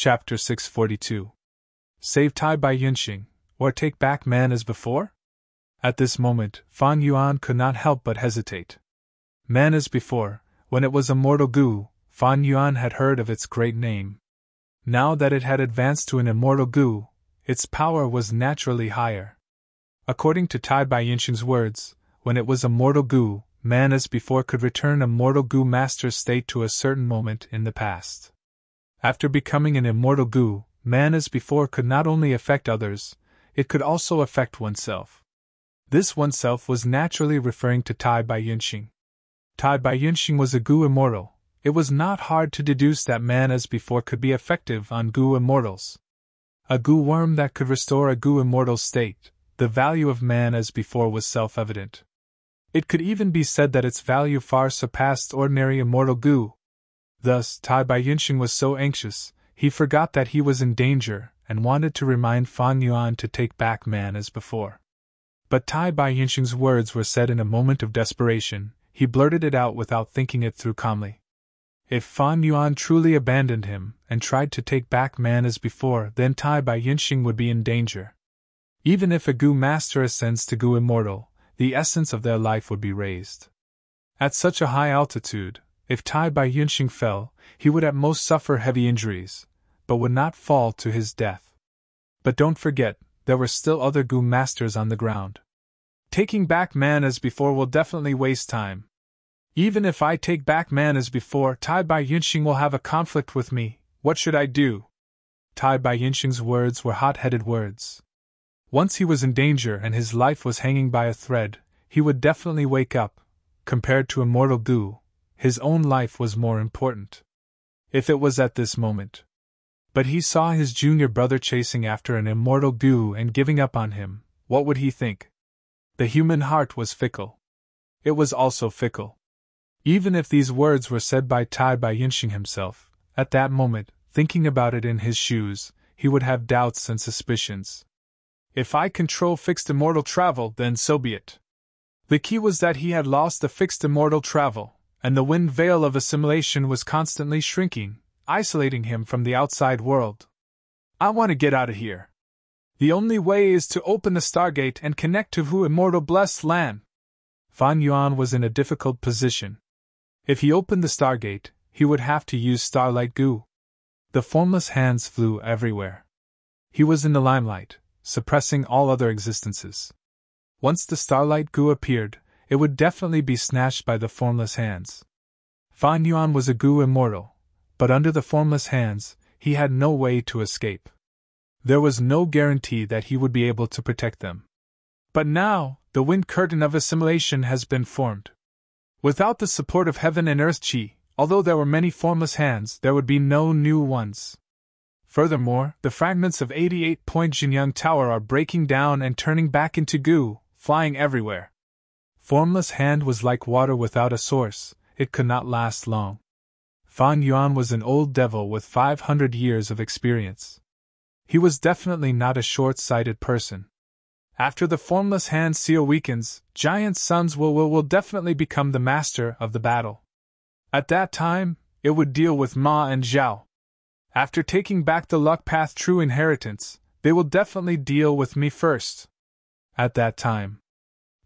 Chapter 642. Save Tai by Yunxing, or take back man as before? At this moment, Fan Yuan could not help but hesitate. Man as before, when it was a mortal goo, Fan Yuan had heard of its great name. Now that it had advanced to an immortal goo, its power was naturally higher. According to Tai Bai Yunxing's words, when it was a mortal goo, man as before could return a mortal goo master's state to a certain moment in the past. After becoming an immortal goo, man as before could not only affect others, it could also affect oneself. This oneself was naturally referring to Tai Bai Yunxing. Tai Bai Yunxing was a goo immortal. It was not hard to deduce that man as before could be effective on goo immortals. A goo worm that could restore a goo immortal's state, the value of man as before was self-evident. It could even be said that its value far surpassed ordinary immortal goo. Thus, Tai Bai Yunxing was so anxious, he forgot that he was in danger and wanted to remind Fan Yuan to take back man as before. But Tai Bai Yunxing's words were said in a moment of desperation. He blurted it out without thinking it through calmly. If Fan Yuan truly abandoned him and tried to take back man as before, then Tai Bai Yunxing would be in danger. Even if a goo master ascends to goo immortal, the essence of their life would be raised. At such a high altitude, if Tai Bai Yunxing fell, he would at most suffer heavy injuries, but would not fall to his death. But don't forget, there were still other goo masters on the ground. Taking back man as before will definitely waste time. Even if I take back man as before, Tai Bai Yunxing will have a conflict with me. What should I do? Tai Bai Yunxing's words were hot-headed words. Once he was in danger and his life was hanging by a thread, he would definitely wake up. Compared to immortal goo, his own life was more important. If it was at this moment. But he saw his junior brother chasing after an immortal goo and giving up on him. What would he think? The human heart was fickle. It was also fickle. Even if these words were said by Tai Bai Yunxing himself, at that moment, thinking about it in his shoes, he would have doubts and suspicions. If I control fixed immortal travel, then so be it. The key was that he had lost the fixed immortal travel, and the wind veil of assimilation was constantly shrinking, isolating him from the outside world. I want to get out of here. The only way is to open the Stargate and connect to Hu immortal blessed land. Fan Yuan was in a difficult position. If he opened the Stargate, he would have to use starlight goo. The formless hands flew everywhere. He was in the limelight, suppressing all other existences. Once the starlight goo appeared, it would definitely be snatched by the formless hands. Fan Yuan was a goo immortal, but under the formless hands, he had no way to escape. There was no guarantee that he would be able to protect them. But now, the wind curtain of assimilation has been formed. Without the support of heaven and earth chi, although there were many formless hands, there would be no new ones. Furthermore, the fragments of 88-point Jinyang Tower are breaking down and turning back into goo, flying everywhere. Formless hand was like water without a source, it could not last long. Fan Yuan was an old devil with 500 years of experience. He was definitely not a short-sighted person. After the formless hand seal weakens, Giant Sun's will definitely become the master of the battle. At that time, it would deal with Ma and Zhao. After taking back the luck path true inheritance, they will definitely deal with me first. At that time,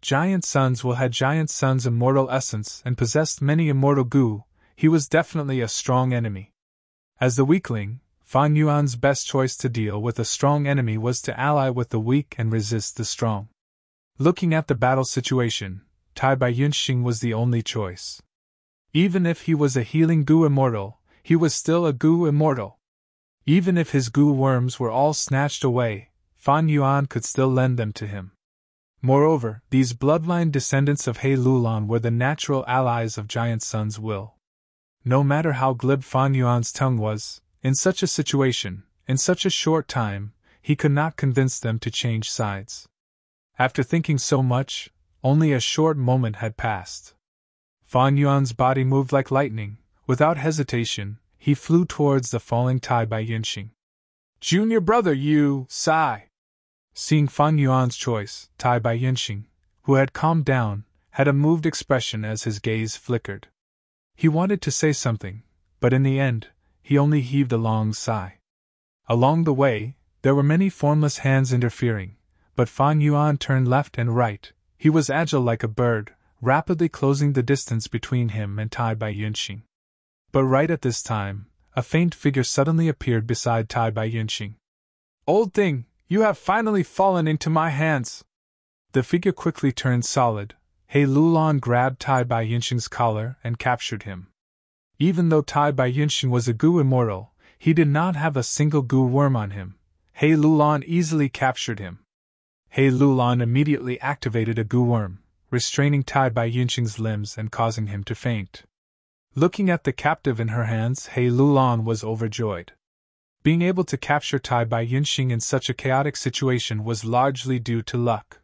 Giant Sun's will had Giant Sun's immortal essence and possessed many immortal goo. He was definitely a strong enemy. As the weakling, Fan Yuan's best choice to deal with a strong enemy was to ally with the weak and resist the strong. Looking at the battle situation, Tai Bai Yunxing was the only choice. Even if he was a healing goo immortal, he was still a goo immortal. Even if his goo worms were all snatched away, Fan Yuan could still lend them to him. Moreover, these bloodline descendants of He Lulan were the natural allies of Giant Sun's will. No matter how glib Fan Yuan's tongue was, in such a situation, in such a short time, he could not convince them to change sides. After thinking so much, only a short moment had passed. Fan Yuan's body moved like lightning. Without hesitation, he flew towards the falling Tai Bai Yunxing. Junior brother, you, sigh. Seeing Fan Yuan's choice, Tai Bai Yunxing, who had calmed down, had a moved expression as his gaze flickered. He wanted to say something, but in the end, he only heaved a long sigh. Along the way, there were many formless hands interfering, but Fan Yuan turned left and right. He was agile like a bird, rapidly closing the distance between him and Tai Bai Yunxing. But right at this time, a faint figure suddenly appeared beside Tai Bai Yunxing. "Old thing, you have finally fallen into my hands!" The figure quickly turned solid. He Lulan grabbed Tai Bai Yunxing's collar and captured him. Even though Tai Bai Yunxing was a Gu immortal, he did not have a single Gu worm on him. He Lulan easily captured him. He Lulan immediately activated a Gu worm, restraining Tai Bai Yunxing's limbs and causing him to faint. Looking at the captive in her hands, He Lulan was overjoyed. Being able to capture Tai Bai Yunxing in such a chaotic situation was largely due to luck.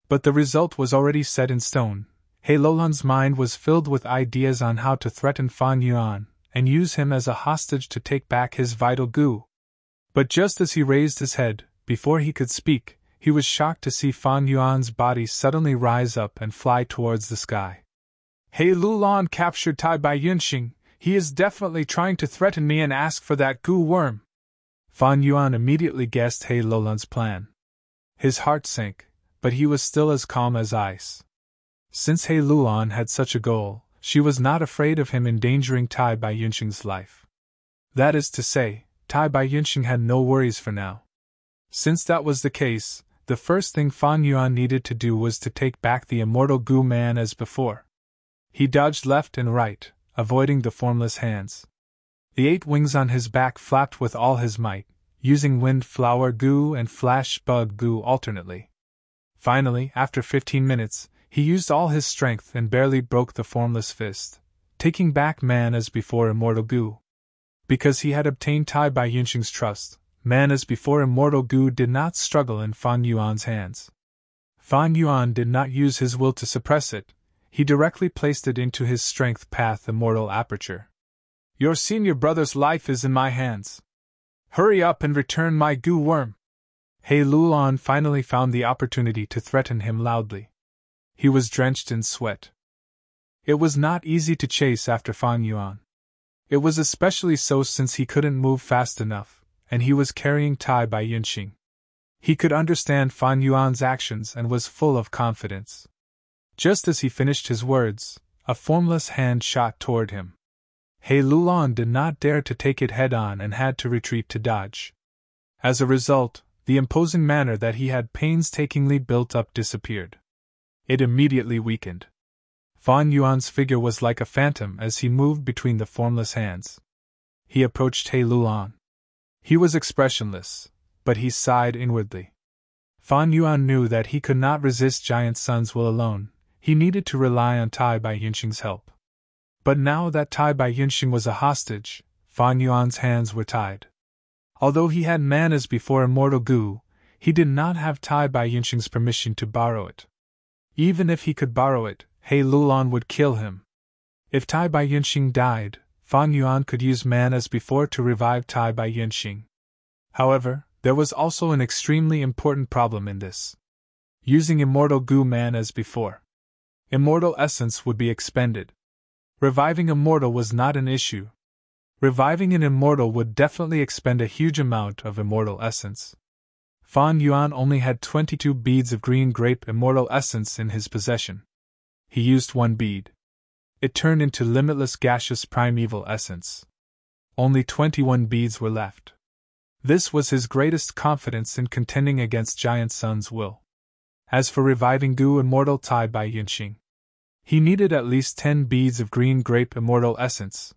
But the result was already set in stone. He Lulan's mind was filled with ideas on how to threaten Fan Yuan and use him as a hostage to take back his vital Gu. But just as he raised his head, before he could speak, he was shocked to see Fan Yuan's body suddenly rise up and fly towards the sky. He Lulan captured Tai Bai Yunxing. He is definitely trying to threaten me and ask for that Gu worm. Fan Yuan immediately guessed He Lulan's plan. His heart sank, but he was still as calm as ice. Since He Lulan had such a goal, she was not afraid of him endangering Tai Bai Yunxing's life. That is to say, Tai Bai Yunxing had no worries for now. Since that was the case, the first thing Fan Yuan needed to do was to take back the immortal Gu man as before. He dodged left and right, avoiding the formless hands. The 8 wings on his back flapped with all his might, using wind flower Gu and flash bug Gu alternately. Finally, after 15 minutes, he used all his strength and barely broke the formless fist, taking back man as before immortal Gu. Because he had obtained Tai Bai Yunxing's trust, man as before immortal Gu did not struggle in Fan Yuan's hands. Fan Yuan did not use his will to suppress it, he directly placed it into his strength path immortal aperture. Your senior brother's life is in my hands. Hurry up and return my Gu worm. He Lulan finally found the opportunity to threaten him loudly. He was drenched in sweat. It was not easy to chase after Fan Yuan. It was especially so since he couldn't move fast enough, and he was carrying Tai Bai Yunxing. He could understand Fan Yuan's actions and was full of confidence. Just as he finished his words, a formless hand shot toward him. He Lulan did not dare to take it head-on and had to retreat to dodge. As a result, the imposing manner that he had painstakingly built up disappeared. It immediately weakened. Fan Yuan's figure was like a phantom as he moved between the formless hands. He approached He Lulan. He was expressionless, but he sighed inwardly. Fan Yuan knew that he could not resist Giant Sun's will alone. He needed to rely on Tai Bai Yunxing's help. But now that Tai Bai Yunxing was a hostage, Fan Yuan's hands were tied. Although he had man as before immortal Gu, he did not have Tai Bai Yunxing's permission to borrow it. Even if he could borrow it, He Lulan would kill him. If Tai Bai Yunxing died, Fan Yuan could use man as before to revive Tai Bai Yunxing. However, there was also an extremely important problem in this. Using immortal Gu man as before. Immortal essence would be expended. Reviving a mortal was not an issue. Reviving an immortal would definitely expend a huge amount of immortal essence. Fan Yuan only had 22 beads of green grape immortal essence in his possession. He used 1 bead. It turned into limitless gaseous primeval essence. Only 21 beads were left. This was his greatest confidence in contending against Giant Sun's will. As for reviving Gu immortal Tai Bai Yunxing, he needed at least 10 beads of green grape immortal essence.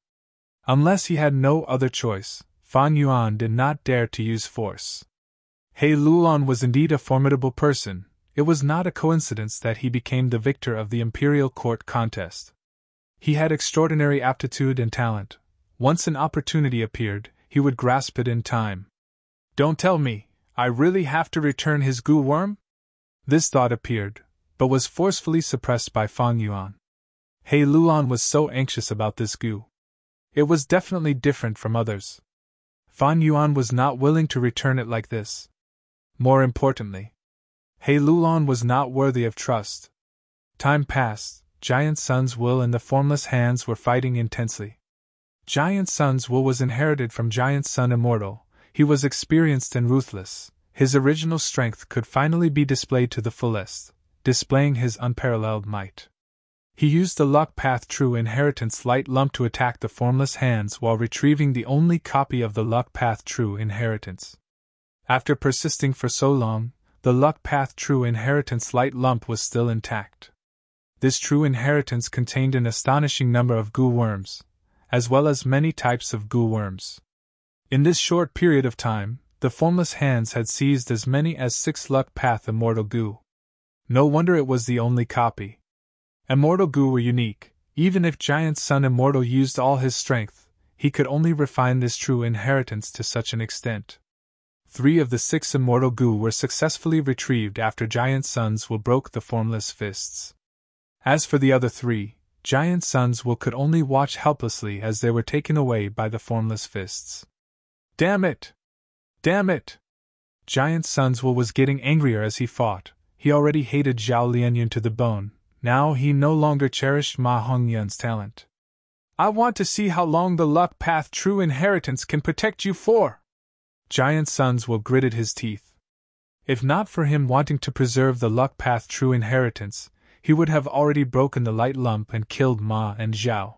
Unless he had no other choice, Fan Yuan did not dare to use force. He Lulan was indeed a formidable person. It was not a coincidence that he became the victor of the Imperial Court contest. He had extraordinary aptitude and talent. Once an opportunity appeared, he would grasp it in time. Don't tell me, I really have to return his Gu worm? This thought appeared, but was forcefully suppressed by Fan Yuan. He Lulan was so anxious about this Gu. It was definitely different from others. Fan Yuan was not willing to return it like this. More importantly, He Lulan was not worthy of trust. Time passed, Giant Sun's will and the formless hands were fighting intensely. Giant Sun's will was inherited from Giant Sun Immortal. He was experienced and ruthless. His original strength could finally be displayed to the fullest, displaying his unparalleled might. He used the luck path true inheritance light lump to attack the formless hands while retrieving the only copy of the luck path true inheritance. After persisting for so long, the luck path true inheritance light lump was still intact. This true inheritance contained an astonishing number of goo worms, as well as many types of goo worms. In this short period of time, the formless hands had seized as many as 6 luck path immortal goo. No wonder it was the only copy. Immortal goo were unique. Even if Giant Sun Immortal used all his strength, he could only refine this true inheritance to such an extent. 3 of the 6 immortal goo were successfully retrieved after Giant Sun's will broke the formless fists. As for the other 3, Giant Sun's will could only watch helplessly as they were taken away by the formless fists. Damn it! Damn it! Giant Sun's will was getting angrier as he fought. He already hated Zhao Lianyun to the bone. Now he no longer cherished Ma Hongyun's talent. I want to see how long the luck path true inheritance can protect you for. Giant Sun's will gritted his teeth. If not for him wanting to preserve the luck path true inheritance, he would have already broken the light lump and killed Ma and Zhao.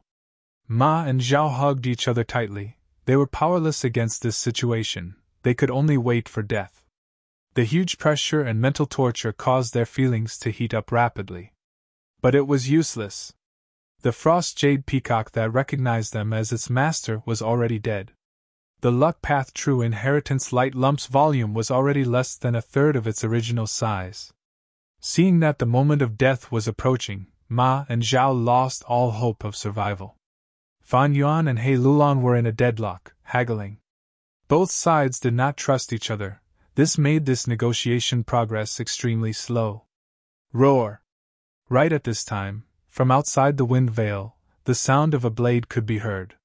Ma and Zhao hugged each other tightly. They were powerless against this situation. They could only wait for death. The huge pressure and mental torture caused their feelings to heat up rapidly. But it was useless. The frost jade peacock that recognized them as its master was already dead. The luck path true inheritance light lump's volume was already less than a third of its original size. Seeing that the moment of death was approaching, Ma and Zhao lost all hope of survival. Fan Yuan and He Lulan were in a deadlock, haggling. Both sides did not trust each other. This made this negotiation progress extremely slow. Roar! Right at this time, from outside the wind veil, the sound of a blade could be heard.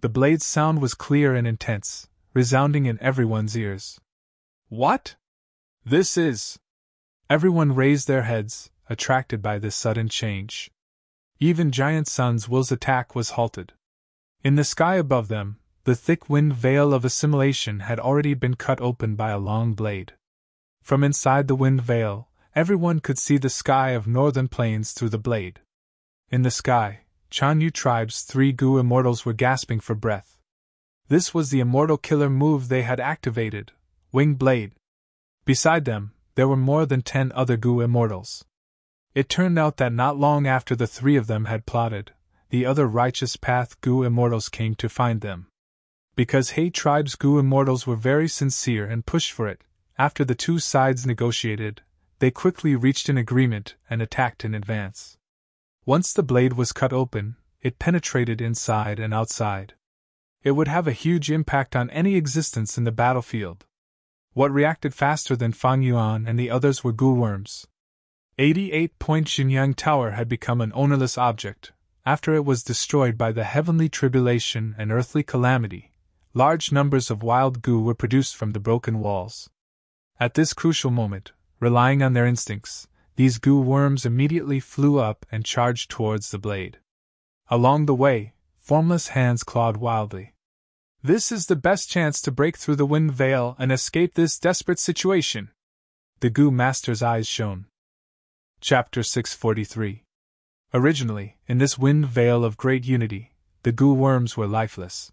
The blade's sound was clear and intense, resounding in everyone's ears. What? This is... Everyone raised their heads, attracted by this sudden change. Even Giant Sun's will's attack was halted. In the sky above them, the thick wind veil of assimilation had already been cut open by a long blade. From inside the wind veil, everyone could see the sky of northern plains through the blade. In the sky, Chanyu tribe's 3 goo immortals were gasping for breath. This was the immortal killer move they had activated, Wing Blade. Beside them, there were more than 10 other goo immortals. It turned out that not long after the 3 of them had plotted, the other righteous path goo immortals came to find them. Because He tribe's goo immortals were very sincere and pushed for it, after the 2 sides negotiated, they quickly reached an agreement and attacked in advance. Once the blade was cut open, it penetrated inside and outside. It would have a huge impact on any existence in the battlefield. What reacted faster than Fang Yuan and the others were goo worms. 88-point Xinyang Tower had become an ownerless object. After it was destroyed by the heavenly tribulation and earthly calamity, large numbers of wild goo were produced from the broken walls. At this crucial moment, relying on their instincts, these goo worms immediately flew up and charged towards the blade. Along the way, formless hands clawed wildly. This is the best chance to break through the wind veil and escape this desperate situation. The goo master's eyes shone. Chapter 643. Originally, in this wind veil of great unity, the goo worms were lifeless.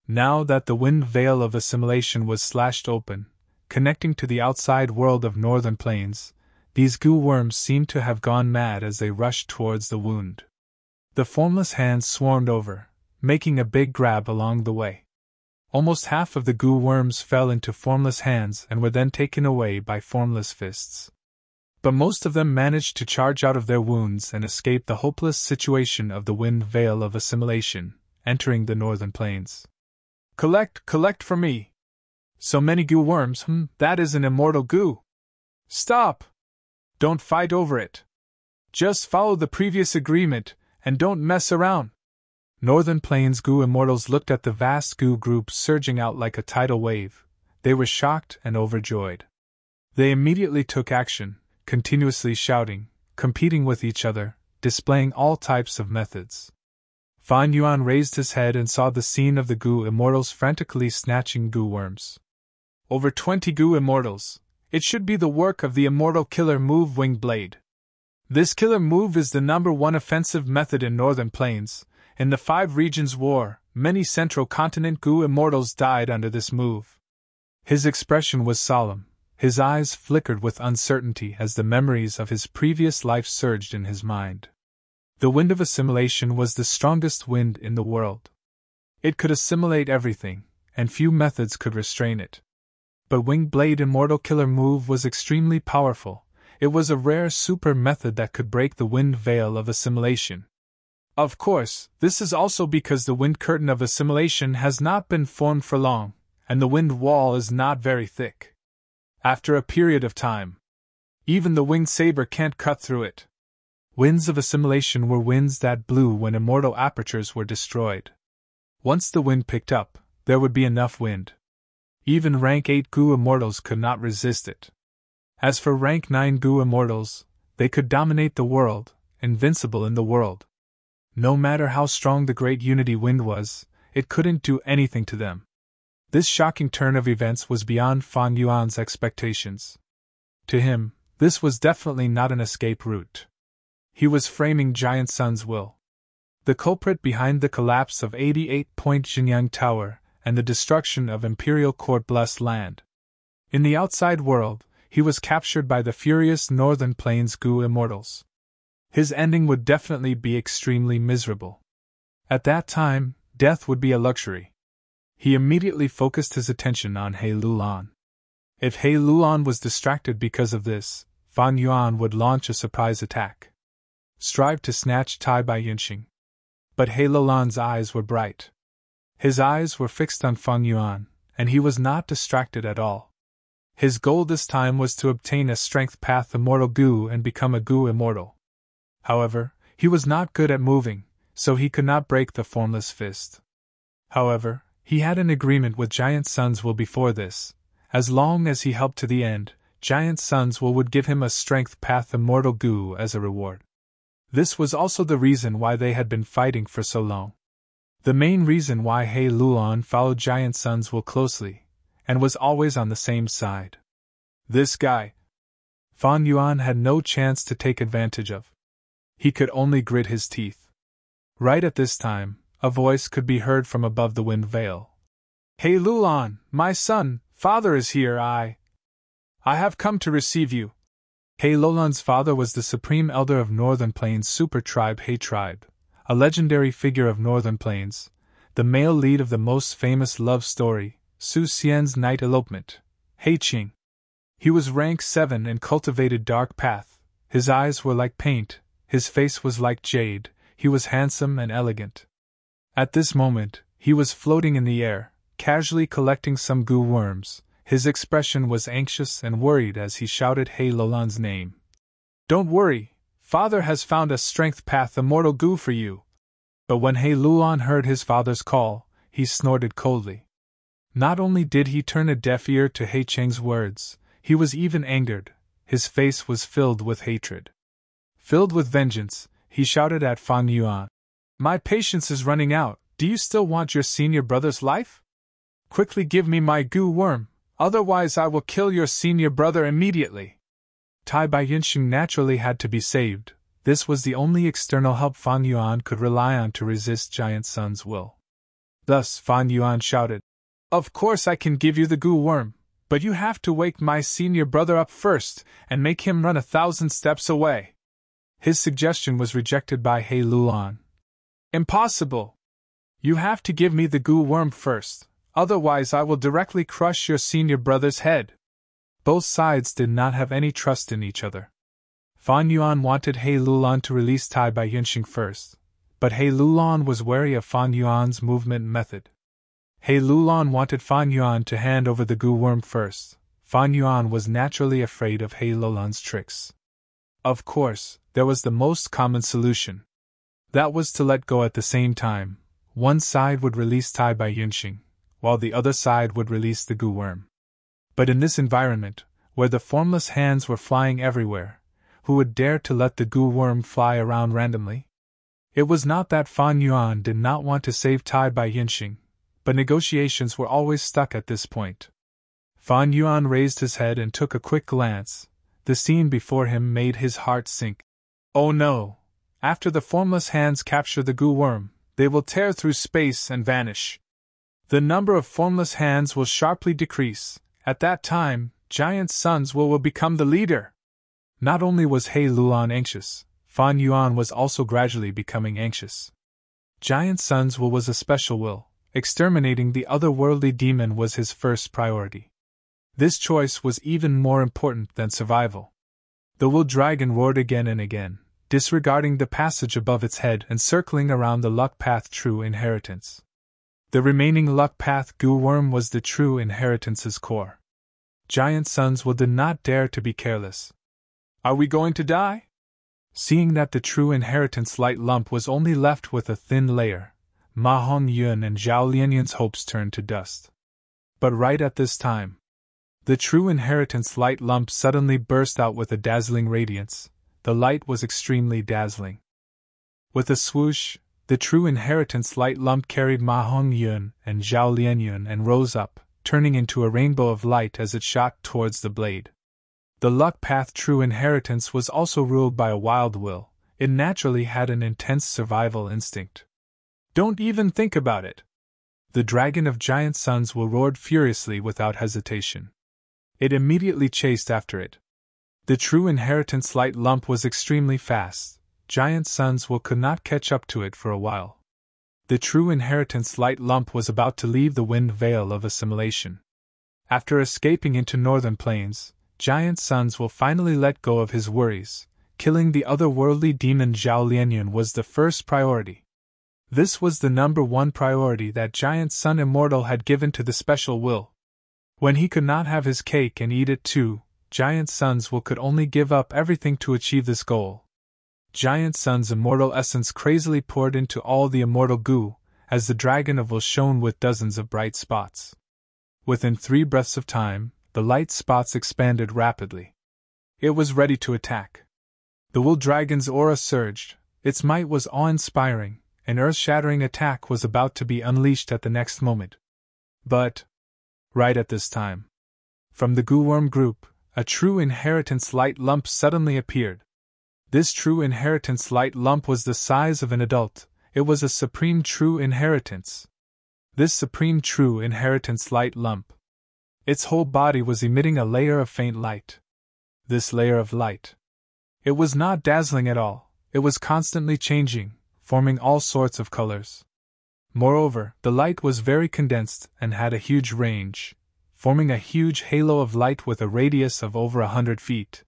Now that the wind veil of assimilation was slashed open, connecting to the outside world of northern plains, these goo worms seemed to have gone mad as they rushed towards the wound. The formless hands swarmed over, making a big grab along the way. Almost half of the goo worms fell into formless hands and were then taken away by formless fists. But most of them managed to charge out of their wounds and escape the hopeless situation of the wind veil of assimilation, entering the northern plains. Collect for me! So many goo worms, that is an immortal goo! Stop! Don't fight over it! Just follow the previous agreement, and don't mess around! Northern Plains goo immortals looked at the vast goo group surging out like a tidal wave. They were shocked and overjoyed. They immediately took action, continuously shouting, competing with each other, displaying all types of methods. Fan Yuan raised his head and saw the scene of the goo immortals frantically snatching goo worms. over 20 goo immortals. It should be the work of the immortal killer move Winged Blade. This killer move is the #1 offensive method in Northern Plains. In the 5 Regions War, many Central Continent goo immortals died under this move. His expression was solemn. His eyes flickered with uncertainty as the memories of his previous life surged in his mind. The wind of assimilation was the strongest wind in the world. It could assimilate everything, and few methods could restrain it. But Winged Blade Immortal Killer move was extremely powerful. It was a rare super method that could break the wind veil of assimilation. Of course, this is also because the wind curtain of assimilation has not been formed for long, and the wind wall is not very thick. After a period of time, even the winged saber can't cut through it. Winds of assimilation were winds that blew when immortal apertures were destroyed. Once the wind picked up, there would be enough wind. Even rank 8 goo immortals could not resist it. As for rank 9 goo immortals, they could dominate the world, invincible in the world. No matter how strong the great unity wind was, it couldn't do anything to them. This shocking turn of events was beyond Fan Yuan's expectations. To him, this was definitely not an escape route. He was framing Giant Sun's will. The culprit behind the collapse of 88-point Jinyang Tower and the destruction of Imperial Court Blessed Land. In the outside world, he was captured by the furious Northern Plains goo immortals. His ending would definitely be extremely miserable. At that time, death would be a luxury. He immediately focused his attention on He Lulan. If He Lulan was distracted because of this, Fan Yuan would launch a surprise attack. Strive to snatch Tai Bai Yinxing. But He Lulan's eyes were bright. His eyes were fixed on Fan Yuan, and he was not distracted at all. His goal this time was to obtain a Strength Path Immortal Goo and become a Goo Immortal. However, he was not good at moving, so he could not break the Formless Fist. However, he had an agreement with Giant Sun's will before this. As long as he helped to the end, Giant Sun's will would give him a Strength Path Immortal Goo as a reward. This was also the reason why they had been fighting for so long. The main reason why He Lulan followed Giant Sun's will closely, and was always on the same side. This guy, Fan Yuan had no chance to take advantage of. He could only grit his teeth. Right at this time, a voice could be heard from above the wind veil. He Lulan, my son, father is here. I have come to receive you. He Lulan's father was the supreme elder of Northern Plains super tribe He tribe, a legendary figure of Northern Plains, the male lead of the most famous love story, Su Xian's Night Elopement, He Qing. He was rank 7 and cultivated dark path. His eyes were like paint, his face was like jade, he was handsome and elegant. At this moment, he was floating in the air, casually collecting some goo worms. His expression was anxious and worried as he shouted He Lulan's name. Don't worry, father has found a Strength Path Immortal Goo for you. But when He Lulan heard his father's call, he snorted coldly. Not only did he turn a deaf ear to He Cheng's words, he was even angered. His face was filled with hatred. Filled with vengeance, he shouted at Fan Yuan. My patience is running out. Do you still want your senior brother's life? Quickly give me my goo worm, otherwise I will kill your senior brother immediately. Tai Bai Yinxing naturally had to be saved. This was the only external help Fan Yuan could rely on to resist Giant Sun's will. Thus Fan Yuan shouted, Of course I can give you the goo worm, but you have to wake my senior brother up first and make him run 1,000 steps away. His suggestion was rejected by He Lulan. Impossible! You have to give me the goo worm first, otherwise I will directly crush your senior brother's head. Both sides did not have any trust in each other. Fan Yuan wanted He Lulan to release Tai Bai Yinxing first, but He Lulan was wary of Fan Yuan's movement method. He Lulan wanted Fan Yuan to hand over the goo worm first. Fan Yuan was naturally afraid of He Lulan's tricks. Of course, there was the most common solution. That was to let go at the same time. One side would release Tai Bai Yinxing, while the other side would release the goo worm. But in this environment, where the formless hands were flying everywhere, who would dare to let the goo worm fly around randomly? It was not that Fan Yuan did not want to save Tai Bai Yinxing, but negotiations were always stuck at this point. Fan Yuan raised his head and took a quick glance. The scene before him made his heart sink. Oh no! After the formless hands capture the goo worm, they will tear through space and vanish. The number of formless hands will sharply decrease. At that time, Giant Sun's will become the leader. Not only was He Luan anxious, Fan Yuan was also gradually becoming anxious. Giant Sun's will was a special will. Exterminating the otherworldly demon was his first priority. This choice was even more important than survival. The Will Dragon roared again and again, disregarding the passage above its head and circling around the luck path true inheritance. The remaining luck path goo worm was the true inheritance's core. Giant Sun's will did not dare to be careless. Are we going to die? Seeing that the true inheritance light lump was only left with a thin layer, Ma Hongyun and Zhao Lianyun's hopes turned to dust. But right at this time, the true inheritance light lump suddenly burst out with a dazzling radiance. The light was extremely dazzling. With a swoosh, the true inheritance light lump carried Ma Hongyun and Zhao Lianyun and rose up, turning into a rainbow of light as it shot towards the blade. The luck path true inheritance was also ruled by a wild will. It naturally had an intense survival instinct. Don't even think about it. The dragon of Giant Sun's will roared furiously without hesitation. It immediately chased after it. The true inheritance light lump was extremely fast. Giant Sun's will could not catch up to it for a while. The true inheritance light lump was about to leave the wind veil of assimilation. After escaping into northern plains, Giant Sun's will finally let go of his worries. Killing the otherworldly demon Zhao Lianyun was the first priority. This was the number one priority that Giant Sun Immortal had given to the special will. When he could not have his cake and eat it too, Giant Sun's will could only give up everything to achieve this goal. Giant Sun's immortal essence crazily poured into all the immortal goo, as the dragon of will shone with dozens of bright spots. Within 3 breaths of time, the light spots expanded rapidly. It was ready to attack. The will dragon's aura surged, its might was awe-inspiring. An earth-shattering attack was about to be unleashed at the next moment. But, right at this time, from the goo worm group, a true inheritance light lump suddenly appeared. This true inheritance light lump was the size of an adult. It was a supreme true inheritance. This supreme true inheritance light lump. Its whole body was emitting a layer of faint light. This layer of light. It was not dazzling at all, it was constantly changing, forming all sorts of colors. Moreover, the light was very condensed and had a huge range, forming a huge halo of light with a radius of over 100 feet.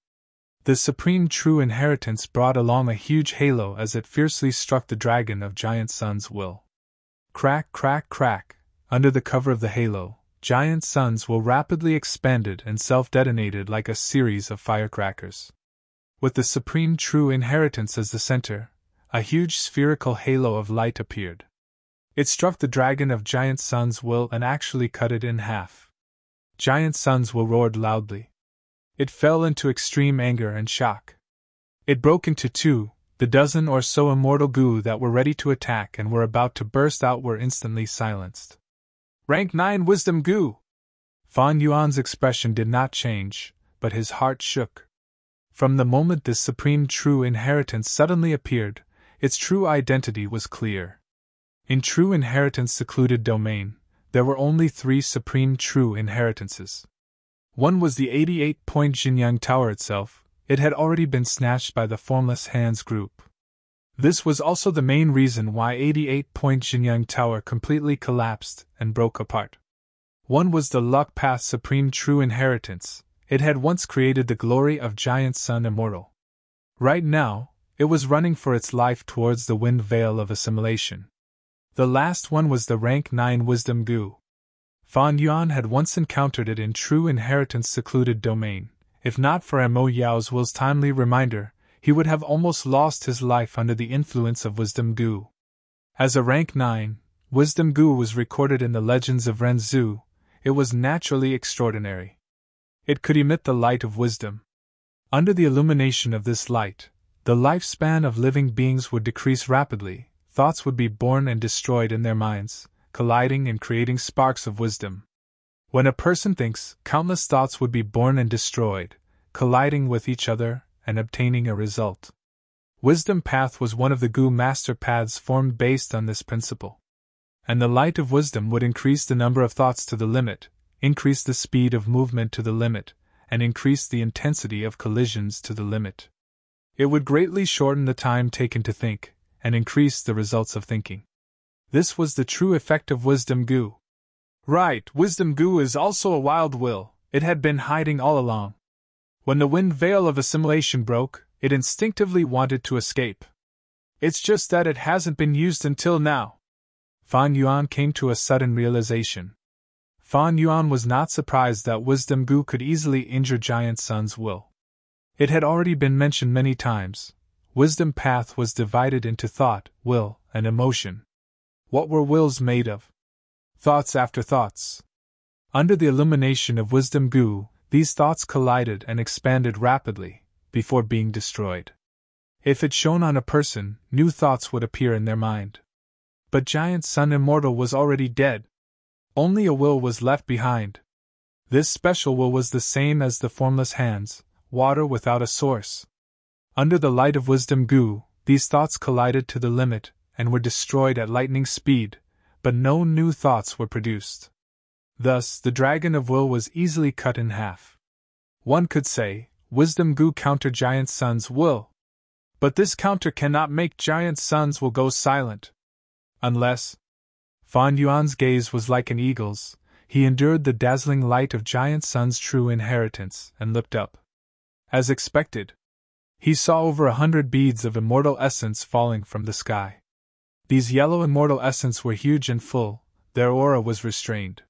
The supreme true inheritance brought along a huge halo as it fiercely struck the dragon of Giant Sun's will. Crack, crack, crack. Under the cover of the halo, Giant Sun's will rapidly expanded and self-detonated like a series of firecrackers. With the supreme true inheritance as the center, a huge spherical halo of light appeared. It struck the dragon of Giant Sun's will and actually cut it in half. Giant Sun's will roared loudly. It fell into extreme anger and shock. It broke into 2. The dozen or so immortal goo that were ready to attack and were about to burst out were instantly silenced. Rank 9 Wisdom Goo! Fan Yuan's expression did not change, but his heart shook. From the moment this supreme true inheritance suddenly appeared, its true identity was clear. In true inheritance secluded domain, there were only 3 supreme true inheritances. One was the 88-point Jinyang Tower itself. It had already been snatched by the Formless Hands group. This was also the main reason why 88-point Jinyang Tower completely collapsed and broke apart. One was the Luck Path Supreme True Inheritance. It had once created the glory of Giant Sun Immortal. Right now, it was running for its life towards the wind veil of assimilation. The last one was the rank 9 Wisdom Goo. Fan Yuan had once encountered it in True Inheritance secluded domain. If not for Mo Yao's will's timely reminder, he would have almost lost his life under the influence of Wisdom Goo. As a rank 9, Wisdom Goo was recorded in the legends of Renzu. It was naturally extraordinary. It could emit the light of wisdom. Under the illumination of this light, the lifespan of living beings would decrease rapidly, thoughts would be born and destroyed in their minds, colliding and creating sparks of wisdom. When a person thinks, countless thoughts would be born and destroyed, colliding with each other and obtaining a result. Wisdom Path was one of the Gu master paths formed based on this principle. And the light of wisdom would increase the number of thoughts to the limit, increase the speed of movement to the limit, and increase the intensity of collisions to the limit. It would greatly shorten the time taken to think, and increase the results of thinking. This was the true effect of Wisdom Gu. Right, Wisdom Gu is also a wild will. It had been hiding all along. When the wind veil of assimilation broke, it instinctively wanted to escape. It's just that it hasn't been used until now. Fan Yuan came to a sudden realization. Fan Yuan was not surprised that Wisdom Gu could easily injure Giant Sun's will. It had already been mentioned many times. Wisdom Path was divided into thought, will, and emotion. What were wills made of? Thoughts after thoughts. Under the illumination of Wisdom Gu, these thoughts collided and expanded rapidly, before being destroyed. If it shone on a person, new thoughts would appear in their mind. But Giant Sun Immortal was already dead. Only a will was left behind. This special will was the same as the formless hands, water without a source. Under the light of Wisdom Gu, these thoughts collided to the limit, and were destroyed at lightning speed, but no new thoughts were produced. Thus, the dragon of will was easily cut in half. One could say, Wisdom Gu countered Giant Sun's will. But this counter cannot make Giant Sun's will go silent. Unless. Fan Yuan's gaze was like an eagle's. He endured the dazzling light of Giant Sun's true inheritance, and looked up. As expected, he saw over 100 beads of immortal essence falling from the sky. These yellow immortal essence were huge and full, their aura was restrained.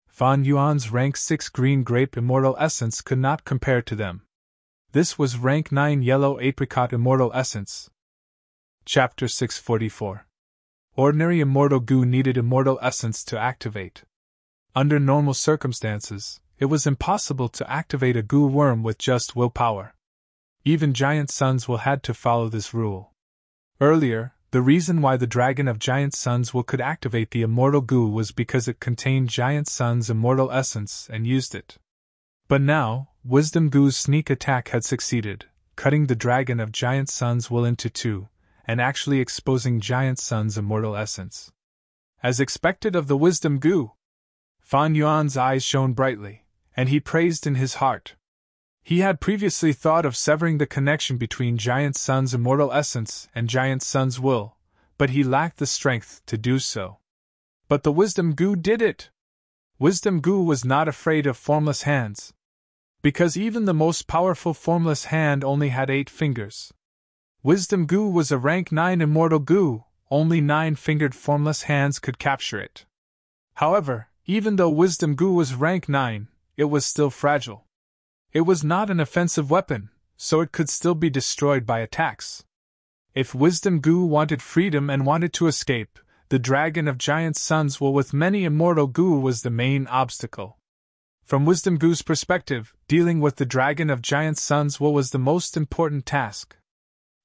Fan Yuan's rank 6 green grape immortal essence could not compare to them. This was rank 9 yellow apricot immortal essence. Chapter 644. Ordinary immortal Gu needed immortal essence to activate. Under normal circumstances, it was impossible to activate a Gu worm with just willpower. Even Giant Sun's will had to follow this rule. Earlier, the reason why the Dragon of Giant Sun's will could activate the immortal Gu was because it contained Giant Sun's immortal essence and used it. But now, Wisdom Gu's sneak attack had succeeded, cutting the Dragon of Giant Sun's will into two, and actually exposing Giant Sun's immortal essence. As expected of the Wisdom Gu, Fan Yuan's eyes shone brightly, and he praised in his heart. He had previously thought of severing the connection between Giant Sun's immortal essence and Giant Sun's will, but he lacked the strength to do so. But the Wisdom Gu did it! Wisdom Gu was not afraid of formless hands. Because even the most powerful formless hand only had 8 fingers. Wisdom Gu was a rank 9 immortal Gu, only 9-fingered formless hands could capture it. However, even though Wisdom Gu was rank 9, it was still fragile. It was not an offensive weapon, so it could still be destroyed by attacks. If Wisdom Gu wanted freedom and wanted to escape, the Dragon of Giant Sun's will with many immortal Gu was the main obstacle. From Wisdom Gu's perspective, dealing with the Dragon of Giant Sun's will was the most important task.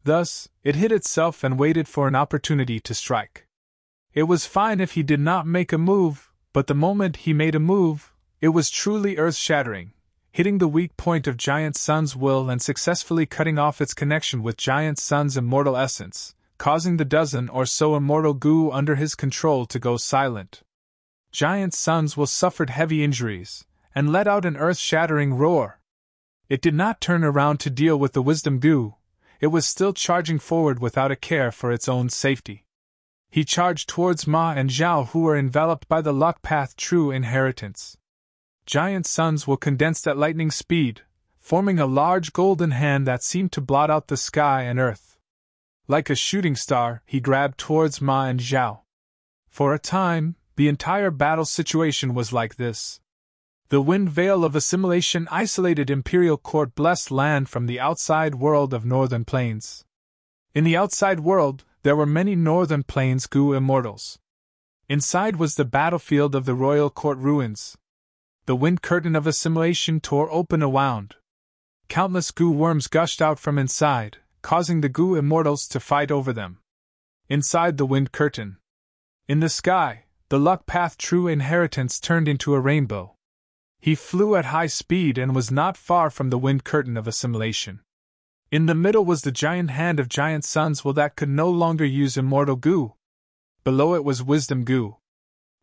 Thus, it hid itself and waited for an opportunity to strike. It was fine if he did not make a move, but the moment he made a move, it was truly earth-shattering, hitting the weak point of Giant Sun's will and successfully cutting off its connection with Giant Sun's immortal essence, causing the dozen or so immortal Gu under his control to go silent. Giant Sun's will suffered heavy injuries, and let out an earth-shattering roar. It did not turn around to deal with the Wisdom Gu. It was still charging forward without a care for its own safety. He charged towards Ma and Zhao, who were enveloped by the luck path true inheritance. Giant Sun's will condensed at lightning speed, forming a large golden hand that seemed to blot out the sky and earth. Like a shooting star, he grabbed towards Ma and Zhao. For a time, the entire battle situation was like this. The wind veil of assimilation isolated Imperial Court blessed land from the outside world of Northern Plains. In the outside world, there were many Northern Plains Gu immortals. Inside was the battlefield of the Royal Court ruins. The wind curtain of assimilation tore open a wound. Countless Gu worms gushed out from inside, causing the Gu immortals to fight over them. Inside the wind curtain. In the sky, the luck path true inheritance turned into a rainbow. He flew at high speed and was not far from the wind curtain of assimilation. In the middle was the giant hand of Giant Sun's will that could no longer use immortal goo. Below it was wisdom goo.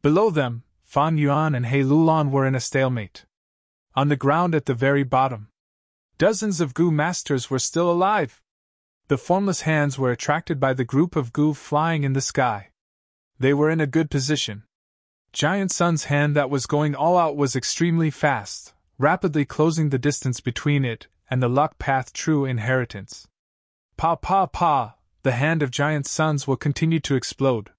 Below them, Fan Yuan and He Lulon were in a stalemate. On the ground at the very bottom, dozens of goo masters were still alive. The formless hands were attracted by the group of goo flying in the sky. They were in a good position. Giant Sun's hand that was going all out was extremely fast, rapidly closing the distance between it and the luck path true inheritance. Pa pa pa, the hand of Giant Sun's will continued to explode.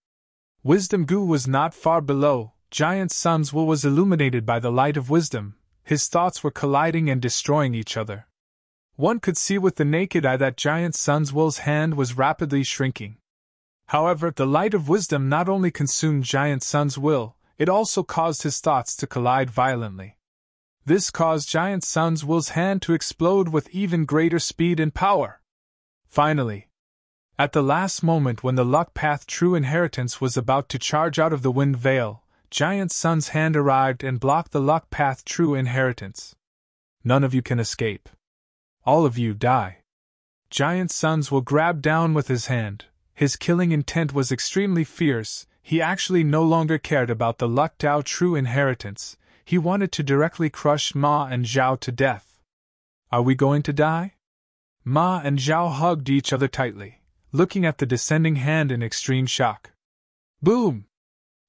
Wisdom goo was not far below. Giant Sun's will was illuminated by the light of wisdom. His thoughts were colliding and destroying each other. One could see with the naked eye that Giant Sun's will's hand was rapidly shrinking. However, the light of wisdom not only consumed Giant Sun's will, it also caused his thoughts to collide violently. This caused Giant Sun's will's hand to explode with even greater speed and power. Finally, at the last moment when the luck path true inheritance was about to charge out of the wind veil, Giant Sun's hand arrived and blocked the luck path true inheritance. None of you can escape. All of you die. Giant Sun's will grabbed down with his hand. His killing intent was extremely fierce. He actually no longer cared about the luck Tao true inheritance. He wanted to directly crush Ma and Zhao to death. Are we going to die? Ma and Zhao hugged each other tightly, looking at the descending hand in extreme shock. Boom!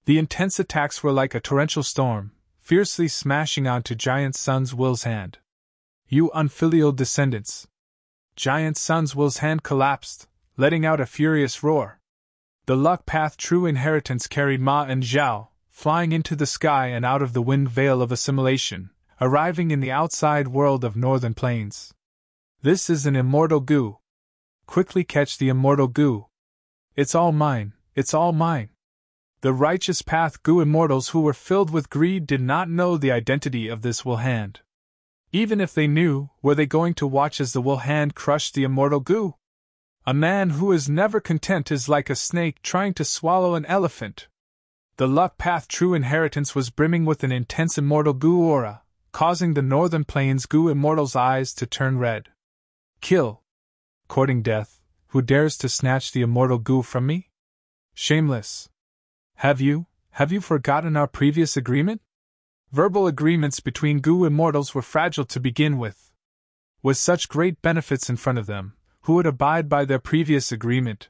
The intense attacks were like a torrential storm, fiercely smashing onto Giant Sun's will's hand. You unfilial descendants! Giant Sun's will's hand collapsed, letting out a furious roar. The luck path true inheritance carried Ma and Zhao, flying into the sky and out of the wind veil of assimilation, arriving in the outside world of Northern Plains. This is an immortal goo. Quickly catch the immortal goo. It's all mine, it's all mine. The righteous path goo immortals who were filled with greed did not know the identity of this will hand. Even if they knew, were they going to watch as the will hand crushed the immortal goo? A man who is never content is like a snake trying to swallow an elephant. The luck path true inheritance was brimming with an intense immortal goo aura, causing the Northern Plains goo immortals' eyes to turn red. Kill. Courting death, who dares to snatch the immortal goo from me? Shameless. Have you forgotten our previous agreement? Verbal agreements between goo immortals were fragile to begin with. With such great benefits in front of them, who would abide by their previous agreement?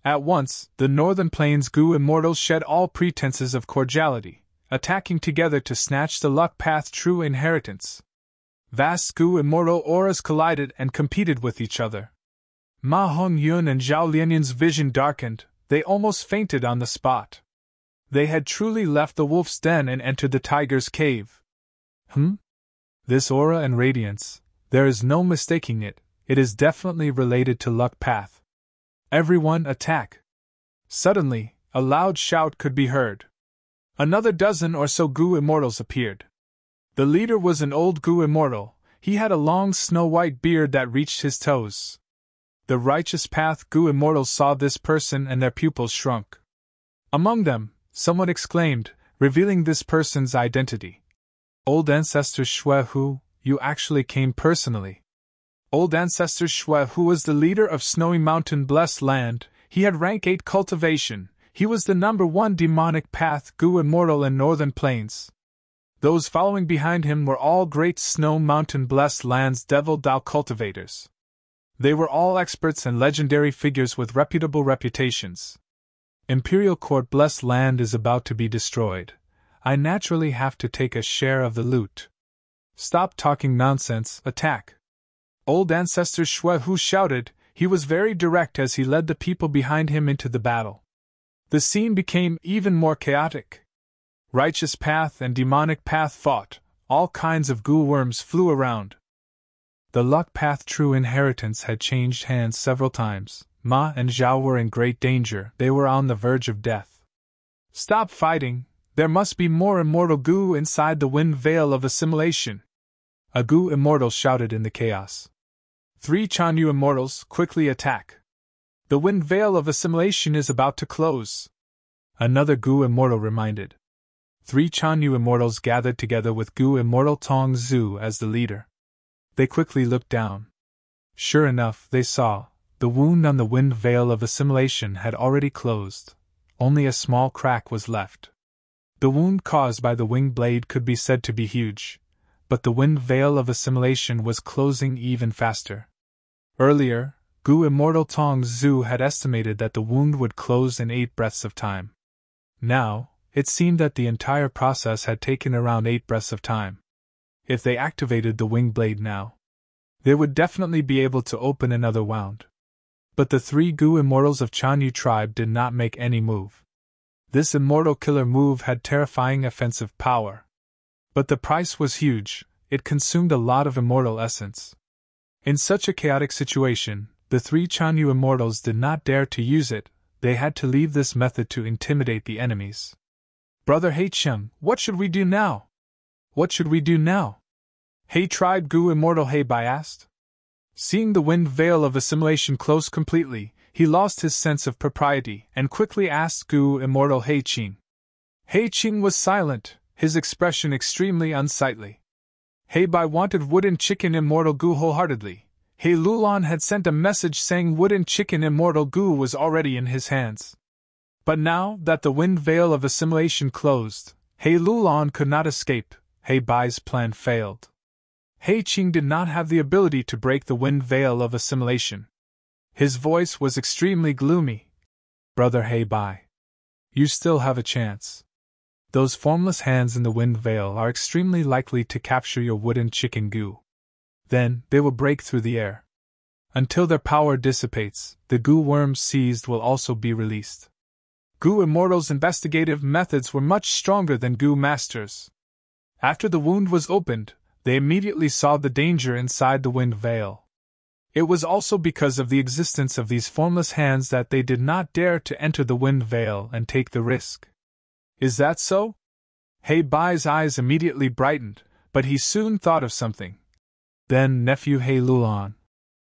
At once, the Northern Plains goo immortals shed all pretenses of cordiality, attacking together to snatch the luck path true inheritance. Vast goo immortal auras collided and competed with each other. Ma Hongyun and Zhao Lianyun's vision darkened, they almost fainted on the spot. They had truly left the wolf's den and entered the tiger's cave. This aura and radiance, there is no mistaking it, it is definitely related to luck path. Everyone attack! Suddenly, a loud shout could be heard. Another dozen or so goo immortals appeared. The leader was an old goo immortal. He had a long snow-white beard that reached his toes. The righteous path goo immortals saw this person and their pupils shrunk. Among them, someone exclaimed, revealing this person's identity. Old Ancestor Shui Hu, you actually came personally. Old Ancestor Shui Hu was the leader of Snowy Mountain Blessed Land. He had rank 8 cultivation. He was the #1 demonic path goo immortal in Northern Plains. Those following behind him were all great Snow Mountain Blessed Land's Devil Dao cultivators. They were all experts and legendary figures with reputable reputations. Imperial Court Blessed Land is about to be destroyed. I naturally have to take a share of the loot. Stop talking nonsense, attack! Old Ancestor Shui Hu shouted. He was very direct as he led the people behind him into the battle. The scene became even more chaotic. Righteous path and demonic path fought. All kinds of ghoul worms flew around. The luck path true inheritance had changed hands several times. Ma and Zhao were in great danger. They were on the verge of death. Stop fighting. There must be more immortal goo inside the wind veil of assimilation. A goo immortal shouted in the chaos. 3 Chanyu immortals, quickly attack. The wind veil of assimilation is about to close. Another goo immortal reminded. 3 Chanyu immortals gathered together with Gu Immortal Tong Zu as the leader. They quickly looked down. Sure enough, they saw, the wound on the wind veil of assimilation had already closed. Only a small crack was left. The wound caused by the wing blade could be said to be huge, but the wind veil of assimilation was closing even faster. Earlier, Gu Immortal Tong Zu had estimated that the wound would close in 8 breaths of time. Now, it seemed that the entire process had taken around 8 breaths of time. If they activated the wing blade now, they would definitely be able to open another wound. But the 3 Gu immortals of Chanyu tribe did not make any move. This immortal killer move had terrifying offensive power. But the price was huge, it consumed a lot of immortal essence. In such a chaotic situation, the 3 Chanyu immortals did not dare to use it. They had to leave this method to intimidate the enemies. Brother Heicheng, what should we do now? What should we do now? Hei tribe Gu Immortal Hei Bai asked. Seeing the wind veil of assimilation close completely, he lost his sense of propriety and quickly asked Gu Immortal Hei Qing. Hei Qing was silent, his expression extremely unsightly. Hei Bai wanted wooden chicken Immortal Gu wholeheartedly. Hei Lulan had sent a message saying wooden chicken Immortal Gu was already in his hands. But now that the wind veil of assimilation closed, Hei Lulan could not escape. Hei Bai's plan failed. Hei Qing did not have the ability to break the wind veil of assimilation. His voice was extremely gloomy. Brother Hei Bai, you still have a chance. Those formless hands in the wind veil are extremely likely to capture your wooden chicken Gu. Then, they will break through the air. Until their power dissipates, the Gu worms seized will also be released. Gu Immortals' investigative methods were much stronger than Gu Masters. After the wound was opened, they immediately saw the danger inside the wind veil. It was also because of the existence of these formless hands that they did not dare to enter the wind veil and take the risk. Is that so? Hei Bai's eyes immediately brightened, but he soon thought of something. Then nephew Hei Lulan.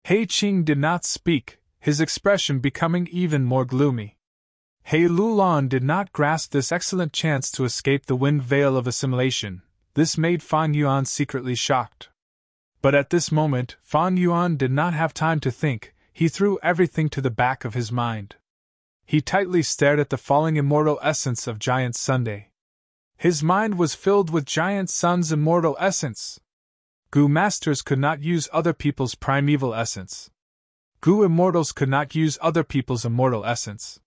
Hei Qing did not speak, his expression becoming even more gloomy. Hei Lulan did not grasp this excellent chance to escape the wind veil of assimilation. This made Fan Yuan secretly shocked. But at this moment, Fan Yuan did not have time to think, he threw everything to the back of his mind. He tightly stared at the falling immortal essence of Giant Sunday. His mind was filled with Giant Sun's immortal essence. Gu Masters could not use other people's primeval essence. Gu Immortals could not use other people's immortal essence.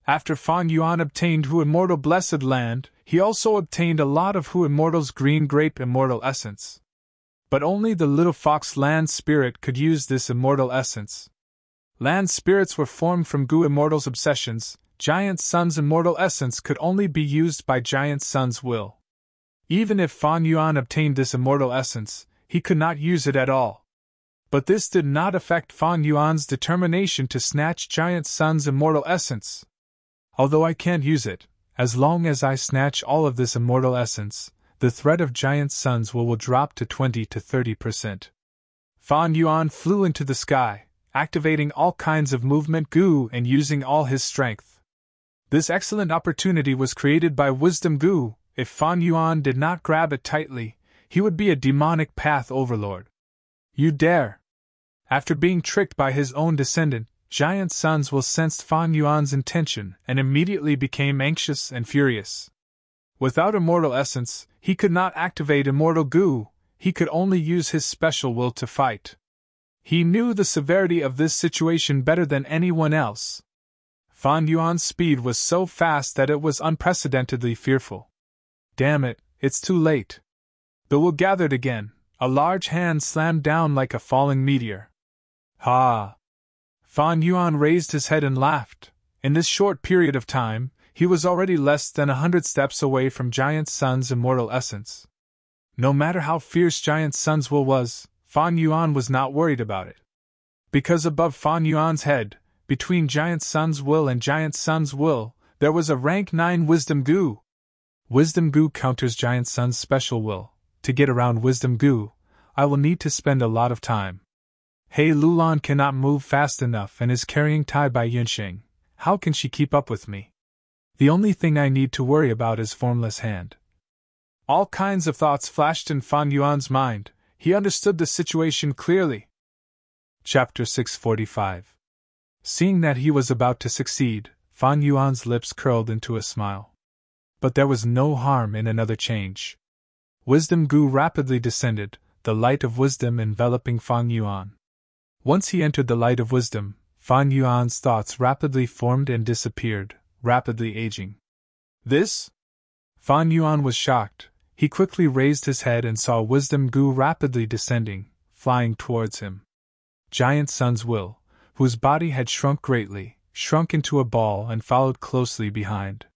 After Fan Yuan obtained Hu Immortal Blessed Land, he also obtained a lot of Hu Immortal's Green Grape immortal essence. But only the Little Fox Land Spirit could use this immortal essence. Land spirits were formed from Gu Immortal's obsessions. Giant Sun's immortal essence could only be used by Giant Sun's will. Even if Fan Yuan obtained this immortal essence, he could not use it at all. But this did not affect Fan Yuan's determination to snatch Giant Sun's immortal essence. Although I can't use it, as long as I snatch all of this immortal essence, the threat of Giant Sun's will drop to 20 to 30%. Fan Yuan flew into the sky, activating all kinds of movement Gu and using all his strength. This excellent opportunity was created by Wisdom Gu. If Fan Yuan did not grab it tightly, he would be a demonic path overlord. You dare! After being tricked by his own descendant, Giant Sun's will sensed Fan Yuan's intention and immediately became anxious and furious. Without immortal essence, he could not activate immortal Gu, he could only use his special will to fight. He knew the severity of this situation better than anyone else. Fan Yuan's speed was so fast that it was unprecedentedly fearful. Damn it, it's too late. The will gathered again, a large hand slammed down like a falling meteor. Ha! Fan Yuan raised his head and laughed. In this short period of time, he was already less than 100 steps away from Giant Sun's immortal essence. No matter how fierce Giant Sun's will was, Fan Yuan was not worried about it. Because above Fan Yuan's head, between Giant Sun's will and Giant Sun's will, there was a rank 9 Wisdom Gu. Wisdom Gu counters Giant Sun's special will. To get around Wisdom Gu, I will need to spend a lot of time. Hei Lulan cannot move fast enough and is carrying Tai Bai Yunxing. How can she keep up with me? The only thing I need to worry about is Formless Hand. All kinds of thoughts flashed in Fan Yuan's mind. He understood the situation clearly. Chapter 645. Seeing that he was about to succeed, Fan Yuan's lips curled into a smile. But there was no harm in another change. Wisdom Gu rapidly descended, the light of wisdom enveloping Fan Yuan. Once he entered the light of wisdom, Fan Yuan's thoughts rapidly formed and disappeared, rapidly aging. This? Fan Yuan was shocked. He quickly raised his head and saw Wisdom Gu rapidly descending, flying towards him. Giant Sun's Will, whose body had shrunk greatly, shrunk into a ball and followed closely behind.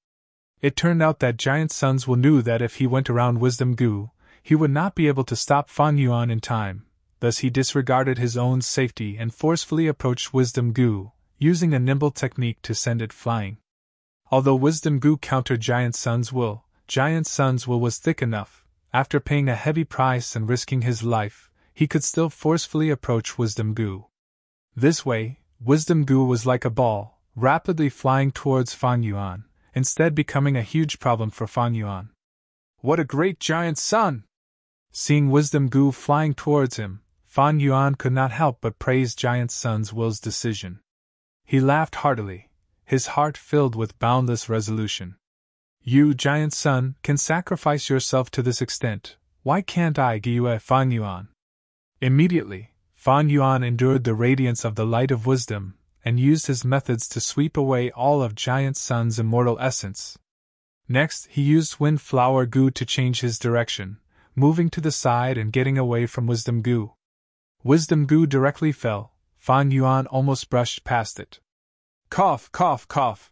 It turned out that Giant Sun's Will knew that if he went around Wisdom Gu, he would not be able to stop Fan Yuan in time, thus he disregarded his own safety and forcefully approached Wisdom Gu, using a nimble technique to send it flying. Although Wisdom Gu countered Giant Sun's Will was thick enough. After paying a heavy price and risking his life, he could still forcefully approach Wisdom Gu. This way, Wisdom Gu was like a ball, rapidly flying towards Fan Yuan, instead becoming a huge problem for Fan Yuan. What a great giant sun! Seeing Wisdom Gu flying towards him, Fan Yuan could not help but praise Giant Sun's Will's decision. He laughed heartily, his heart filled with boundless resolution. You, Giant Sun, can sacrifice yourself to this extent. Why can't I, Gyue Fan Yuan? Immediately, Fan Yuan endured the radiance of the light of wisdom, and used his methods to sweep away all of Giant Sun's immortal essence. Next, he used Wind Flower Gu to change his direction, moving to the side and getting away from Wisdom Gu. Wisdom Gu directly fell. Fan Yuan almost brushed past it. Cough, cough, cough.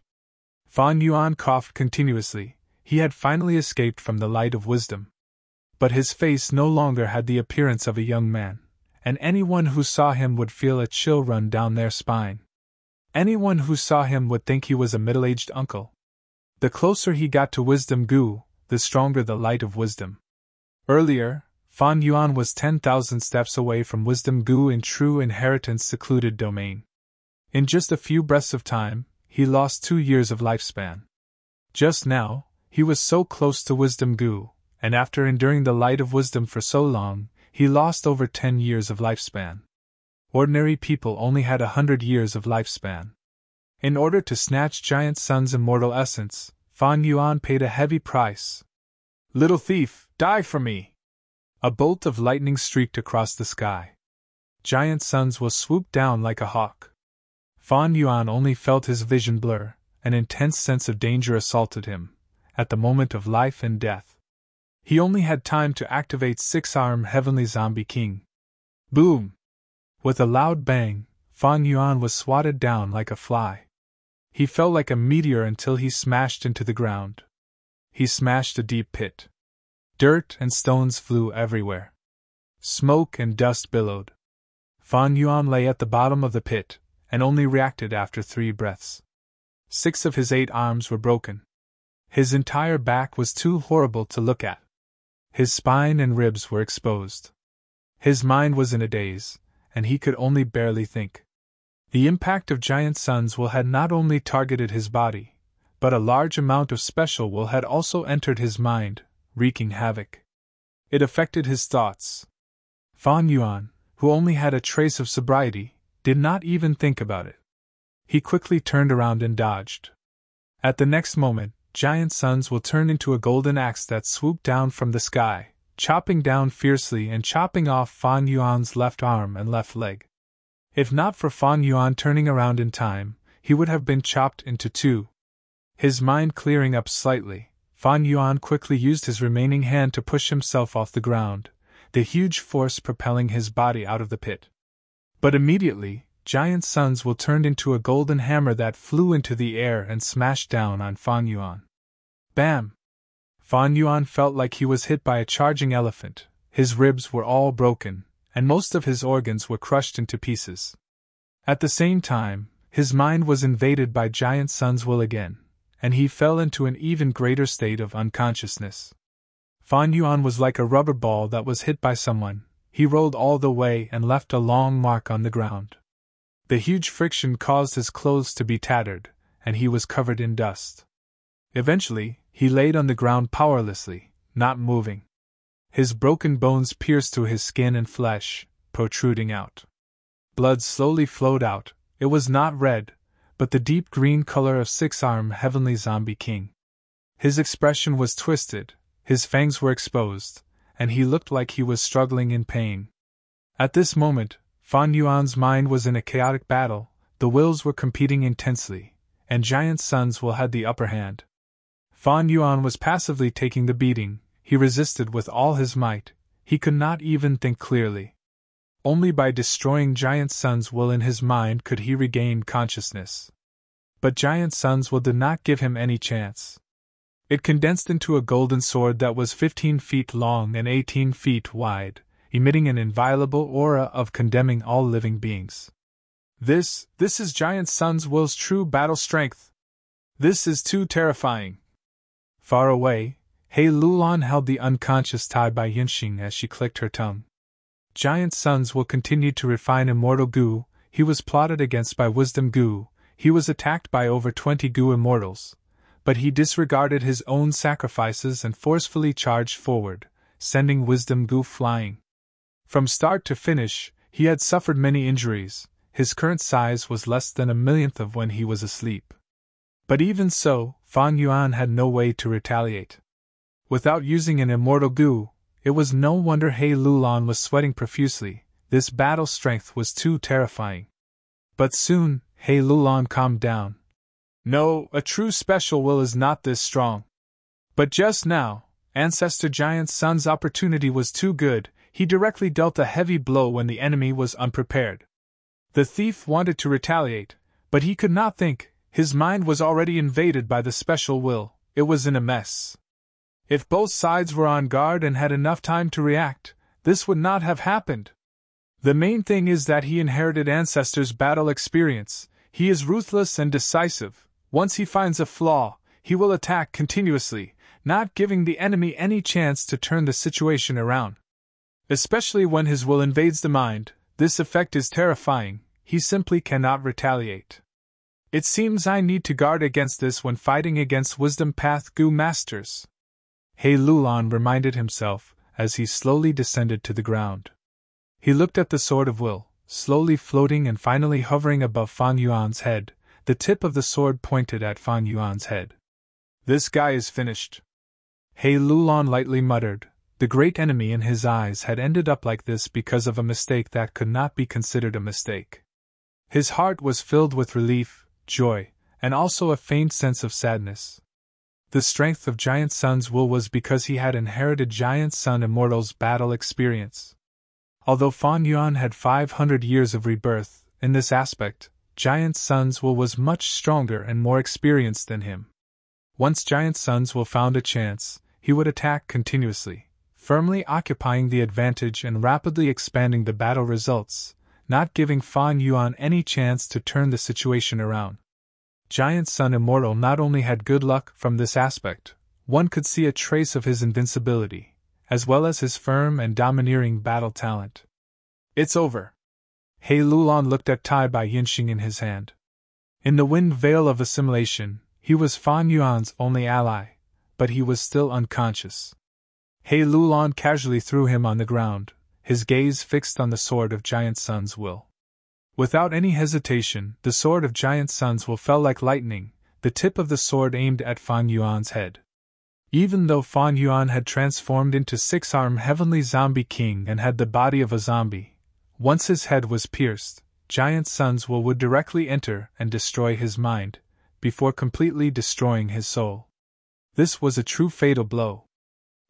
Fan Yuan coughed continuously. He had finally escaped from the light of wisdom. But his face no longer had the appearance of a young man, and anyone who saw him would feel a chill run down their spine. Anyone who saw him would think he was a middle-aged uncle. The closer he got to Wisdom Gu, the stronger the light of wisdom. Earlier, Fan Yuan was 10,000 steps away from Wisdom Gu in true inheritance secluded domain. In just a few breaths of time, he lost 2 years of lifespan. Just now, he was so close to Wisdom Gu, and after enduring the light of wisdom for so long, he lost over 10 years of lifespan. Ordinary people only had 100 years of lifespan. In order to snatch Giant Sun's immortal essence, Fan Yuan paid a heavy price. Little thief, die for me! A bolt of lightning streaked across the sky. Giant Sun's Will swooped down like a hawk. Fan Yuan only felt his vision blur. An intense sense of danger assaulted him, at the moment of life and death. He only had time to activate Six-Arm Heavenly Zombie King. Boom! With a loud bang, Fan Yuan was swatted down like a fly. He fell like a meteor until he smashed into the ground. He smashed a deep pit. Dirt and stones flew everywhere. Smoke and dust billowed. Fan Yuan lay at the bottom of the pit, and only reacted after 3 breaths. 6 of his 8 arms were broken. His entire back was too horrible to look at. His spine and ribs were exposed. His mind was in a daze, and he could only barely think. The impact of Giant Sun's Will had not only targeted his body, but a large amount of special will had also entered his mind, wreaking havoc. It affected his thoughts. Fan Yuan, who only had a trace of sobriety, did not even think about it. He quickly turned around and dodged. At the next moment, Giant Sun's Will turned into a golden axe that swooped down from the sky, chopping down fiercely and chopping off Fan Yuan's left arm and left leg. If not for Fan Yuan turning around in time, he would have been chopped into 2. His mind clearing up slightly, Fan Yuan quickly used his remaining hand to push himself off the ground, the huge force propelling his body out of the pit. But immediately, Giant Sun's Will turned into a golden hammer that flew into the air and smashed down on Fan Yuan. Bam! Fan Yuan felt like he was hit by a charging elephant. His ribs were all broken, and most of his organs were crushed into pieces. At the same time, his mind was invaded by Giant Sun's Will again, and he fell into an even greater state of unconsciousness. Fan Yuan was like a rubber ball that was hit by someone. He rolled all the way and left a long mark on the ground. The huge friction caused his clothes to be tattered, and he was covered in dust. Eventually, he laid on the ground powerlessly, not moving. His broken bones pierced through his skin and flesh, protruding out. Blood slowly flowed out. It was not red, but the deep green color of six-armed heavenly zombie king. His expression was twisted, his fangs were exposed, and he looked like he was struggling in pain. At this moment, Fan Yuan's mind was in a chaotic battle. The wills were competing intensely, and Giant Sun's will had the upper hand. Fan Yuan was passively taking the beating. He resisted with all his might. He could not even think clearly. Only by destroying Giant Sun's will in his mind could he regain consciousness. But Giant Sun's will did not give him any chance. It condensed into a golden sword that was 15 feet long and 18 feet wide, emitting an inviolable aura of condemning all living beings. This is Giant Sun's will's true battle strength. This is too terrifying. Far away, He Lulan held the unconscious Tai Bai Yinxing as she clicked her tongue. Giant Sun's will continued to refine immortal Gu. He was plotted against by Wisdom Gu. He was attacked by over 20 Gu immortals, but he disregarded his own sacrifices and forcefully charged forward, sending Wisdom Gu flying. From start to finish, he had suffered many injuries. His current size was less than a millionth of when he was asleep. But even so, Fan Yuan had no way to retaliate. Without using an immortal Gu, it was no wonder He Lulan was sweating profusely. This battle strength was too terrifying. But soon, He Lulan calmed down. No, a true special will is not this strong. But just now, Ancestor Giant Sun's opportunity was too good. He directly dealt a heavy blow when the enemy was unprepared. The thief wanted to retaliate, but he could not think. His mind was already invaded by the special will. It was in a mess. If both sides were on guard and had enough time to react, this would not have happened. The main thing is that he inherited Ancestor's battle experience. He is ruthless and decisive. Once he finds a flaw, he will attack continuously, not giving the enemy any chance to turn the situation around. Especially when his will invades the mind, this effect is terrifying. He simply cannot retaliate. It seems I need to guard against this when fighting against Wisdom Path Gu Masters. He Lulan reminded himself as he slowly descended to the ground. He looked at the Sword of Will, slowly floating and finally hovering above Fan Yuan's head. The tip of the sword pointed at Fan Yuan's head. This guy is finished. He Lulan lightly muttered. The great enemy in his eyes had ended up like this because of a mistake that could not be considered a mistake. His heart was filled with relief, joy, and also a faint sense of sadness. The strength of Giant Sun's will was because he had inherited Giant Sun Immortal's battle experience. Although Fan Yuan had 500 years of rebirth, in this aspect, Giant Sun's will was much stronger and more experienced than him. Once Giant Sun's will found a chance, he would attack continuously, firmly occupying the advantage and rapidly expanding the battle results, not giving Fan Yuan any chance to turn the situation around. Giant Sun Immortal not only had good luck from this aspect, one could see a trace of his invincibility, as well as his firm and domineering battle talent. It's over. He Lulan looked at Tai Bai Yinxing in his hand. In the wind veil of assimilation, he was Fan Yuan's only ally, but he was still unconscious. He Lulan casually threw him on the ground, his gaze fixed on the Sword of Giant Sun's will. Without any hesitation, the Sword of Giant Sun's will fell like lightning, the tip of the sword aimed at Fan Yuan's head. Even though Fan Yuan had transformed into six-armed heavenly zombie king and had the body of a zombie, once his head was pierced, Giant Sun's will would directly enter and destroy his mind, before completely destroying his soul. This was a true fatal blow.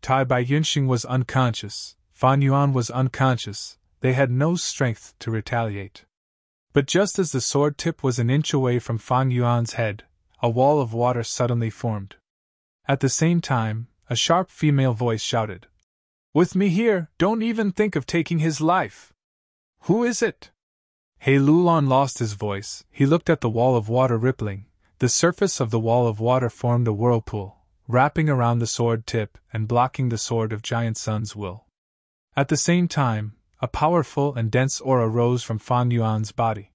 Tai Bai Yinxing was unconscious, Fan Yuan was unconscious, they had no strength to retaliate. But just as the sword tip was an inch away from Fan Yuan's head, a wall of water suddenly formed. At the same time, a sharp female voice shouted, "With me here, don't even think of taking his life!" "Who is it?" He Lulan lost his voice. He looked at the wall of water rippling. The surface of the wall of water formed a whirlpool, wrapping around the sword tip and blocking the Sword of Giant Sun's will. At the same time, a powerful and dense aura rose from Fan Yuan's body.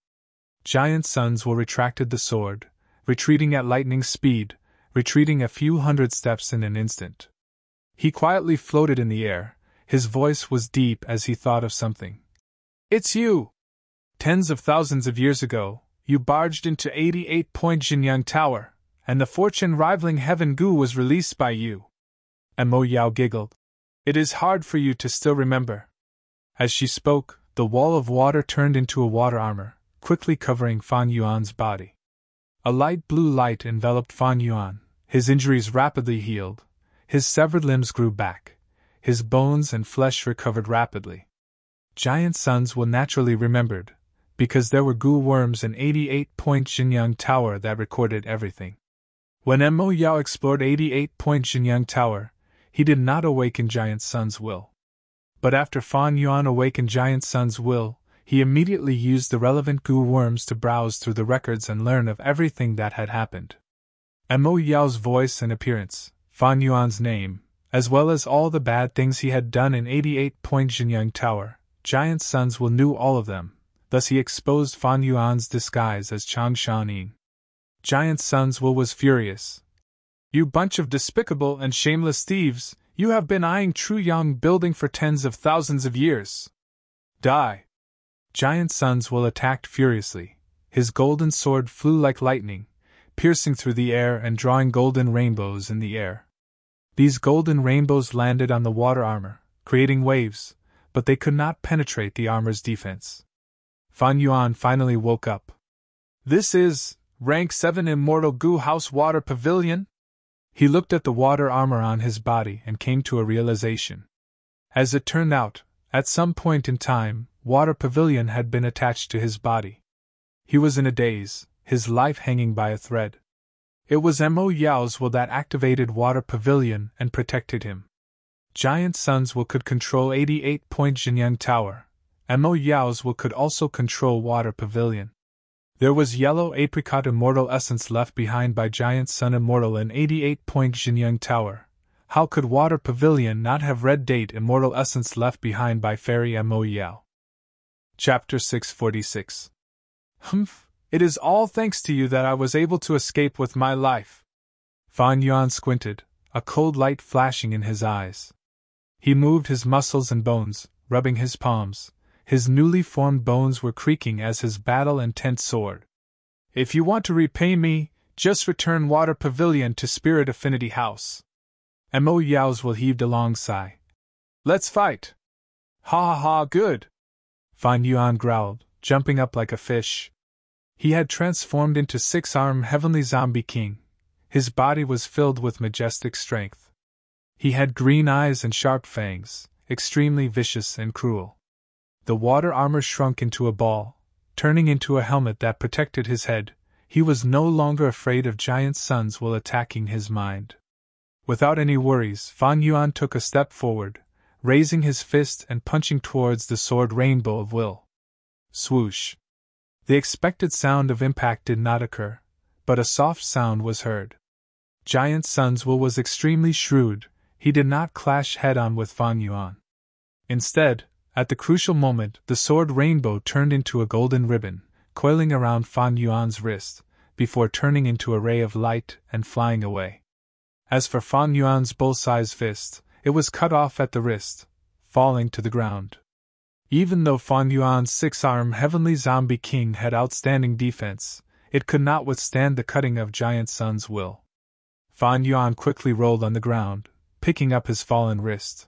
Giant Sun's will retracted the sword, retreating at lightning speed, retreating a few hundred steps in an instant. He quietly floated in the air, his voice was deep as he thought of something. It's you! Tens of thousands of years ago, you barged into 88-point Jinyang Tower, and the fortune-rivaling Heaven Goo was released by you. Mo Yao giggled. It is hard for you to still remember. As she spoke, the wall of water turned into a water armor, quickly covering Fan Yuan's body. A light blue light enveloped Fan Yuan, his injuries rapidly healed, his severed limbs grew back, his bones and flesh recovered rapidly. Giant suns were naturally remembered, because there were goo worms in 88-point Jinyang Tower that recorded everything. When Mo Yao explored 88-point Jinyang Tower, he did not awaken Giant Sun's will. But after Fan Yuan awakened Giant Sun's will, he immediately used the relevant goo worms to browse through the records and learn of everything that had happened. Mo Yao's voice and appearance, Fan Yuan's name, as well as all the bad things he had done in 88-point Jinyang Tower, Giant Sun's will knew all of them, thus he exposed Fan Yuan's disguise as Chang Shaoning. Giant Sun's will was furious. You bunch of despicable and shameless thieves, you have been eyeing Truyang building for tens of thousands of years. Die! Giant Sun's will attacked furiously. His golden sword flew like lightning, piercing through the air and drawing golden rainbows in the air. These golden rainbows landed on the water armor, creating waves, but they could not penetrate the armor's defense. Fan Yuan finally woke up. This is Rank 7 Immortal Goo House Water Pavilion? He looked at the water armor on his body and came to a realization. As it turned out, at some point in time, Water Pavilion had been attached to his body. He was in a daze, his life hanging by a thread. It was Mo Yao's will that activated Water Pavilion and protected him. Giant Sun's will could control 88-point Jinyang Tower. Mo Yao's will could also control Water Pavilion. There was yellow apricot immortal essence left behind by Giant Sun Immortal in 88-point Jinyang Tower. How could Water Pavilion not have red date immortal essence left behind by Fairy Mo Yao? Chapter 646. Humph, it is all thanks to you that I was able to escape with my life. Fan Yuan squinted, a cold light flashing in his eyes. He moved his muscles and bones, rubbing his palms. His newly formed bones were creaking as his battle-intent soared. If you want to repay me, just return Water Pavilion to Spirit Affinity House. Mo Yao's will heaved a long sigh. Let's fight! Ha ha ha, good! Fan Yuan growled, jumping up like a fish. He had transformed into six-armed Heavenly Zombie King. His body was filled with majestic strength. He had green eyes and sharp fangs, extremely vicious and cruel. The water armor shrunk into a ball, turning into a helmet that protected his head. He was no longer afraid of Giant Sun's will attacking his mind. Without any worries, Fan Yuan took a step forward, raising his fist and punching towards the sword rainbow of will. Swoosh! The expected sound of impact did not occur, but a soft sound was heard. Giant Sun's will was extremely shrewd. He did not clash head-on with Fan Yuan. Instead, at the crucial moment, the sword rainbow turned into a golden ribbon, coiling around Fan Yuan's wrist, before turning into a ray of light and flying away. As for Fan Yuan's bull-sized fist, it was cut off at the wrist, falling to the ground. Even though Fan Yuan's six-armed Heavenly Zombie King had outstanding defense, it could not withstand the cutting of Giant Sun's will. Fan Yuan quickly rolled on the ground, picking up his fallen wrist.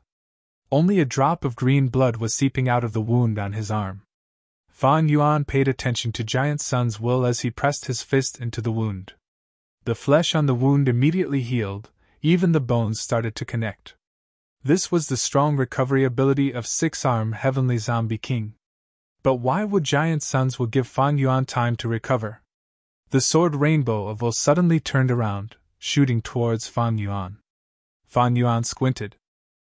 Only a drop of green blood was seeping out of the wound on his arm. Fan Yuan paid attention to Giant Sun's will as he pressed his fist into the wound. The flesh on the wound immediately healed, even the bones started to connect. This was the strong recovery ability of six-armed Heavenly Zombie King. But why would Giant Sun's will give Fan Yuan time to recover? The sword rainbow of will suddenly turned around, shooting towards Fan Yuan. Fan Yuan squinted.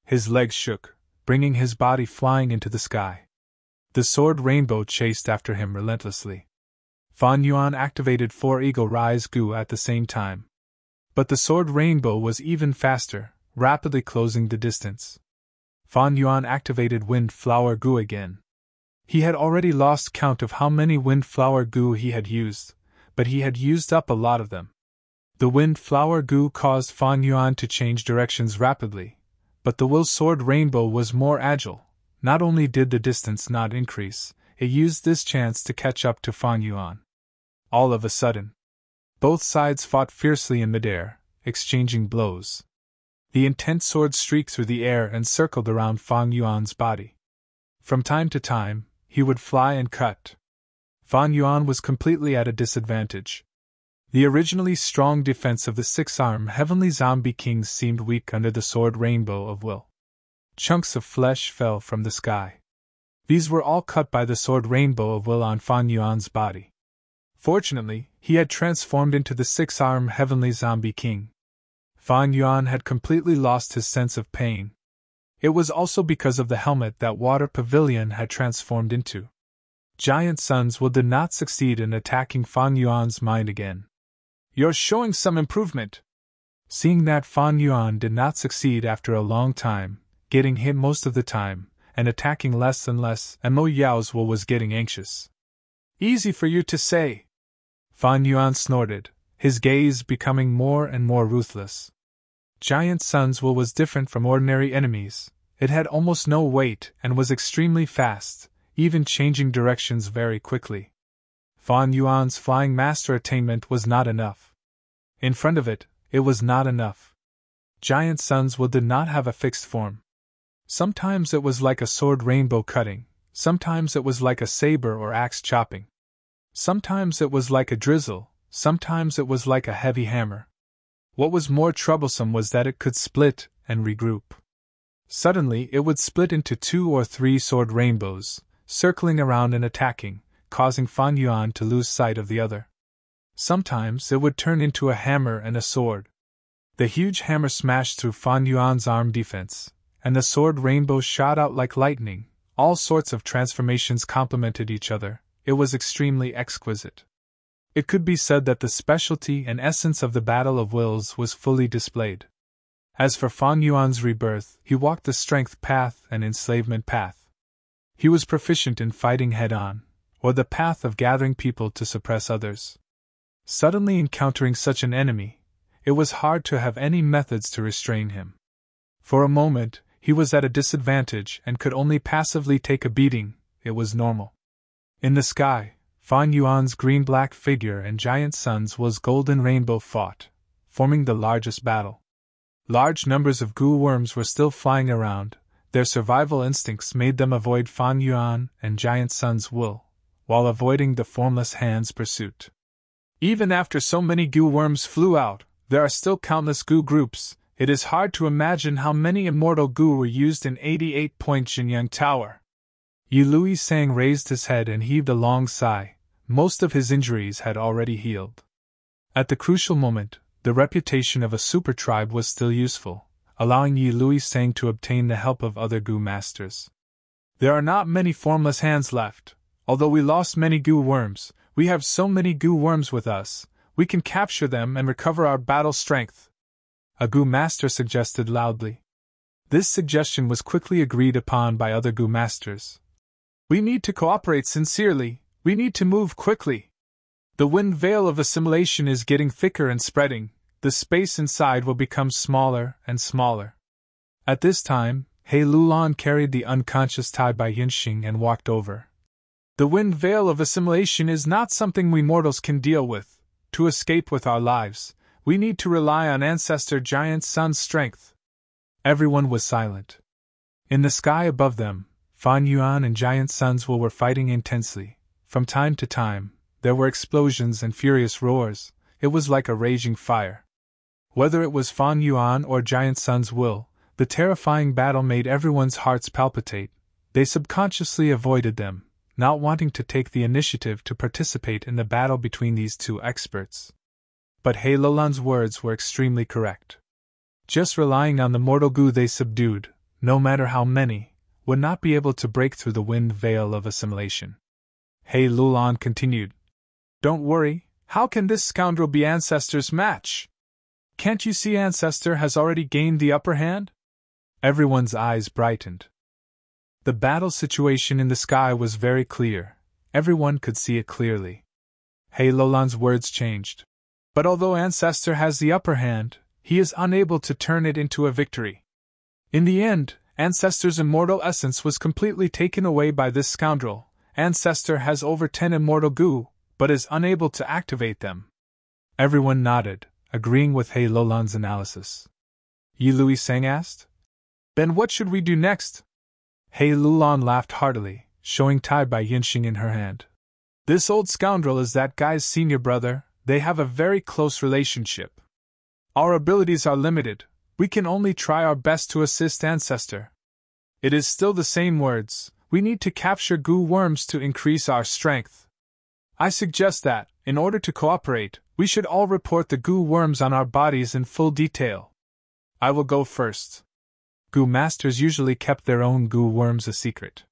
His legs shook, bringing his body flying into the sky. The sword rainbow chased after him relentlessly. Fan Yuan activated 4 Eagle Rise Goo at the same time. But the sword rainbow was even faster, rapidly closing the distance. Fan Yuan activated Wind Flower Goo again. He had already lost count of how many Wind Flower Goo he had used, but he had used up a lot of them. The Wind Flower Goo caused Fan Yuan to change directions rapidly, But the Will Sword Rainbow was more agile. Not only did the distance not increase, it used this chance to catch up to Fan Yuan. All of a sudden, both sides fought fiercely in midair, exchanging blows. The intense sword streaked through the air and circled around Fan Yuan's body. From time to time, he would fly and cut. Fan Yuan was completely at a disadvantage. The originally strong defense of the six-armed heavenly zombie kings seemed weak under the sword rainbow of will. Chunks of flesh fell from the sky. These were all cut by the sword rainbow of will on Fan Yuan's body. Fortunately, he had transformed into the six-armed heavenly zombie king. Fan Yuan had completely lost his sense of pain. It was also because of the helmet that Water Pavilion had transformed into. Giant Sun's will did not succeed in attacking Fan Yuan's mind again. "You're showing some improvement." Seeing that Fan Yuan did not succeed after a long time, getting hit most of the time, and attacking less and less, and Mo Yao's will was getting anxious. "Easy for you to say." Fan Yuan snorted, his gaze becoming more and more ruthless. Giant Sun's will was different from ordinary enemies. It had almost no weight and was extremely fast, even changing directions very quickly. Fan Yuan's Flying Master attainment was not enough. In front of it, it was not enough. Giant Sun's will did not have a fixed form. Sometimes it was like a sword rainbow cutting, sometimes it was like a saber or axe chopping. Sometimes it was like a drizzle, sometimes it was like a heavy hammer. What was more troublesome was that it could split and regroup. Suddenly it would split into 2 or 3 sword rainbows, circling around and attacking, causing Fan Yuan to lose sight of the other. Sometimes it would turn into a hammer and a sword. The huge hammer smashed through Fan Yuan's arm defense, and the sword rainbow shot out like lightning. All sorts of transformations complemented each other. It was extremely exquisite. It could be said that the specialty and essence of the Battle of Wills was fully displayed. As for Fan Yuan's rebirth, he walked the strength path and enslavement path. He was proficient in fighting head-on, or the path of gathering people to suppress others. Suddenly encountering such an enemy, it was hard to have any methods to restrain him. For a moment, he was at a disadvantage and could only passively take a beating. It was normal. In the sky, Fan Yuan's green-black figure and Giant Sun's will's golden rainbow fought, forming the largest battle. Large numbers of goo worms were still flying around. Their survival instincts made them avoid Fan Yuan and Giant Sun's will, while avoiding the formless hand's pursuit. Even after so many goo worms flew out, there are still countless goo groups. It is hard to imagine how many immortal goo were used in 88-point Jinyang Tower. Yi Lui-sang raised his head and heaved a long sigh. Most of his injuries had already healed. At the crucial moment, the reputation of a super tribe was still useful, allowing Yi Lui-sang to obtain the help of other goo masters. "There are not many formless hands left. Although we lost many goo worms, we have so many goo worms with us, we can capture them and recover our battle strength," a goo master suggested loudly. This suggestion was quickly agreed upon by other goo masters. "We need to cooperate sincerely, we need to move quickly. The wind veil of assimilation is getting thicker and spreading, the space inside will become smaller and smaller." At this time, He Lulan carried the unconscious Tai Bai Yinxing and walked over. "The wind veil of assimilation is not something we mortals can deal with. To escape with our lives, we need to rely on Ancestor Giant Sun's strength." Everyone was silent. In the sky above them, Fan Yuan and Giant Sun's will were fighting intensely. From time to time, there were explosions and furious roars. It was like a raging fire. Whether it was Fan Yuan or Giant Sun's will, the terrifying battle made everyone's hearts palpitate. They subconsciously avoided them, not wanting to take the initiative to participate in the battle between these two experts. But He Lulan's words were extremely correct. Just relying on the mortal goo they subdued, no matter how many, would not be able to break through the wind veil of assimilation. He Lulan continued, "Don't worry, how can this scoundrel be Ancestor's match? Can't you see Ancestor has already gained the upper hand?" Everyone's eyes brightened. The battle situation in the sky was very clear. Everyone could see it clearly. He Lulan's words changed. "But although Ancestor has the upper hand, he is unable to turn it into a victory. In the end, Ancestor's immortal essence was completely taken away by this scoundrel. Ancestor has over 10 immortal goo, but is unable to activate them. Everyone nodded, agreeing with He Lulan's analysis. Yi Lui Sang asked, "Then what should we do next?" He Lulan laughed heartily, showing Tai Bai Yinxing in her hand. "This old scoundrel is that guy's senior brother, they have a very close relationship. Our abilities are limited, we can only try our best to assist Ancestor. It is still the same words, we need to capture goo worms to increase our strength. I suggest that, in order to cooperate, we should all report the goo worms on our bodies in full detail. I will go first." Goo masters usually kept their own goo worms a secret.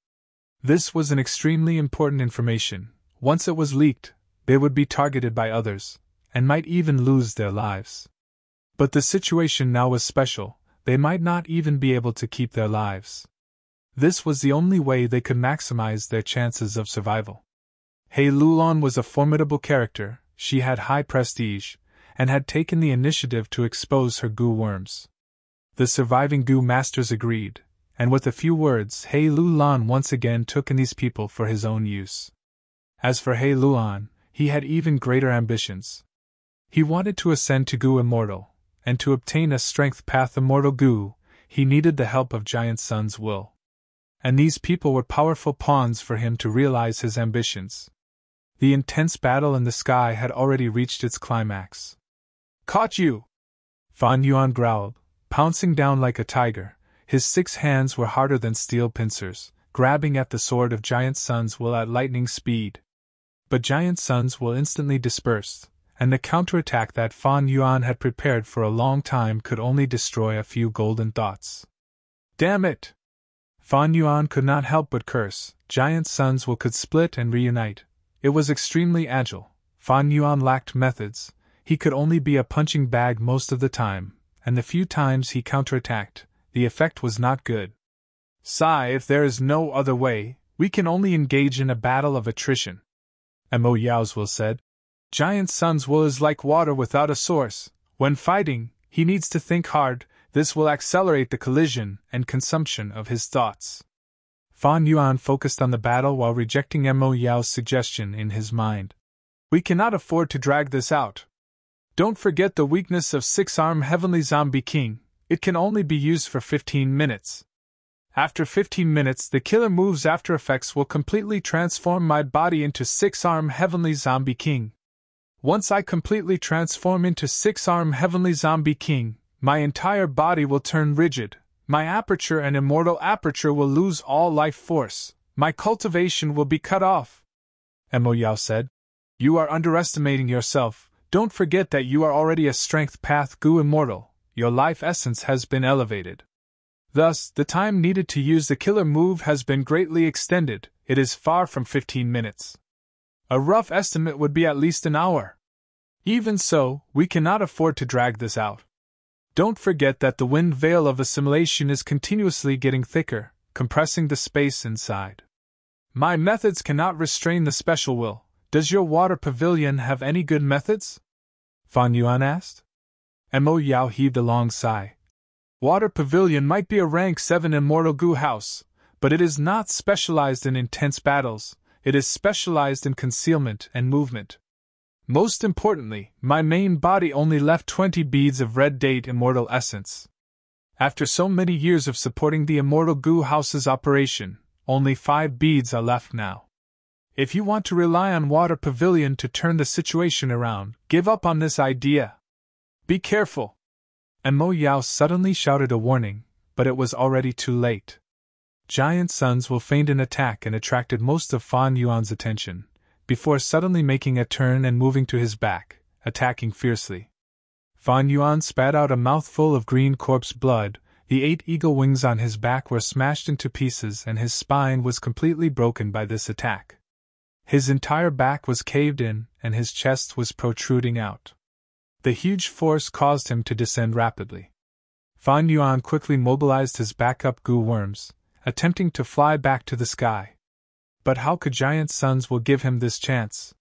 This was an extremely important information. Once it was leaked, they would be targeted by others, and might even lose their lives. But the situation now was special, they might not even be able to keep their lives. This was the only way they could maximize their chances of survival. He Lulan was a formidable character, she had high prestige, and had taken the initiative to expose her goo worms. The surviving goo masters agreed, and with a few words He Lulan once again took in these people for his own use. As for He Lulan, he had even greater ambitions. He wanted to ascend to goo immortal, and to obtain a strength path immortal goo, he needed the help of Giant Sun's will. And these people were powerful pawns for him to realize his ambitions. The intense battle in the sky had already reached its climax. "Caught you!" Fan Yuan growled, pouncing down like a tiger. His 6 hands were harder than steel pincers, grabbing at the sword of Giant Sun's will at lightning speed. But Giant Sun's will instantly dispersed, and the counterattack that Fan Yuan had prepared for a long time could only destroy a few golden thoughts. "Damn it!" Fan Yuan could not help but curse. Giant Sun's will could split and reunite. It was extremely agile. Fan Yuan lacked methods, he could only be a punching bag most of the time, and the few times he counterattacked, the effect was not good. "Sigh, if there is no other way, we can only engage in a battle of attrition," Mo Yao's will said. "Giant Sun's will is like water without a source. When fighting, he needs to think hard, this will accelerate the collision and consumption of his thoughts." Fan Yuan focused on the battle while rejecting Mo Yao's suggestion in his mind. "We cannot afford to drag this out. Don't forget the weakness of 6-arm Heavenly Zombie King, it can only be used for 15 minutes. After 15 minutes, the killer move's after effects will completely transform my body into 6-arm Heavenly Zombie King. Once I completely transform into 6-arm Heavenly Zombie King, my entire body will turn rigid, my aperture and immortal aperture will lose all life force, my cultivation will be cut off," Mo Yao said. "You are underestimating yourself, don't forget that you are already a strength path goo immortal, your life essence has been elevated. Thus, the time needed to use the killer move has been greatly extended, it is far from 15 minutes. A rough estimate would be at least an hour. Even so, we cannot afford to drag this out. Don't forget that the wind veil of assimilation is continuously getting thicker, compressing the space inside. My methods cannot restrain the special will. Does your water pavilion have any good methods?" Fan Yuan asked. Mo Yao heaved a long sigh. "Water pavilion might be a rank 7 immortal goo house, but it is not specialized in intense battles, it is specialized in concealment and movement. Most importantly, my main body only left 20 beads of red date immortal essence. After so many years of supporting the immortal goo house's operation, only 5 beads are left now. If you want to rely on water pavilion to turn the situation around, give up on this idea. Be careful." Mo Yao suddenly shouted a warning, but it was already too late. Giant Sun's will feigned an attack and attracted most of Fan Yuan's attention, before suddenly making a turn and moving to his back, attacking fiercely. Fan Yuan spat out a mouthful of green corpse blood, the 8 eagle wings on his back were smashed into pieces and his spine was completely broken by this attack. His entire back was caved in and his chest was protruding out. The huge force caused him to descend rapidly. Fan Yuan quickly mobilized his backup goo worms, attempting to fly back to the sky. But how could Giant Sun's will give him this chance?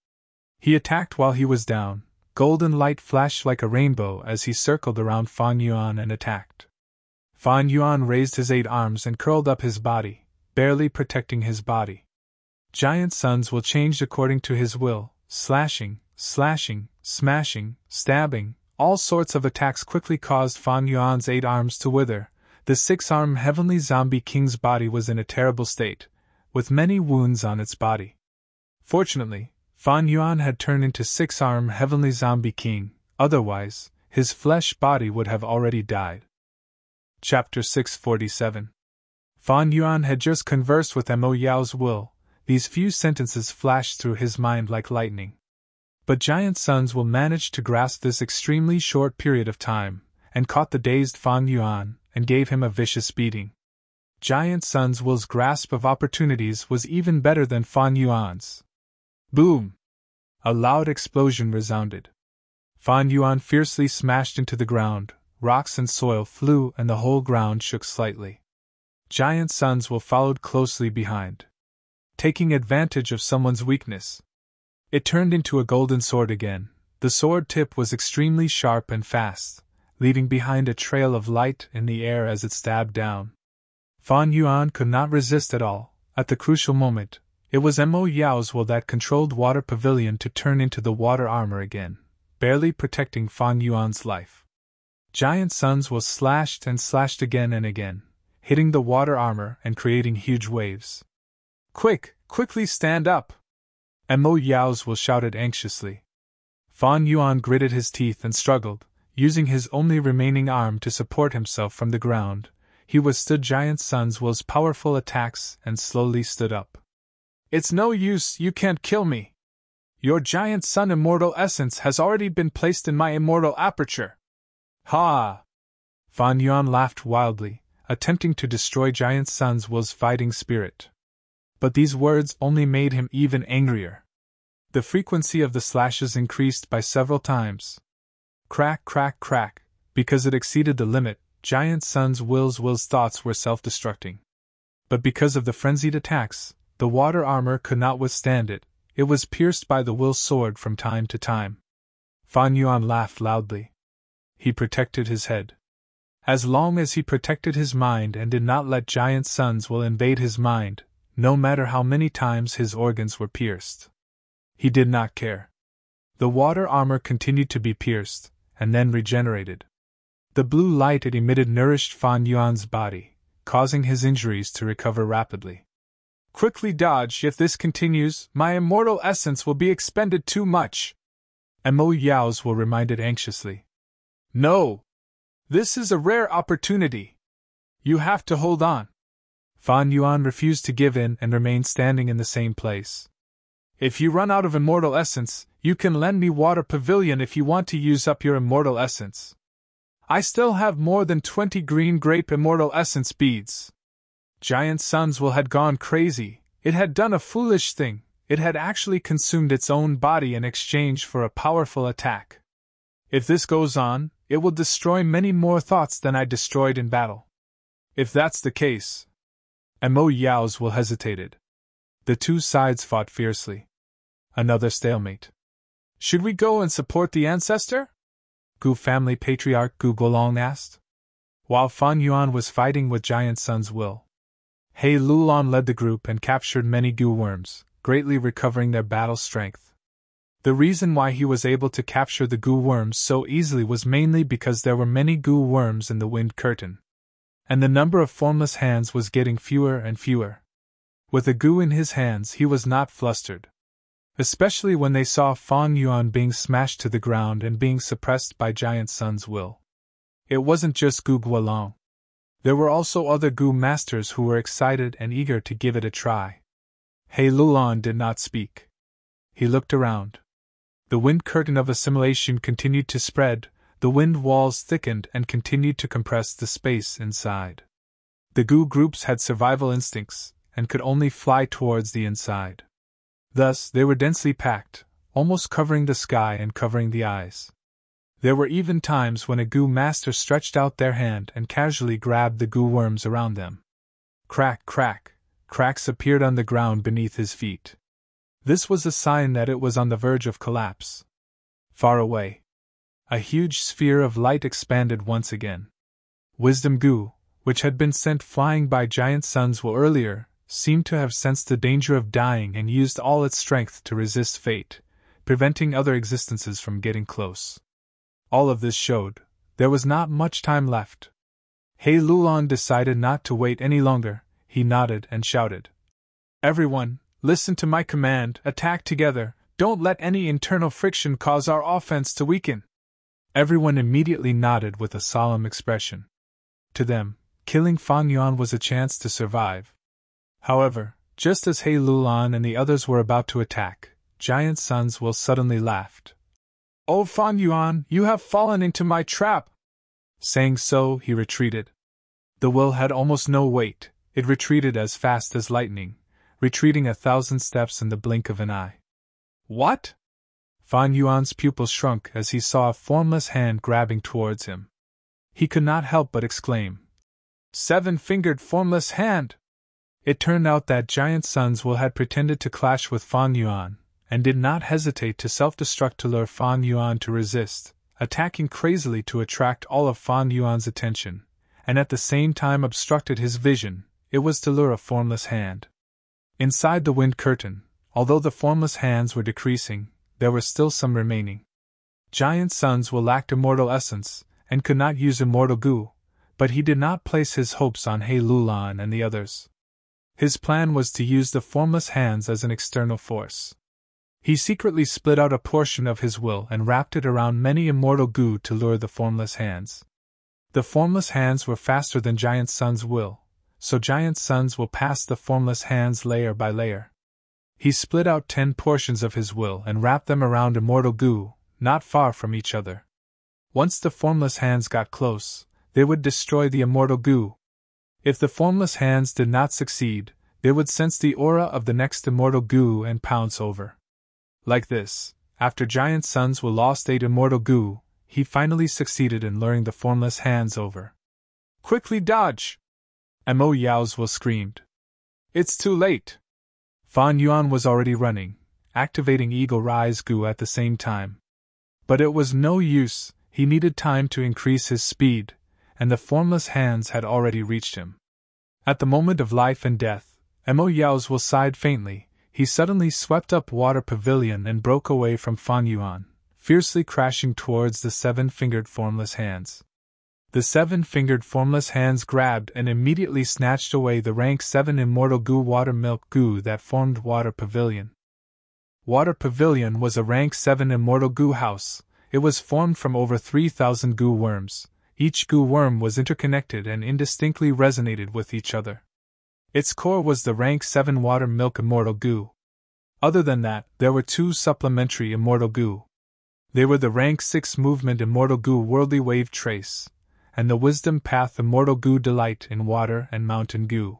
He attacked while he was down. Golden light flashed like a rainbow as he circled around Fan Yuan and attacked. Fan Yuan raised his 8 arms and curled up his body, barely protecting his body. Giant suns will change according to his will, slashing, smashing, stabbing, all sorts of attacks quickly caused Fan Yuan's 8 arms to wither. The 6-armed heavenly zombie king's body was in a terrible state, with many wounds on its body. Fortunately, Fan Yuan had turned into 6-armed heavenly zombie king, otherwise, his flesh body would have already died. Chapter 647. Fan Yuan had just conversed with Mo Yao's will. These few sentences flashed through his mind like lightning. But giant suns will manage to grasp this extremely short period of time, and caught the dazed Fan Yuan, and gave him a vicious beating. Giant Sun's will's grasp of opportunities was even better than Fan Yuan's. Boom! A loud explosion resounded. Fan Yuan fiercely smashed into the ground, rocks and soil flew and the whole ground shook slightly. Giant Sun's will followed closely behind. Taking advantage of someone's weakness, it turned into a golden sword again. The sword tip was extremely sharp and fast, leaving behind a trail of light in the air as it stabbed down. Fan Yuan could not resist at all. At the crucial moment, it was Mo Yao's will that controlled Water Pavilion to turn into the water armor again, barely protecting Fan Yuan's life. Giant Sun's will slashed and slashed again and again, hitting the water armor and creating huge waves. Quickly stand up! Mo Yao's will shouted anxiously. Fan Yuan gritted his teeth and struggled, using his only remaining arm to support himself from the ground. He withstood Giant Sun's will's powerful attacks and slowly stood up. It's no use, you can't kill me. Your Giant Sun immortal essence has already been placed in my immortal aperture. Ha! Fan Yuan laughed wildly, attempting to destroy Giant Sun's will's fighting spirit. But these words only made him even angrier. The frequency of the slashes increased by several times. Crack, crack, crack. Because it exceeded the limit, Giant Sun's will's thoughts were self-destructing. But because of the frenzied attacks, the water armor could not withstand it. It was pierced by the will's sword from time to time. Fan Yuan laughed loudly. He protected his head. As long as he protected his mind and did not let Giant Sun's will invade his mind, no matter how many times his organs were pierced, he did not care. The water armor continued to be pierced, and then regenerated. The blue light it emitted nourished Fan Yuan's body, causing his injuries to recover rapidly. Quickly dodge, if this continues, my immortal essence will be expended too much. Mo Yao's will reminded anxiously. No! This is a rare opportunity. You have to hold on. Fan Yuan refused to give in and remained standing in the same place. If you run out of immortal essence, you can lend me Water Pavilion if you want to use up your immortal essence. I still have more than 20 green grape immortal essence beads. Giant Sun's will had gone crazy. It had done a foolish thing. It had actually consumed its own body in exchange for a powerful attack. If this goes on, it will destroy many more thoughts than I destroyed in battle. If that's the case... Mo Yao's will hesitated. The two sides fought fiercely. Another stalemate. Should we go and support the ancestor? Gu family patriarch Gu Guolong asked. While Fan Yuan was fighting with Giant Sun's will, He Lulon led the group and captured many Gu worms, greatly recovering their battle strength. The reason why he was able to capture the Gu worms so easily was mainly because there were many Gu worms in the wind curtain, and the number of formless hands was getting fewer and fewer. With a Gu in his hands, he was not flustered. Especially when they saw Fan Yuan being smashed to the ground and being suppressed by Giant Sun's will. It wasn't just Gu Guolong. There were also other Gu masters who were excited and eager to give it a try. He Lulon did not speak. He looked around. The wind curtain of assimilation continued to spread, the wind walls thickened and continued to compress the space inside. The Gu groups had survival instincts, and could only fly towards the inside. Thus, they were densely packed, almost covering the sky and covering the eyes. There were even times when a Gu master stretched out their hand and casually grabbed the Gu worms around them. Crack, crack, cracks appeared on the ground beneath his feet. This was a sign that it was on the verge of collapse. Far away, a huge sphere of light expanded once again. Wisdom Gu, which had been sent flying by giant Sun's will earlier, seemed to have sensed the danger of dying and used all its strength to resist fate, preventing other existences from getting close. All of this showed there was not much time left. Hei Lulan decided not to wait any longer. He nodded and shouted, "Everyone, listen to my command, attack together, don't let any internal friction cause our offense to weaken." Everyone immediately nodded with a solemn expression. To them, killing Fan Yuan was a chance to survive. However, just as Hei Lulan and the others were about to attack, Giant Sun's will suddenly laughed. "Oh Fan Yuan, you have fallen into my trap!" Saying so, he retreated. The will had almost no weight, it retreated as fast as lightning, retreating 1,000 steps in the blink of an eye. "What?" Fan Yuan's pupils shrunk as he saw a formless hand grabbing towards him. He could not help but exclaim, "Seven-fingered formless hand!" It turned out that Giant Sun's will had pretended to clash with Fan Yuan, and did not hesitate to self-destruct to lure Fan Yuan to resist, attacking crazily to attract all of Fan Yuan's attention, and at the same time obstructed his vision. It was to lure a formless hand. Inside the wind curtain, although the formless hands were decreasing, there were still some remaining. Giant Sun's will lacked immortal essence, and could not use immortal goo, but he did not place his hopes on Hei Lulan and the others. His plan was to use the formless hands as an external force. He secretly split out a portion of his will and wrapped it around many immortal goo to lure the formless hands. The formless hands were faster than Giant Sun's will, so Giant Sun's will passed the formless hands layer by layer. He split out 10 portions of his will and wrapped them around immortal goo, not far from each other. Once the formless hands got close, they would destroy the immortal goo. If the formless hands did not succeed, they would sense the aura of the next immortal goo and pounce over. Like this, after Giant Sun's will lost 8 immortal goo, he finally succeeded in luring the formless hands over. "Quickly dodge!" Mo Yao's will screamed. "It's too late!" Fan Yuan was already running, activating Eagle Rise goo at the same time. But it was no use, he needed time to increase his speed, and the formless hands had already reached him. At the moment of life and death, Mo Yao's will sighed faintly. He suddenly swept up Water Pavilion and broke away from Fan Yuan, fiercely crashing towards the 7-fingered formless hands. The 7-fingered formless hands grabbed and immediately snatched away the rank 7 immortal goo water milk goo that formed Water Pavilion. Water Pavilion was a rank 7 immortal goo house. It was formed from over 3,000 goo worms. Each goo worm was interconnected and indistinctly resonated with each other. Its core was the rank 7 water milk immortal goo. Other than that, there were 2 supplementary immortal goo. They were the rank 6 movement immortal goo worldly wave trace, and the wisdom path immortal goo delight in water and mountain goo.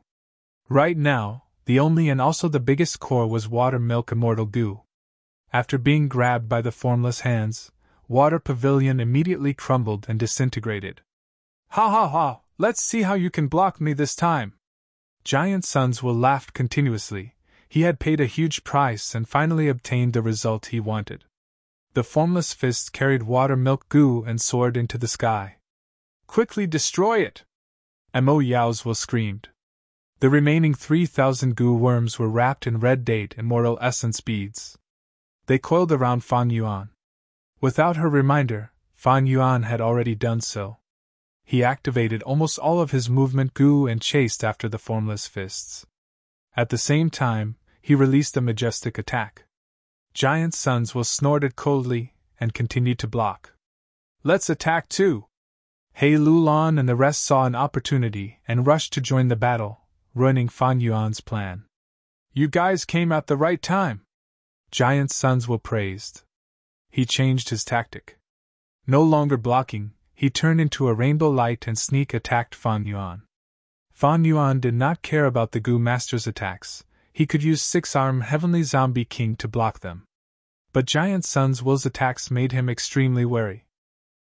Right now, the only and also the biggest core was water milk immortal goo. After being grabbed by the formless hands, Water Pavilion immediately crumbled and disintegrated. "Ha ha ha, let's see how you can block me this time." Giant Sun's will laughed continuously. He had paid a huge price and finally obtained the result he wanted. The formless fist carried water milk goo and soared into the sky. "Quickly destroy it!" Mo Yao's will screamed. The remaining 3,000 goo worms were wrapped in red date immortal essence beads. They coiled around Fan Yuan. Without her reminder, Fan Yuan had already done so. He activated almost all of his movement goo and chased after the formless fists. At the same time, he released a majestic attack. Giant Sun's will snorted coldly and continued to block. "Let's attack too!" Hei Lulan and the rest saw an opportunity and rushed to join the battle, ruining Fan Yuan's plan. "You guys came at the right time," Giant Sun's will praised. He changed his tactic. No longer blocking, he turned into a rainbow light and sneak attacked Fan Yuan. Fan Yuan did not care about the Goo Master's attacks. He could use 6-arm Heavenly Zombie King to block them. But Giant Sun's will's attacks made him extremely wary.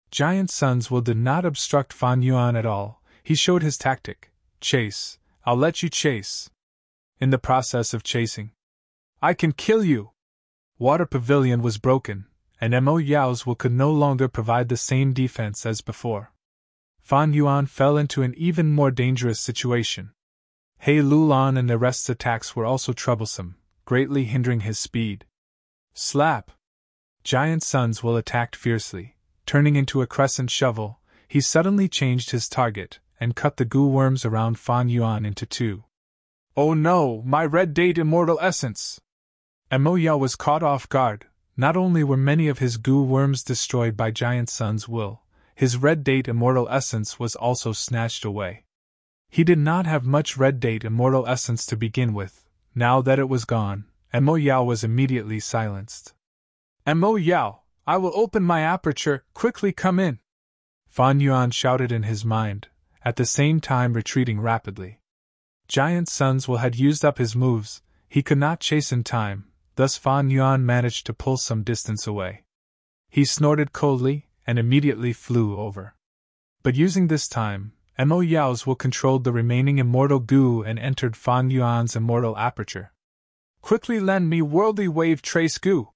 Giant Sun's will did not obstruct Fan Yuan at all. He showed his tactic. "Chase. I'll let you chase." In the process of chasing, "I can kill you!" Water Pavilion was broken, and Mo Yao's will could no longer provide the same defense as before. Fan Yuan fell into an even more dangerous situation. He Lulan and the rest's attacks were also troublesome, greatly hindering his speed. Slap! Giant Sun's will attacked fiercely. Turning into a crescent shovel, he suddenly changed his target, and cut the goo worms around Fan Yuan into two. Oh no, my red date immortal essence! Mo Yao was caught off guard. Not only were many of his goo worms destroyed by Giant Sun's will, his red date immortal essence was also snatched away. He did not have much red date immortal essence to begin with. Now that it was gone, Mo Yao was immediately silenced. Mo Yao, I will open my aperture, quickly come in! Fan Yuan shouted in his mind, at the same time retreating rapidly. Giant Sun's will had used up his moves, he could not chase in time, thus Fan Yuan managed to pull some distance away. He snorted coldly, and immediately flew over. But using this time, Mo Yao's will controlled the remaining immortal goo and entered Fan Yuan's immortal aperture. Quickly lend me worldly wave trace goo!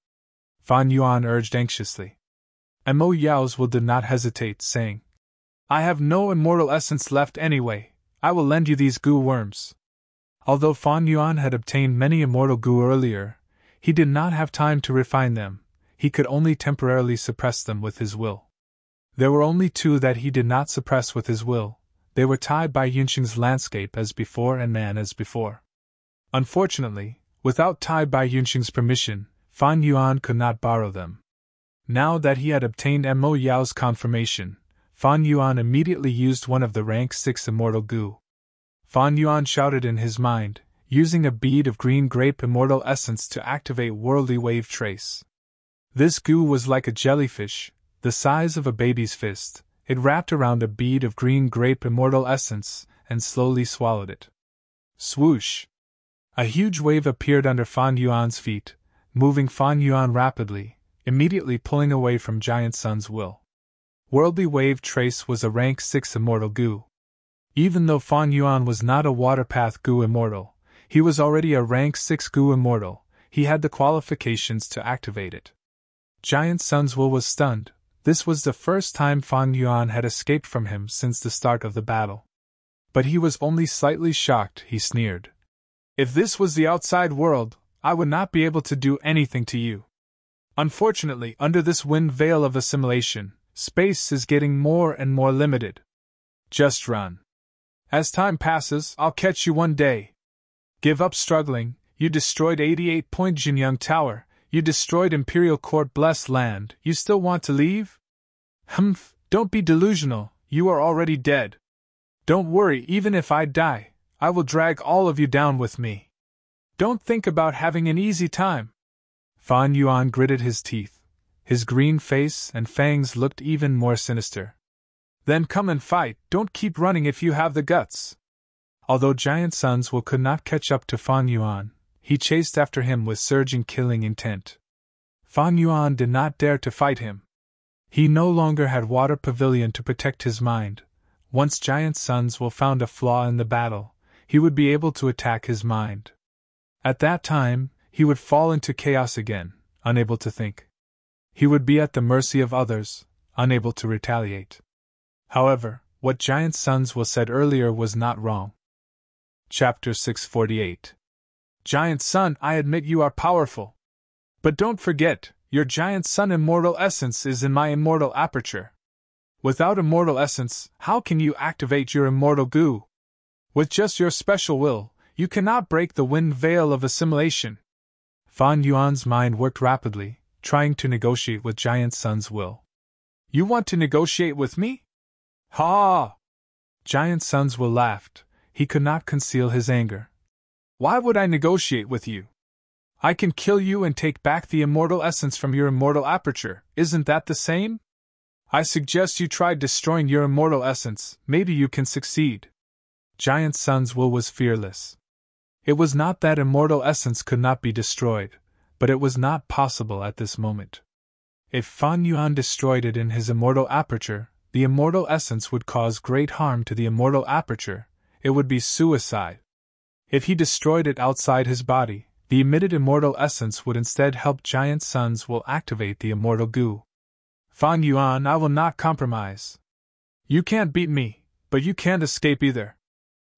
Fan Yuan urged anxiously. Mo Yao's will did not hesitate, saying, I have no immortal essence left anyway, I will lend you these goo worms. Although Fan Yuan had obtained many immortal goo earlier, he did not have time to refine them, he could only temporarily suppress them with his will. There were only two that he did not suppress with his will, they were tied by Yunxing's landscape as before and man as before. Unfortunately, without Tai Bai Yunxing's permission, Fan Yuan could not borrow them. Now that he had obtained Mo Yao's confirmation, Fan Yuan immediately used one of the rank 6 immortal goo. Fan Yuan shouted in his mind, using a bead of green grape immortal essence to activate worldly wave trace. This goo was like a jellyfish, the size of a baby's fist. It wrapped around a bead of green grape immortal essence, and slowly swallowed it. Swoosh! A huge wave appeared under Fan Yuan's feet, moving Fan Yuan rapidly, immediately pulling away from Giant Sun's will. Worldly wave trace was a rank 6 immortal goo. Even though Fan Yuan was not a waterpath goo immortal, he was already a rank 6 goo immortal, he had the qualifications to activate it. Giant Sun's will was stunned. This was the first time Fan Yuan had escaped from him since the start of the battle. But he was only slightly shocked, he sneered. If this was the outside world, I would not be able to do anything to you. Unfortunately, under this wind veil of assimilation, space is getting more and more limited. Just run. As time passes, I'll catch you one day. Give up struggling, you destroyed 88 Point Jinyang Tower. You destroyed Imperial Court blessed land, you still want to leave? Humph, don't be delusional, you are already dead. Don't worry, even if I die, I will drag all of you down with me. Don't think about having an easy time. Fan Yuan gritted his teeth. His green face and fangs looked even more sinister. Then come and fight, don't keep running if you have the guts. Although Giant Sun's will could not catch up to Fan Yuan, he chased after him with surging killing intent. Fan Yuan did not dare to fight him. He no longer had Water Pavilion to protect his mind. Once Giant Sun's will found a flaw in the battle, he would be able to attack his mind. At that time, he would fall into chaos again, unable to think. He would be at the mercy of others, unable to retaliate. However, what Giant Sun's will said earlier was not wrong. Chapter 648. Giant Sun, I admit you are powerful. But don't forget, your Giant Sun immortal essence is in my immortal aperture. Without immortal essence, how can you activate your immortal goo? With just your special will, you cannot break the wind veil of assimilation. Fan Yuan's mind worked rapidly, trying to negotiate with Giant Sun's will. You want to negotiate with me? Ha! Giant Sun's will laughed. He could not conceal his anger. Why would I negotiate with you? I can kill you and take back the immortal essence from your immortal aperture, isn't that the same? I suggest you try destroying your immortal essence, maybe you can succeed. Giant Sun's will was fearless. It was not that immortal essence could not be destroyed, but it was not possible at this moment. If Fan Yuan destroyed it in his immortal aperture, the immortal essence would cause great harm to the immortal aperture, it would be suicide. If he destroyed it outside his body, the emitted immortal essence would instead help Giant Sun's will activate the immortal goo. Fan Yuan, I will not compromise. You can't beat me, but you can't escape either.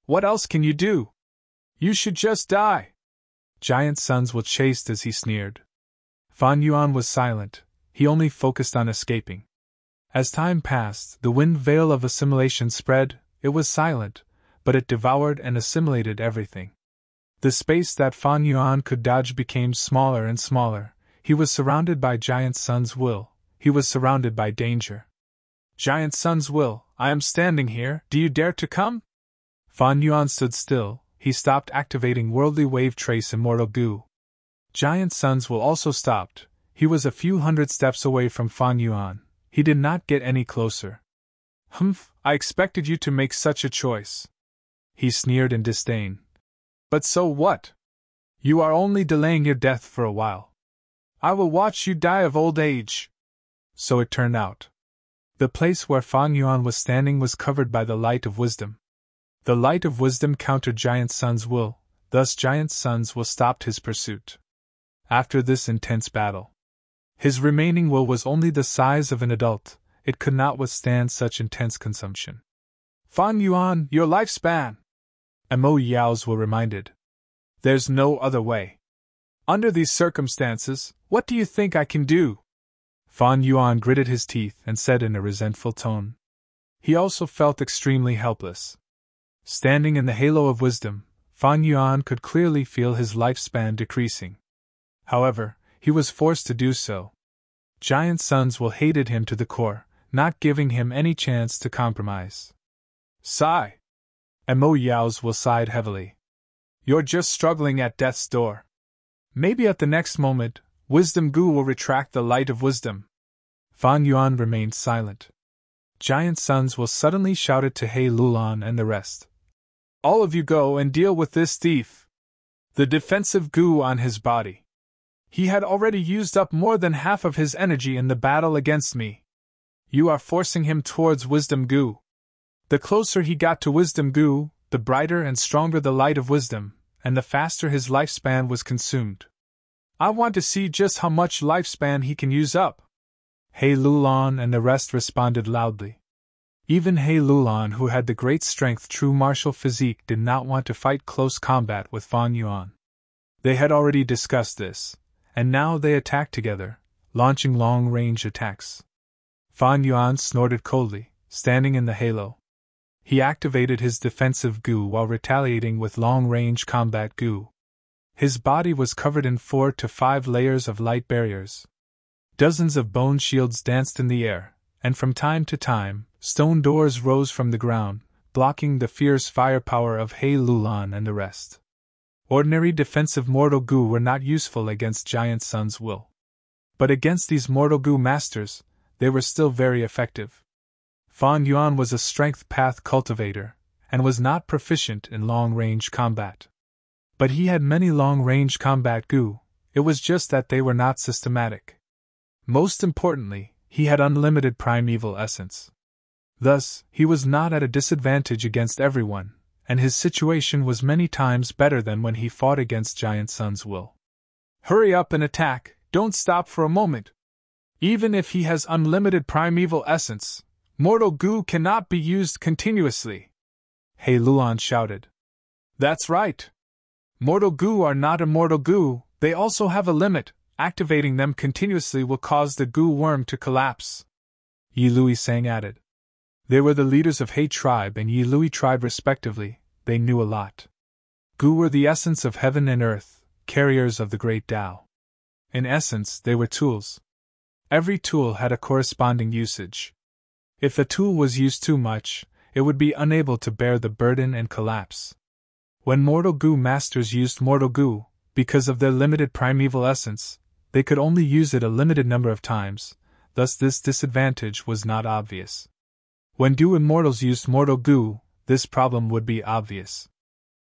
What else can you do? You should just die. Giant sons will chased as he sneered. Fan Yuan was silent, he only focused on escaping. As time passed, the wind veil of assimilation spread. It was silent, but it devoured and assimilated everything. The space that Fan Yuan could dodge became smaller and smaller. He was surrounded by Giant Sun's will. He was surrounded by danger. Giant Sun's will, I am standing here, do you dare to come? Fan Yuan stood still, he stopped activating worldly wave trace immortal goo. Giant Sun's will also stopped. He was a few hundred steps away from Fan Yuan. He did not get any closer. Humph, I expected you to make such a choice. He sneered in disdain. But so what? You are only delaying your death for a while. I will watch you die of old age. So it turned out. The place where Fan Yuan was standing was covered by the light of wisdom. The light of wisdom countered Giant Sun's will, thus Giant Sun's will stopped his pursuit. After this intense battle, his remaining will was only the size of an adult. It could not withstand such intense consumption. Fan Yuan, your lifespan! Mo Yao's will reminded. There's no other way. Under these circumstances, what do you think I can do? Fan Yuan gritted his teeth and said in a resentful tone. He also felt extremely helpless. Standing in the halo of wisdom, Fan Yuan could clearly feel his lifespan decreasing. However, he was forced to do so. Giant Sun's will hated him to the core, not giving him any chance to compromise. Sigh. Mo Yao's will sighed heavily. You're just struggling at death's door. Maybe at the next moment, Wisdom Goo will retract the light of wisdom. Fan Yuan remained silent. Giant Sun's will suddenly shouted to He Lulan and the rest. All of you go and deal with this thief. The defensive goo on his body. He had already used up more than half of his energy in the battle against me. You are forcing him towards Wisdom Goo. The closer he got to Wisdom Goo, the brighter and stronger the light of wisdom, and the faster his lifespan was consumed. I want to see just how much lifespan he can use up. He Lulan and the rest responded loudly. Even He Lulan, who had the great strength true martial physique, did not want to fight close combat with Fan Yuan. They had already discussed this, and now they attacked together, launching long-range attacks. Fan Yuan snorted coldly, standing in the halo. He activated his defensive goo while retaliating with long-range combat goo. His body was covered in 4 to 5 layers of light barriers. Dozens of bone shields danced in the air, and from time to time, stone doors rose from the ground, blocking the fierce firepower of He Lulan and the rest. Ordinary defensive mortal goo were not useful against Giant Sun's will. But against these mortal goo masters, they were still very effective. Fan Yuan was a strength path cultivator, and was not proficient in long-range combat. But he had many long-range combat goo, it was just that they were not systematic. Most importantly, he had unlimited primeval essence. Thus, he was not at a disadvantage against everyone, and his situation was many times better than when he fought against Giant Sun's will. Hurry up and attack, don't stop for a moment. Even if he has unlimited primeval essence, mortal goo cannot be used continuously. He Lulan shouted. That's right. Mortal goo are not immortal goo, they also have a limit. Activating them continuously will cause the goo worm to collapse. Yi Lui Sang added. They were the leaders of He tribe and Yi Lui tribe respectively, they knew a lot. Goo were the essence of heaven and earth, carriers of the great Tao. In essence, they were tools. Every tool had a corresponding usage. If a tool was used too much, it would be unable to bear the burden and collapse. When mortal goo masters used mortal goo, because of their limited primeval essence, they could only use it a limited number of times, thus this disadvantage was not obvious. When goo immortals used mortal goo, this problem would be obvious.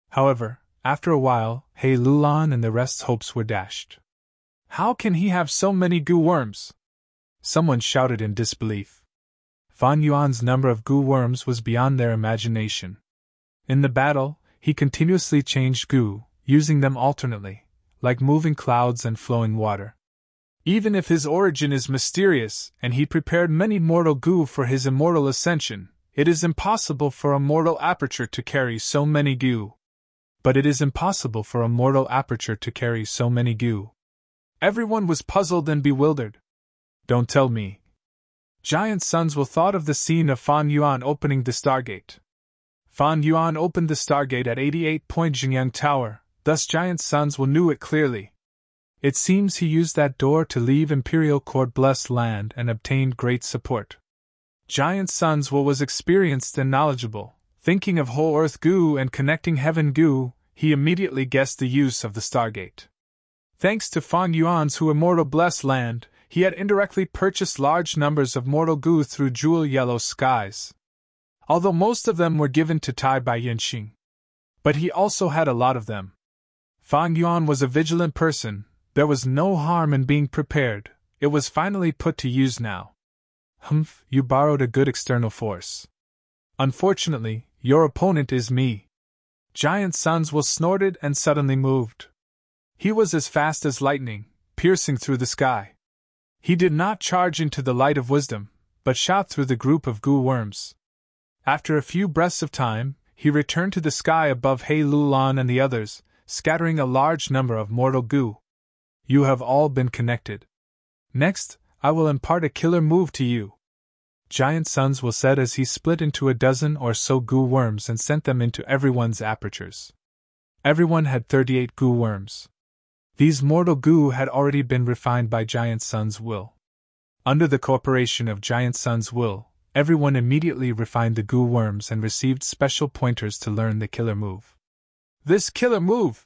However, after a while, He Lulan and the rest's hopes were dashed. How can he have so many goo worms? Someone shouted in disbelief. Fan Yuan's number of goo worms was beyond their imagination. In the battle, he continuously changed goo, using them alternately, like moving clouds and flowing water. Even if his origin is mysterious and he prepared many mortal goo for his immortal ascension, It is impossible for a mortal aperture to carry so many goo. But it is impossible for a mortal aperture to carry so many goo. Everyone was puzzled and bewildered. Don't tell me. Giant Suns will thought of the scene of Fan Yuan opening the Stargate. Fan Yuan opened the Stargate at 88-point Jingyang Tower, thus Giant Suns will knew it clearly. It seems he used that door to leave Imperial Court blessed land and obtained great support. Giant Suns was experienced and knowledgeable. Thinking of whole Earth goo and connecting heaven goo, he immediately guessed the use of the Stargate. Thanks to Fan Yuan's who immortal blessed land, he had indirectly purchased large numbers of mortal goo through jewel yellow skies. Although most of them were given to Tai by Yinxing. But he also had a lot of them. Fan Yuan was a vigilant person. There was no harm in being prepared. It was finally put to use now. Humph, you borrowed a good external force. Unfortunately, your opponent is me. Giant Suns snorted and suddenly moved. He was as fast as lightning, piercing through the sky. He did not charge into the light of wisdom, but shot through the group of goo worms. After a few breaths of time, he returned to the sky above He Lulan and the others, scattering a large number of mortal goo. You have all been connected. Next, I will impart a killer move to you. Giant Suns said as he split into a dozen or so goo worms and sent them into everyone's apertures. Everyone had 38 goo worms. These mortal goo had already been refined by Giant Sun's will. Under the cooperation of Giant Sun's will, everyone immediately refined the goo worms and received special pointers to learn the killer move. This killer move!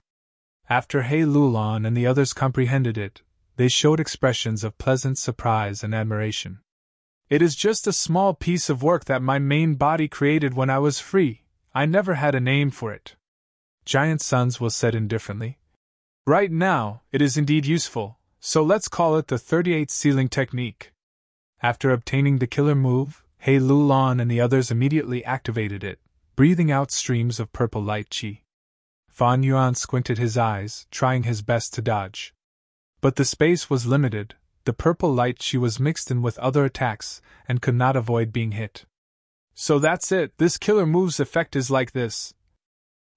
After He Lulan and the others comprehended it, they showed expressions of pleasant surprise and admiration. It is just a small piece of work that my main body created when I was free. I never had a name for it. Giant Suns said indifferently. Right now, it is indeed useful, so let's call it the 38 sealing technique. After obtaining the killer move, He Lulan and the others immediately activated it, breathing out streams of purple light qi. Fan Yuan squinted his eyes, trying his best to dodge. But the space was limited. The purple light qi was mixed in with other attacks and could not avoid being hit. So that's it, this killer move's effect is like this.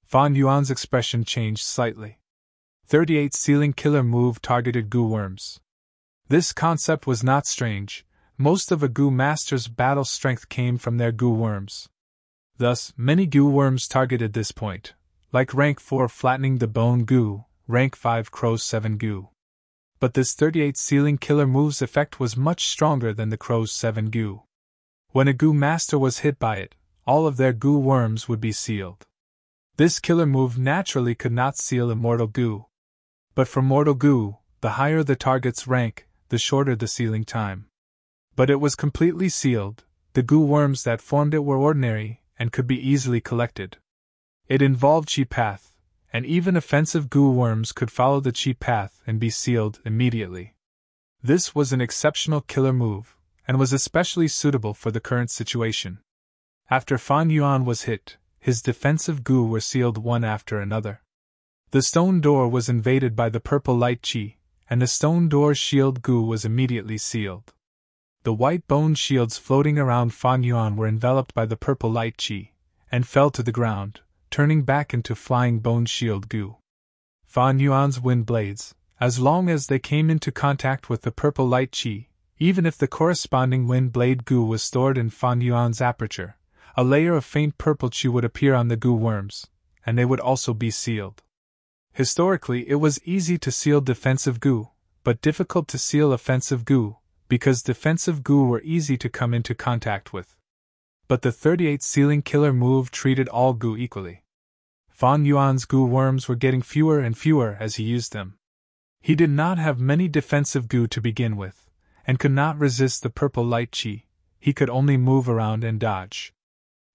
Fan Yuan's expression changed slightly. 38 sealing killer move targeted goo worms. This concept was not strange. Most of a goo master's battle strength came from their goo worms. Thus, many goo worms targeted this point, like rank 4 flattening the bone goo, rank 5 crow's 7 goo. But this 38 sealing killer move's effect was much stronger than the crow's 7 goo. When a goo master was hit by it, all of their goo worms would be sealed. This killer move naturally could not seal immortal goo. But for mortal goo, the higher the target's rank, the shorter the sealing time. But it was completely sealed. The goo worms that formed it were ordinary and could be easily collected. It involved chi path, and even offensive goo worms could follow the chi path and be sealed immediately. This was an exceptional killer move, and was especially suitable for the current situation. After Fan Yuan was hit, his defensive goo were sealed one after another. The stone door was invaded by the purple light qi, and the stone door's shield goo was immediately sealed. The white bone shields floating around Fan Yuan were enveloped by the purple light qi, and fell to the ground, turning back into flying bone shield goo. Fan Yuan's wind blades, as long as they came into contact with the purple light qi, even if the corresponding wind blade goo was stored in Fan Yuan's aperture, a layer of faint purple qi would appear on the goo worms, and they would also be sealed. Historically, it was easy to seal defensive goo, but difficult to seal offensive goo, because defensive goo were easy to come into contact with. But the 38 sealing killer move treated all goo equally. Fan Yuan's goo worms were getting fewer and fewer as he used them. He did not have many defensive goo to begin with, and could not resist the purple light qi. He could only move around and dodge.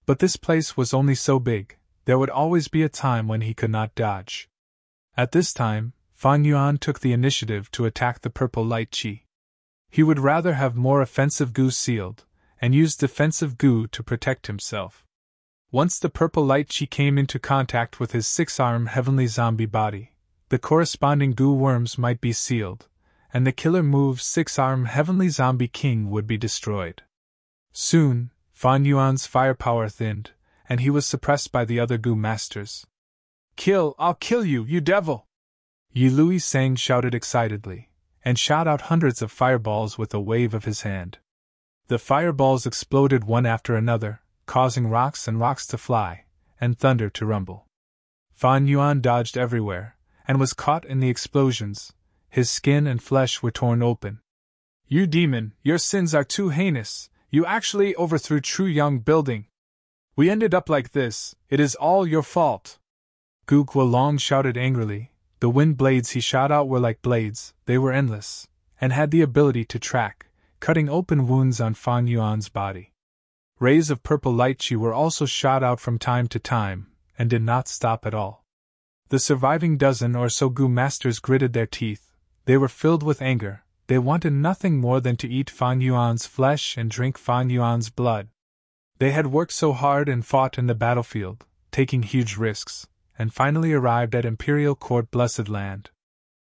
But this place was only so big, there would always be a time when he could not dodge. At this time, Fan Yuan took the initiative to attack the purple light qi. He would rather have more offensive goo sealed, and use defensive goo to protect himself. Once the purple light qi came into contact with his 6-arm heavenly zombie body, the corresponding goo worms might be sealed, and the killer move's 6-arm heavenly zombie king would be destroyed. Soon, Fan Yuan's firepower thinned, and he was suppressed by the other Gu masters. I'll kill you, you devil! Yi Lui Sang shouted excitedly, and shot out hundreds of fireballs with a wave of his hand. The fireballs exploded one after another, causing rocks to fly, and thunder to rumble. Fan Yuan dodged everywhere, and was caught in the explosions. His skin and flesh were torn open. You demon, your sins are too heinous. You actually overthrew Truyang Building. We ended up like this. It is all your fault. Gu Guolong shouted angrily. The wind blades he shot out were like blades. They were endless, and had the ability to track, cutting open wounds on Fan Yuan's body. Rays of purple light chi were also shot out from time to time, and did not stop at all. The surviving dozen or so Gu masters gritted their teeth. They were filled with anger. They wanted nothing more than to eat Fan Yuan's flesh and drink Fan Yuan's blood. They had worked so hard and fought in the battlefield, taking huge risks, and finally arrived at Imperial Court Blessed Land.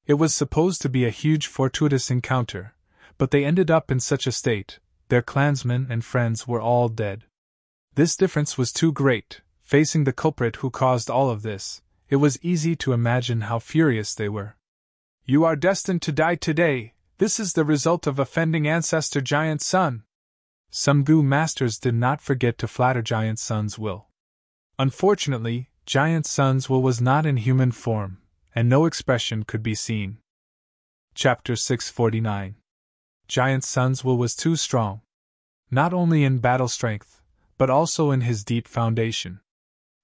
It was supposed to be a huge fortuitous encounter, but they ended up in such a state. Their clansmen and friends were all dead. This difference was too great. Facing the culprit who caused all of this, it was easy to imagine how furious they were. You are destined to die today. This is the result of offending Ancestor Giant Sun. Some Gu masters did not forget to flatter Giant Sun's will. Unfortunately, Giant Sun's will was not in human form, and no expression could be seen. Chapter 649. Giant Sun's will was too strong, not only in battle strength, but also in his deep foundation.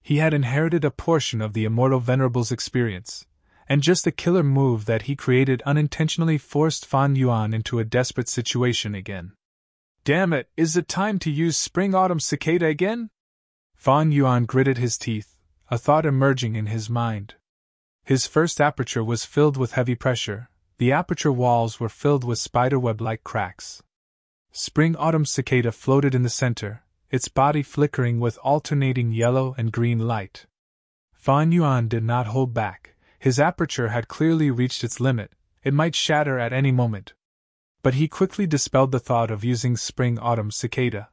He had inherited a portion of the Immortal Venerable's experience, and just a killer move that he created unintentionally forced Fan Yuan into a desperate situation again. Damn it, is it time to use Spring-Autumn Cicada again? Fan Yuan gritted his teeth, a thought emerging in his mind. His first aperture was filled with heavy pressure. The aperture walls were filled with spiderweb-like cracks. Spring-Autumn Cicada floated in the center, its body flickering with alternating yellow and green light. Fan Yuan did not hold back. His aperture had clearly reached its limit. It might shatter at any moment. But he quickly dispelled the thought of using Spring-Autumn Cicada.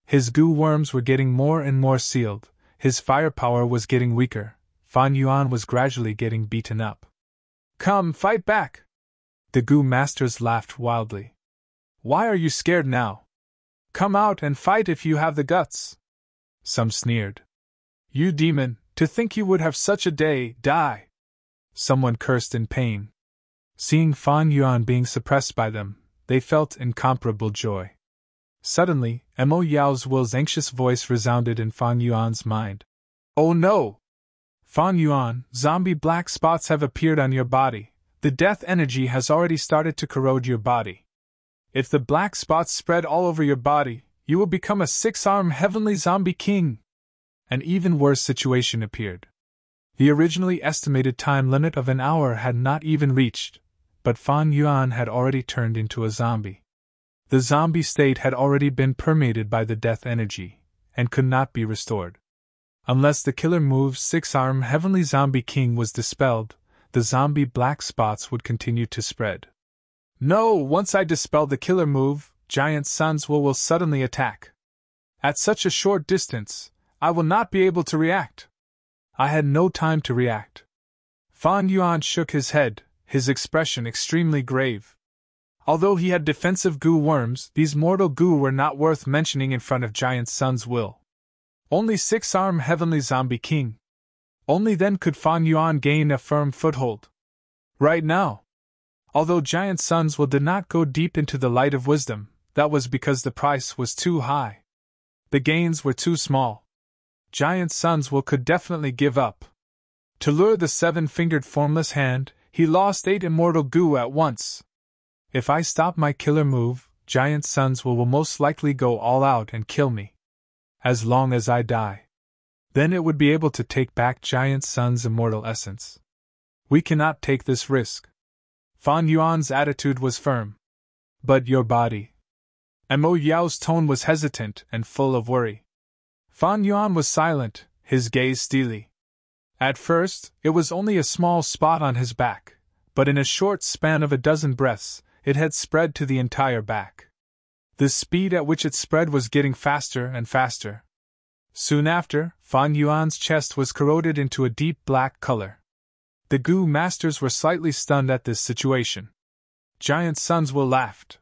His goo worms were getting more and more sealed. His firepower was getting weaker. Fan Yuan was gradually getting beaten up. Come, fight back! The Gu masters laughed wildly. Why are you scared now? Come out and fight if you have the guts. Some sneered. You demon, to think you would have such a day, die! Someone cursed in pain. Seeing Fan Yuan being suppressed by them, they felt incomparable joy. Suddenly, Mo Yao's will's anxious voice resounded in Fan Yuan's mind. Oh no! Fan Yuan, zombie black spots have appeared on your body. The death energy has already started to corrode your body. If the black spots spread all over your body, you will become a 6-armed heavenly zombie king. An even worse situation appeared. The originally estimated time limit of an hour had not even reached, but Fan Yuan had already turned into a zombie. The zombie state had already been permeated by the death energy, and could not be restored. Unless the killer move 6-armed heavenly zombie king was dispelled, the zombie black spots would continue to spread. No, once I dispel the killer move, Giant Sun's will suddenly attack. At such a short distance, I will not be able to react. I had no time to react. Fan Yuan shook his head, his expression extremely grave. Although he had defensive goo worms, these mortal goo were not worth mentioning in front of Giant Sun's will. Only 6-armed heavenly zombie king. Only then could Fan Yuan gain a firm foothold. Right now. Although Giant Sun's will did not go deep into the light of wisdom, that was because the price was too high. The gains were too small. Giant Sun's will could definitely give up. To lure the 7-fingered formless hand, he lost 8 immortal goo at once. If I stop my killer move, Giant Sun's will most likely go all out and kill me. As long as I die. Then it would be able to take back Giant Sun's immortal essence. We cannot take this risk. Fan Yuan's attitude was firm. But your body. Mo Yao's tone was hesitant and full of worry. Fan Yuan was silent, his gaze steely. At first, it was only a small spot on his back, but in a short span of a dozen breaths, it had spread to the entire back. The speed at which it spread was getting faster and faster. Soon after, Fan Yuan's chest was corroded into a deep black color. The Gu masters were slightly stunned at this situation. Giant Sons will laughed.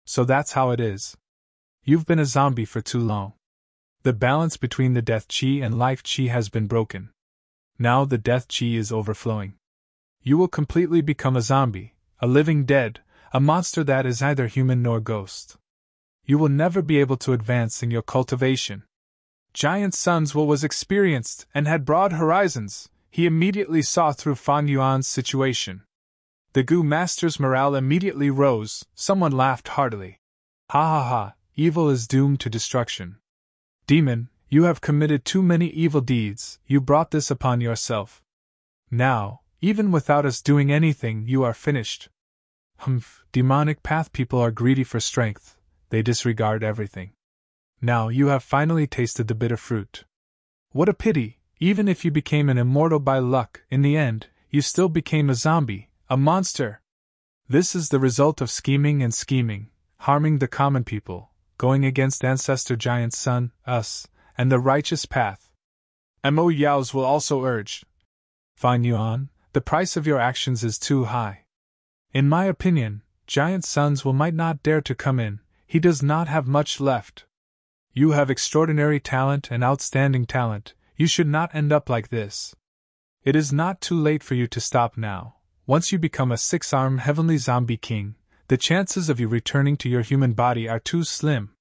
So that's how it is. You've been a zombie for too long. The balance between the death chi and life chi has been broken. Now the death chi is overflowing. You will completely become a zombie, a living dead, a monster that is neither human nor ghost. You will never be able to advance in your cultivation. Giant Sons was experienced and had broad horizons. He immediately saw through Fan Yuan's situation. The Gu master's morale immediately rose. Someone laughed heartily. Ha ha ha, evil is doomed to destruction. Demon, you have committed too many evil deeds, you brought this upon yourself. Now, even without us doing anything, you are finished. Humph, demonic path people are greedy for strength, they disregard everything. Now you have finally tasted the bitter fruit. What a pity, even if you became an immortal by luck, in the end, you still became a zombie, a monster. This is the result of scheming, harming the common people, going against Ancestor Giant Sun, us, and the righteous path. Mo Yaos will also urge. Fan Yuan, the price of your actions is too high. In my opinion, Giant Sons might not dare to come in, he does not have much left. You have extraordinary talent and outstanding talent, you should not end up like this. It is not too late for you to stop now. Once you become a six-armed heavenly zombie king, the chances of you returning to your human body are too slim.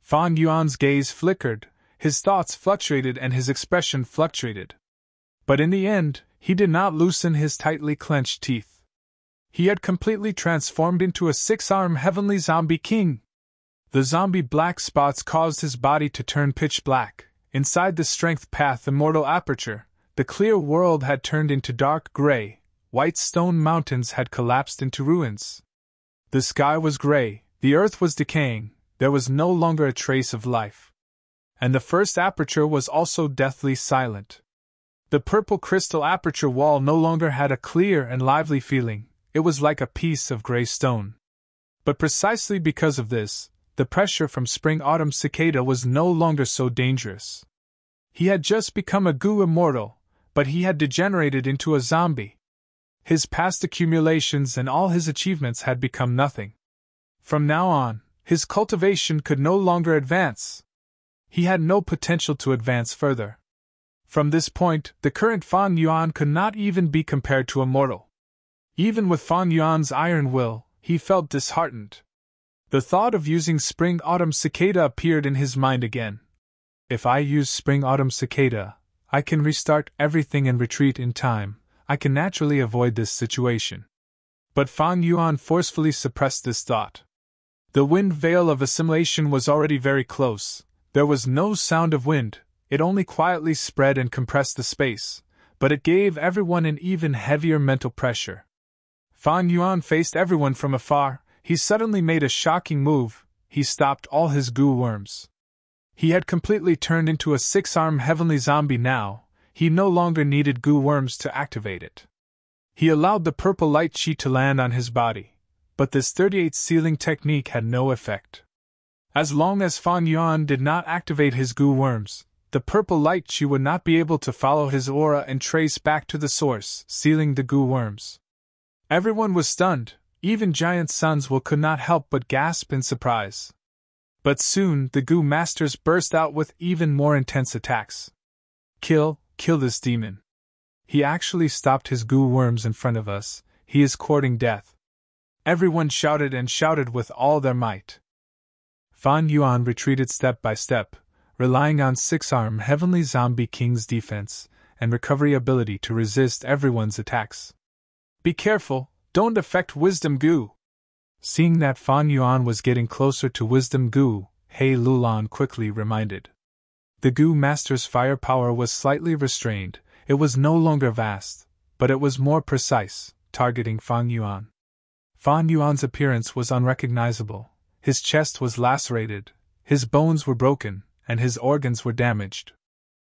Fan Yuan's gaze flickered, his thoughts fluctuated and his expression fluctuated. But in the end, he did not loosen his tightly clenched teeth. He had completely transformed into a six-armed heavenly zombie king. The zombie black spots caused his body to turn pitch black. Inside the strength path immortal aperture, the clear world had turned into dark gray, white stone mountains had collapsed into ruins. The sky was gray, the earth was decaying, there was no longer a trace of life. And the first aperture was also deathly silent. The purple crystal aperture wall no longer had a clear and lively feeling, it was like a piece of gray stone. But precisely because of this, the pressure from spring-autumn cicada was no longer so dangerous. He had just become a Gu immortal, but he had degenerated into a zombie. His past accumulations and all his achievements had become nothing. From now on, his cultivation could no longer advance. He had no potential to advance further. From this point, the current Fan Yuan could not even be compared to a mortal. Even with Fan Yuan's iron will, he felt disheartened. The thought of using spring-autumn cicada appeared in his mind again. If I use spring-autumn cicada, I can restart everything and retreat in time. I can naturally avoid this situation. But Fan Yuan forcefully suppressed this thought. The wind veil of assimilation was already very close. There was no sound of wind, it only quietly spread and compressed the space, but it gave everyone an even heavier mental pressure. Fan Yuan faced everyone from afar. He suddenly made a shocking move, he stopped all his Gu worms. He had completely turned into a six-armed heavenly zombie now, he no longer needed Gu worms to activate it. He allowed the purple light chi to land on his body, but this 38 sealing technique had no effect. As long as Fan Yuan did not activate his Gu worms, the purple light chi would not be able to follow his aura and trace back to the source, sealing the Gu worms. Everyone was stunned. Even Giant Sons could not help but gasp in surprise. But soon the Gu masters burst out with even more intense attacks. Kill this demon. He actually stopped his Gu worms in front of us, he is courting death. Everyone shouted and shouted with all their might. Fan Yuan retreated step by step, relying on six-armed heavenly zombie king's defense and recovery ability to resist everyone's attacks. Be careful! Don't affect Wisdom Gu. Seeing that Fan Yuan was getting closer to Wisdom Gu, He Lulan quickly reminded. The Gu master's firepower was slightly restrained, it was no longer vast, but it was more precise, targeting Fan Yuan. Fan Yuan's appearance was unrecognizable, his chest was lacerated, his bones were broken, and his organs were damaged.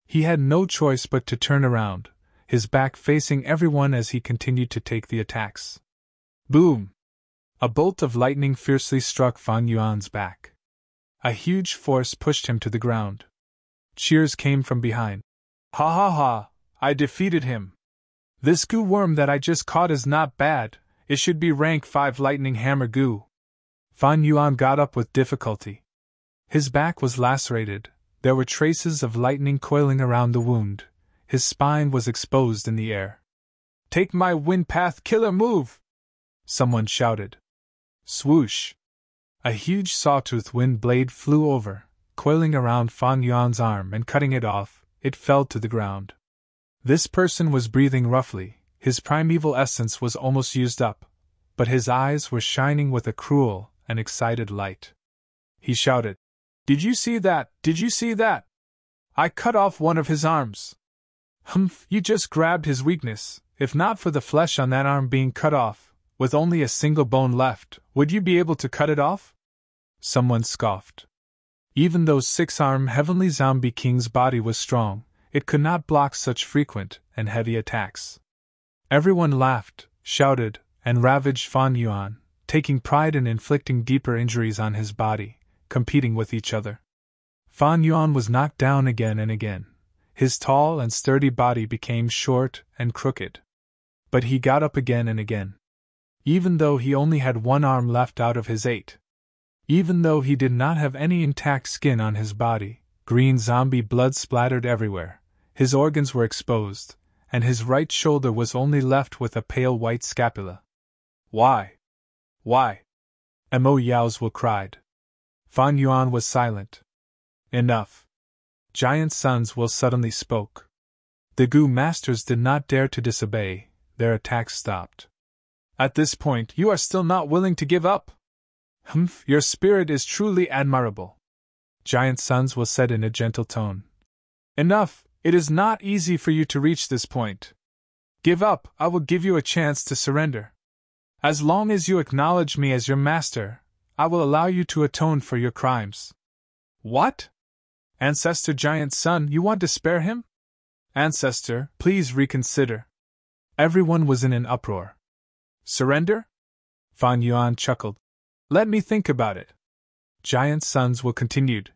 He had no choice but to turn around, his back facing everyone as he continued to take the attacks. Boom! A bolt of lightning fiercely struck Fan Yuan's back. A huge force pushed him to the ground. Cheers came from behind. Ha ha ha, I defeated him. This goo worm that I just caught is not bad, it should be rank 5 lightning hammer goo. Fan Yuan got up with difficulty. His back was lacerated, there were traces of lightning coiling around the wound, his spine was exposed in the air. Take my wind path killer move! Someone shouted. Swoosh! A huge sawtooth wind blade flew over, coiling around Fan Yuan's arm and cutting it off, it fell to the ground. This person was breathing roughly, his primeval essence was almost used up, but his eyes were shining with a cruel and excited light. He shouted, Did you see that? Did you see that? I cut off one of his arms. Humph, you just grabbed his weakness. If not for the flesh on that arm being cut off, with only a single bone left, would you be able to cut it off? Someone scoffed. Even though 6-armed Heavenly Zombie King's body was strong, it could not block such frequent and heavy attacks. Everyone laughed, shouted, and ravaged Fan Yuan, taking pride in inflicting deeper injuries on his body, competing with each other. Fan Yuan was knocked down again and again. His tall and sturdy body became short and crooked. But he got up again and again. Even though he only had 1 arm left out of his 8. Even though he did not have any intact skin on his body, green zombie blood splattered everywhere, his organs were exposed, and his right shoulder was only left with a pale white scapula. Why? Why? Mo Yaozwu cried. Fan Yuan was silent. Enough. Giant Sons will suddenly spoke. The Gu Masters did not dare to disobey, their attacks stopped. At this point, you are still not willing to give up? Humph, your spirit is truly admirable. Giant Sons will said in a gentle tone. Enough, it is not easy for you to reach this point. Give up, I will give you a chance to surrender. As long as you acknowledge me as your master, I will allow you to atone for your crimes. What? Ancestor Giant Son, you want to spare him? Ancestor, please reconsider. Everyone was in an uproar. Surrender? Fan Yuan chuckled. Let me think about it. Giant Sons will continued.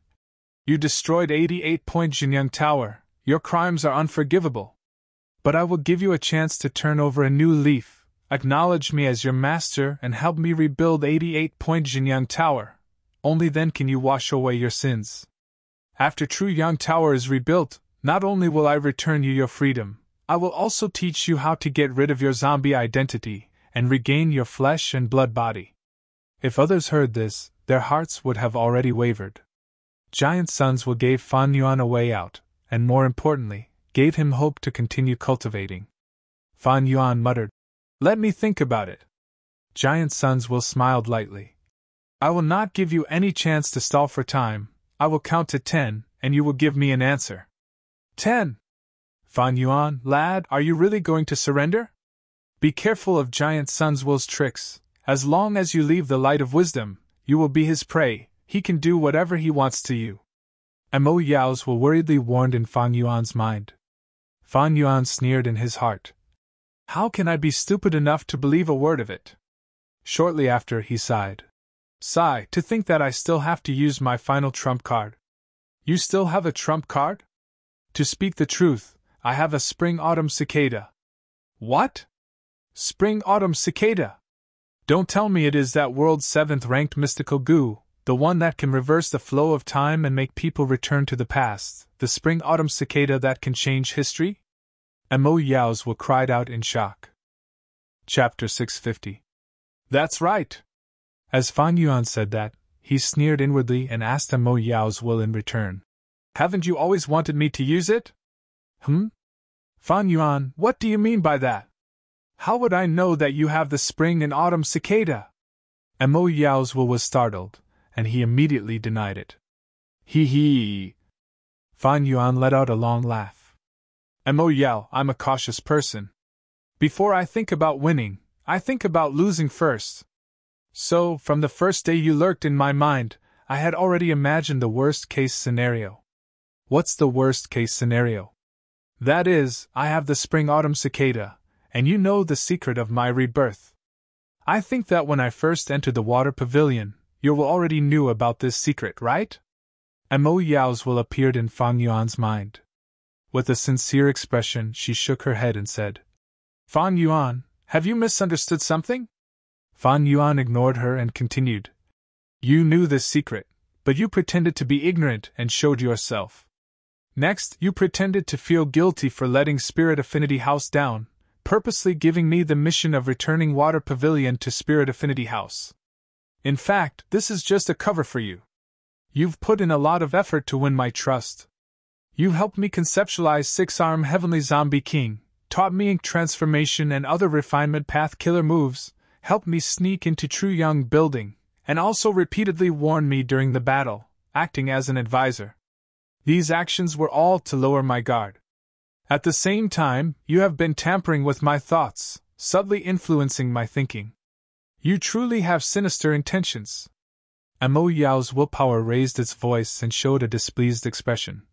You destroyed 88-point Jinyang Tower, your crimes are unforgivable. But I will give you a chance to turn over a new leaf, acknowledge me as your master and help me rebuild 88-point Jinyang Tower. Only then can you wash away your sins. After True Yang Tower is rebuilt, not only will I return you your freedom, I will also teach you how to get rid of your zombie identity and regain your flesh and blood body. If others heard this, their hearts would have already wavered. Giant Sons will gave Fan Yuan a way out, and more importantly, gave him hope to continue cultivating. Fan Yuan muttered, Let me think about it. Giant Sons will smiled lightly. I will not give you any chance to stall for time. I will count to 10, and you will give me an answer. 10! Fan Yuan, lad, are you really going to surrender? Be careful of Giant Sons Will's tricks. As long as you leave the light of wisdom, you will be his prey. He can do whatever he wants to you. Mo Yaozwu worriedly warned in Fan Yuan's mind. Fan Yuan sneered in his heart. How can I be stupid enough to believe a word of it? Shortly after, he sighed. Sigh, to think that I still have to use my final trump card. You still have a trump card? To speak the truth, I have a spring-autumn cicada. What? Spring-autumn cicada? Don't tell me it is that world's 7th-ranked mystical goo, the one that can reverse the flow of time and make people return to the past, the spring-autumn cicada that can change history? Mo Yaozwu cried out in shock. Chapter 650. That's right! As Fan Yuan said that, he sneered inwardly and asked Mo Yaozwu in return. Haven't you always wanted me to use it? Fan Yuan, what do you mean by that? How would I know that you have the spring and autumn cicada? Mo Yaozwu was startled, and he immediately denied it. Hee. Fan Yuan let out a long laugh. Mo Yao, I'm a cautious person. Before I think about winning, I think about losing first. So, from the first day you lurked in my mind, I had already imagined the worst-case scenario. What's the worst-case scenario? That is, I have the spring-autumn cicada, and you know the secret of my rebirth. I think that when I first entered the water pavilion, you already knew about this secret, right? Mo Yao's will appeared in Fang Yuan's mind. With a sincere expression, she shook her head and said, Fang Yuan, have you misunderstood something? Fang Yuan ignored her and continued. You knew this secret, but you pretended to be ignorant and showed yourself. Next, you pretended to feel guilty for letting Spirit Affinity House down, purposely giving me the mission of returning Water Pavilion to Spirit Affinity House. In fact, this is just a cover for you. You've put in a lot of effort to win my trust. You helped me conceptualize Six-Arm Heavenly Zombie King, taught me ink transformation and other refinement path killer moves, helped me sneak into True Young Building, and also repeatedly warned me during the battle, acting as an advisor. These actions were all to lower my guard. At the same time, you have been tampering with my thoughts, subtly influencing my thinking. You truly have sinister intentions. Mo Yao's willpower raised its voice and showed a displeased expression.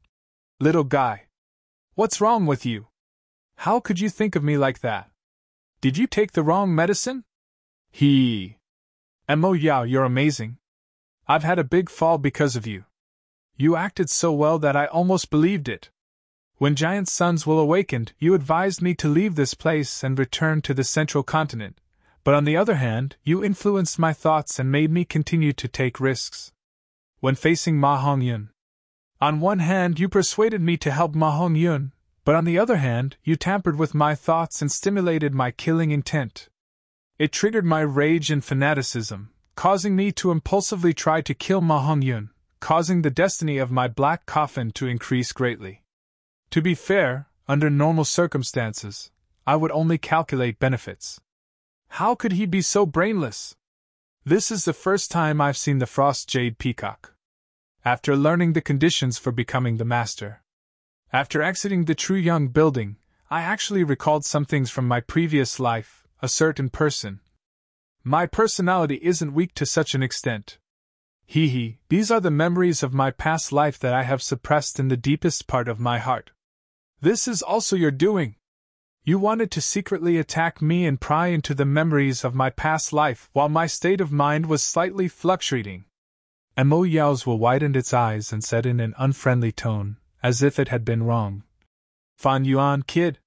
Little guy. What's wrong with you? How could you think of me like that? Did you take the wrong medicine? Mo Yao, you're amazing. I've had a big fall because of you. You acted so well that I almost believed it. When Giant Suns will awakened, you advised me to leave this place and return to the central continent, but on the other hand, you influenced my thoughts and made me continue to take risks. When facing Ma Hongyun, on one hand you persuaded me to help Ma Hongyun, but on the other hand, you tampered with my thoughts and stimulated my killing intent. It triggered my rage and fanaticism, causing me to impulsively try to kill Ma Hongyun, causing the destiny of my black coffin to increase greatly. To be fair, under normal circumstances, I would only calculate benefits. How could he be so brainless? This is the first time I've seen the Frost Jade Peacock. After learning the conditions for becoming the master. After exiting the True Young Building, I actually recalled some things from my previous life, a certain person. My personality isn't weak to such an extent. These are the memories of my past life that I have suppressed in the deepest part of my heart. This is also your doing. You wanted to secretly attack me and pry into the memories of my past life while my state of mind was slightly fluctuating. Mo Yao's will widened its eyes and said in an unfriendly tone, as if it had been wrong. Fan Yuan, kid.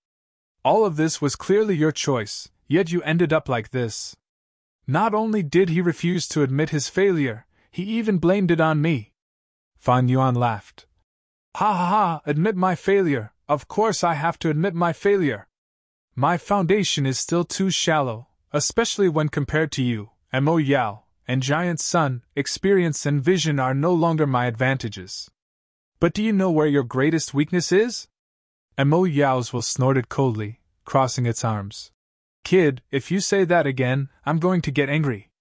All of this was clearly your choice, yet you ended up like this. Not only did he refuse to admit his failure, he even blamed it on me. Fan Yuan laughed. Admit my failure. Of course I have to admit my failure. My foundation is still too shallow, especially when compared to you, Mo Yao, and Giant Sun. Experience and vision are no longer my advantages. But do you know where your greatest weakness is? Mo Yao's will snorted coldly, crossing its arms. Kid, if you say that again, I'm going to get angry.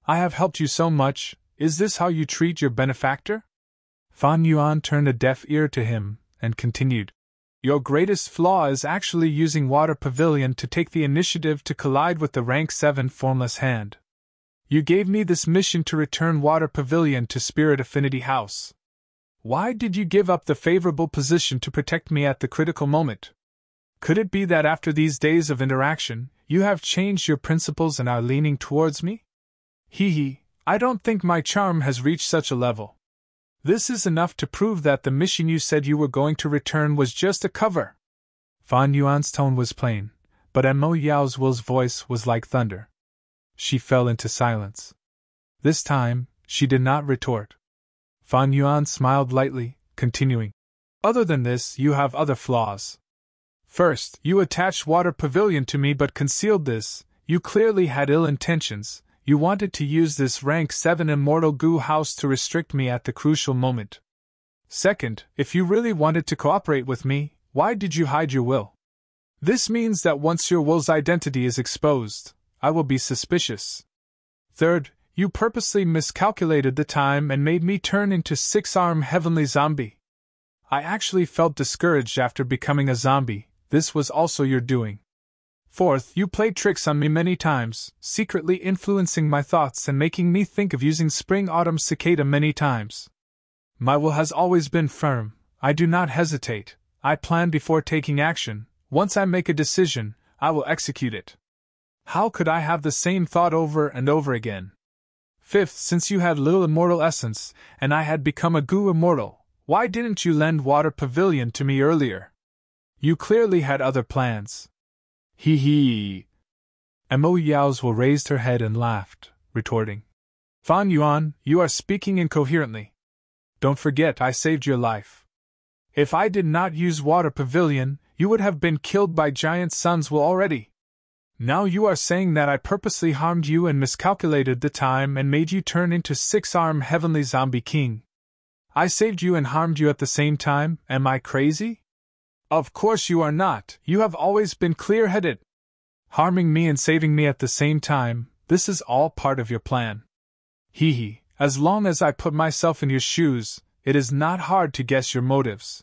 I have helped you so much, is this how you treat your benefactor? Fan Yuan turned a deaf ear to him, and continued. Your greatest flaw is actually using Water Pavilion to take the initiative to collide with the Rank 7 Formless Hand. You gave me this mission to return Water Pavilion to Spirit Affinity House. Why did you give up the favorable position to protect me at the critical moment? Could it be that after these days of interaction, you have changed your principles and are leaning towards me? I don't think my charm has reached such a level. This is enough to prove that the mission you said you were going to return was just a cover. Fan Yuan's tone was plain, but Mo Yao's will's voice was like thunder. She fell into silence. This time, she did not retort. Fan Yuan smiled lightly, continuing. Other than this, you have other flaws. First, you attached Water Pavilion to me but concealed this. You clearly had ill intentions. You wanted to use this Rank 7 Immortal Goo House to restrict me at the crucial moment. Second, if you really wanted to cooperate with me, why did you hide your will? This means that once your will's identity is exposed, I will be suspicious. Third, you purposely miscalculated the time and made me turn into Six-Arm Heavenly Zombie. I actually felt discouraged after becoming a zombie. This was also your doing. Fourth, you played tricks on me many times, secretly influencing my thoughts and making me think of using Spring-Autumn Cicada many times. My will has always been firm. I do not hesitate. I plan before taking action. Once I make a decision, I will execute it. How could I have the same thought over and over again? Fifth, since you had little immortal essence, and I had become a goo immortal, why didn't you lend Water Pavilion to me earlier? You clearly had other plans. Hee hee. Mo Yaozhuo raised her head and laughed, retorting. Fan Yuan, you are speaking incoherently. Don't forget I saved your life. If I did not use Water Pavilion, you would have been killed by giant suns already. Now you are saying that I purposely harmed you and miscalculated the time and made you turn into six-armed heavenly zombie king. I saved you and harmed you at the same time, am I crazy? Of course you are not, you have always been clear-headed. Harming me and saving me at the same time, this is all part of your plan. Hee hee, as long as I put myself in your shoes, it is not hard to guess your motives.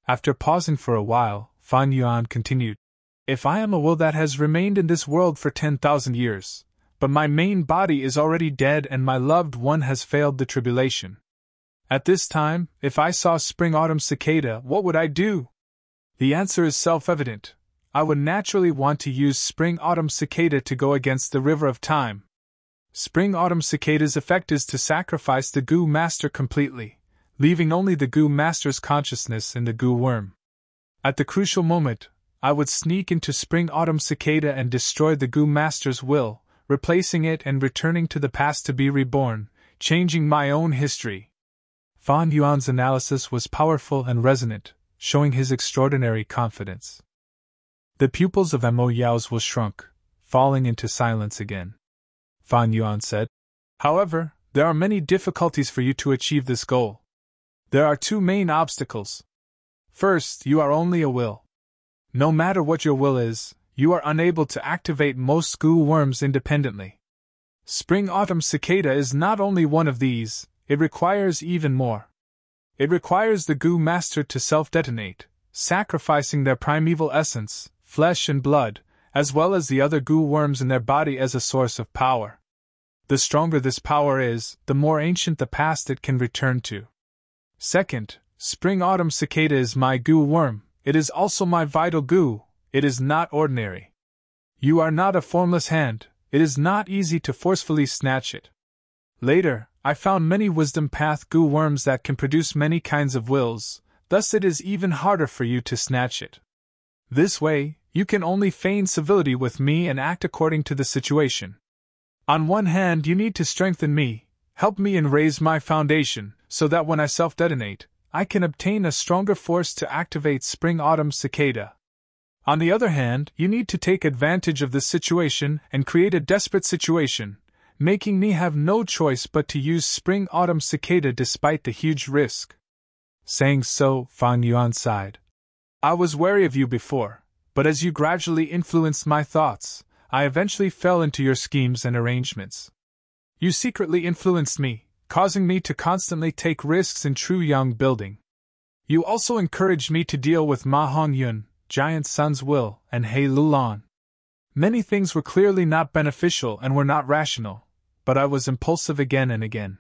After pausing for a while, Fan Yuan continued. If I am a will that has remained in this world for 10,000 years, but my main body is already dead and my loved one has failed the tribulation. At this time, if I saw spring-autumn cicada, what would I do? The answer is self-evident. I would naturally want to use spring-autumn cicada to go against the river of time. Spring-autumn cicada's effect is to sacrifice the goo master completely, leaving only the goo master's consciousness in the goo worm. At the crucial moment, I would sneak into spring-autumn cicada and destroy the goo master's will, replacing it and returning to the past to be reborn, changing my own history. Fan Yuan's analysis was powerful and resonant, showing his extraordinary confidence. The pupils of Mo Yaozhuo shrunk, falling into silence again. Fan Yuan said, However, there are many difficulties for you to achieve this goal. There are two main obstacles. First, you are only a will. No matter what your will is, you are unable to activate most goo worms independently. Spring-autumn cicada is not only one of these, it requires even more. It requires the goo master to self-detonate, sacrificing their primeval essence, flesh and blood, as well as the other goo worms in their body as a source of power. The stronger this power is, the more ancient the past it can return to. Second, spring-autumn cicada is my goo worm. It is also my vital goo, it is not ordinary. You are not a formless hand, it is not easy to forcefully snatch it. Later, I found many wisdom path goo worms that can produce many kinds of wills, thus it is even harder for you to snatch it. This way, you can only feign civility with me and act according to the situation. On one hand, you need to strengthen me, help me and raise my foundation, so that when I self-detonate, I can obtain a stronger force to activate spring-autumn cicada. On the other hand, you need to take advantage of this situation and create a desperate situation, making me have no choice but to use spring-autumn cicada despite the huge risk. Saying so, Fan Yuan sighed. I was wary of you before, but as you gradually influenced my thoughts, I eventually fell into your schemes and arrangements. You secretly influenced me, causing me to constantly take risks in True Yang building. You also encouraged me to deal with Ma Hongyun, Giant Sun's will, and He Lulan. Many things were clearly not beneficial and were not rational, but I was impulsive again and again.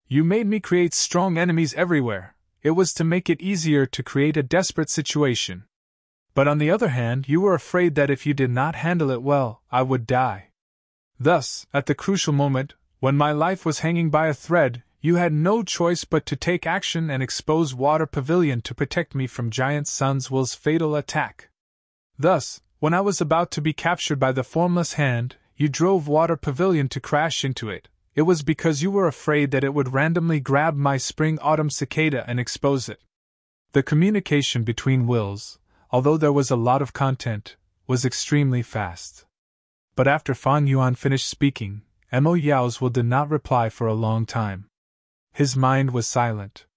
You made me create strong enemies everywhere. It was to make it easier to create a desperate situation. But on the other hand, you were afraid that if you did not handle it well, I would die. Thus, at the crucial moment, when my life was hanging by a thread, you had no choice but to take action and expose Water Pavilion to protect me from Giant Sun's will's fatal attack. Thus, when I was about to be captured by the formless hand, you drove Water Pavilion to crash into it. It was because you were afraid that it would randomly grab my spring-autumn cicada and expose it. The communication between wills, although there was a lot of content, was extremely fast. But after Fan Yuan finished speaking, Mo Yaozhuo did not reply for a long time. His mind was silent.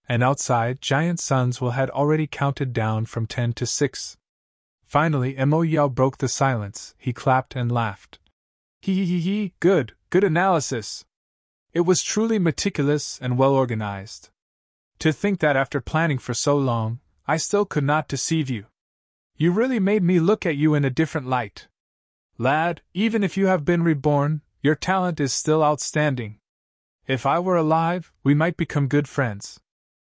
And outside, Giant Sun's will had already counted down from 10 to 6. Finally, Mo Yao broke the silence. He clapped and laughed. Hee, good analysis. It was truly meticulous and well organized. To think that after planning for so long, I still could not deceive you. You really made me look at you in a different light. Lad, even if you have been reborn, your talent is still outstanding. If I were alive, we might become good friends.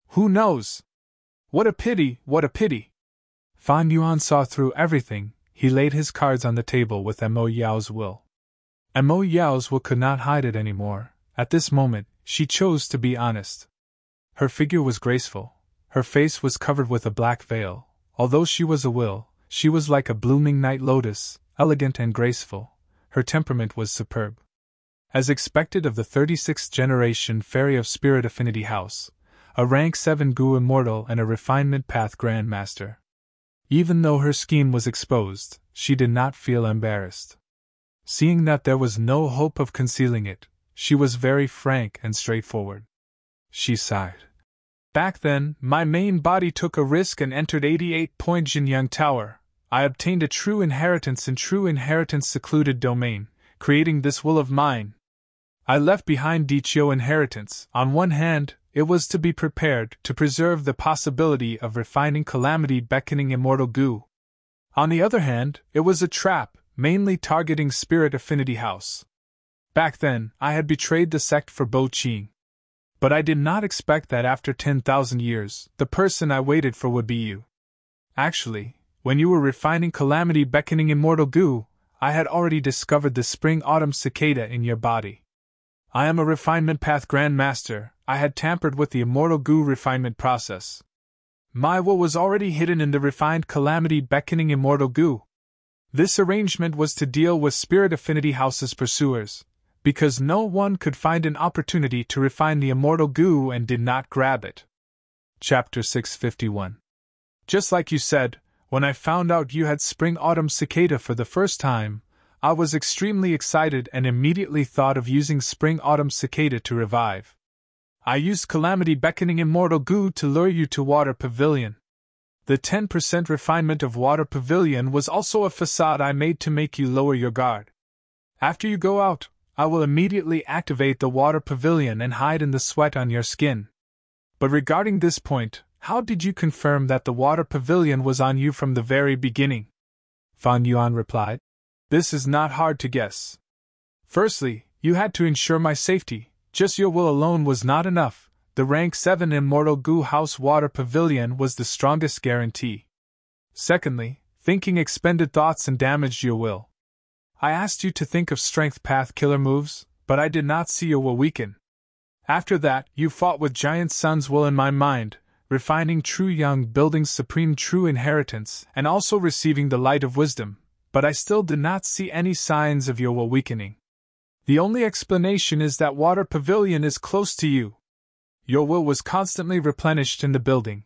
Who knows? What a pity, what a pity. Fan Yuan saw through everything. he laid his cards on the table with Mo Yao's will. Mo Yao's will could not hide it any more. At this moment, she chose to be honest. Her figure was graceful. Her face was covered with a black veil. Although she was a will, she was like a blooming night lotus, elegant and graceful. Her temperament was superb. As expected of the 36th generation fairy of Spirit Affinity House, a rank 7 Gu Immortal and a refinement path Grandmaster. Even though her scheme was exposed, she did not feel embarrassed. Seeing that there was no hope of concealing it, she was very frank and straightforward. She sighed. Back then, my main body took a risk and entered 88-point Jinyang Tower. I obtained a true inheritance in true inheritance secluded domain, creating this will of mine. I left behind Dichio inheritance. On one hand, it was to be prepared to preserve the possibility of refining calamity beckoning immortal Gu. On the other hand, it was a trap, mainly targeting Spirit Affinity House. Back then, I had betrayed the sect for Bo Qing. But I did not expect that after 10,000 years, the person I waited for would be you. Actually, when you were refining calamity beckoning immortal Gu, I had already discovered the spring-autumn cicada in your body. I am a refinement path Grandmaster. I had tampered with the immortal Gu refinement process. My will was already hidden in the refined calamity beckoning immortal Gu. This arrangement was to deal with Spirit Affinity House's pursuers, because no one could find an opportunity to refine the immortal Gu and did not grab it. Chapter 651. Just like you said, when I found out you had spring-autumn cicada for the first time, I was extremely excited and immediately thought of using spring-autumn cicada to revive. I used calamity beckoning immortal Gu to lure you to Water Pavilion. The 10% refinement of Water Pavilion was also a facade I made to make you lower your guard. After you go out, I will immediately activate the Water Pavilion and hide in the sweat on your skin. But regarding this point, how did you confirm that the Water Pavilion was on you from the very beginning? Fan Yuan replied. This is not hard to guess. Firstly, you had to ensure my safety. Just your will alone was not enough. The rank 7 Immortal Gu House Water Pavilion was the strongest guarantee. Secondly, thinking expended thoughts and damaged your will. I asked you to think of strength path killer moves, but I did not see your will weaken. After that, you fought with Giant Sun's will in my mind, refining true young building supreme true inheritance and also receiving the light of wisdom, but I still did not see any signs of your will weakening. The only explanation is that Water Pavilion is close to you. Your will was constantly replenished in the building.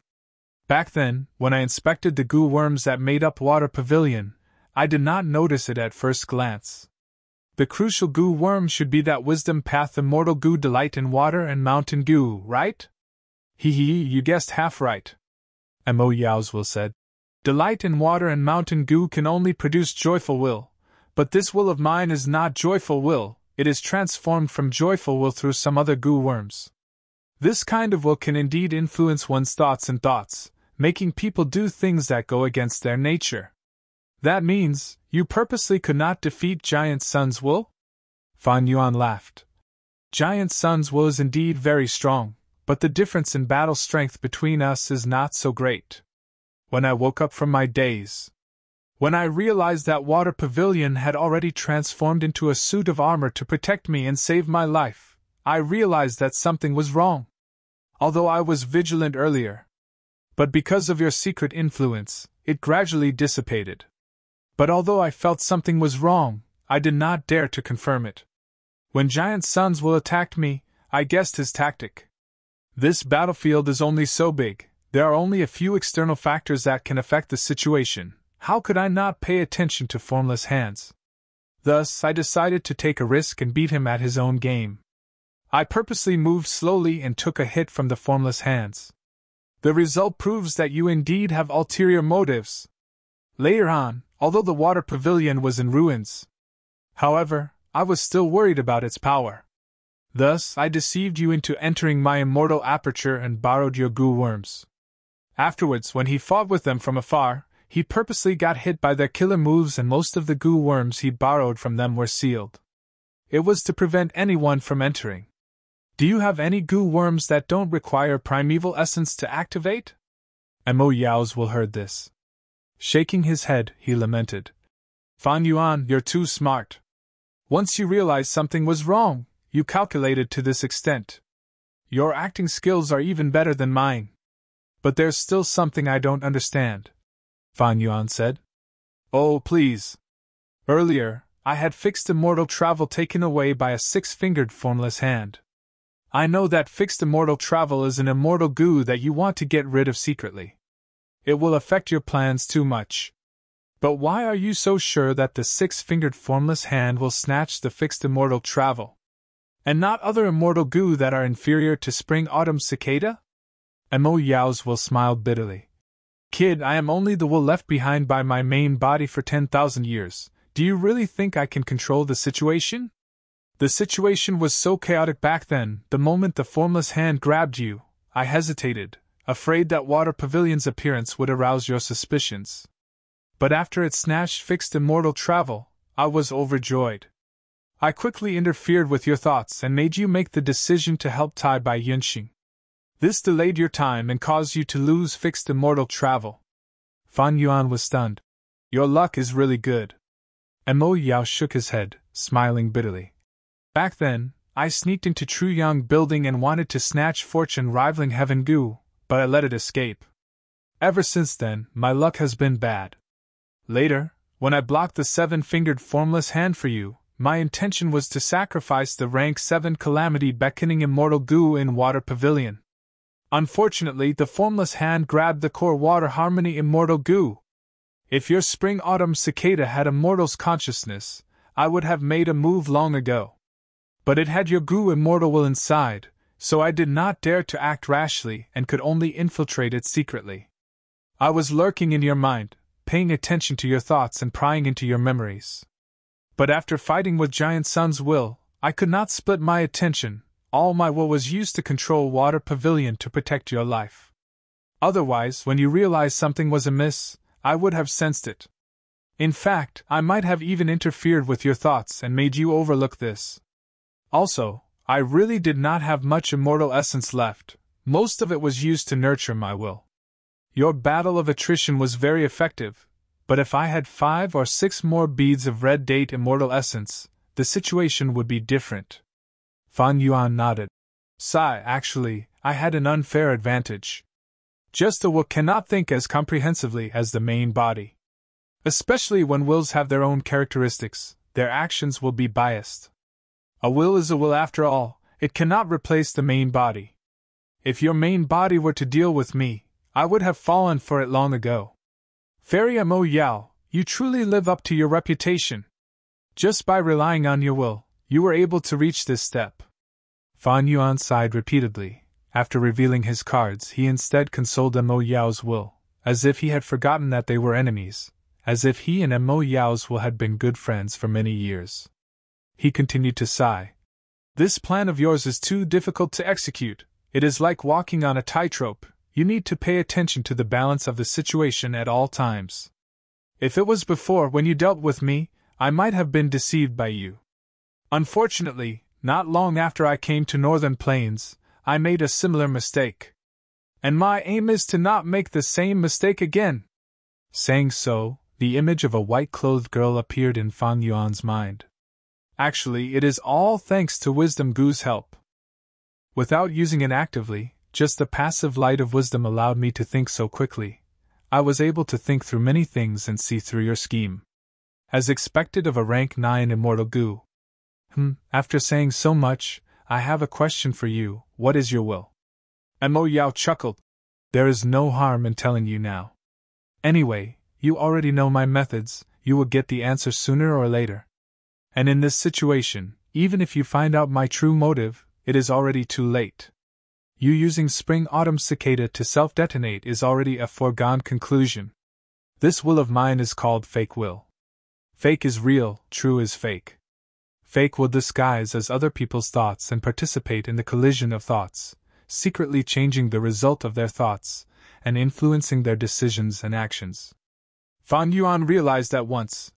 Back then, when I inspected the Gu worms that made up Water Pavilion, I did not notice it at first glance. The crucial Gu worm should be that wisdom path immortal Gu delight in water and mountain Gu, right? You guessed half right. Mo Yao's will said. Delight in water and mountain Gu can only produce joyful will, but this will of mine is not joyful will, it is transformed from joyful will through some other Gu worms. This kind of will can indeed influence one's thoughts, making people do things that go against their nature. That means, you purposely could not defeat Giant Sun's will? Fan Yuan laughed. Giant Sun's will is indeed very strong, but the difference in battle strength between us is not so great. When I woke up from my daze, when I realized that Water Pavilion had already transformed into a suit of armor to protect me and save my life, I realized that something was wrong. Although I was vigilant earlier. But because of your secret influence, it gradually dissipated. But although I felt something was wrong, I did not dare to confirm it. When Giant Sun's will attacked me, I guessed his tactic. This battlefield is only so big. There are only a few external factors that can affect the situation. How could I not pay attention to formless hands? Thus, I decided to take a risk and beat him at his own game. I purposely moved slowly and took a hit from the formless hands. The result proves that you indeed have ulterior motives. Later on, although the Water Pavilion was in ruins, however, I was still worried about its power. Thus, I deceived you into entering my immortal aperture and borrowed your Gu worms. Afterwards, when he fought with them from afar, he purposely got hit by their killer moves and most of the Gu worms he borrowed from them were sealed. It was to prevent anyone from entering. Do you have any Gu worms that don't require primeval essence to activate? Mo Yao's will heard this. Shaking his head, he lamented, Fan Yuan, you're too smart. Once you realized something was wrong, you calculated to this extent. Your acting skills are even better than mine. But there's still something I don't understand, Fan Yuan said. Oh, please. Earlier, I had fixed immortal travel taken away by a six-fingered formless hand. I know that fixed immortal travel is an immortal goo that you want to get rid of secretly. It will affect your plans too much. But why are you so sure that the six-fingered formless hand will snatch the fixed immortal travel? And not other immortal goo that are inferior to spring-autumn cicada? Mo Yao's will smiled bitterly. Kid, I am only the will left behind by my main body for 10,000 years. Do you really think I can control the situation? The situation was so chaotic back then, the moment the formless hand grabbed you, I hesitated, afraid that Water Pavilion's appearance would arouse your suspicions. But after it snatched fixed immortal travel, I was overjoyed. I quickly interfered with your thoughts and made you make the decision to help Tai Bai Yunxing. This delayed your time and caused you to lose fixed immortal travel. Fan Yuan was stunned. Your luck is really good. Mo Yao shook his head, smiling bitterly. Back then, I sneaked into Truyang Building and wanted to snatch fortune rivaling Heaven Gu, but I let it escape. Ever since then, my luck has been bad. Later, when I blocked the seven-fingered formless hand for you, my intention was to sacrifice the rank 7 calamity beckoning immortal Gu in Water Pavilion. Unfortunately, the formless hand grabbed the core water harmony immortal Gu. If your spring-autumn cicada had a mortal's consciousness, I would have made a move long ago. But it had your Gu immortal will inside, so I did not dare to act rashly and could only infiltrate it secretly. I was lurking in your mind, paying attention to your thoughts and prying into your memories. But after fighting with Giant Sun's will, I could not split my attention. All my will was used to control Water Pavilion to protect your life. Otherwise, when you realized something was amiss, I would have sensed it. In fact, I might have even interfered with your thoughts and made you overlook this. Also, I really did not have much immortal essence left. Most of it was used to nurture my will. Your battle of attrition was very effective, but if I had 5 or 6 more beads of red date immortal essence, the situation would be different. Fan Yuan nodded. Sigh, actually, I had an unfair advantage. Just the will cannot think as comprehensively as the main body. Especially when wills have their own characteristics, their actions will be biased. A will is a will after all, it cannot replace the main body. If your main body were to deal with me, I would have fallen for it long ago. Fairy Mo Yao, you truly live up to your reputation. Just by relying on your will, you were able to reach this step. Fan Yuan sighed repeatedly. After revealing his cards, he instead consoled Mo Yao's will, as if he had forgotten that they were enemies, as if he and Mo Yao's will had been good friends for many years. He continued to sigh. This plan of yours is too difficult to execute. It is like walking on a tightrope. You need to pay attention to the balance of the situation at all times. If it was before when you dealt with me, I might have been deceived by you. Unfortunately, not long after I came to Northern Plains, I made a similar mistake. And my aim is to not make the same mistake again. Saying so, the image of a white-clothed girl appeared in Fan Yuan's mind. Actually, it is all thanks to Wisdom Gu's help. Without using it actively, just the passive light of wisdom allowed me to think so quickly. I was able to think through many things and see through your scheme. As expected of a rank 9 immortal Gu. After saying so much, I have a question for you. What is your will? Mo Yao chuckled. There is no harm in telling you now. Anyway, you already know my methods, you will get the answer sooner or later. And in this situation, even if you find out my true motive, it is already too late. You using spring-autumn cicada to self-detonate is already a foregone conclusion. This will of mine is called fake will. Fake is real, true is fake. Fake will disguise as other people's thoughts and participate in the collision of thoughts, secretly changing the result of their thoughts, and influencing their decisions and actions. Fan Yuan realized at once.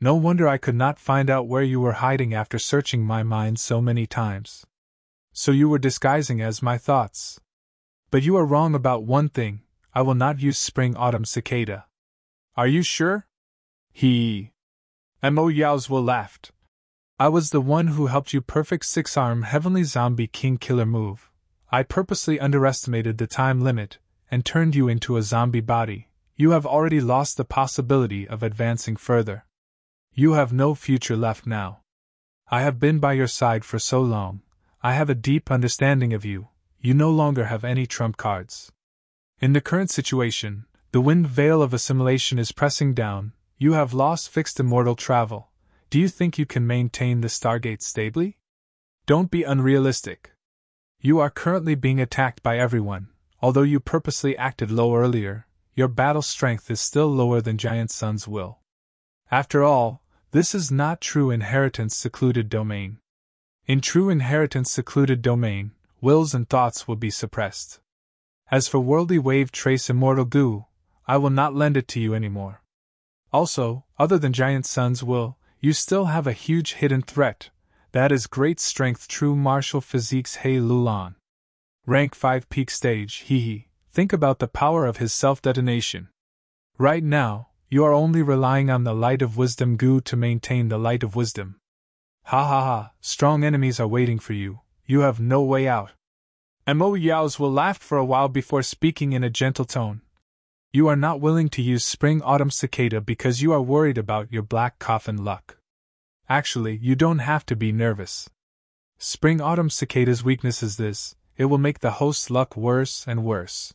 No wonder I could not find out where you were hiding after searching my mind so many times. So you were disguising as my thoughts. But you are wrong about one thing, I will not use spring-autumn cicada. Are you sure? Mo Yao's will laughed. I was the one who helped you perfect 6-arm heavenly zombie king killer move. I purposely underestimated the time limit and turned you into a zombie body. You have already lost the possibility of advancing further. You have no future left now. I have been by your side for so long. I have a deep understanding of you. You no longer have any trump cards. In the current situation, the wind veil of assimilation is pressing down. You have lost fixed immortal travel. Do you think you can maintain the Stargate stably? Don't be unrealistic. You are currently being attacked by everyone. Although you purposely acted low earlier, your battle strength is still lower than Giant Sun's will. After all, this is not true inheritance secluded domain. In true inheritance secluded domain, wills and thoughts will be suppressed. As for worldly wave trace immortal goo, I will not lend it to you anymore. Also, other than Giant Sun's will, you still have a huge hidden threat. That is great strength true martial physique's He Lulan. Rank 5 peak stage, hee. Think about the power of his self-detonation. Right now, you are only relying on the light of wisdom goo to maintain the light of wisdom. Ha ha ha, strong enemies are waiting for you. You have no way out. Mo Yao's will laugh for a while before speaking in a gentle tone. You are not willing to use Spring-Autumn Cicada because you are worried about your black coffin luck. Actually, you don't have to be nervous. Spring-Autumn Cicada's weakness is this: it will make the host's luck worse and worse.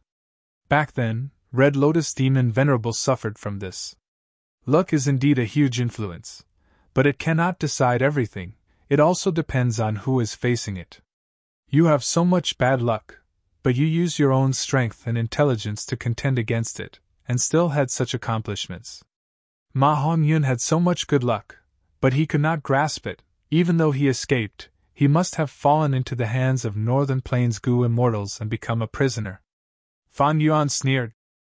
Back then, Red Lotus Demon Venerable suffered from this. Luck is indeed a huge influence, but it cannot decide everything. It also depends on who is facing it. You have so much bad luck, but you used your own strength and intelligence to contend against it, and still had such accomplishments. Ma Hongyun had so much good luck, but he could not grasp it. Even though he escaped, he must have fallen into the hands of Northern Plains Gu immortals and become a prisoner. Fan Yuan sneered.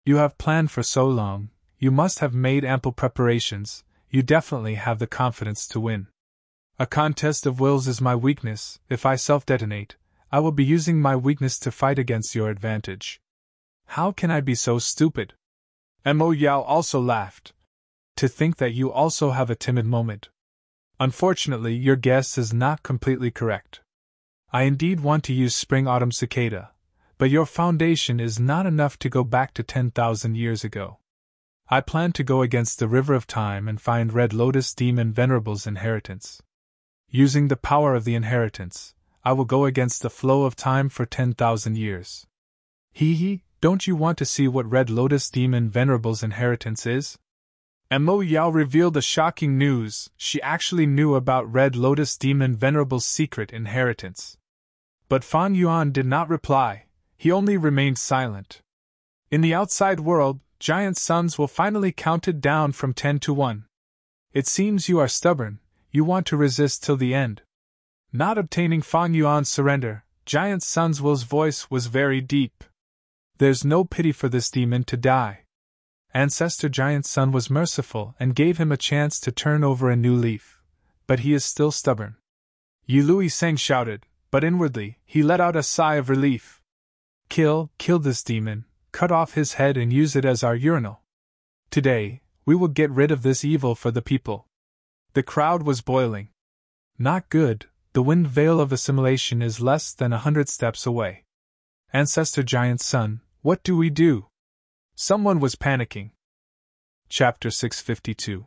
You have planned for so long, you must have made ample preparations, you definitely have the confidence to win. A contest of wills is my weakness. If I self-detonate, I will be using my weakness to fight against your advantage. How can I be so stupid? Mo Yao also laughed. To think that you also have a timid moment. Unfortunately, your guess is not completely correct. I indeed want to use Spring-Autumn Cicada, but your foundation is not enough to go back to 10,000 years ago. I plan to go against the River of Time and find Red Lotus Demon Venerable's inheritance. Using the power of the inheritance, I will go against the flow of time for 10,000 years. Hee, don't you want to see what Red Lotus Demon Venerable's inheritance is? Mo Yao revealed the shocking news. She actually knew about Red Lotus Demon Venerable's secret inheritance. But Fan Yuan did not reply, he only remained silent. In the outside world, giant suns will finally counted down from 10 to 1. It seems you are stubborn, you want to resist till the end. Not obtaining Fan Yuan's surrender, Giant Sun's will's voice was very deep. There's no pity for this demon to die. Ancestor Giant Sun was merciful and gave him a chance to turn over a new leaf, but he is still stubborn. Yului Seng shouted, but inwardly, he let out a sigh of relief. Kill this demon, cut off his head and use it as our urinal. Today, we will get rid of this evil for the people. The crowd was boiling. Not good, the wind veil of assimilation is less than 100 steps away. Ancestor Giant Sun, what do we do? Someone was panicking. Chapter 652.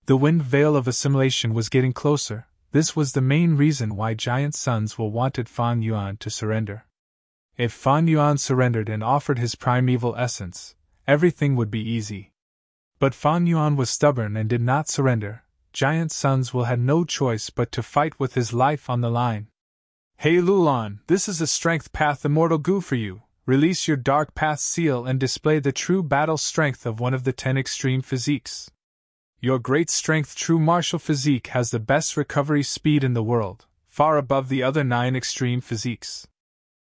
The wind veil of assimilation was getting closer. This was the main reason why Giant Suns wanted Fan Yuan to surrender. If Fan Yuan surrendered and offered his primeval essence, everything would be easy. But Fan Yuan was stubborn and did not surrender. Giant Suns had no choice but to fight with his life on the line. Hey Lulan, this is a strength path immortal goo for you. Release your dark path seal and display the true battle strength of one of the 10 extreme physiques. Your great strength true martial physique has the best recovery speed in the world, far above the other 9 extreme physiques.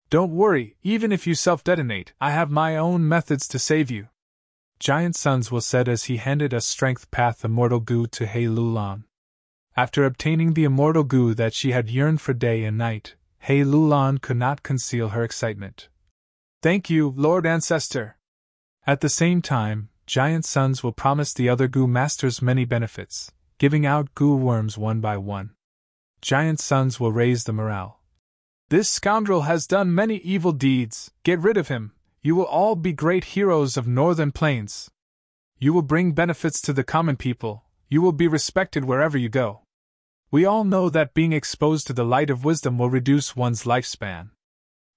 Don't worry, even if you self-detonate, I have my own methods to save you. Giant Suns said as he handed a strength path immortal goo to He Lulan. After obtaining the immortal goo that she had yearned for day and night, He Lulan could not conceal her excitement. Thank you, Lord Ancestor. At the same time, Giant Suns promised the other Gu Masters many benefits. giving out goo worms one by one. Giant sons will raise the morale. This scoundrel has done many evil deeds, get rid of him, you will all be great heroes of Northern Plains. You will bring benefits to the common people, you will be respected wherever you go. We all know that being exposed to the light of wisdom will reduce one's lifespan.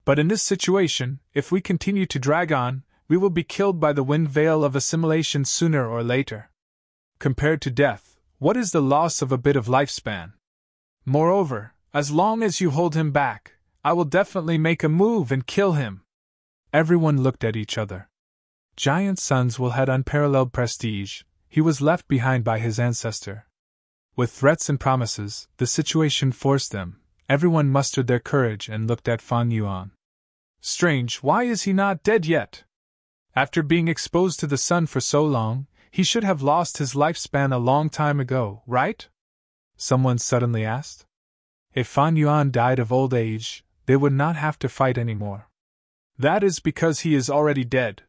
But in this situation, if we continue to drag on, we will be killed by the wind veil of assimilation sooner or later. Compared to death, what is the loss of a bit of lifespan? Moreover, as long as you hold him back, I will definitely make a move and kill him. Everyone looked at each other. Giant Sons will had unparalleled prestige, he was left behind by his ancestor. With threats and promises, the situation forced them. Everyone mustered their courage and looked at Fan Yuan. Strange, why is he not dead yet? After being exposed to the sun for so long, he should have lost his lifespan a long time ago, right? Someone suddenly asked. If Fan Yuan died of old age, they would not have to fight anymore. That is because he is already dead.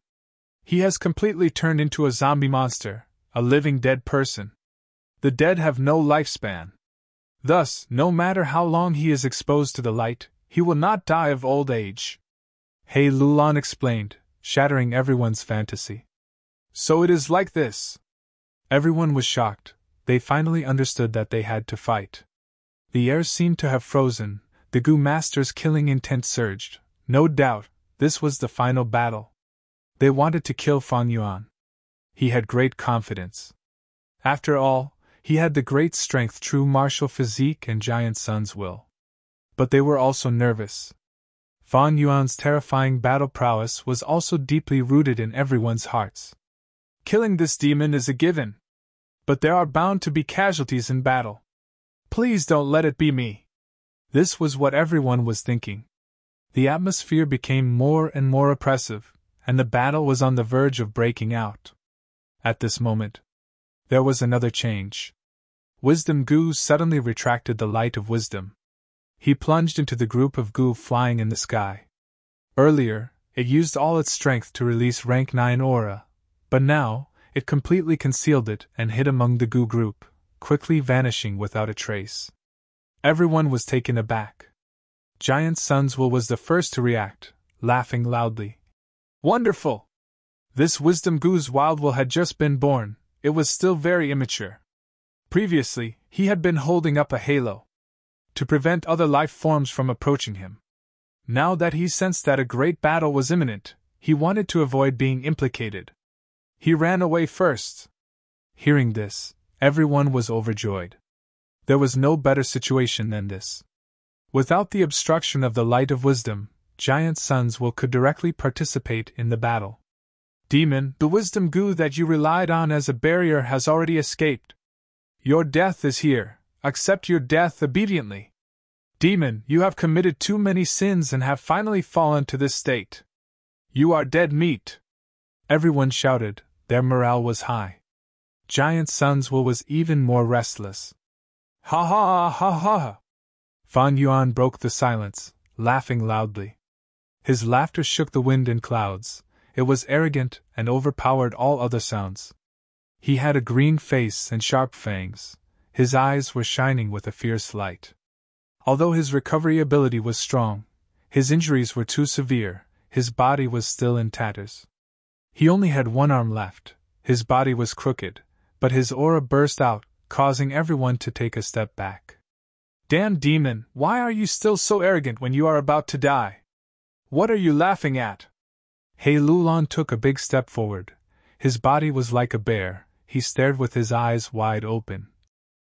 He has completely turned into a zombie monster, a living dead person. The dead have no lifespan. Thus, no matter how long he is exposed to the light, he will not die of old age. He Lulan explained, shattering everyone's fantasy. So it is like this. Everyone was shocked. They finally understood that they had to fight. The air seemed to have frozen. The Gu Master's killing intent surged. No doubt, this was the final battle. They wanted to kill Fan Yuan. He had great confidence. After all, he had the great strength, true martial physique, and Giant Son's will. But they were also nervous. Fan Yuan's terrifying battle prowess was also deeply rooted in everyone's hearts. Killing this demon is a given. But there are bound to be casualties in battle. Please don't let it be me. This was what everyone was thinking. The atmosphere became more and more oppressive, and the battle was on the verge of breaking out. At this moment, there was another change. Wisdom Gu suddenly retracted the light of wisdom. He plunged into the group of Gu flying in the sky. Earlier, it used all its strength to release rank 9 aura, but now, it completely concealed it and hid among the Gu group, quickly vanishing without a trace. Everyone was taken aback. Giant Sons Will was the first to react, laughing loudly. Wonderful! This Wisdom Gu's Wild Will had just been born, it was still very immature. Previously, he had been holding up a halo to prevent other life forms from approaching him. Now that he sensed that a great battle was imminent, he wanted to avoid being implicated. He ran away first. Hearing this, everyone was overjoyed. There was no better situation than this. Without the obstruction of the light of wisdom, Giant Sons Will could directly participate in the battle. Demon, the Wisdom Gu that you relied on as a barrier has already escaped. Your death is here, accept your death obediently. Demon, you have committed too many sins and have finally fallen to this state. You are dead meat. Everyone shouted, their morale was high. Giant Sons Will was even more restless. Ha ha ha ha ha! Fan Yuan broke the silence, laughing loudly. His laughter shook the wind and clouds. It was arrogant and overpowered all other sounds. He had a green face and sharp fangs. His eyes were shining with a fierce light. Although his recovery ability was strong, his injuries were too severe, his body was still in tatters. He only had one arm left, his body was crooked, but his aura burst out, causing everyone to take a step back. Damn demon, why are you still so arrogant when you are about to die? What are you laughing at? He Lulan took a big step forward. His body was like a bear, he stared with his eyes wide open.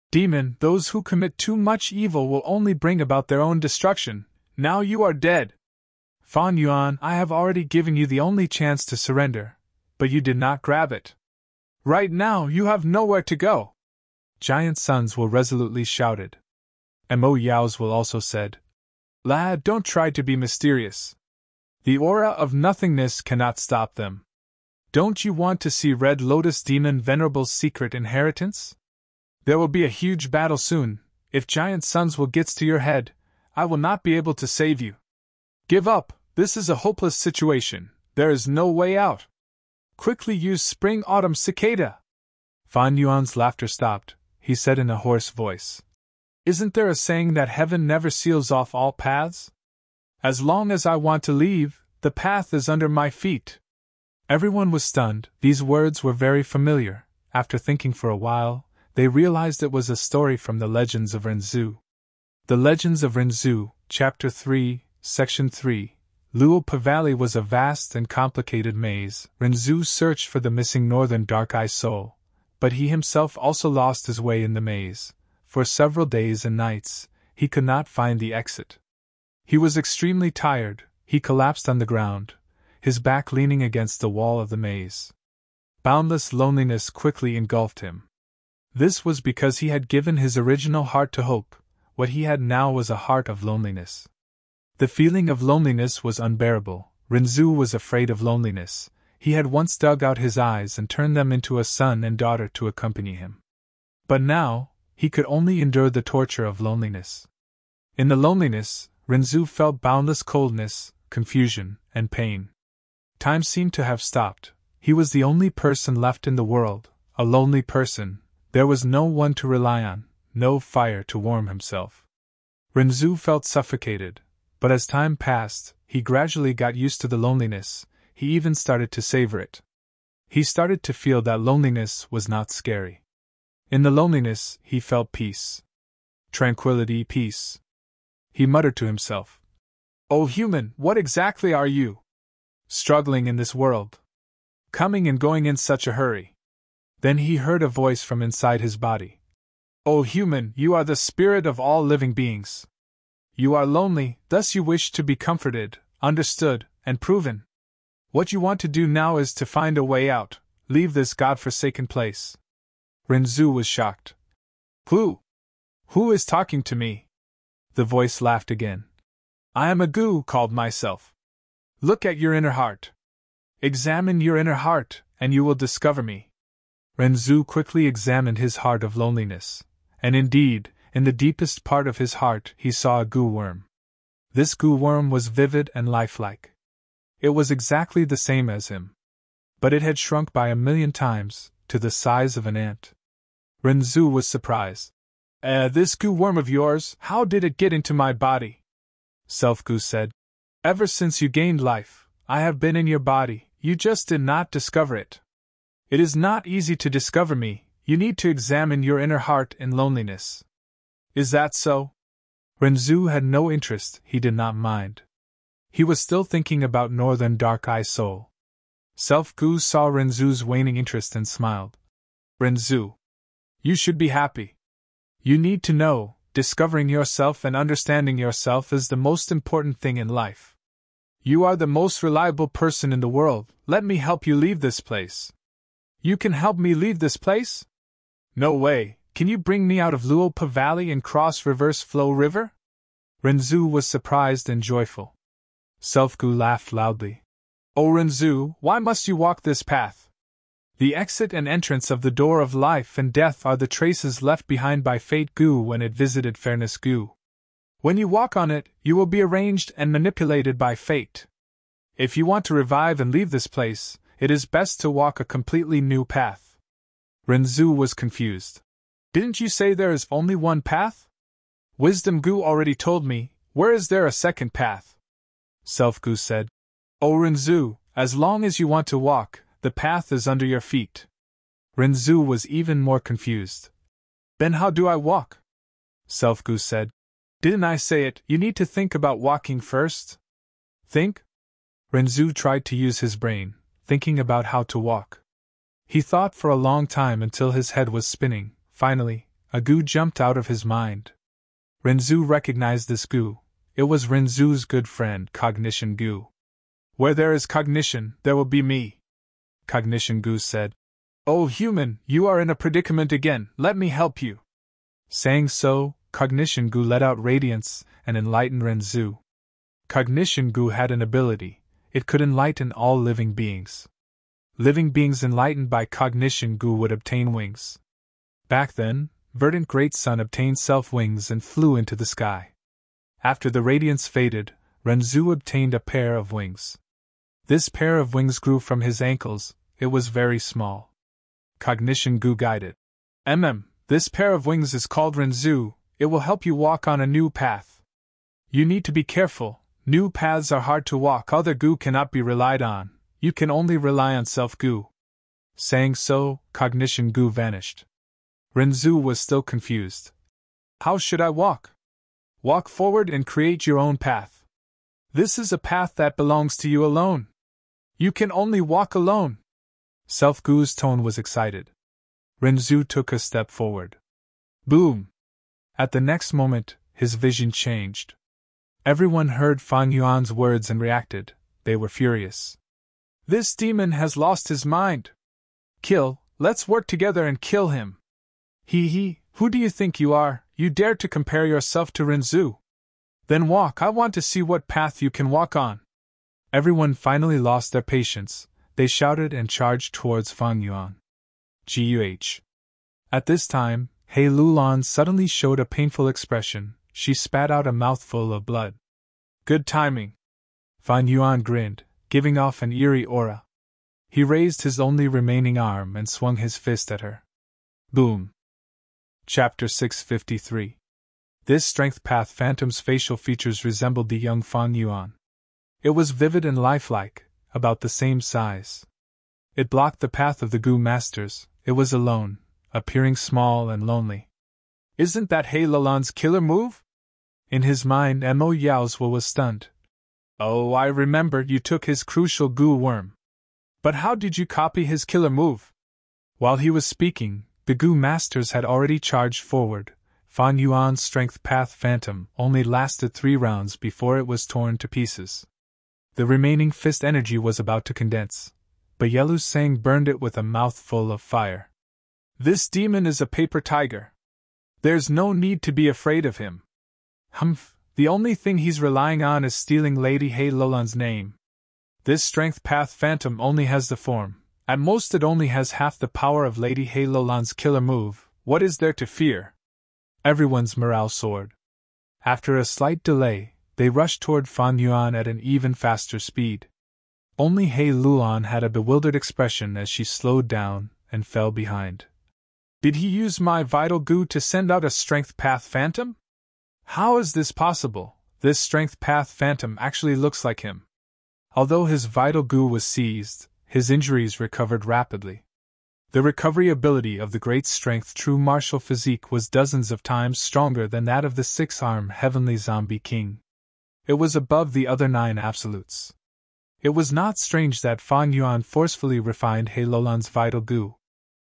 Demon, those who commit too much evil will only bring about their own destruction. Now you are dead. Fan Yuan, I have already given you the only chance to surrender, but you did not grab it. Right now you have nowhere to go. Giant Sons Will resolutely shouted. Mo Yao's Will also said, Lad, don't try to be mysterious. The aura of nothingness cannot stop them. Don't you want to see Red Lotus Demon Venerable's secret inheritance? There will be a huge battle soon. If Giant Sons Will gets to your head, I will not be able to save you. Give up, this is a hopeless situation, there is no way out. Quickly use Spring-Autumn Cicada. Fan Yuan's laughter stopped. he said in a hoarse voice. Isn't there a saying that heaven never seals off all paths? As long as I want to leave, the path is under my feet. Everyone was stunned. These words were very familiar. After thinking for a while, they realized it was a story from the Legends of Renzu. The Legends of Renzu, Chapter 3, Section 3. Luopa Valley was a vast and complicated maze. Renzu searched for the missing northern dark-eye soul, but he himself also lost his way in the maze. For several days and nights, he could not find the exit. He was extremely tired. He collapsed on the ground, his back leaning against the wall of the maze. Boundless loneliness quickly engulfed him. This was because he had given his original heart to hope. What he had now was a heart of loneliness. The feeling of loneliness was unbearable. Renzu was afraid of loneliness. He had once dug out his eyes and turned them into a son and daughter to accompany him. But now, he could only endure the torture of loneliness. In the loneliness, Renzu felt boundless coldness, confusion, and pain. Time seemed to have stopped. He was the only person left in the world, a lonely person. There was no one to rely on, no fire to warm himself. Renzu felt suffocated, but as time passed, he gradually got used to the loneliness. He even started to savor it. He started to feel that loneliness was not scary. In the loneliness, he felt peace. Tranquility, peace. He muttered to himself, "Oh human, what exactly are you? Struggling in this world. Coming and going in such a hurry." Then he heard a voice from inside his body. "Oh human, you are the spirit of all living beings. You are lonely, thus you wish to be comforted, understood, and proven. What you want to do now is to find a way out, leave this God-forsaken place." Renzu was shocked. Who is talking to me?" The voice laughed again. "I am a Gu called myself. Look at your inner heart. Examine your inner heart, and you will discover me." Renzu quickly examined his heart of loneliness, and indeed, in the deepest part of his heart he saw a Gu worm. This Gu worm was vivid and lifelike. It was exactly the same as him. But it had shrunk by 1,000,000 times, to the size of an ant. Renzu was surprised. This Gu worm of yours, how did it get into my body?" Self-Gu said. "Ever since you gained life, I have been in your body, you just did not discover it. It is not easy to discover me, you need to examine your inner heart in loneliness." "Is that so?" Renzu had no interest, he did not mind. He was still thinking about Northern Dark-Eye Soul. Self-Gu saw Renzu's waning interest and smiled. "Renzu, you should be happy. You need to know, discovering yourself and understanding yourself is the most important thing in life. You are the most reliable person in the world, let me help you leave this place." "You can help me leave this place?" "No way, can you bring me out of Luopa Valley and cross Reverse Flow River?" Renzu was surprised and joyful. Self-Gu laughed loudly. "Oh Renzu, why must you walk this path? The exit and entrance of the door of life and death are the traces left behind by Fate Gu when it visited Fairness Gu. When you walk on it, you will be arranged and manipulated by fate. If you want to revive and leave this place, it is best to walk a completely new path." Renzu was confused. "Didn't you say there is only one path? Wisdom Gu already told me, where is there a second path?" Self-Gu said. "Oh Renzu, as long as you want to walk, the path is under your feet." Renzu was even more confused. "Then how do I walk?" Self-Gu said. "Didn't I say it, you need to think about walking first?" "Think?" Renzu tried to use his brain, thinking about how to walk. He thought for a long time until his head was spinning. Finally, a Gu jumped out of his mind. Renzu recognized this Gu. It was Renzu's good friend, Cognition Gu. "Where there is cognition, there will be me," Cognition Gu said. "Oh human, you are in a predicament again, let me help you." Saying so, Cognition Gu let out radiance and enlightened Renzu. Cognition Gu had an ability, it could enlighten all living beings. Living beings enlightened by Cognition Gu would obtain wings. Back then, Verdant Great Sun obtained self-wings and flew into the sky. After the radiance faded, Renzu obtained a pair of wings. This pair of wings grew from his ankles, it was very small. Cognition Gu guided. This pair of wings is called Renzu. It will help you walk on a new path. You need to be careful. New paths are hard to walk. Other gu cannot be relied on. You can only rely on self-gu. Saying so, cognition gu vanished. Renzu was still confused. How should I walk? Walk forward and create your own path. This is a path that belongs to you alone. You can only walk alone. Self-gu's tone was excited. Renzu took a step forward. Boom! At the next moment, his vision changed. Everyone heard Fan Yuan's words and reacted. They were furious. This demon has lost his mind. Kill, let's work together and kill him. He, who do you think you are? You dare to compare yourself to Renzu? Then walk, I want to see what path you can walk on. Everyone finally lost their patience. They shouted and charged towards Fan Yuan. Guh. At this time, He Lulan suddenly showed a painful expression. She spat out a mouthful of blood. Good timing. Fan Yuan grinned, giving off an eerie aura. He raised his only remaining arm and swung his fist at her. Boom. Chapter 653. This strength path phantom's facial features resembled the young Fan Yuan. It was vivid and lifelike, about the same size. It blocked the path of the Gu masters. It was alone, appearing small and lonely. Isn't that He Lulan's killer move? In his mind, Mo Yao's was stunned. Oh, I remember, you took his crucial Gu worm. But how did you copy his killer move? While he was speaking, the Gu masters had already charged forward. Fan Yuan's strength path phantom only lasted 3 rounds before it was torn to pieces. The remaining fist energy was about to condense, but Yelu Sang burned it with a mouthful of fire. This demon is a paper tiger. There's no need to be afraid of him. Humph, the only thing he's relying on is stealing Lady He Lulan's name. This strength path phantom only has the form. At most it only has half the power of Lady He Lulan's killer move. What is there to fear? Everyone's morale soared. After a slight delay, they rushed toward Fan Yuan at an even faster speed. Only He Lulan had a bewildered expression as she slowed down and fell behind. Did he use my vital gu to send out a strength path phantom? How is this possible? This strength path phantom actually looks like him. Although his vital gu was seized, his injuries recovered rapidly. The recovery ability of the great strength true martial physique was dozens of times stronger than that of the 6-armed heavenly zombie king. It was above the other 9 absolutes. It was not strange that Fan Yuan forcefully refined He Lulan's vital gu.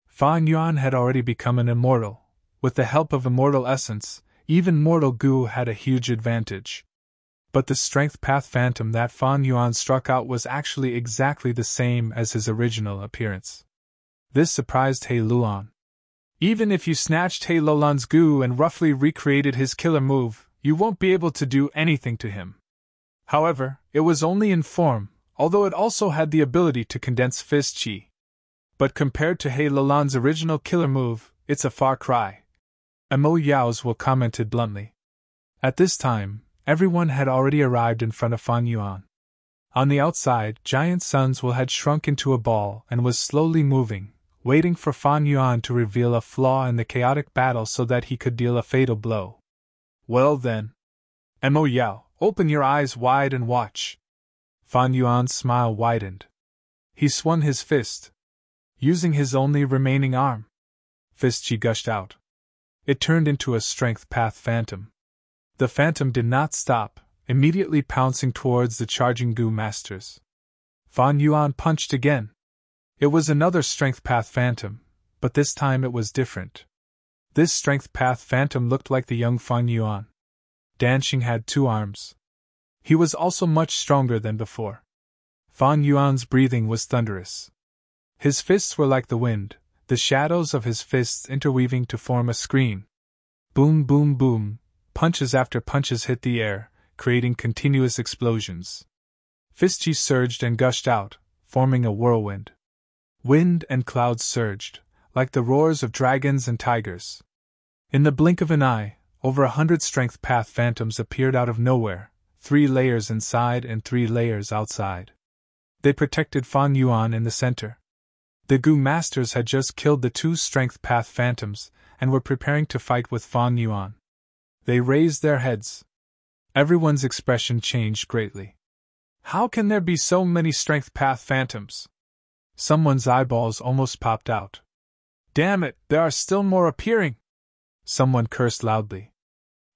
Fan Yuan had already become an immortal. With the help of immortal essence, even mortal gu had a huge advantage. But the strength path phantom that Fan Yuan struck out was actually exactly the same as his original appearance. This surprised He Lulan. Even if you snatched He Lulan's gu and roughly recreated his killer move, you won't be able to do anything to him. However, it was only in form, although it also had the ability to condense fist chi. But compared to He Lulan's original killer move, it's a far cry. Mo Yao's commented bluntly. At this time, everyone had already arrived in front of Fan Yuan. On the outside, Giant Sun's will had shrunk into a ball and was slowly moving, waiting for Fan Yuan to reveal a flaw in the chaotic battle so that he could deal a fatal blow. Well then. Mo Yao, open your eyes wide and watch. Fan Yuan's smile widened. He swung his fist. Using his only remaining arm, fist chi gushed out. It turned into a strength path phantom. The phantom did not stop, immediately pouncing towards the charging gu masters. Fan Yuan punched again. It was another strength path phantom, but this time it was different. This strength path phantom looked like the young Fan Yuan. Danxing had 2 arms. He was also much stronger than before. Fan Yuan's breathing was thunderous. His fists were like the wind, the shadows of his fists interweaving to form a screen. Boom, boom, boom, punches after punches hit the air, creating continuous explosions. Fist chi surged and gushed out, forming a whirlwind. Wind and clouds surged, like the roars of dragons and tigers. In the blink of an eye, over 100 strength path phantoms appeared out of nowhere, 3 layers inside and 3 layers outside. They protected Fan Yuan in the center. The Gu Masters had just killed the 2 strength path phantoms, and were preparing to fight with Fan Yuan. They raised their heads. Everyone's expression changed greatly. How can there be so many strength path phantoms? Someone's eyeballs almost popped out. Damn it, there are still more appearing! Someone cursed loudly.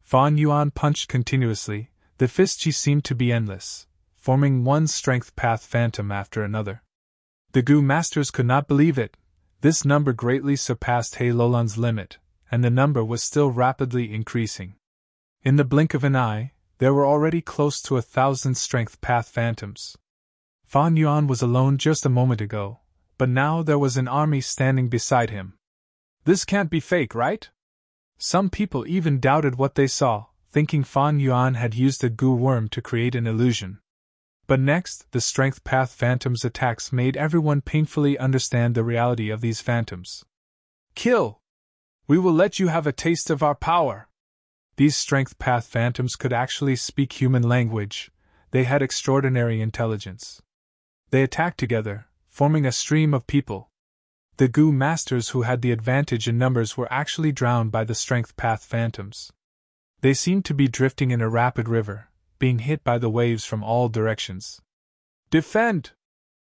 Fan Yuan punched continuously, the fists seemed to be endless, forming one strength path phantom after another. The Gu masters could not believe it. This number greatly surpassed He Lolan's limit, and the number was still rapidly increasing. In the blink of an eye, there were already close to 1,000 strength path phantoms. Fan Yuan was alone just a moment ago, but now there was an army standing beside him. This can't be fake, right? Some people even doubted what they saw, thinking Fan Yuan had used a Gu worm to create an illusion. But next, the strength path phantoms' attacks made everyone painfully understand the reality of these phantoms. Kill! We will let you have a taste of our power! These strength path phantoms could actually speak human language. They had extraordinary intelligence. They attacked together, forming a stream of people. The Gu masters who had the advantage in numbers were actually drowned by the strength path phantoms. They seemed to be drifting in a rapid river, being hit by the waves from all directions. Defend!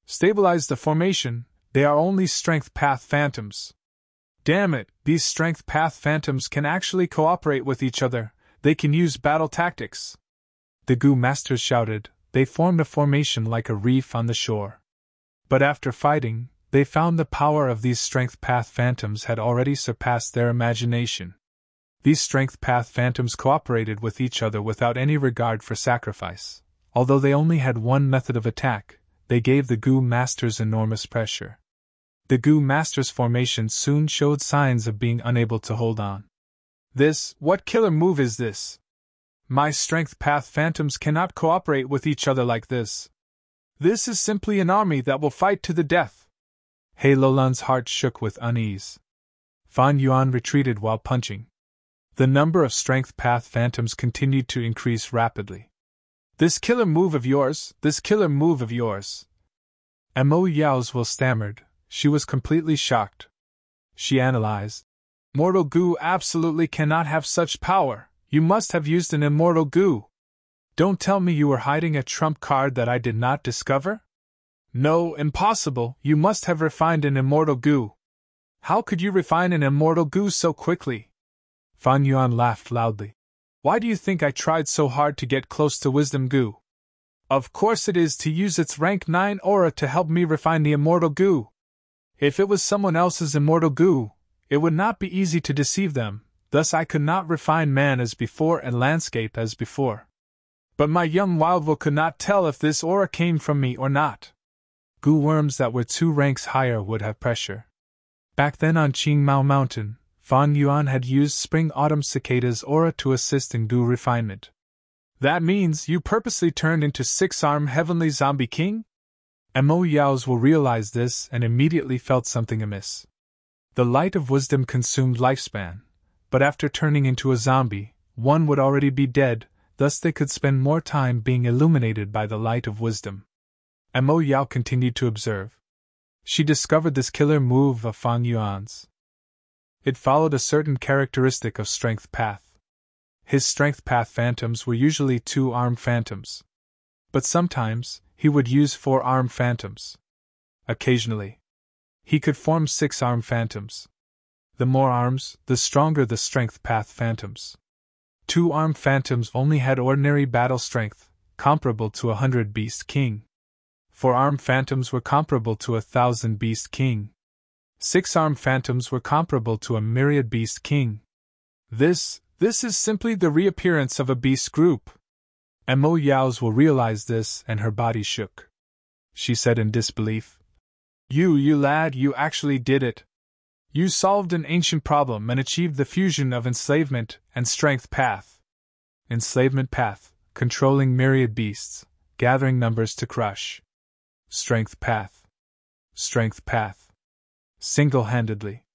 Stabilize the formation, they are only strength path phantoms. Damn it, these strength path phantoms can actually cooperate with each other, they can use battle tactics. The Gu masters shouted. They formed a formation like a reef on the shore. But after fighting, they found the power of these strength path phantoms had already surpassed their imagination. These strength path phantoms cooperated with each other without any regard for sacrifice. Although they only had one method of attack, they gave the Gu masters enormous pressure. The Gu masters' formation soon showed signs of being unable to hold on. What killer move is this? My strength path phantoms cannot cooperate with each other like this. This is simply an army that will fight to the death. He Lolan's heart shook with unease. Fan Yuan retreated while punching. The number of strength path phantoms continued to increase rapidly. This killer move of yours! Mo Yao's will stammered. She was completely shocked. She analyzed. Mortal Gu absolutely cannot have such power. You must have used an immortal Gu. Don't tell me you were hiding a trump card that I did not discover? No, impossible, you must have refined an immortal Gu. How could you refine an immortal Gu so quickly? Fan Yuan laughed loudly. Why do you think I tried so hard to get close to Wisdom Gu? Of course it is to use its rank 9 aura to help me refine the immortal Gu. If it was someone else's immortal Gu, it would not be easy to deceive them, thus I could not refine man as before and landscape as before. But my young wildwool could not tell if this aura came from me or not. Gu worms that were 2 ranks higher would have pressure. Back then on Qingmao Mountain, Fan Yuan had used Spring-Autumn Cicada's aura to assist in Gu refinement. That means you purposely turned into 6-armed Heavenly Zombie King? Mo Yao's will realize this and immediately felt something amiss. The light of wisdom consumed lifespan, but after turning into a zombie, one would already be dead, thus they could spend more time being illuminated by the light of wisdom. Mo Yao continued to observe. She discovered this killer move of Fan Yuan's. It followed a certain characteristic of strength path. His strength path phantoms were usually 2-armed phantoms. But sometimes, he would use 4-armed phantoms. Occasionally, he could form 6-armed phantoms. The more arms, the stronger the strength path phantoms. 2-armed phantoms only had ordinary battle strength, comparable to 100 Beast King. 4-armed phantoms were comparable to 1,000 Beast King. 6-armed phantoms were comparable to a myriad Beast King. This is simply the reappearance of a beast group. Mo Yao's will realize this and her body shook. She said in disbelief. You lad, you actually did it. You solved an ancient problem and achieved the fusion of enslavement and strength path. Enslavement path, controlling myriad beasts, gathering numbers to crush. Strength path. Strength path. Single-handedly.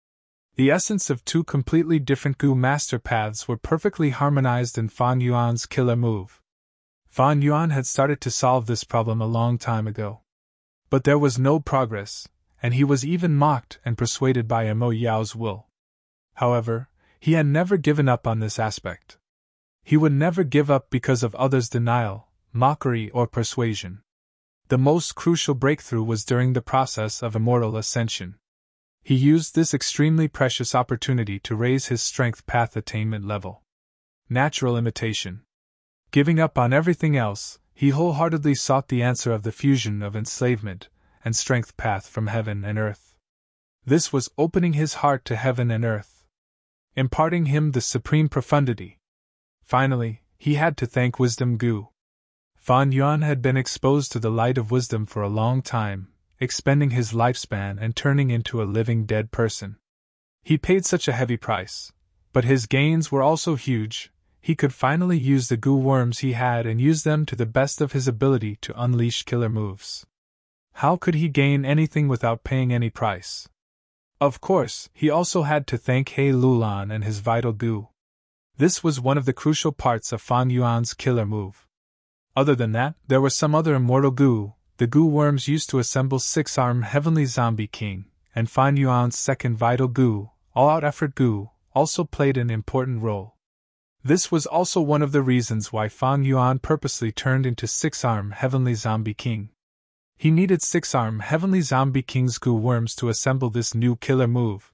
The essence of 2 completely different Gu master paths were perfectly harmonized in Fan Yuan's killer move. Fan Yuan had started to solve this problem a long time ago. But there was no progress, and he was even mocked and persuaded by Mo Yao's will. However, he had never given up on this aspect. He would never give up because of others' denial, mockery, or persuasion. The most crucial breakthrough was during the process of immortal ascension. He used this extremely precious opportunity to raise his strength path attainment level. Natural imitation. Giving up on everything else, he wholeheartedly sought the answer of the fusion of enslavement and strength path from heaven and earth. This was opening his heart to heaven and earth, imparting him the supreme profundity. Finally, he had to thank Wisdom Gu. Fan Yuan had been exposed to the light of wisdom for a long time, expending his lifespan and turning into a living dead person. He paid such a heavy price, but his gains were also huge. He could finally use the Gu worms he had and use them to the best of his ability to unleash killer moves. How could he gain anything without paying any price? Of course, he also had to thank He Lulan and his vital Gu. This was one of the crucial parts of Fan Yuan's killer move. Other than that, there were some other immortal Gu. The Gu worms used to assemble six-armed Heavenly Zombie King, and Fan Yuan's second vital Gu, all-out effort Gu, also played an important role. This was also one of the reasons why Fan Yuan purposely turned into six-armed Heavenly Zombie King. He needed six-armed Heavenly Zombie King's Gu worms to assemble this new killer move.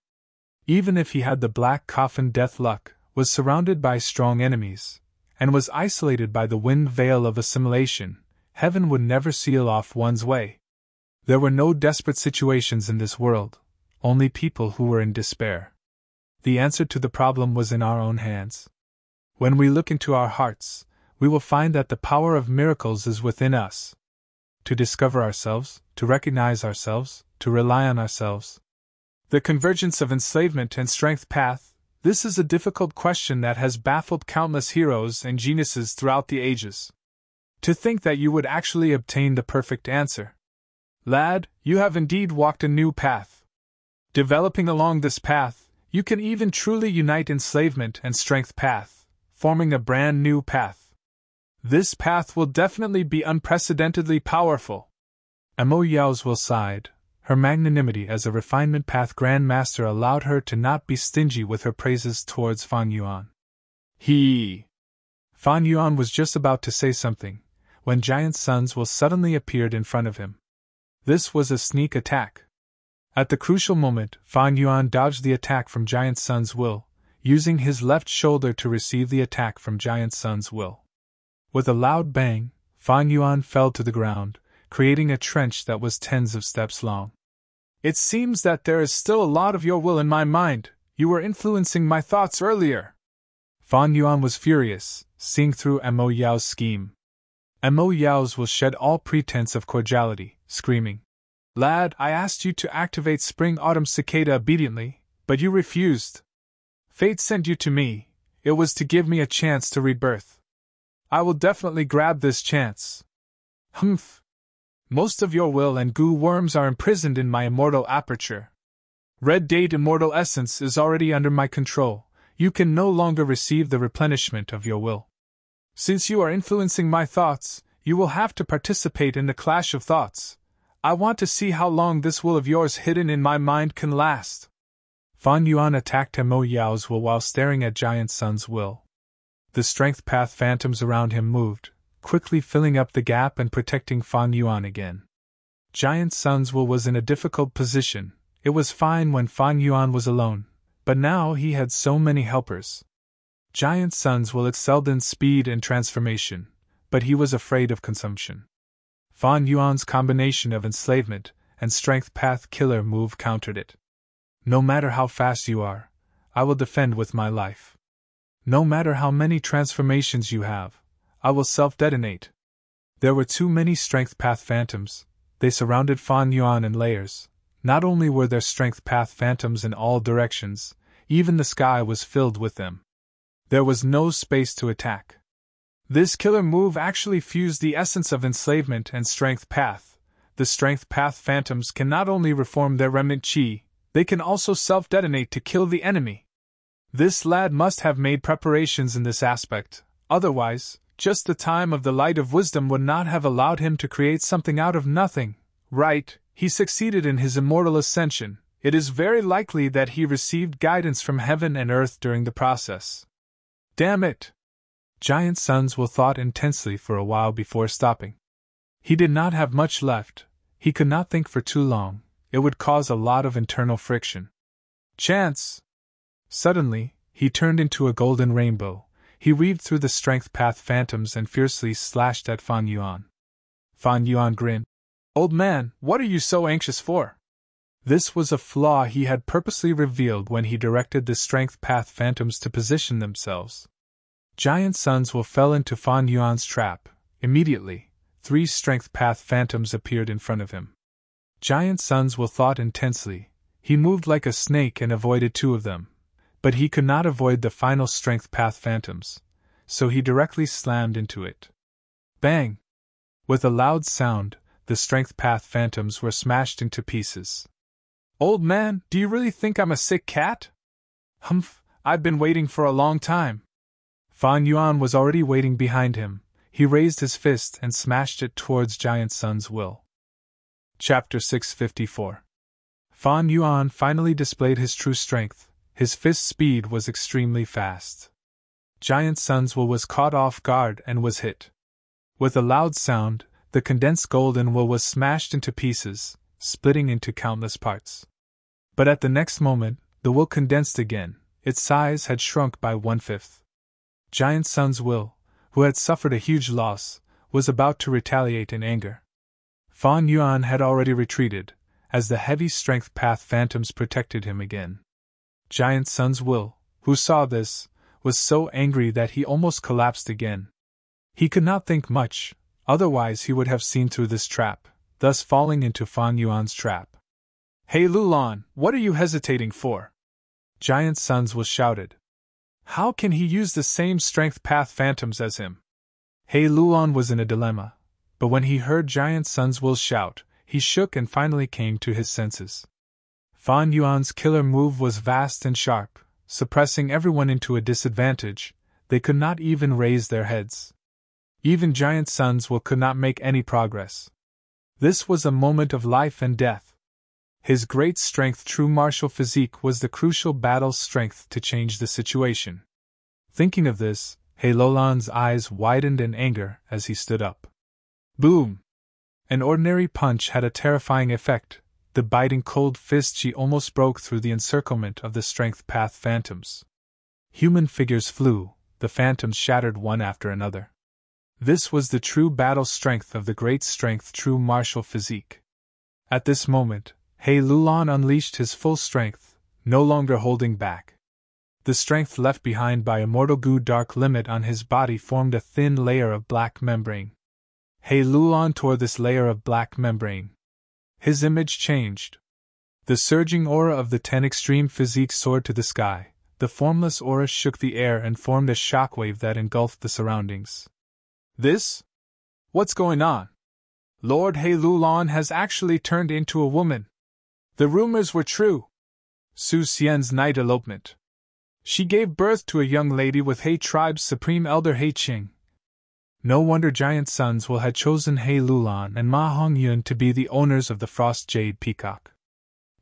Even if he had the Black Coffin Death luck, was surrounded by strong enemies, and was isolated by the wind veil of assimilation, heaven would never seal off one's way. There were no desperate situations in this world, only people who were in despair. The answer to the problem was in our own hands. When we look into our hearts, we will find that the power of miracles is within us. To discover ourselves, to recognize ourselves, to rely on ourselves. The convergence of enslavement and strength path, this is a difficult question that has baffled countless heroes and geniuses throughout the ages. To think that you would actually obtain the perfect answer. Lad, you have indeed walked a new path. Developing along this path, you can even truly unite enslavement and strength path, forming a brand new path. This path will definitely be unprecedentedly powerful. Mo Yaozwil sighed. Her magnanimity as a refinement path grandmaster allowed her to not be stingy with her praises towards Fan Yuan. Fan Yuan was just about to say something, when Giant Sun's Will suddenly appeared in front of him. This was a sneak attack. At the crucial moment, Fan Yuan dodged the attack from Giant Sun's Will, using his left shoulder to receive the attack from Giant Sun's Will. With a loud bang, Fan Yuan fell to the ground, creating a trench that was tens of steps long. It seems that there is still a lot of your will in my mind. You were influencing my thoughts earlier. Fan Yuan was furious, seeing through Mo Yao's scheme. Mo Yao's will shed all pretense of cordiality, screaming, "Lad, I asked you to activate Spring-Autumn Cicada obediently, but you refused. Fate sent you to me. It was to give me a chance to rebirth. I will definitely grab this chance." Humph. Most of your will and Gu worms are imprisoned in my immortal aperture. Red Date Immortal Essence is already under my control. You can no longer receive the replenishment of your will. Since you are influencing my thoughts, you will have to participate in the clash of thoughts. I want to see how long this will of yours hidden in my mind can last. Fan Yuan attacked Mo Yao's will while staring at Giant Sun's Will. The strength path phantoms around him moved, quickly filling up the gap and protecting Fan Yuan again. Giant Sun's Will was in a difficult position. It was fine when Fan Yuan was alone, but now he had so many helpers. Giant Sun's Will excelled in speed and transformation, but he was afraid of consumption. Fan Yuan's combination of enslavement and strength path killer move countered it. No matter how fast you are, I will defend with my life. No matter how many transformations you have, I will self-detonate. There were too many strength path phantoms. They surrounded Fan Yuan in layers. Not only were there strength path phantoms in all directions, even the sky was filled with them. There was no space to attack. This killer move actually fused the essence of enslavement and strength path. The strength path phantoms can not only reform their remnant chi, they can also self-detonate to kill the enemy. This lad must have made preparations in this aspect, otherwise, just the time of the light of wisdom would not have allowed him to create something out of nothing. Right, he succeeded in his immortal ascension. It is very likely that he received guidance from heaven and earth during the process. Damn it! Giant Sun's Will thought intensely for a while before stopping. He did not have much left. He could not think for too long. It would cause a lot of internal friction. Chance! Suddenly, he turned into a golden rainbow. He weaved through the strength path phantoms and fiercely slashed at Fan Yuan. Fan Yuan grinned. Old man, what are you so anxious for? This was a flaw he had purposely revealed when he directed the strength path phantoms to position themselves. Giant Sun's Will fell into Fan Yuan's trap. Immediately, 3 strength path phantoms appeared in front of him. Giant Sun's Will thought intensely. He moved like a snake and avoided 2 of them. But he could not avoid the final strength path phantoms, so he directly slammed into it. Bang! With a loud sound, the strength path phantoms were smashed into pieces. Old man, do you really think I'm a sick cat? Humph, I've been waiting for a long time. Fan Yuan was already waiting behind him. He raised his fist and smashed it towards Giant Sun's Will. Chapter 654. Fan Yuan finally displayed his true strength. His fist speed was extremely fast. Giant Sun's Will was caught off guard and was hit. With a loud sound, the condensed golden will was smashed into pieces, splitting into countless parts. But at the next moment, the will condensed again. Its size had shrunk by 1/5. Giant Sun's Will, who had suffered a huge loss, was about to retaliate in anger. Fan Yuan had already retreated, as the heavy strength path phantoms protected him again. Giant Sun's Will, who saw this, was so angry that he almost collapsed again. He could not think much, otherwise he would have seen through this trap, thus falling into Fan Yuan's trap. Hey Lulan, what are you hesitating for? Giant Sun's Will shouted. How can he use the same strength path phantoms as him? Hey Lulan was in a dilemma, but when he heard Giant Sun's Will shout, he shook and finally came to his senses. Fan Yuan's killer move was vast and sharp, suppressing everyone into a disadvantage. They could not even raise their heads. Even Giant Sun's Will could not make any progress. This was a moment of life and death. His great strength, true martial physique, was the crucial battle strength to change the situation. Thinking of this, He Lulan's eyes widened in anger as he stood up. Boom! An ordinary punch had a terrifying effect. The biting cold fist she almost broke through the encirclement of the strength path phantoms. Human figures flew, the phantoms shattered one after another. This was the true battle strength of the great strength, true martial physique. At this moment, He Lulan unleashed his full strength, no longer holding back. The strength left behind by Immortal Gu dark limit on his body formed a thin layer of black membrane. He Lulan tore this layer of black membrane. His image changed. The surging aura of the 10 extreme physique soared to the sky. The formless aura shook the air and formed a shockwave that engulfed the surroundings. This? What's going on? Lord He Lulan has actually turned into a woman. The rumors were true. Su Xian's night elopement. She gave birth to a young lady with He tribe's supreme elder He Qing. No wonder Giant Sun's Will had chosen He Lulan and Ma Hongyun to be the owners of the Frost Jade Peacock.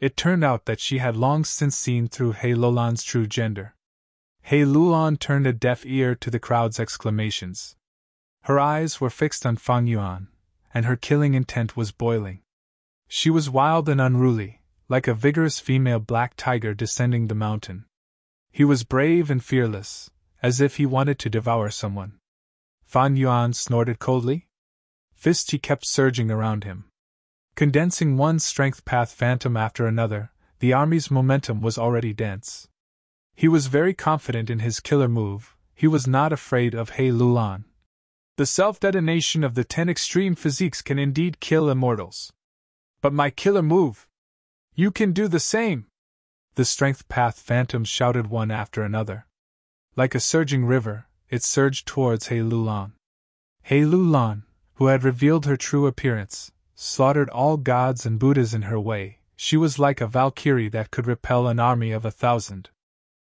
It turned out that she had long since seen through He Lulan's true gender. He Lulan turned a deaf ear to the crowd's exclamations. Her eyes were fixed on Fan Yuan, and her killing intent was boiling. She was wild and unruly, like a vigorous female black tiger descending the mountain. He was brave and fearless, as if he wanted to devour someone. Fan Yuan snorted coldly. Fists he kept surging around him. Condensing one strength path phantom after another, the army's momentum was already dense. He was very confident in his killer move. He was not afraid of He Lulan. The self-detonation of the 10 extreme physiques can indeed kill immortals. But my killer move! You can do the same! The strength path phantoms shouted one after another. Like a surging river, it surged towards He Lulan. He Lulan, who had revealed her true appearance, slaughtered all gods and Buddhas in her way. She was like a Valkyrie that could repel an army of 1,000.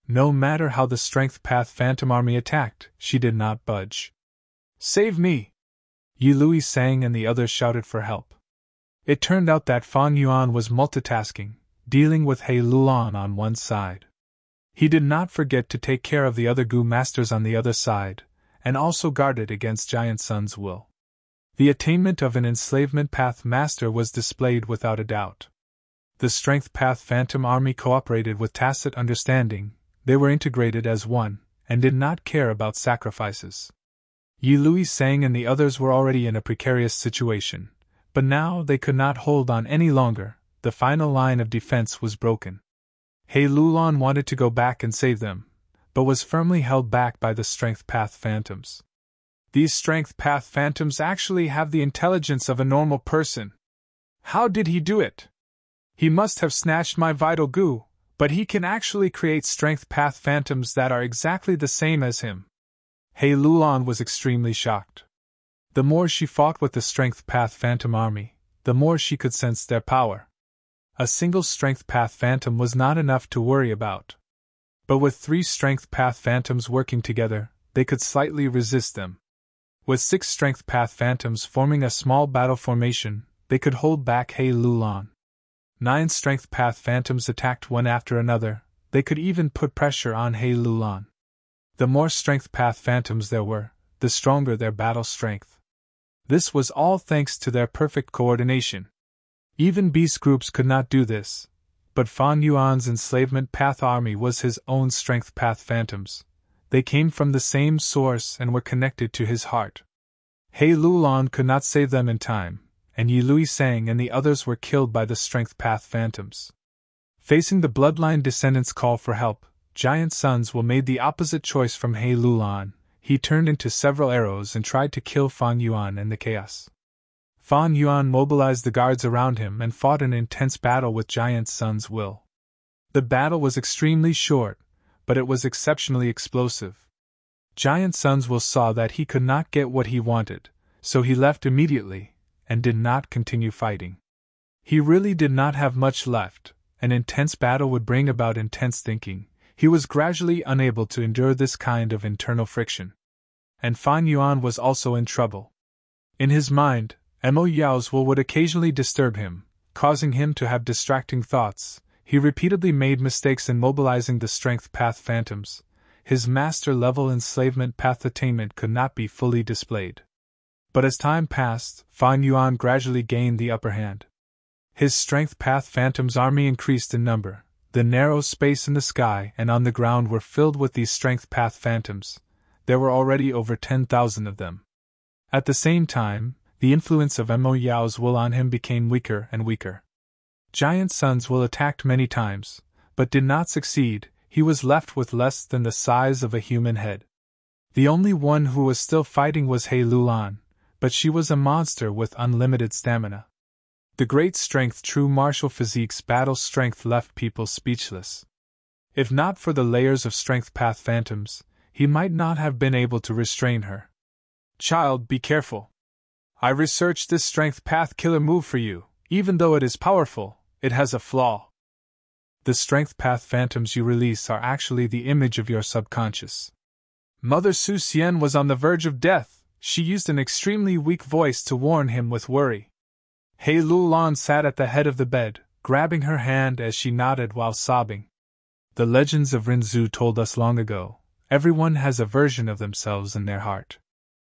No matter how the strength path phantom army attacked, she did not budge. Save me! Yi Lui sang and the others shouted for help. It turned out that Fan Yuan was multitasking, dealing with He Lulan on one side. He did not forget to take care of the other Gu masters on the other side, and also guarded against Giant Sun's will. The attainment of an enslavement path master was displayed without a doubt. The strength path phantom army cooperated with tacit understanding, they were integrated as one, and did not care about sacrifices. Yi Lui Sang and the others were already in a precarious situation, but now they could not hold on any longer, the final line of defense was broken. He Lulan wanted to go back and save them, but was firmly held back by the strength path phantoms. These strength path phantoms actually have the intelligence of a normal person. How did he do it? He must have snatched my vital goo, but he can actually create strength path phantoms that are exactly the same as him. He Lulan was extremely shocked. The more she fought with the strength path phantom army, the more she could sense their power. A single strength path phantom was not enough to worry about. But with 3 strength path phantoms working together, they could slightly resist them. With 6 strength path phantoms forming a small battle formation, they could hold back He Lulan. 9 strength path phantoms attacked one after another, they could even put pressure on He Lulan. The more strength path phantoms there were, the stronger their battle strength. This was all thanks to their perfect coordination. Even beast groups could not do this, but Fan Yuan's enslavement path army was his own strength path phantoms. They came from the same source and were connected to his heart. He Lulan could not save them in time, and Yi Lui Sang and the others were killed by the strength path phantoms. Facing the bloodline descendants' call for help, Giant Sun's will made the opposite choice from He Lulan. He turned into several arrows and tried to kill Fan Yuan in the chaos. Fan Yuan mobilized the guards around him and fought an intense battle with Giant Sun's will. The battle was extremely short, but it was exceptionally explosive. Giant Sun's will saw that he could not get what he wanted, so he left immediately, and did not continue fighting. He really did not have much left. An intense battle would bring about intense thinking. He was gradually unable to endure this kind of internal friction. And Fan Yuan was also in trouble. In his mind, Mo Yao's will would occasionally disturb him, causing him to have distracting thoughts. He repeatedly made mistakes in mobilizing the strength path phantoms. His master-level enslavement path attainment could not be fully displayed. But as time passed, Fan Yuan gradually gained the upper hand. His strength path phantoms army increased in number. The narrow space in the sky and on the ground were filled with these strength path phantoms. There were already over 10,000 of them. At the same time, the influence of Mo Yao's will on him became weaker and weaker. Giant Sun's will attacked many times, but did not succeed. He was left with less than the size of a human head. The only one who was still fighting was He Lulan, but she was a monster with unlimited stamina. The great strength true martial physique's battle strength left people speechless. If not for the layers of strength path phantoms, he might not have been able to restrain her. Child, be careful. I researched this strength path killer move for you. Even though it is powerful, it has a flaw. The strength path phantoms you release are actually the image of your subconscious. Mother Su Xian was on the verge of death. She used an extremely weak voice to warn him with worry. He Lulan sat at the head of the bed, grabbing her hand as she nodded while sobbing. The legends of Rinzhu told us long ago, everyone has a version of themselves in their heart.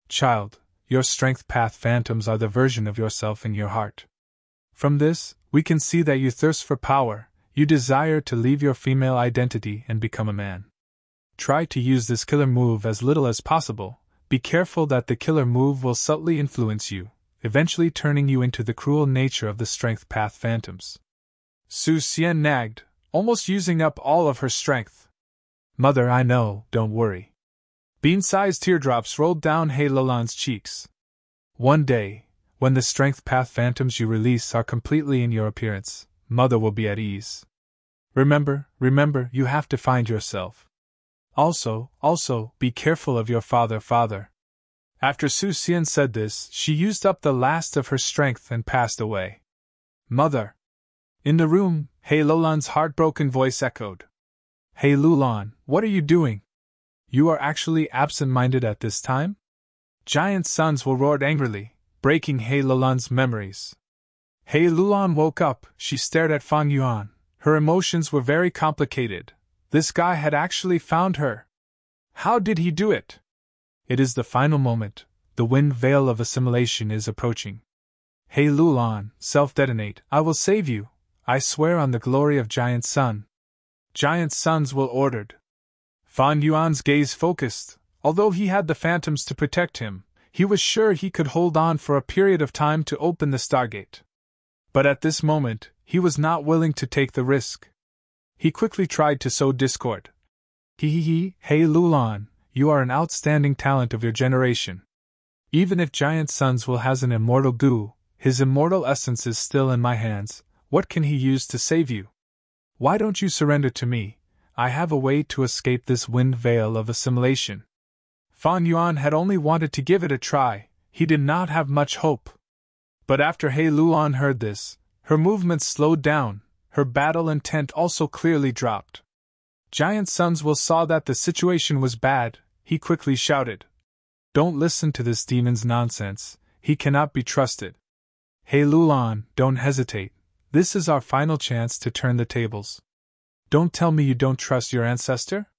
Child, your strength path phantoms are the version of yourself in your heart. From this, we can see that you thirst for power, you desire to leave your female identity and become a man. Try to use this killer move as little as possible. Be careful that the killer move will subtly influence you, eventually turning you into the cruel nature of the strength path phantoms. Su Xian nagged, almost using up all of her strength. Mother, I know, don't worry. Bean-sized teardrops rolled down He Lulan's cheeks. One day, when the strength path phantoms you release are completely in your appearance, Mother will be at ease. Remember, you have to find yourself. Also, be careful of your father. After Su Xian said this, she used up the last of her strength and passed away. Mother! In the room, He Lulan's heartbroken voice echoed. He Lulan, what are you doing? You are actually absent-minded at this time? Giant Sun's will roared angrily, breaking He Lulan's memories. He Lulan woke up, she stared at Fan Yuan. Her emotions were very complicated. This guy had actually found her. How did he do it? It is the final moment. The wind veil of assimilation is approaching. Hey Lulan, self-detonate. I will save you. I swear on the glory of Giant Sun. Giant Sun's will ordered. Fan Yuan's gaze focused. Although he had the phantoms to protect him, he was sure he could hold on for a period of time to open the Stargate. But at this moment, he was not willing to take the risk. He quickly tried to sow discord. Hey Lulan, you are an outstanding talent of your generation. Even if Giant Sun's will has an immortal goo, his immortal essence is still in my hands. What can he use to save you? Why don't you surrender to me? I have a way to escape this wind veil of assimilation. Fan Yuan had only wanted to give it a try. He did not have much hope. But after He Luan heard this, her movements slowed down, her battle intent also clearly dropped. Giant Sun's will saw that the situation was bad. He quickly shouted, "Don't listen to this demon's nonsense, he cannot be trusted. He Lulan, don't hesitate. This is our final chance to turn the tables. Don't tell me you don't trust your ancestor?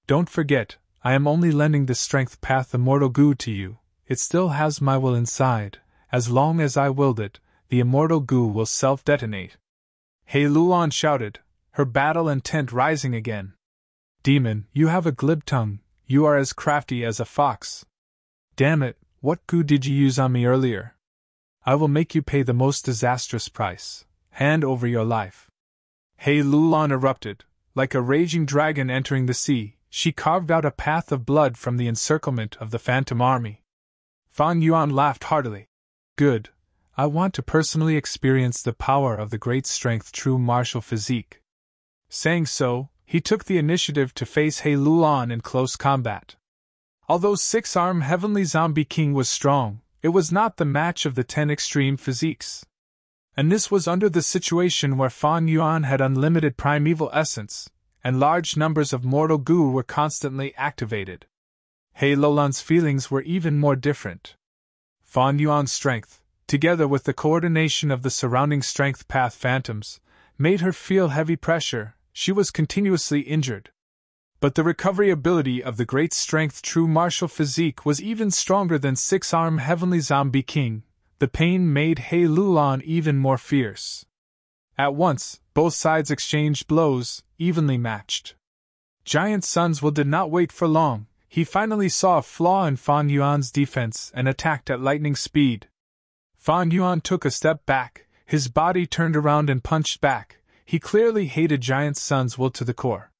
Don't forget, I am only lending the strength path immortal goo to you. It still has my will inside. As long as I willed it, the immortal goo will self-detonate." He Lulan shouted, her battle intent rising again. "Demon, you have a glib tongue. You are as crafty as a fox. Damn it, what goo did you use on me earlier? I will make you pay the most disastrous price. Hand over your life." He Lulan erupted. Like a raging dragon entering the sea, she carved out a path of blood from the encirclement of the phantom army. Fan Yuan laughed heartily. "Good. I want to personally experience the power of the great strength true martial physique." Saying so, he took the initiative to face He Lulan in close combat. Although Six-Arm Heavenly Zombie King was strong, it was not the match of the 10 extreme physiques. And this was under the situation where Fan Yuan had unlimited primeval essence, and large numbers of mortal goo were constantly activated. He Lulan's feelings were even more different. Fan Yuan's strength, together with the coordination of the surrounding strength path phantoms, made her feel heavy pressure. She was continuously injured. But the recovery ability of the great strength true martial physique was even stronger than Six-Arm Heavenly Zombie King. The pain made He Lulan even more fierce. At once, both sides exchanged blows, evenly matched. Giant Sun's will did not wait for long. He finally saw a flaw in Fan Yuan's defense and attacked at lightning speed. Fan Yuan took a step back, his body turned around and punched back. He clearly hated Giant Sun's will to the core.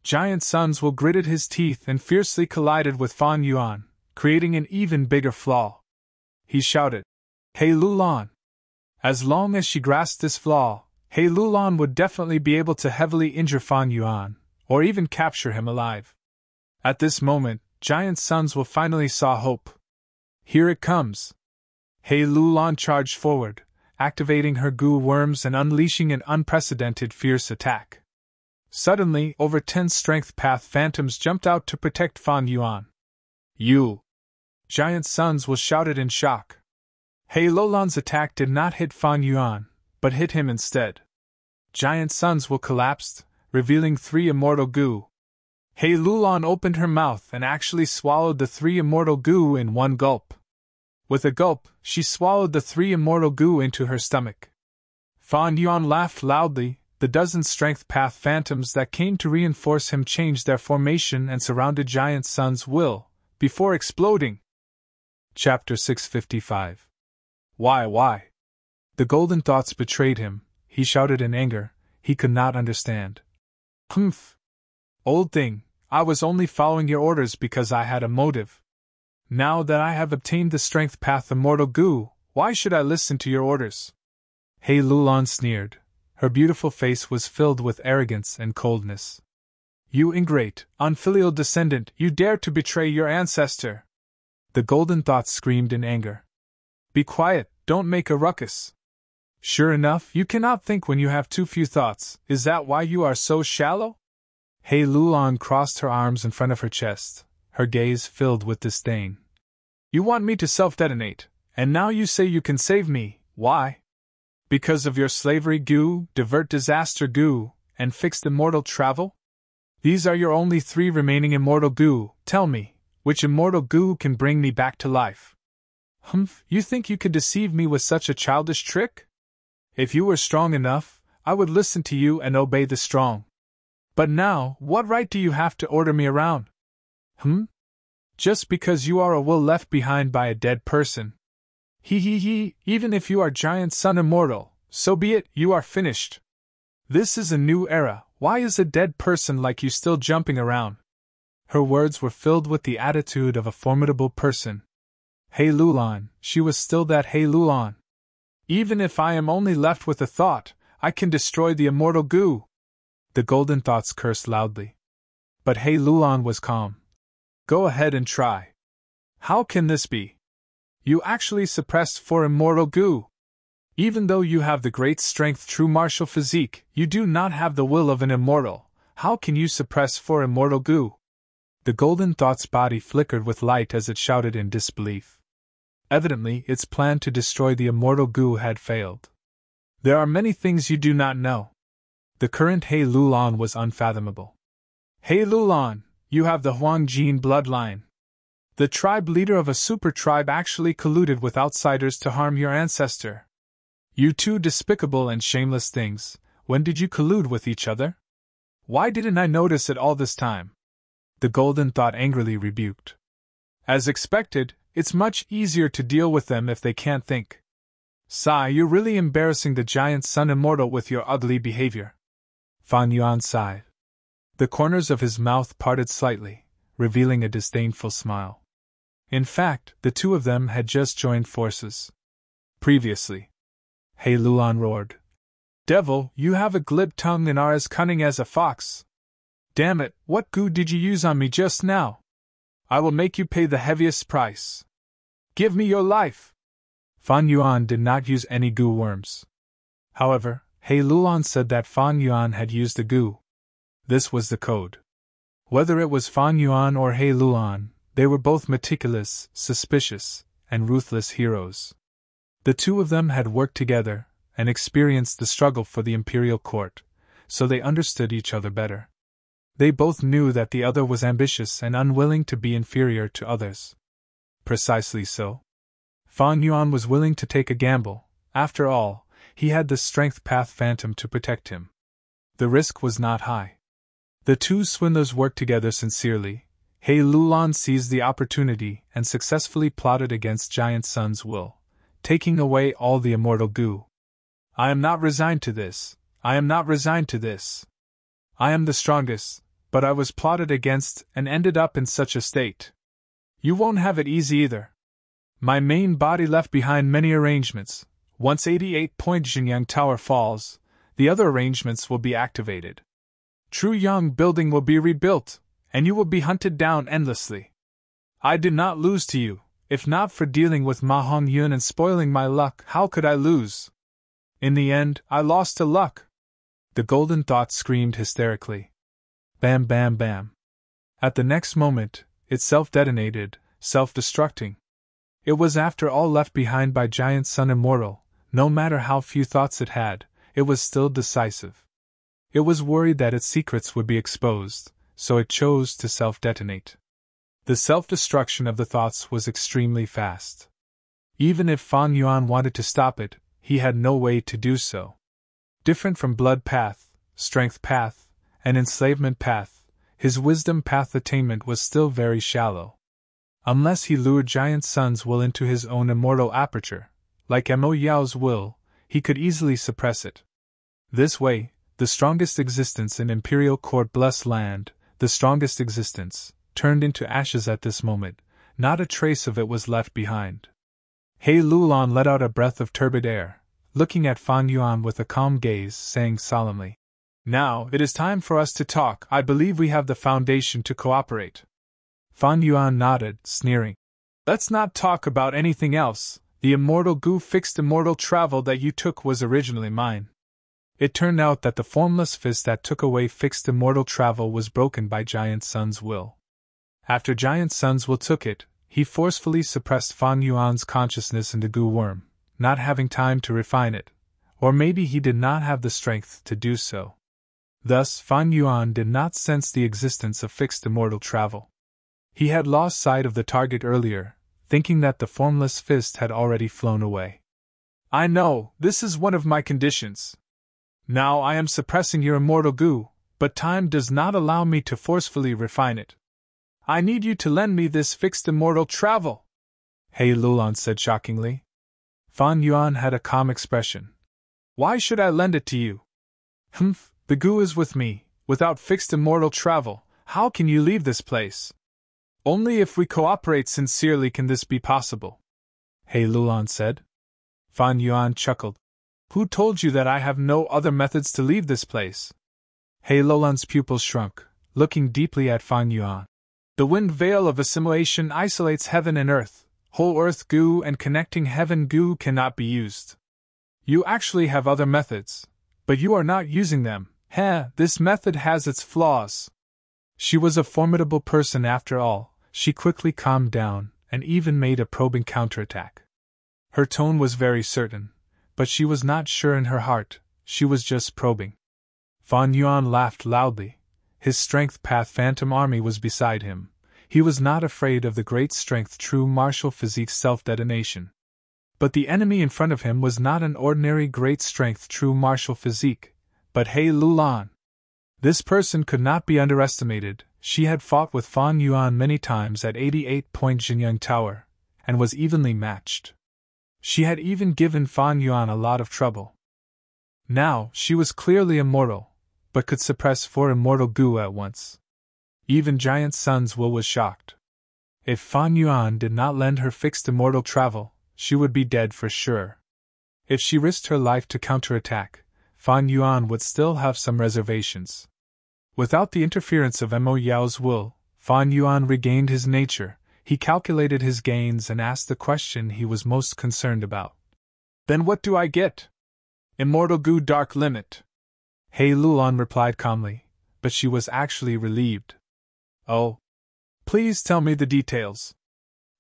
Giant Sun's will gritted his teeth and fiercely collided with Fan Yuan, creating an even bigger flaw. He shouted, "He Lulan!" As long as she grasped this flaw, He Lulan would definitely be able to heavily injure Fan Yuan, or even capture him alive. At this moment, Giant Sun's will finally saw hope. Here it comes. He Lulan charged forward, activating her goo worms and unleashing an unprecedented fierce attack. Suddenly, over 10 strength path phantoms jumped out to protect Fan Yuan. "You!" Giant Sun's will shouted in shock. He Lulan's attack did not hit Fan Yuan, but hit him instead. Giant Sun's will collapsed, revealing 3 immortal goo. He Lulan opened her mouth and actually swallowed the 3 immortal goo in one gulp. With a gulp, she swallowed the 3 immortal goo into her stomach. Fan Yuan laughed loudly. The dozen strength path phantoms that came to reinforce him changed their formation and surrounded Giant Sun's will, before exploding. Chapter 655. Why? The golden thoughts betrayed him. He shouted in anger. He could not understand. "Humph! Old thing, I was only following your orders because I had a motive. Now that I have obtained the strength path immortal goo, why should I listen to your orders?" He Lulan sneered. Her beautiful face was filled with arrogance and coldness. "You ingrate, unfilial descendant, you dare to betray your ancestor!" The golden thoughts screamed in anger. "Be quiet, don't make a ruckus. Sure enough, you cannot think when you have too few thoughts. Is that why you are so shallow?" He Lulan crossed her arms in front of her chest, her gaze filled with disdain. "You want me to self-detonate, and now you say you can save me, why? Because of your slavery goo, divert disaster goo, and fixed immortal travel? These are your only 3 remaining immortal goo. Tell me, which immortal goo can bring me back to life? Humph, you think you could deceive me with such a childish trick? If you were strong enough, I would listen to you and obey the strong. But now, what right do you have to order me around? Just because you are a will left behind by a dead person. Even if you are giant sun immortal, so be it, you are finished. This is a new era, why is a dead person like you still jumping around? Her words were filled with the attitude of a formidable person. Hey Lulan, she was still that Hey Lulan. Even if I am only left with a thought, I can destroy the immortal goo. The golden thoughts cursed loudly. But Hey Lulan was calm. Go ahead and try. How can this be? You actually suppressed 4 immortal goo. Even though you have the great strength true martial physique, you do not have the will of an immortal. How can you suppress 4 immortal goo? The golden thought's body flickered with light as it shouted in disbelief. Evidently, its plan to destroy the immortal goo had failed. There are many things you do not know. The current He Lulan was unfathomable. He Lulan, you have the Huangjin bloodline. The tribe leader of a super tribe actually colluded with outsiders to harm your ancestor. You 2 despicable and shameless things, when did you collude with each other? Why didn't I notice it all this time? The golden thought angrily rebuked. As expected, it's much easier to deal with them if they can't think. Sigh, you're really embarrassing the giant sun immortal with your ugly behavior. Fan Yuan sighed. The corners of his mouth parted slightly, revealing a disdainful smile. In fact, the 2 of them had just joined forces. Previously, He Lulan roared. Devil, you have a glib tongue and are as cunning as a fox. Damn it, what goo did you use on me just now? I will make you pay the heaviest price. Give me your life! Fan Yuan did not use any goo worms. However, He Lulan said that Fan Yuan had used the goo. This was the code. Whether it was Fan Yuan or He Lulan, they were both meticulous, suspicious, and ruthless heroes. The 2 of them had worked together and experienced the struggle for the imperial court, so they understood each other better. They both knew that the other was ambitious and unwilling to be inferior to others. Precisely so. Fan Yuan was willing to take a gamble. After all, he had the strength path phantom to protect him. The risk was not high. The 2 swindlers worked together sincerely. He Lulan seized the opportunity and successfully plotted against Giant Sun's will, taking away all the immortal goo. I am not resigned to this. I am not resigned to this. I am the strongest, but I was plotted against and ended up in such a state. You won't have it easy either. My main body left behind many arrangements. Once 88-point Jinyang Tower falls, the other arrangements will be activated. True Yang building will be rebuilt, and you will be hunted down endlessly. I did not lose to you. If not for dealing with Ma Hongyun and spoiling my luck, how could I lose? In the end, I lost to luck. The golden thought screamed hysterically. Bam bam bam. At the next moment, it self-detonated, self-destructing. It was after all left behind by Giant Sun Immortal. No matter how few thoughts it had, it was still decisive. It was worried that its secrets would be exposed, so it chose to self-detonate. The self-destruction of the thoughts was extremely fast. Even if Fan Yuan wanted to stop it, he had no way to do so. Different from blood path, strength path, and enslavement path, his wisdom path attainment was still very shallow. Unless he lured Giant Sun's will into his own immortal aperture, like Mo Yao's will, he could easily suppress it. This way, the strongest existence in Imperial Court Blessed Land, the strongest existence, turned into ashes at this moment. Not a trace of it was left behind. He Lulan let out a breath of turbid air, looking at Fan Yuan with a calm gaze, saying solemnly, "Now, it is time for us to talk. I believe we have the foundation to cooperate." Fan Yuan nodded, sneering. "Let's not talk about anything else. The immortal goo fixed immortal travel that you took was originally mine." It turned out that the formless fist that took away fixed immortal travel was broken by Giant Sun's will. After Giant Sun's will took it, he forcefully suppressed Fan Yuan's consciousness in the goo worm, not having time to refine it, Or maybe he did not have the strength to do so. Thus, Fan Yuan did not sense the existence of fixed immortal travel. He had lost sight of the target earlier, thinking that the formless fist had already flown away. I know, this is one of my conditions. Now I am suppressing your immortal goo, but time does not allow me to forcefully refine it. I need you to lend me this fixed immortal travel, He Lulan said shockingly. Fan Yuan had a calm expression. Why should I lend it to you? The goo is with me. Without fixed immortal travel, how can you leave this place? Only if we cooperate sincerely can this be possible, He Lulan said. Fan Yuan chuckled. Who told you that I have no other methods to leave this place? He Lulan's pupils shrunk, looking deeply at Fan Yuan. The wind veil of assimilation isolates heaven and earth. Whole earth goo and connecting heaven goo cannot be used. You actually have other methods, but you are not using them. This method has its flaws. She was a formidable person after all. She quickly calmed down, and even made a probing counterattack. Her tone was very certain, but she was not sure in her heart, she was just probing. Fan Yuan laughed loudly. His strength path phantom army was beside him. He was not afraid of the great strength true martial physique self-detonation. But the enemy in front of him was not an ordinary great strength true martial physique, but He Lulan. This person could not be underestimated. She had fought with Fan Yuan many times at 88-point Jinyang Tower, and was evenly matched. She had even given Fan Yuan a lot of trouble. Now, she was clearly immortal, but could suppress 4 immortal goo at once. Even Giant Sun's will was shocked. If Fan Yuan did not lend her fixed immortal travel, she would be dead for sure. If she risked her life to counterattack, Fan Yuan would still have some reservations. Without the interference of Mo Yao's will, Fan Yuan regained his nature. He calculated his gains and asked the question he was most concerned about. Then what do I get? Immortal goo dark limit. He Lulan replied calmly, but she was actually relieved. Oh. Please tell me the details.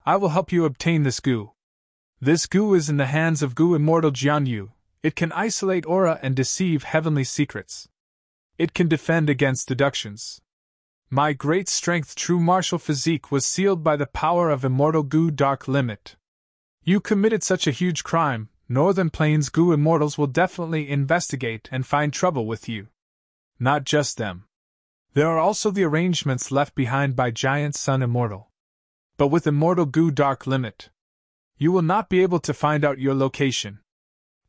I will help you obtain this goo. This goo is in the hands of Goo Immortal Jianyu. It can isolate aura and deceive heavenly secrets. It can defend against deductions. My great strength true martial physique was sealed by the power of Immortal Goo Dark Limit. You committed such a huge crime, Northern Plains Goo Immortals will definitely investigate and find trouble with you. Not just them. There are also the arrangements left behind by Giant Sun Immortal. But with Immortal Goo Dark Limit, you will not be able to find out your location.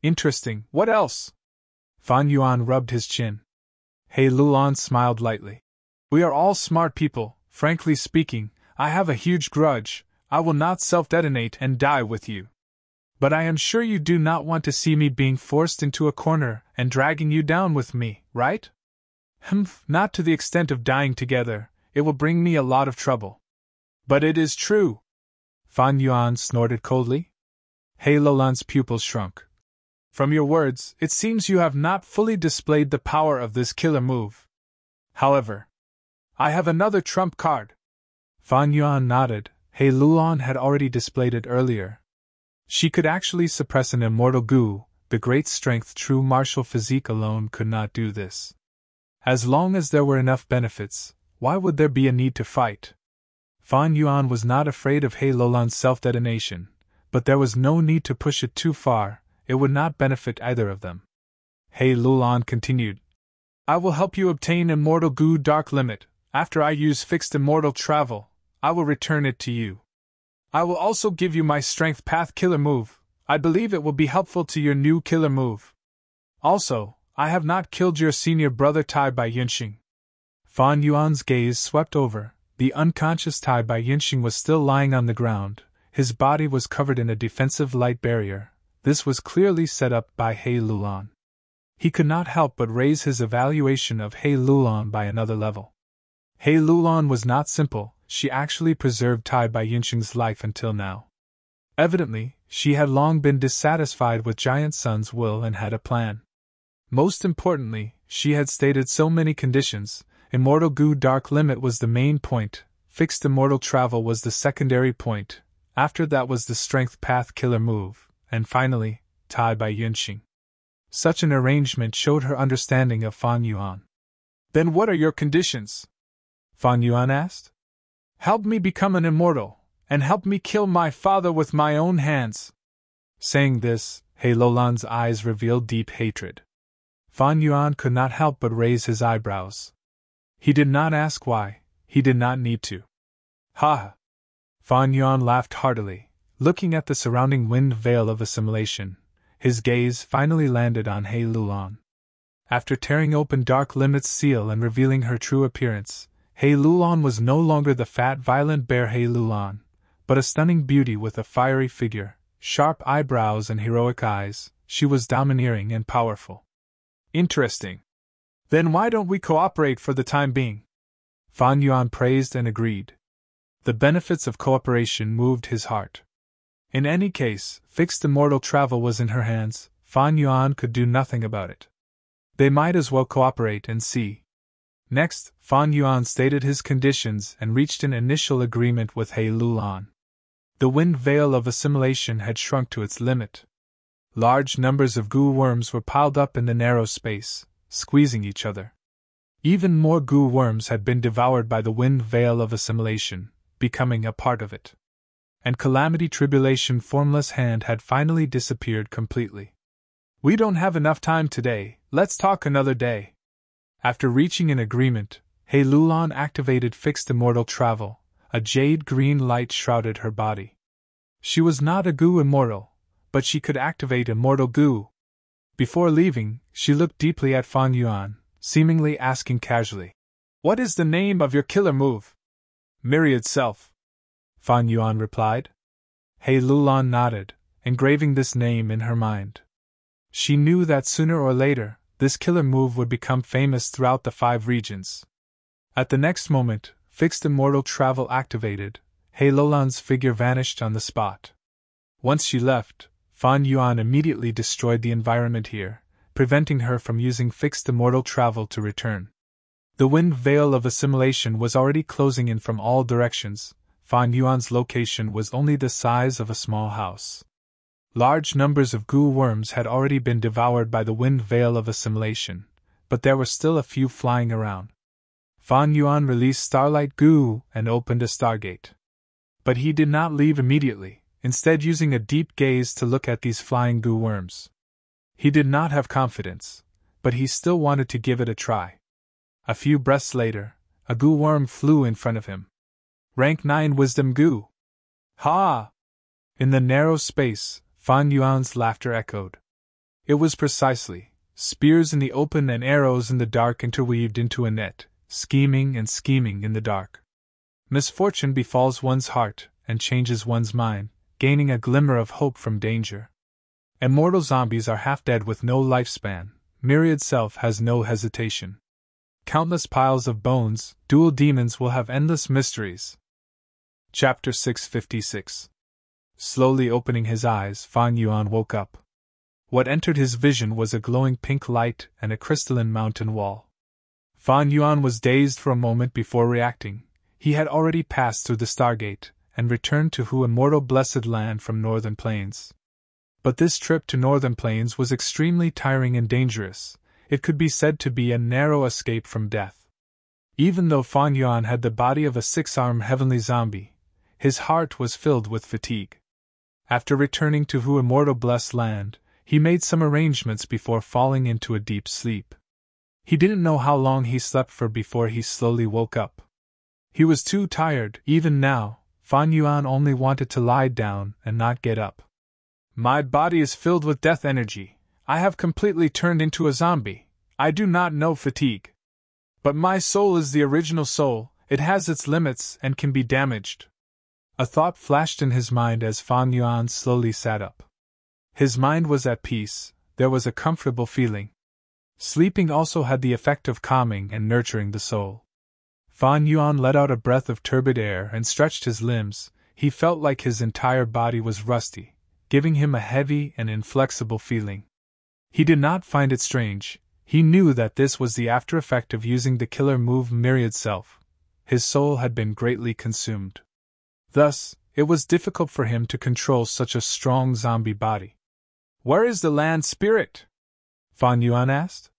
Interesting, what else? Fan Yuan rubbed his chin. He Lulan smiled lightly. We are all smart people, frankly speaking, I have a huge grudge, I will not self-detonate and die with you. But I am sure you do not want to see me being forced into a corner and dragging you down with me, right? Not to the extent of dying together, it will bring me a lot of trouble. But it is true. Fan Yuan snorted coldly. He Lulan's pupils shrunk. From your words, it seems you have not fully displayed the power of this killer move. However, I have another trump card. Fan Yuan nodded. He Lulan had already displayed it earlier. She could actually suppress an immortal goo. The great strength true martial physique alone could not do this. As long as there were enough benefits, why would there be a need to fight? Fan Yuan was not afraid of He Lulan's self-detonation, but there was no need to push it too far, it would not benefit either of them. He Lulan continued. I will help you obtain Immortal Goo Dark Limit. After I use fixed immortal travel, I will return it to you. I will also give you my Strength Path killer move. I believe it will be helpful to your new killer move. Also, I have not killed your senior brother Tai Bai Yinxing. Fan Yuan's gaze swept over. The unconscious Tai Bai Yinxing was still lying on the ground. His body was covered in a defensive light barrier. This was clearly set up by He Lulan. He could not help but raise his evaluation of He Lulan by another level. He Lulan was not simple, she actually preserved Tai Bai Yinxing's life until now. Evidently, she had long been dissatisfied with Giant Sun's will and had a plan. Most importantly, she had stated so many conditions. Immortal Goo Dark Limit was the main point, fixed immortal travel was the secondary point, after that was the Strength Path killer move, and finally, Tai Bai Yinxing. Such an arrangement showed her understanding of Fan Yuan. Then what are your conditions? Fan Yuan asked. Help me become an immortal, and help me kill my father with my own hands. Saying this, He Lulan's eyes revealed deep hatred. Fan Yuan could not help but raise his eyebrows. He did not ask why, he did not need to. Ha! Fan Yuan laughed heartily, looking at the surrounding wind veil of assimilation. His gaze finally landed on He Lulan. After tearing open Dark Limit's seal and revealing her true appearance, He Lulan was no longer the fat, violent bear He Lulan, but a stunning beauty with a fiery figure, sharp eyebrows and heroic eyes. She was domineering and powerful. Interesting. Then why don't we cooperate for the time being? Fan Yuan praised and agreed. The benefits of cooperation moved his heart. In any case, fixed immortal travel was in her hands. Fan Yuan could do nothing about it. They might as well cooperate and see. Next, Fan Yuan stated his conditions and reached an initial agreement with He Lulan. The wind veil of assimilation had shrunk to its limit. Large numbers of goo worms were piled up in the narrow space, squeezing each other. Even more goo worms had been devoured by the wind veil of assimilation, becoming a part of it. And Calamity Tribulation Formless Hand had finally disappeared completely. We don't have enough time today, let's talk another day. After reaching an agreement, He Lulan activated Fixed Immortal Travel. A jade-green light shrouded her body. She was not a goo immortal, but she could activate immortal goo. Before leaving, she looked deeply at Fan Yuan, seemingly asking casually, What is the name of your killer move? Myriad Self. Fan Yuan replied. He Lulan nodded, engraving this name in her mind. She knew that sooner or later, this killer move would become famous throughout the 5 regions. At the next moment, Fixed Immortal Travel activated. He Lulan's figure vanished on the spot. Once she left, Fan Yuan immediately destroyed the environment here, preventing her from using Fixed Immortal Travel to return. The wind veil of assimilation was already closing in from all directions. Fan Yuan's location was only the size of a small house. Large numbers of goo worms had already been devoured by the wind veil of assimilation, but there were still a few flying around. Fan Yuan released Starlight Goo and opened a stargate. But he did not leave immediately, instead using a deep gaze to look at these flying goo worms. He did not have confidence, but he still wanted to give it a try. A few breaths later, a goo worm flew in front of him. Rank 9 Wisdom Goo. Ha! In the narrow space, Fan Yuan's laughter echoed. It was precisely, spears in the open and arrows in the dark interweaved into a net, scheming and scheming in the dark. Misfortune befalls one's heart and changes one's mind, gaining a glimmer of hope from danger. Immortal zombies are half dead with no lifespan. Myriad Self has no hesitation. Countless piles of bones, dual demons will have endless mysteries. Chapter 656. Slowly opening his eyes, Fan Yuan woke up. What entered his vision was a glowing pink light and a crystalline mountain wall. Fan Yuan was dazed for a moment before reacting. He had already passed through the Stargate and returned to Hu Immortal Blessed Land from Northern Plains. But this trip to Northern Plains was extremely tiring and dangerous. It could be said to be a narrow escape from death. Even though Fan Yuan had the body of a 6-armed heavenly zombie, his heart was filled with fatigue. After returning to Hu Immortal Blessed Land, he made some arrangements before falling into a deep sleep. He didn't know how long he slept for before he slowly woke up. He was too tired. Even now, Fan Yuan only wanted to lie down and not get up. My body is filled with death energy. I have completely turned into a zombie. I do not know fatigue. But my soul is the original soul. It has its limits and can be damaged. A thought flashed in his mind as Fan Yuan slowly sat up. His mind was at peace. There was a comfortable feeling. Sleeping also had the effect of calming and nurturing the soul. Fan Yuan let out a breath of turbid air and stretched his limbs. He felt like his entire body was rusty, giving him a heavy and inflexible feeling. He did not find it strange. He knew that this was the after effect of using the killer move Myriad Self. His soul had been greatly consumed. Thus, it was difficult for him to control such a strong zombie body. Where is the land spirit? Fan Yuan asked.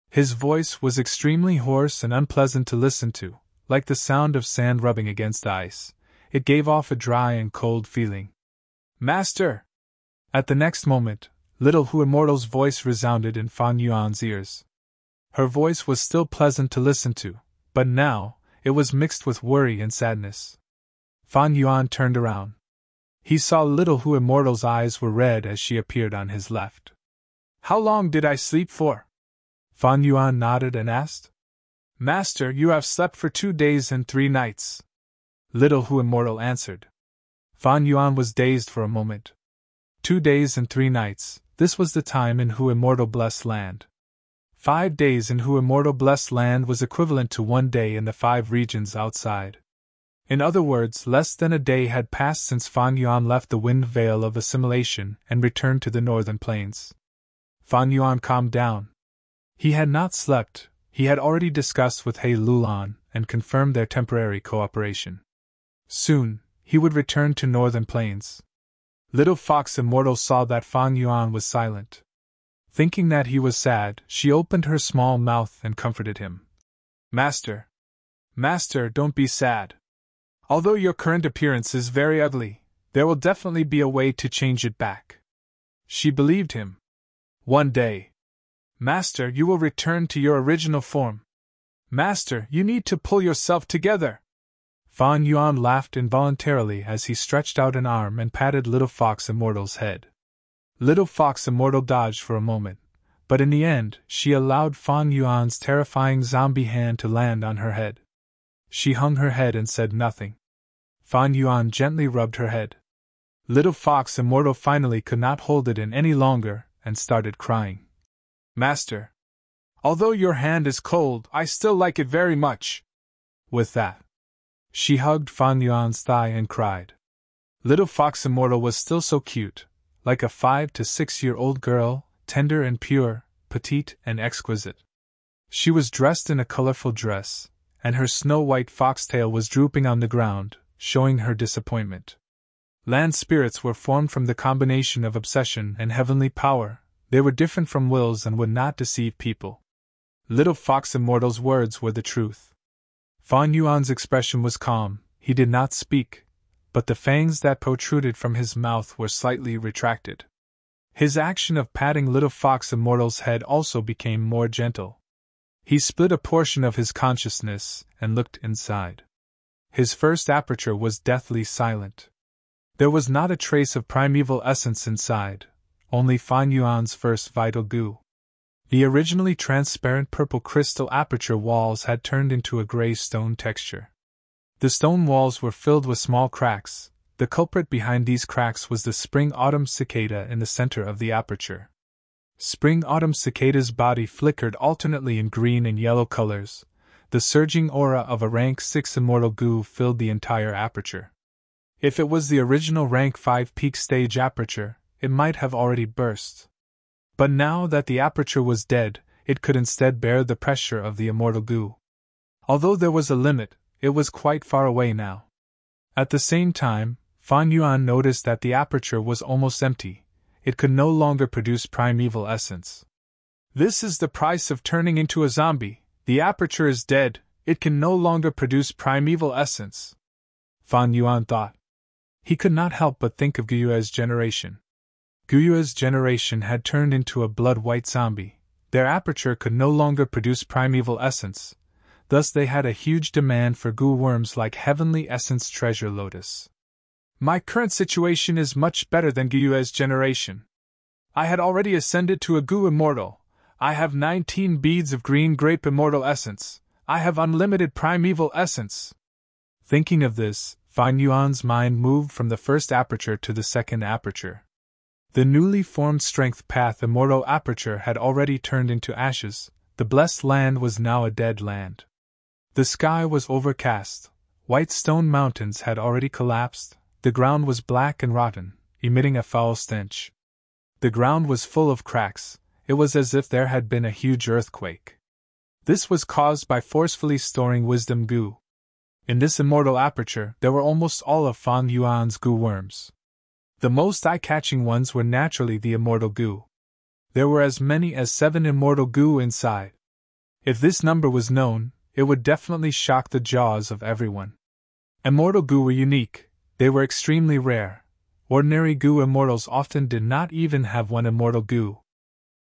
His voice was extremely hoarse and unpleasant to listen to, like the sound of sand rubbing against ice. It gave off a dry and cold feeling. Master! At the next moment, Little Hu Immortal's voice resounded in Fan Yuan's ears. Her voice was still pleasant to listen to, but now, it was mixed with worry and sadness. Fan Yuan turned around. He saw Little Hu Immortal's eyes were red as she appeared on his left. How long did I sleep for? Fan Yuan nodded and asked. Master, you have slept for 2 days and 3 nights. Little Hu Immortal answered. Fan Yuan was dazed for a moment. 2 days and 3 nights, this was the time in Hu Immortal Blessed Land. 5 days in Hu Immortal Blessed Land was equivalent to 1 day in the 5 regions outside. In other words, less than a day had passed since Fan Yuan left the wind veil of assimilation and returned to the northern plains. Fan Yuan calmed down. He had not slept, he had already discussed with He Lulan and confirmed their temporary cooperation. Soon, he would return to northern plains. Little Fox Immortal saw that Fan Yuan was silent. Thinking that he was sad, she opened her small mouth and comforted him. Master! Master, don't be sad. Although your current appearance is very ugly, there will definitely be a way to change it back. She believed him. One day. Master, you will return to your original form. Master, you need to pull yourself together. Fan Yuan laughed involuntarily as he stretched out an arm and patted Little Fox Immortal's head. Little Fox Immortal dodged for a moment, but in the end, she allowed Fan Yuan's terrifying zombie hand to land on her head. She hung her head and said nothing. Fan Yuan gently rubbed her head. Little Fox Immortal finally could not hold it in any longer and started crying. Master! Although your hand is cold, I still like it very much. With that, she hugged Fan Yuan's thigh and cried. Little Fox Immortal was still so cute, like a 5 to 6-year-old girl, tender and pure, petite and exquisite. She was dressed in a colorful dress, and her snow-white foxtail was drooping on the ground, showing her disappointment. Land spirits were formed from the combination of obsession and heavenly power. They were different from wills and would not deceive people. Little Fox Immortal's words were the truth. Fan Yuan's expression was calm, he did not speak, but the fangs that protruded from his mouth were slightly retracted. His action of patting Little Fox Immortal's head also became more gentle. He split a portion of his consciousness and looked inside. His first aperture was deathly silent. There was not a trace of primeval essence inside, only Fan Yuan's first vital goo. The originally transparent purple crystal aperture walls had turned into a gray stone texture. The stone walls were filled with small cracks. The culprit behind these cracks was the spring-autumn cicada in the center of the aperture. Spring-autumn cicada's body flickered alternately in green and yellow colors. The surging aura of a rank 6 immortal goo filled the entire aperture. If it was the original rank 5 peak stage aperture, it might have already burst. But now that the aperture was dead, it could instead bear the pressure of the immortal goo. Although there was a limit, it was quite far away now. At the same time, Fan Yuan noticed that the aperture was almost empty. It could no longer produce primeval essence. This is the price of turning into a zombie. The aperture is dead, it can no longer produce primeval essence. Fan Yuan thought. He could not help but think of Guyue's generation. Guyue's generation had turned into a blood-white zombie. Their aperture could no longer produce primeval essence. Thus they had a huge demand for goo worms like heavenly essence treasure lotus. My current situation is much better than Guyue's generation. I had already ascended to a goo immortal. I have 19 beads of green grape immortal essence. I have unlimited primeval essence. Thinking of this, Fan Yuan's mind moved from the first aperture to the second aperture. The newly formed strength path immortal aperture had already turned into ashes. The blessed land was now a dead land. The sky was overcast. White stone mountains had already collapsed. The ground was black and rotten, emitting a foul stench. The ground was full of cracks. It was as if there had been a huge earthquake. This was caused by forcefully storing wisdom goo. In this immortal aperture, there were almost all of Fan Yuan's goo worms. The most eye-catching ones were naturally the immortal goo. There were as many as 7 immortal Gu inside. If this number was known, it would definitely shock the jaws of everyone. Immortal Gu were unique, they were extremely rare. Ordinary Gu immortals often did not even have one immortal Gu.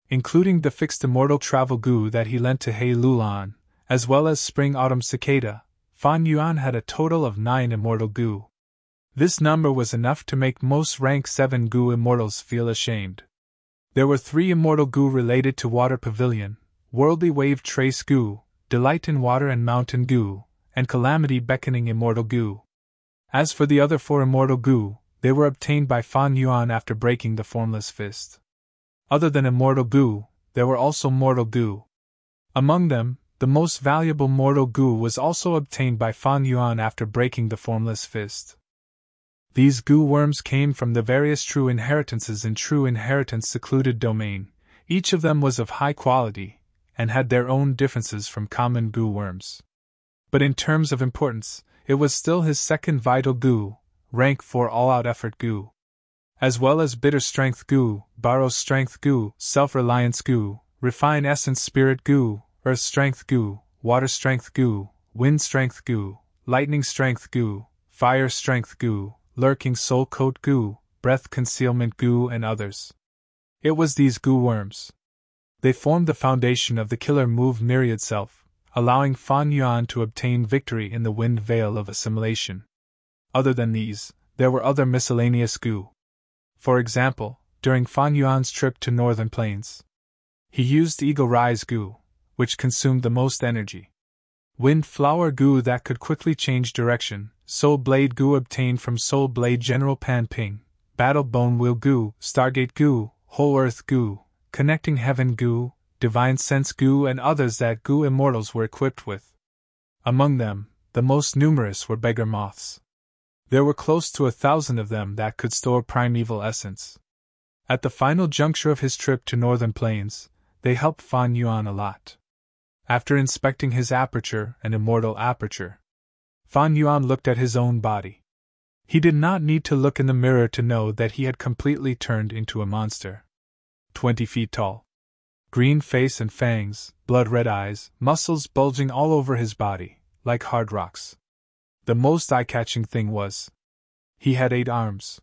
Including the fixed immortal travel Gu that he lent to He Lulan, as well as Spring-Autumn Cicada, Fan Yuan had a total of 9 immortal Gu. This number was enough to make most rank 7 Gu immortals feel ashamed. There were 3 immortal Gu related to Water Pavilion, Worldly Wave Trace Gu, Delight in Water and Mountain Gu, and Calamity Beckoning immortal Gu. As for the other 4 immortal Gu, they were obtained by Fan Yuan after breaking the Formless Fist. Other than immortal Gu, there were also mortal Gu. Among them, the most valuable mortal Gu was also obtained by Fan Yuan after breaking the Formless Fist. These Gu worms came from the various true inheritances in True Inheritance Secluded Domain. Each of them was of high quality, and had their own differences from common Gu worms. But in terms of importance, it was still his second vital Gu, rank 4 all-out effort Gu. As well as Bitter Strength Gu, Borrow Strength Gu, Self-Reliance Gu, Refine Essence Spirit Gu, Earth Strength Gu, Water Strength Gu, Wind Strength Gu, Lightning Strength Gu, Fire Strength Gu, Lurking Soul Coat Gu, Breath Concealment Gu, and others. It was these Gu worms. They formed the foundation of the killer move Myriad Self, allowing Fan Yuan to obtain victory in the Wind Veil of Assimilation. Other than these, there were other miscellaneous Gu. For example, during Fan Yuan's trip to Northern Plains, he used Eagle Rise Gu, which consumed the most energy. Wind Flower Gu that could quickly change direction, Soul Blade Gu obtained from Soul Blade General Pan Ping, Battle Bone Wheel Gu, Stargate Gu, Whole Earth Gu, Connecting Heaven Gu, Divine Sense Gu, and others that Gu immortals were equipped with. Among them, the most numerous were beggar moths. There were close to 1,000 of them that could store primeval essence. At the final juncture of his trip to Northern Plains, they helped Fan Yuan a lot. After inspecting his aperture and immortal aperture, Fan Yuan looked at his own body. He did not need to look in the mirror to know that he had completely turned into a monster. 20 feet tall. Green face and fangs, blood-red eyes, muscles bulging all over his body, like hard rocks. The most eye-catching thing was, he had 8 arms.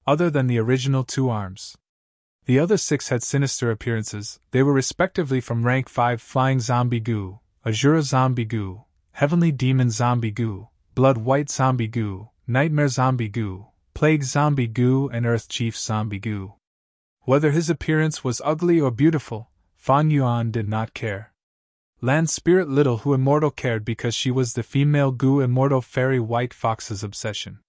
Other than the original 2 arms. The other 6 had sinister appearances. They were respectively from rank 5 Flying Zombie Gu, Azura Zombie Gu, Heavenly Demon Zombie Gu, Blood White Zombie Gu, Nightmare Zombie Gu, Plague Zombie Gu, and Earth Chief Zombie Gu. Whether his appearance was ugly or beautiful, Fan Yuan did not care. Land Spirit Little Who Immortal cared because she was the female Gu immortal Fairy White Fox's obsession.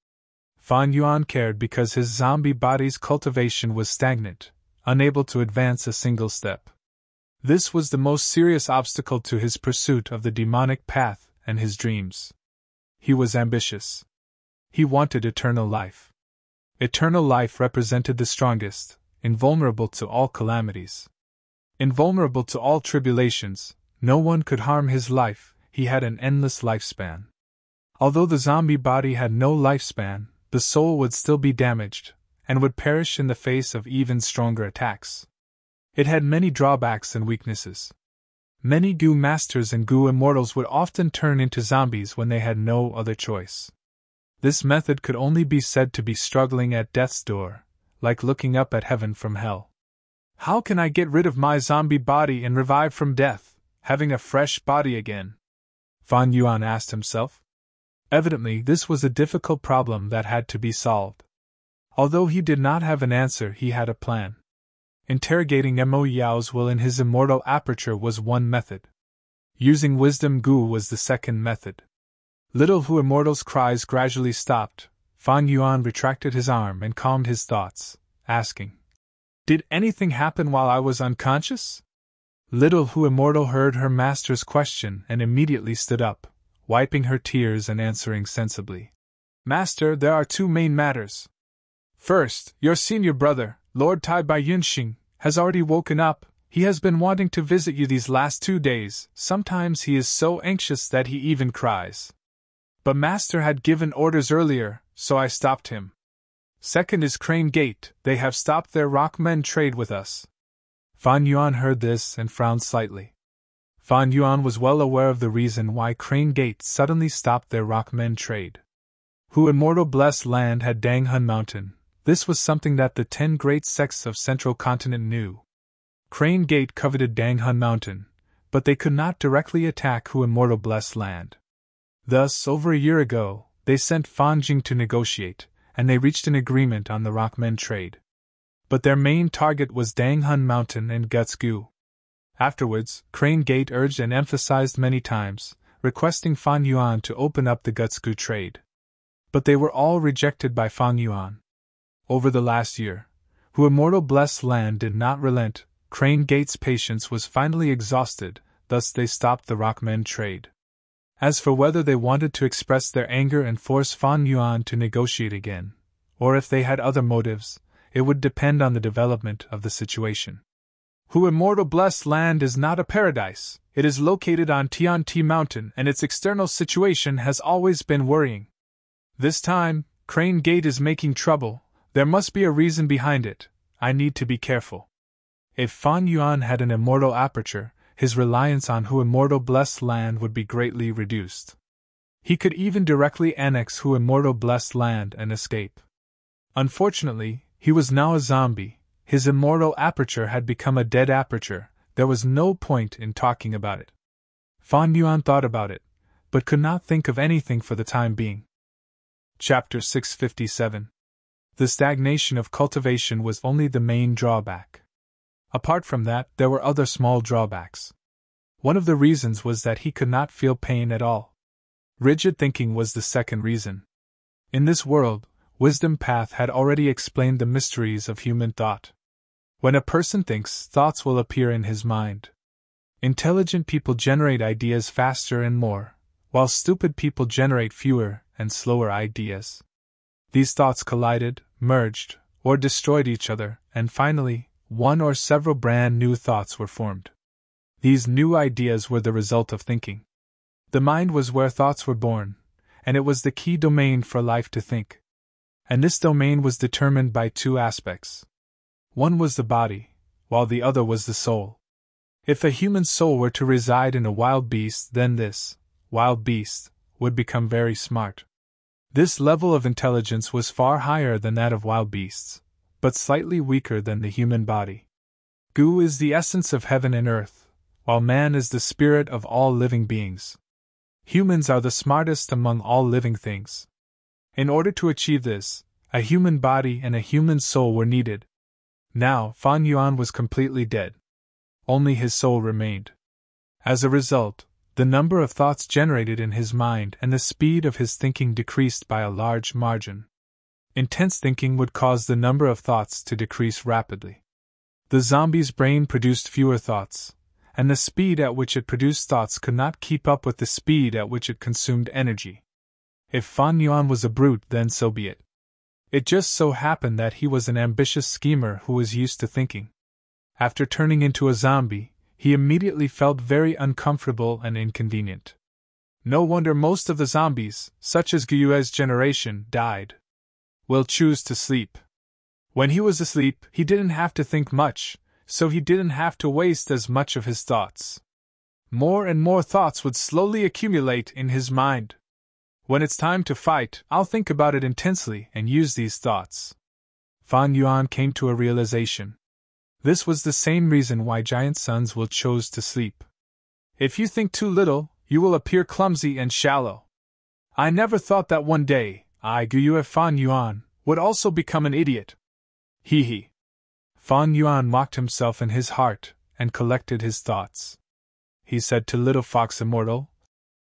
Fan Yuan cared because his zombie body's cultivation was stagnant, unable to advance a single step. This was the most serious obstacle to his pursuit of the demonic path and his dreams. He was ambitious. He wanted eternal life. Eternal life represented the strongest, invulnerable to all calamities. Invulnerable to all tribulations, no one could harm his life, he had an endless lifespan. Although the zombie body had no lifespan, the soul would still be damaged, and would perish in the face of even stronger attacks. It had many drawbacks and weaknesses. Many Gu masters and Gu immortals would often turn into zombies when they had no other choice. This method could only be said to be struggling at death's door, like looking up at heaven from hell. How can I get rid of my zombie body and revive from death, having a fresh body again? Fan Yuan asked himself. Evidently, this was a difficult problem that had to be solved. Although he did not have an answer, he had a plan. Interrogating Mo Yao's will in his immortal aperture was one method. Using Wisdom Gu was the second method. Little Who Immortal's cries gradually stopped. Fan Yuan retracted his arm and calmed his thoughts, asking, "Did anything happen while I was unconscious?" Little Who Immortal heard her master's question and immediately stood up, wiping her tears and answering sensibly. "Master, there are 2 main matters. First, your senior brother, Lord Tai Bai Yunxing, has already woken up. He has been wanting to visit you these last 2 days. Sometimes he is so anxious that he even cries. But Master had given orders earlier, so I stopped him. Second is Crane Gate. They have stopped their rockmen trade with us." Fan Yuan heard this and frowned slightly. Fan Yuan was well aware of the reason why Crane Gate suddenly stopped their rockmen trade. Who immortal blessed land had Dang Hun Mountain? This was something that the 10 great sects of Central Continent knew. Crane Gate coveted Dang Hun Mountain, but they could not directly attack Who immortal blessed land. Thus, over a year ago, they sent Fan Jing to negotiate, and they reached an agreement on the rockmen trade. But their main target was Dang Hun Mountain and Gutsgu. Afterwards, Crane Gate urged and emphasized many times, requesting Fan Yuan to open up the Gutsgu trade. But they were all rejected by Fan Yuan. Over the last year, Who immortal blessed land did not relent. Crane Gate's patience was finally exhausted, thus they stopped the rockmen trade. As for whether they wanted to express their anger and force Fan Yuan to negotiate again, or if they had other motives, it would depend on the development of the situation. Who immortal blessed land is not a paradise. It is located on Tianti Mountain and its external situation has always been worrying. This time, Crane Gate is making trouble. There must be a reason behind it. I need to be careful. If Fan Yuan had an immortal aperture, his reliance on Who immortal blessed land would be greatly reduced. He could even directly annex Who immortal blessed land and escape. Unfortunately, he was now a zombie. His immortal aperture had become a dead aperture. There was no point in talking about it. Fan Yuan thought about it, but could not think of anything for the time being. Chapter 657. The stagnation of cultivation was only the main drawback. Apart from that, there were other small drawbacks. One of the reasons was that he could not feel pain at all. Rigid thinking was the second reason. In this world, Wisdom Path had already explained the mysteries of human thought. When a person thinks, thoughts will appear in his mind. Intelligent people generate ideas faster and more, while stupid people generate fewer and slower ideas. These thoughts collided, merged, or destroyed each other, and finally, one or several brand new thoughts were formed. These new ideas were the result of thinking. The mind was where thoughts were born, and it was the key domain for life to think. And this domain was determined by two aspects. One was the body, while the other was the soul. If a human soul were to reside in a wild beast, then this wild beast would become very smart. This level of intelligence was far higher than that of wild beasts, but slightly weaker than the human body. Gu is the essence of heaven and earth, while man is the spirit of all living beings. Humans are the smartest among all living things. In order to achieve this, a human body and a human soul were needed. Now, Fan Yuan was completely dead. Only his soul remained. As a result, the number of thoughts generated in his mind and the speed of his thinking decreased by a large margin. Intense thinking would cause the number of thoughts to decrease rapidly. The zombie's brain produced fewer thoughts, and the speed at which it produced thoughts could not keep up with the speed at which it consumed energy. If Fan Yuan was a brute, then so be it. It just so happened that he was an ambitious schemer who was used to thinking. After turning into a zombie, he immediately felt very uncomfortable and inconvenient. No wonder most of the zombies, such as Guyue's generation, died. Will choose to sleep. When he was asleep, he didn't have to think much, so he didn't have to waste as much of his thoughts. More and more thoughts would slowly accumulate in his mind. When it's time to fight, I'll think about it intensely and use these thoughts. Fan Yuan came to a realization. This was the same reason why giant sons will choose to sleep. If you think too little, you will appear clumsy and shallow. I never thought that one day, I, Guyue Fan Yuan, would also become an idiot. Hee hee. Fan Yuan mocked himself in his heart, and collected his thoughts. He said to Little Fox Immortal,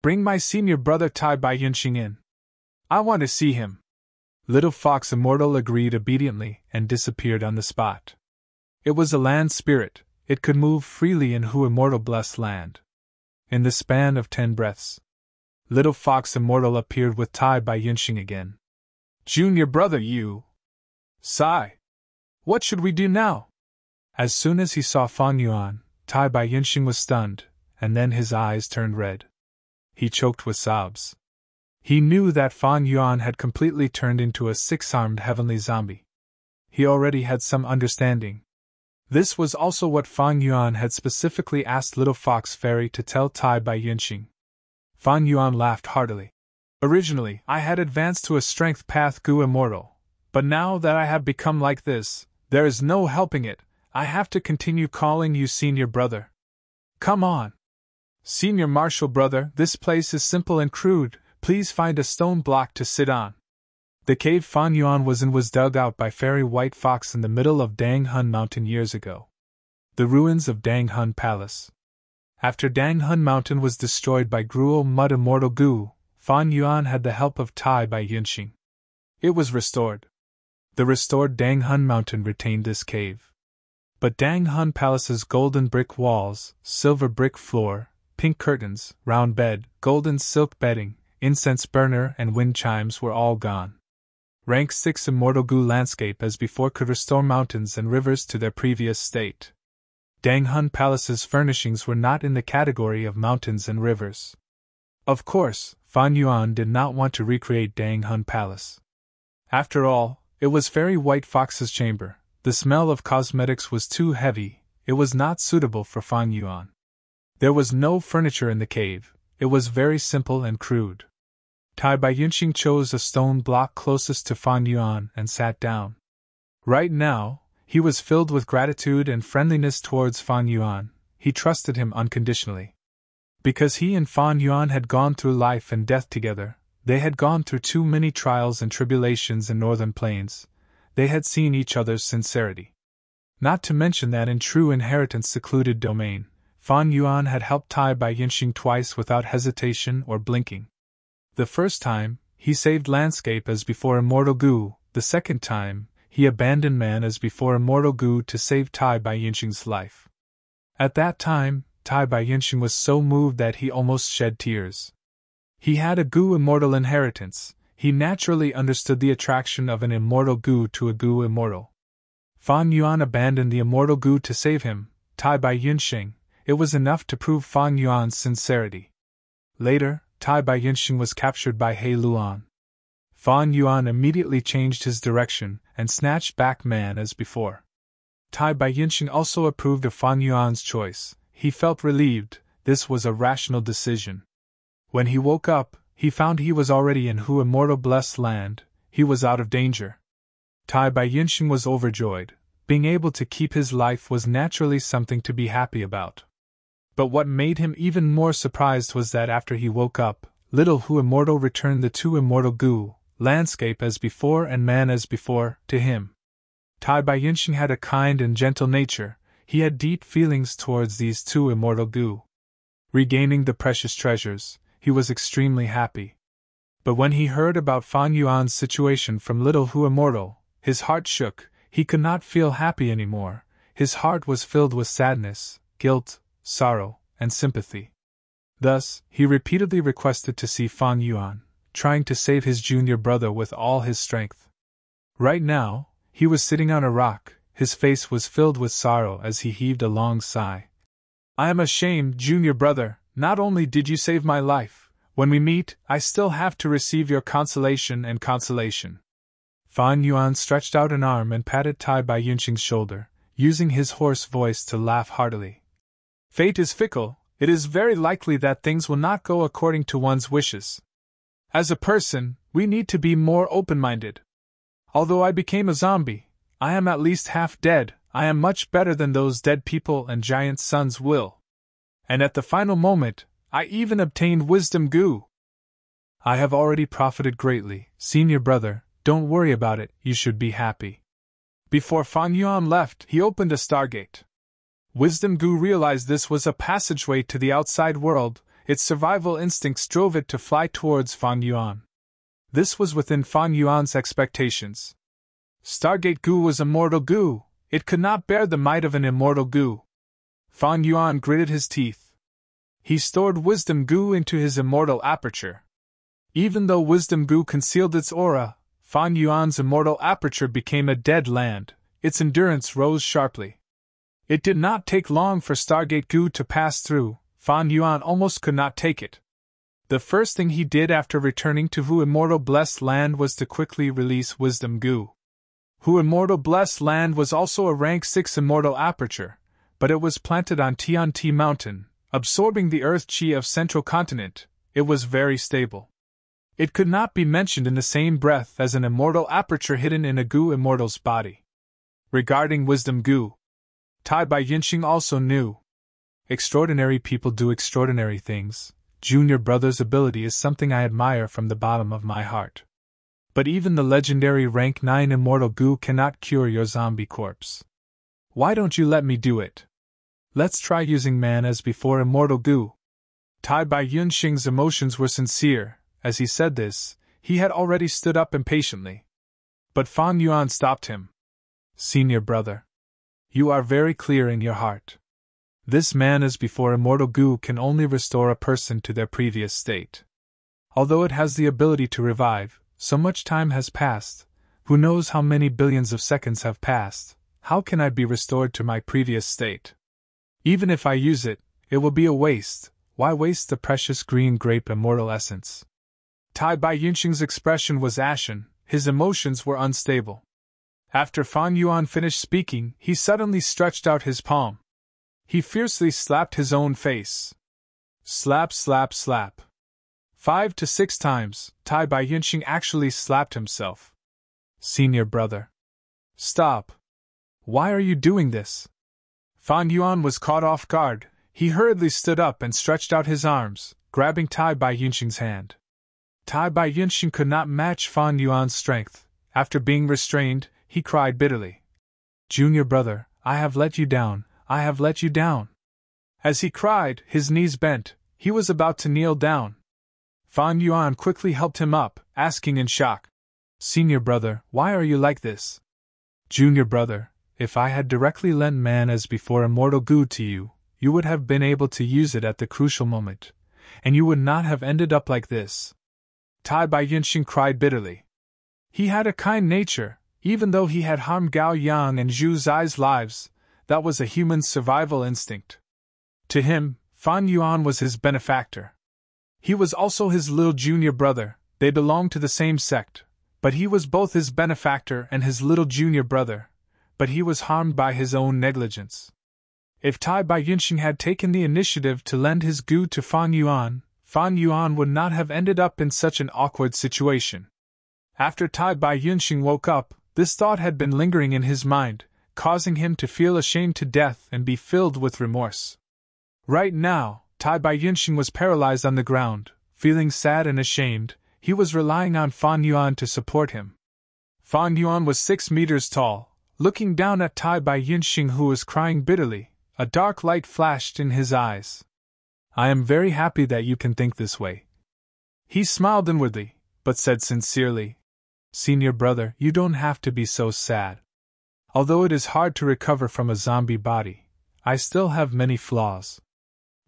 "Bring my senior brother Tai Bai Yunxing in. I want to see him." Little Fox Immortal agreed obediently and disappeared on the spot. It was a land spirit, it could move freely in Who immortal blessed land. In the span of 10 breaths, Little Fox Immortal appeared with Tai Bai Yunxing again. "Junior brother, you." "Sigh. What should we do now?" As soon as he saw Fan Yuan, Tai Bai Yunxing was stunned, and then his eyes turned red. He choked with sobs. He knew that Fan Yuan had completely turned into a 6-armed heavenly zombie. He already had some understanding. This was also what Fan Yuan had specifically asked Little Fox Fairy to tell Tai Bai Yinxing. Fan Yuan laughed heartily. Originally, I had advanced to a strength path Gu Immortal, but now that I have become like this, there is no helping it. I have to continue calling you Senior Brother. Come on. Senior Martial Brother, this place is simple and crude, please find a stone block to sit on. The cave Fan Yuan was in was dug out by Fairy White Fox in the middle of Dang Hun Mountain years ago. The ruins of Dang Hun Palace. After Dang Hun Mountain was destroyed by Gruel Mud Immortal Gu, Fan Yuan had the help of Tai Bai Yinxing. It was restored. The restored Dang Hun Mountain retained this cave. But Dang Hun Palace's golden brick walls, silver brick floor, pink curtains, round bed, golden silk bedding, incense burner and wind chimes were all gone. Rank 6 Immortal Gu landscape as before could restore mountains and rivers to their previous state. Dang Hun Palace's furnishings were not in the category of mountains and rivers. Of course, Fan Yuan did not want to recreate Dang Hun Palace. After all, it was Fairy White Fox's chamber. The smell of cosmetics was too heavy, it was not suitable for Fan Yuan. There was no furniture in the cave, it was very simple and crude. Tai Bai Yinxing chose a stone block closest to Fan Yuan and sat down. Right now, he was filled with gratitude and friendliness towards Fan Yuan. He trusted him unconditionally. Because he and Fan Yuan had gone through life and death together, they had gone through too many trials and tribulations in northern plains, they had seen each other's sincerity. Not to mention that in true inheritance secluded domain, Fan Yuan had helped Tai Bai Yinxing twice without hesitation or blinking. The first time, he saved landscape as before Immortal Gu, the second time, he abandoned man as before Immortal Gu to save Tai Bai Yinxing's life. At that time, Tai Bai Yinxing was so moved that he almost shed tears. He had a Gu Immortal inheritance, he naturally understood the attraction of an Immortal Gu to a Gu Immortal. Fan Yuan abandoned the Immortal Gu to save him, Tai Bai Yinxing, it was enough to prove Fan Yuan's sincerity. Later, Tai Bai Yinxing was captured by He Luan. Fan Yuan immediately changed his direction and snatched back man as before. Tai Bai Yinxing also approved of Fan Yuan's choice, he felt relieved, this was a rational decision. When he woke up, he found he was already in Hu Immortal Blessed Land, he was out of danger. Tai Bai Yinxing was overjoyed, being able to keep his life was naturally something to be happy about. But what made him even more surprised was that after he woke up, little Hu Immortal returned the two Immortal Gu, landscape as before and man as before, to him. Tai Bai Yinxing had a kind and gentle nature, he had deep feelings towards these two Immortal Gu. Regaining the precious treasures, he was extremely happy. But when he heard about Fan Yuan's situation from little Hu Immortal, his heart shook, he could not feel happy anymore, his heart was filled with sadness, guilt, sorrow, and sympathy. Thus, he repeatedly requested to see Fan Yuan, trying to save his junior brother with all his strength. Right now, he was sitting on a rock, his face was filled with sorrow as he heaved a long sigh. I am ashamed, junior brother, not only did you save my life, when we meet, I still have to receive your consolation and consolation. Fan Yuan stretched out an arm and patted Tai Bai Yinxing's shoulder, using his hoarse voice to laugh heartily. Fate is fickle, it is very likely that things will not go according to one's wishes. As a person, we need to be more open-minded. Although I became a zombie, I am at least half dead, I am much better than those dead people and giant sons will. And at the final moment, I even obtained Wisdom Gu. I have already profited greatly, senior brother, don't worry about it, you should be happy. Before Fan Yuan left, he opened a stargate. Wisdom Gu realized this was a passageway to the outside world, its survival instincts drove it to fly towards Fan Yuan. This was within Fan Yuan's expectations. Stargate Gu was Immortal Gu, it could not bear the might of an Immortal Gu. Fan Yuan gritted his teeth. He stored Wisdom Gu into his immortal aperture. Even though Wisdom Gu concealed its aura, Fan Yuan's immortal aperture became a dead land, its endurance rose sharply. It did not take long for Stargate Gu to pass through, Fan Yuan almost could not take it. The first thing he did after returning to Hu Immortal Blessed Land was to quickly release Wisdom Gu. who immortal blessed land was also a rank 6 immortal aperture, but it was planted on Tianti Mountain, absorbing the earth chi of central continent. It was very stable. It could not be mentioned in the same breath as an immortal aperture hidden in a Gu immortal's body. Regarding wisdom Gu, Tai Bai Yinxing also knew. Extraordinary people do extraordinary things. Junior brother's ability is something I admire from the bottom of my heart. But even the legendary rank 9 immortal Gu cannot cure your zombie corpse. Why don't you let me do it? Let's try using man as before immortal Gu. Tai Bai Yunxing's emotions were sincere. As he said this, he had already stood up impatiently. But Fan Yuan stopped him. Senior brother, you are very clear in your heart. This man as before immortal Gu can only restore a person to their previous state. Although it has the ability to revive, so much time has passed, who knows how many billions of seconds have passed, how can I be restored to my previous state? Even if I use it, it will be a waste. Why waste the precious green grape immortal essence? Tai Bai Yunxing's expression was ashen, his emotions were unstable. After Fan Yuan finished speaking, he suddenly stretched out his palm. He fiercely slapped his own face. Slap, slap, slap. 5 to 6 times, Tai Bai Yunxing actually slapped himself. Senior brother. Stop. Why are you doing this? Fan Yuan was caught off guard. He hurriedly stood up and stretched out his arms, grabbing Tai Bai Yunxing's hand. Tai Bai Yunxing could not match Fan Yuan's strength. After being restrained, he cried bitterly. Junior brother, I have let you down, I have let you down. As he cried, his knees bent, he was about to kneel down. Fan Yuan quickly helped him up, asking in shock. Senior brother, why are you like this? Junior brother, if I had directly lent man as before immortal Gu to you, you would have been able to use it at the crucial moment, and you would not have ended up like this. Tai Bai Yunxing cried bitterly. He had a kind nature, even though he had harmed Gao Yang and Zhu Zai's lives, that was a human survival instinct. To him, Fan Yuan was his benefactor. He was also his little junior brother, they belonged to the same sect, but he was both his benefactor and his little junior brother, but he was harmed by his own negligence. If Tai Bai Yunxing had taken the initiative to lend his Gu to Fan Yuan would not have ended up in such an awkward situation. After Tai Bai Yunxing woke up, this thought had been lingering in his mind, causing him to feel ashamed to death and be filled with remorse. Right now, Tai Bai Yunxing was paralyzed on the ground, feeling sad and ashamed. He was relying on Fan Yuan to support him. Fan Yuan was 6 meters tall, looking down at Tai Bai Yunxing, who was crying bitterly. A dark light flashed in his eyes. I am very happy that you can think this way. He smiled inwardly, but said sincerely, Senior brother, you don't have to be so sad. Although it is hard to recover from a zombie body, I still have many flaws.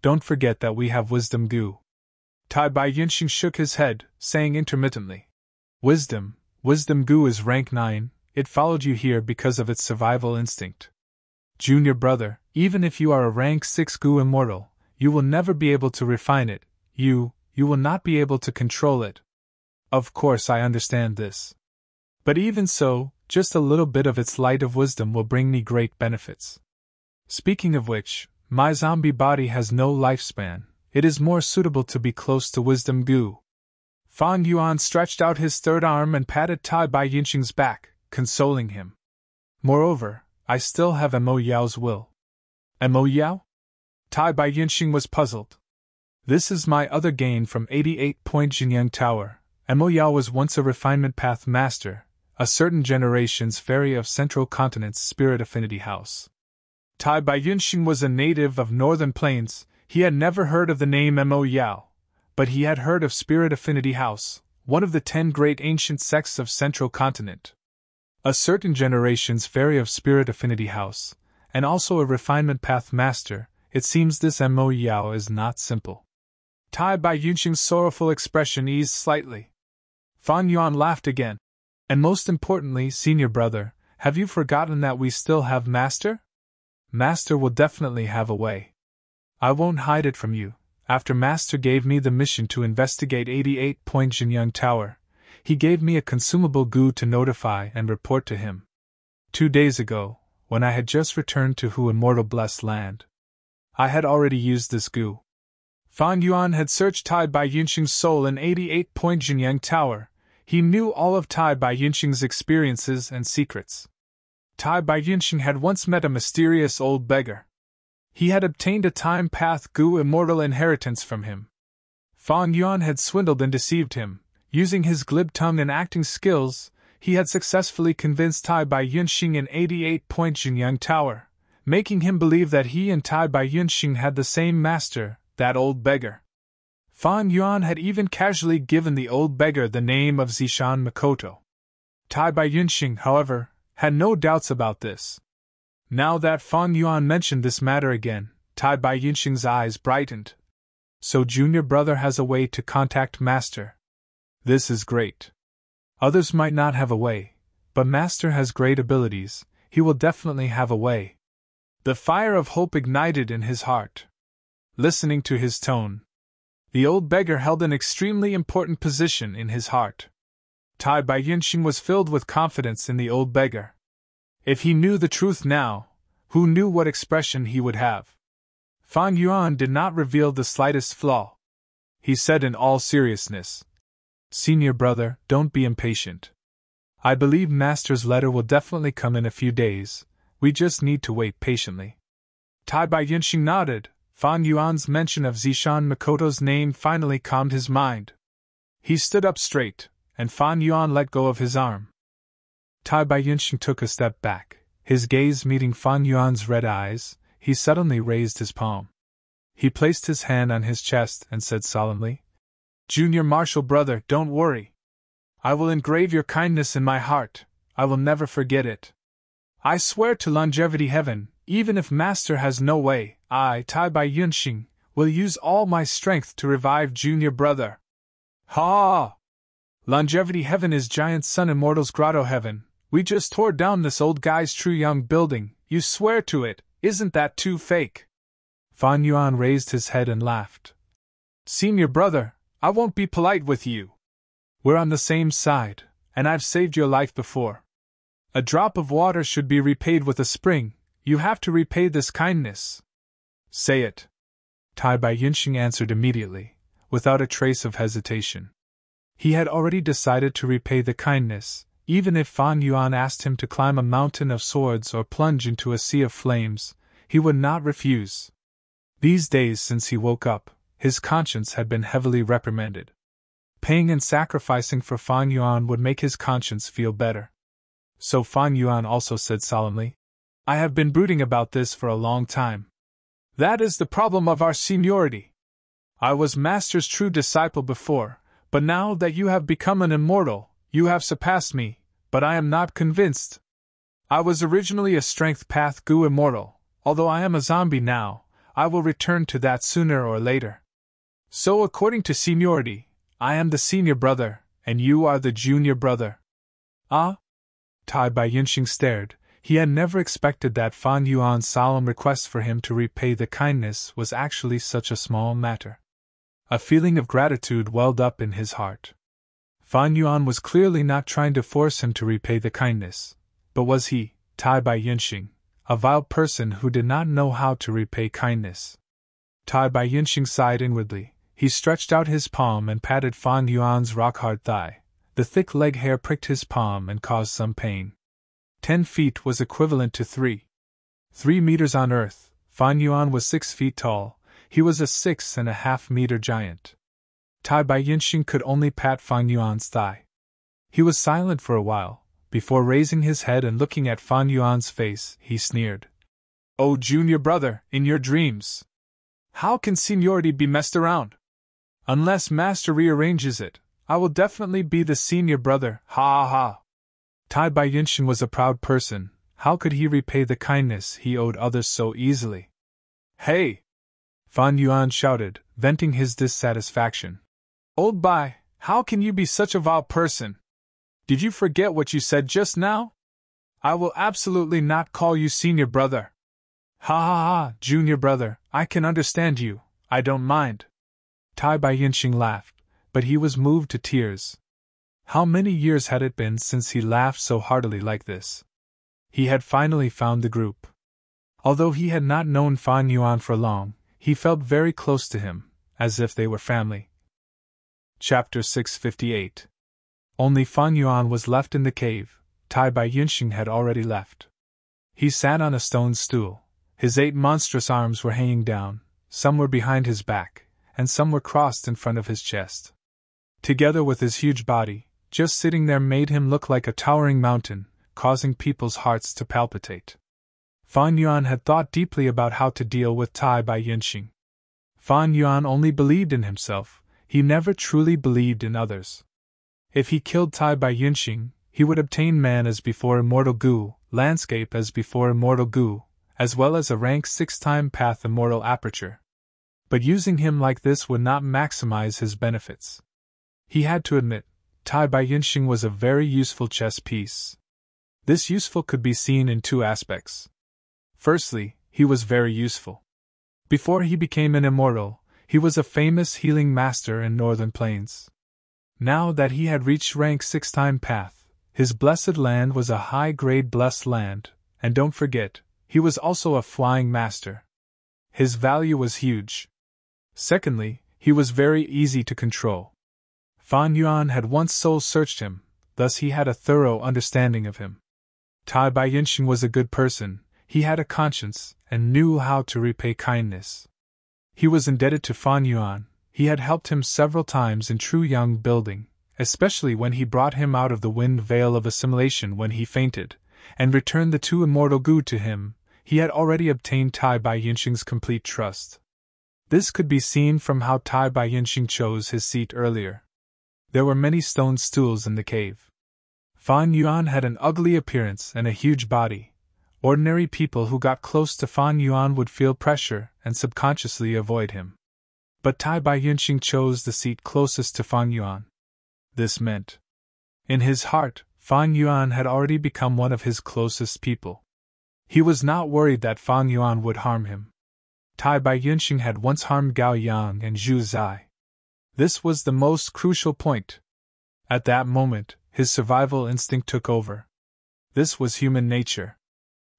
Don't forget that we have wisdom Gu. Tai Bai Yunxing shook his head, saying intermittently, Wisdom Gu is rank 9, it followed you here because of its survival instinct. Junior brother, even if you are a rank 6 Gu immortal, you will never be able to refine it, you will not be able to control it. Of course I understand this. But even so, just a little bit of its light of wisdom will bring me great benefits. Speaking of which, my zombie body has no lifespan, it is more suitable to be close to wisdom Gu. Fan Yuan stretched out his third arm and patted Tai Bai Yunxing's back, consoling him. Moreover, I still have Mo Yao's will. Mo Yao? Tai Bai Yunxing was puzzled. This is my other gain from 88-point Jinyang Tower. Mo Yao was once a refinement path master, a certain generation's fairy of Central Continent's Spirit Affinity House. Tai Bai Yunxing was a native of Northern Plains. He had never heard of the name Mo Yao, but he had heard of Spirit Affinity House, one of the 10 great ancient sects of Central Continent. A certain generation's fairy of Spirit Affinity House, and also a refinement path master. It seems this Mo Yao is not simple. Tai Bai Yunxing's sorrowful expression eased slightly. Fan Yuan laughed again. And most importantly, senior brother, have you forgotten that we still have Master? Master will definitely have a way. I won't hide it from you. After Master gave me the mission to investigate 88-point Jinyang Tower, he gave me a consumable Gu to notify and report to him. 2 days ago, when I had just returned to Hu immortal blessed land. I had already used this gu. Fan Yuan had searched Tai Bai Yunxing's soul in 88-point Jinyang Tower. He knew all of Tai Bai Yunxing's experiences and secrets. Tai Bai Yunxing had once met a mysterious old beggar. He had obtained a time path gu immortal inheritance from him. Fan Yuan had swindled and deceived him. Using his glib tongue and acting skills, he had successfully convinced Tai Bai Yunxing in 88-point Jinyang Tower, making him believe that he and Tai Bai Yunxing had the same master, that old beggar. Fan Yuan had even casually given the old beggar the name of Zishan Makoto. Tai Bai Yunxing, however, had no doubts about this. Now that Fan Yuan mentioned this matter again, Tai Bai Yunxing's eyes brightened. So junior brother has a way to contact master. This is great. Others might not have a way, but master has great abilities, he will definitely have a way. The fire of hope ignited in his heart. Listening to his tone, the old beggar held an extremely important position in his heart. Tai Bai Yunxing was filled with confidence in the old beggar. If he knew the truth now, who knew what expression he would have? Fan Yuan did not reveal the slightest flaw. He said in all seriousness, "Senior brother, don't be impatient. I believe master's letter will definitely come in a few days, we just need to wait patiently." Tai Bai Yunxing nodded. Fan Yuan's mention of Zishan Makoto's name finally calmed his mind. He stood up straight, and Fan Yuan let go of his arm. Tai Bai Yunxing took a step back, his gaze meeting Fan Yuan's red eyes. He suddenly raised his palm. He placed his hand on his chest and said solemnly, "Junior martial brother, don't worry. I will engrave your kindness in my heart, I will never forget it. I swear to longevity heaven, even if master has no way, I, Tai Bai Yunxing, will use all my strength to revive junior brother." Ha! Longevity heaven is Giant Sun Immortal's grotto heaven. We just tore down this old guy's true young building, you swear to it, isn't that too fake? Fan Yuan raised his head and laughed. "Senior brother, I won't be polite with you. We're on the same side, and I've saved your life before. A drop of water should be repaid with a spring, you have to repay this kindness." "Say it." Tai Bai Yunxing answered immediately, without a trace of hesitation. He had already decided to repay the kindness, even if Fan Yuan asked him to climb a mountain of swords or plunge into a sea of flames, he would not refuse. These days since he woke up, his conscience had been heavily reprimanded. Paying and sacrificing for Fan Yuan would make his conscience feel better. So Fan Yuan also said solemnly, "I have been brooding about this for a long time. That is the problem of our seniority. I was master's true disciple before, but now that you have become an immortal, you have surpassed me, but I am not convinced. I was originally a strength path gu immortal, although I am a zombie now, I will return to that sooner or later. So according to seniority, I am the senior brother, and you are the junior brother." "Ah?" Tai Bai Yunxing stared. He had never expected that Fan Yuan's solemn request for him to repay the kindness was actually such a small matter. A feeling of gratitude welled up in his heart. Fan Yuan was clearly not trying to force him to repay the kindness, but was he, Tai Bai Yunxing, a vile person who did not know how to repay kindness? Tai Bai Yunxing sighed inwardly. He stretched out his palm and patted Fan Yuan's rock-hard thigh. The thick leg hair pricked his palm and caused some pain. 10 feet was equivalent to 3 meters on Earth. Fan Yuan was 6 feet tall. He was a 6.5-meter giant. Tai Bai Yunxing could only pat Fan Yuan's thigh. He was silent for a while. Before raising his head and looking at Fan Yuan's face, he sneered. "Oh, junior brother, in your dreams. How can seniority be messed around? Unless master rearranges it, I will definitely be the senior brother, ha ha ha." Tai Bai Yunxing was a proud person. How could he repay the kindness he owed others so easily? "Hey!" Fan Yuan shouted, venting his dissatisfaction. "Old Bai, how can you be such a vile person? Did you forget what you said just now? I will absolutely not call you senior brother." "Ha ha ha, junior brother, I can understand you, I don't mind." Tai Bai Yunxing laughed, but he was moved to tears. How many years had it been since he laughed so heartily like this? he had finally found the group. Although he had not known Fan Yuan for long, he felt very close to him, as if they were family. Chapter 658. Only Fan Yuan was left in the cave. Tai Bai Yunxing had already left. He sat on a stone stool. His 8 monstrous arms were hanging down, some were behind his back, and some were crossed in front of his chest. Together with his huge body, just sitting there made him look like a towering mountain, causing people's hearts to palpitate. Fan Yuan had thought deeply about how to deal with Tai Bai Yunxing. Fan Yuan only believed in himself, he never truly believed in others. If he killed Tai Bai Yunxing, he would obtain man as before immortal Gu, landscape as before immortal Gu, as well as a rank 6-time path immortal aperture. But using him like this would not maximize his benefits. He had to admit, Tai Bai Yunxing was a very useful chess piece. This useful could be seen in 2 aspects. Firstly, he was very useful. Before he became an immortal, he was a famous healing master in northern plains. Now that he had reached rank 6-time path, his blessed land was a high-grade blessed land, and don't forget, he was also a flying master. His value was huge. Secondly, he was very easy to control. Fan Yuan had once soul-searched him, thus he had a thorough understanding of him. Tai Bai Yunxing was a good person, he had a conscience, and knew how to repay kindness. He was indebted to Fan Yuan, he had helped him several times in True Young building, especially when he brought him out of the wind veil of assimilation when he fainted, and returned the 2 immortal Gu to him. He had already obtained Tai Bai Yunxing's complete trust. This could be seen from how Tai Bai Yunxing chose his seat earlier. There were many stone stools in the cave. Fan Yuan had an ugly appearance and a huge body. Ordinary people who got close to Fan Yuan would feel pressure and subconsciously avoid him. But Tai Bai Yunxing chose the seat closest to Fan Yuan. This meant, in his heart, Fan Yuan had already become one of his closest people. He was not worried that Fan Yuan would harm him. Tai Bai Yunxing had once harmed Gao Yang and Zhu Zai. This was the most crucial point. At that moment, his survival instinct took over. This was human nature.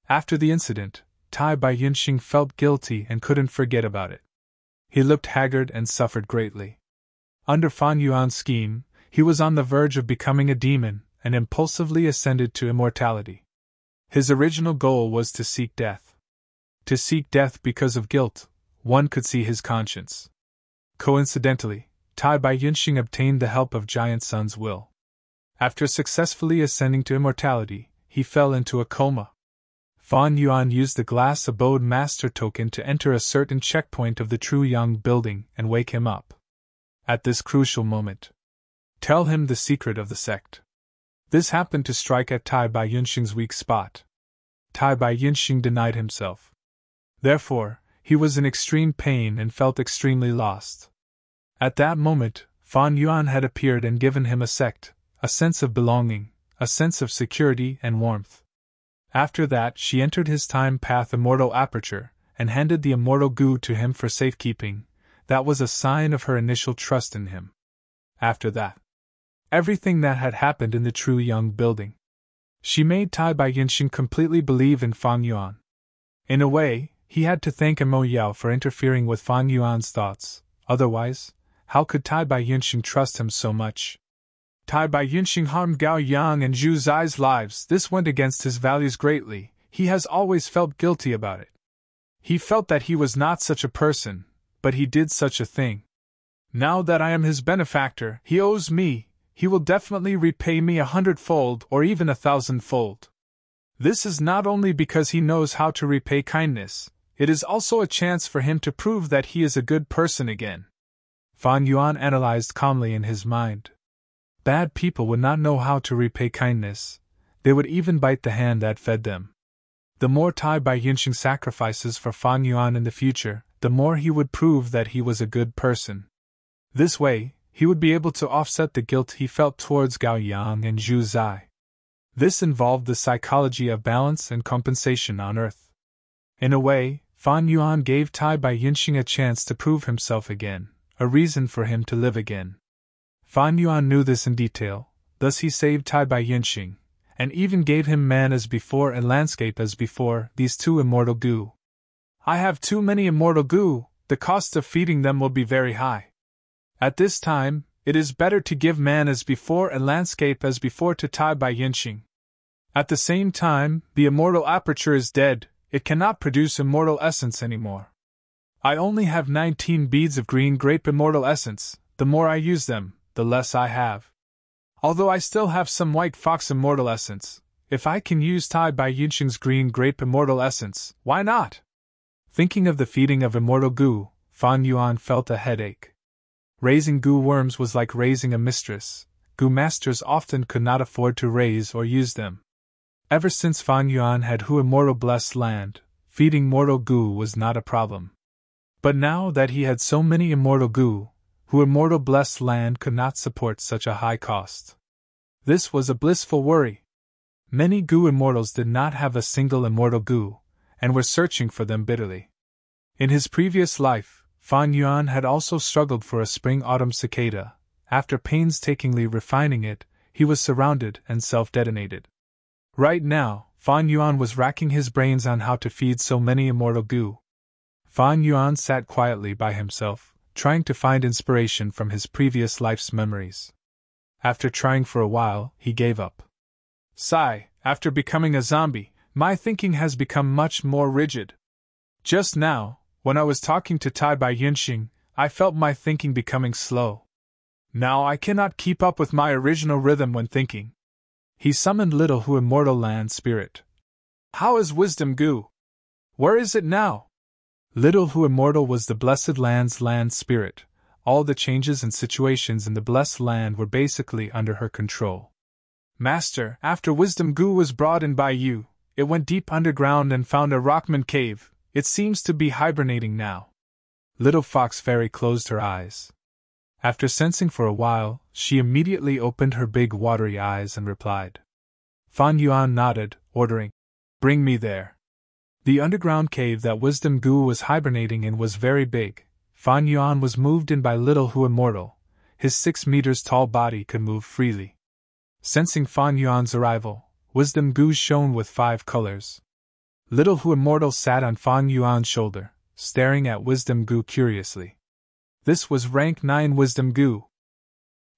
After the incident, Tai Bai Yunxing felt guilty and couldn't forget about it. He looked haggard and suffered greatly. Under Fan Yuan's scheme, he was on the verge of becoming a demon, and impulsively ascended to immortality. His original goal was to seek death. To seek death because of guilt, one could see his conscience. Coincidentally, Tai Bai Yunxing obtained the help of Giant Sun's will. After successfully ascending to immortality, he fell into a coma. Fan Yuan used the glass abode master token to enter a certain checkpoint of the True Young building and wake him up. At this crucial moment, tell him the secret of the sect. This happened to strike at Tai Bai Yunxing's weak spot. Tai Bai Yunxing denied himself. Therefore, he was in extreme pain and felt extremely lost. At that moment, Fan Yuan had appeared and given him a sect, a sense of belonging, a sense of security and warmth. After that, she entered his time path immortal aperture, and handed the immortal Gu to him for safekeeping. That was a sign of her initial trust in him. After that, everything that had happened in the True Young building, she made Tai Bai Yunxing completely believe in Fan Yuan. In a way, he had to thank Mo Yao for interfering with Fan Yuan's thoughts, otherwise, how could Tai Bai Yunxing trust him so much? Tai Bai Yunxing harmed Gao Yang and Zhu Zai's lives. This went against his values greatly. He has always felt guilty about it. He felt that he was not such a person, but he did such a thing. Now that I am his benefactor, he owes me. He will definitely repay me 100-fold or even 1,000-fold. This is not only because he knows how to repay kindness, it is also a chance for him to prove that he is a good person again. Fan Yuan analyzed calmly in his mind. Bad people would not know how to repay kindness. They would even bite the hand that fed them. The more Tai Bai Yunxing sacrifices for Fan Yuan in the future, the more he would prove that he was a good person. This way, he would be able to offset the guilt he felt towards Gao Yang and Zhu Zai. This involved the psychology of balance and compensation on Earth. In a way, Fan Yuan gave Tai Bai Yunxing a chance to prove himself again, a reason for him to live again. Fan Yuan knew this in detail, thus he saved Tai Bai Yunxing, and even gave him man as before and landscape as before, these two immortal goo. I have too many immortal goo, the cost of feeding them will be very high. At this time, it is better to give man as before and landscape as before to Tai Bai Yinxing. At the same time, the immortal aperture is dead, it cannot produce immortal essence anymore. I only have 19 beads of green grape immortal essence, the more I use them, the less I have. Although I still have some white fox immortal essence, if I can use Tai Bai Yinxing's green grape immortal essence, why not? Thinking of the feeding of immortal goo, Fan Yuan felt a headache. Raising goo worms was like raising a mistress. Goo masters often could not afford to raise or use them. Ever since Fan Yuan had Hu immortal blessed land, feeding mortal goo was not a problem. But now that he had so many immortal goo, Hu immortal blessed land could not support such a high cost. This was a blissful worry. Many goo immortals did not have a single immortal goo, and were searching for them bitterly. In his previous life, Fan Yuan had also struggled for a spring-autumn cicada. After painstakingly refining it, he was surrounded and self-detonated. Right now, Fan Yuan was racking his brains on how to feed so many immortal goo. Fan Yuan sat quietly by himself, trying to find inspiration from his previous life's memories. After trying for a while, he gave up. Sigh, after becoming a zombie, my thinking has become much more rigid. Just now, when I was talking to Tai Bai Yinxing, I felt my thinking becoming slow. Now I cannot keep up with my original rhythm when thinking. He summoned Little Hu immortal land spirit. How is wisdom goo? Where is it now? Little Hu immortal was the blessed land's land spirit. All the changes and situations in the blessed land were basically under her control. Master, after wisdom goo was brought in by you, it went deep underground and found a rockman cave. It seems to be hibernating now. Little Fox Fairy closed her eyes. After sensing for a while, she immediately opened her big watery eyes and replied. Fan Yuan nodded, ordering, "Bring me there." The underground cave that Wisdom Goo was hibernating in was very big. Fan Yuan was moved in by Little Hu immortal. His 6 meters tall body could move freely. Sensing Fan Yuan's arrival, Wisdom Goo shone with 5 colors. Little Hu immortal sat on Fan Yuan's shoulder, staring at Wisdom Goo curiously. This was rank 9 Wisdom Goo.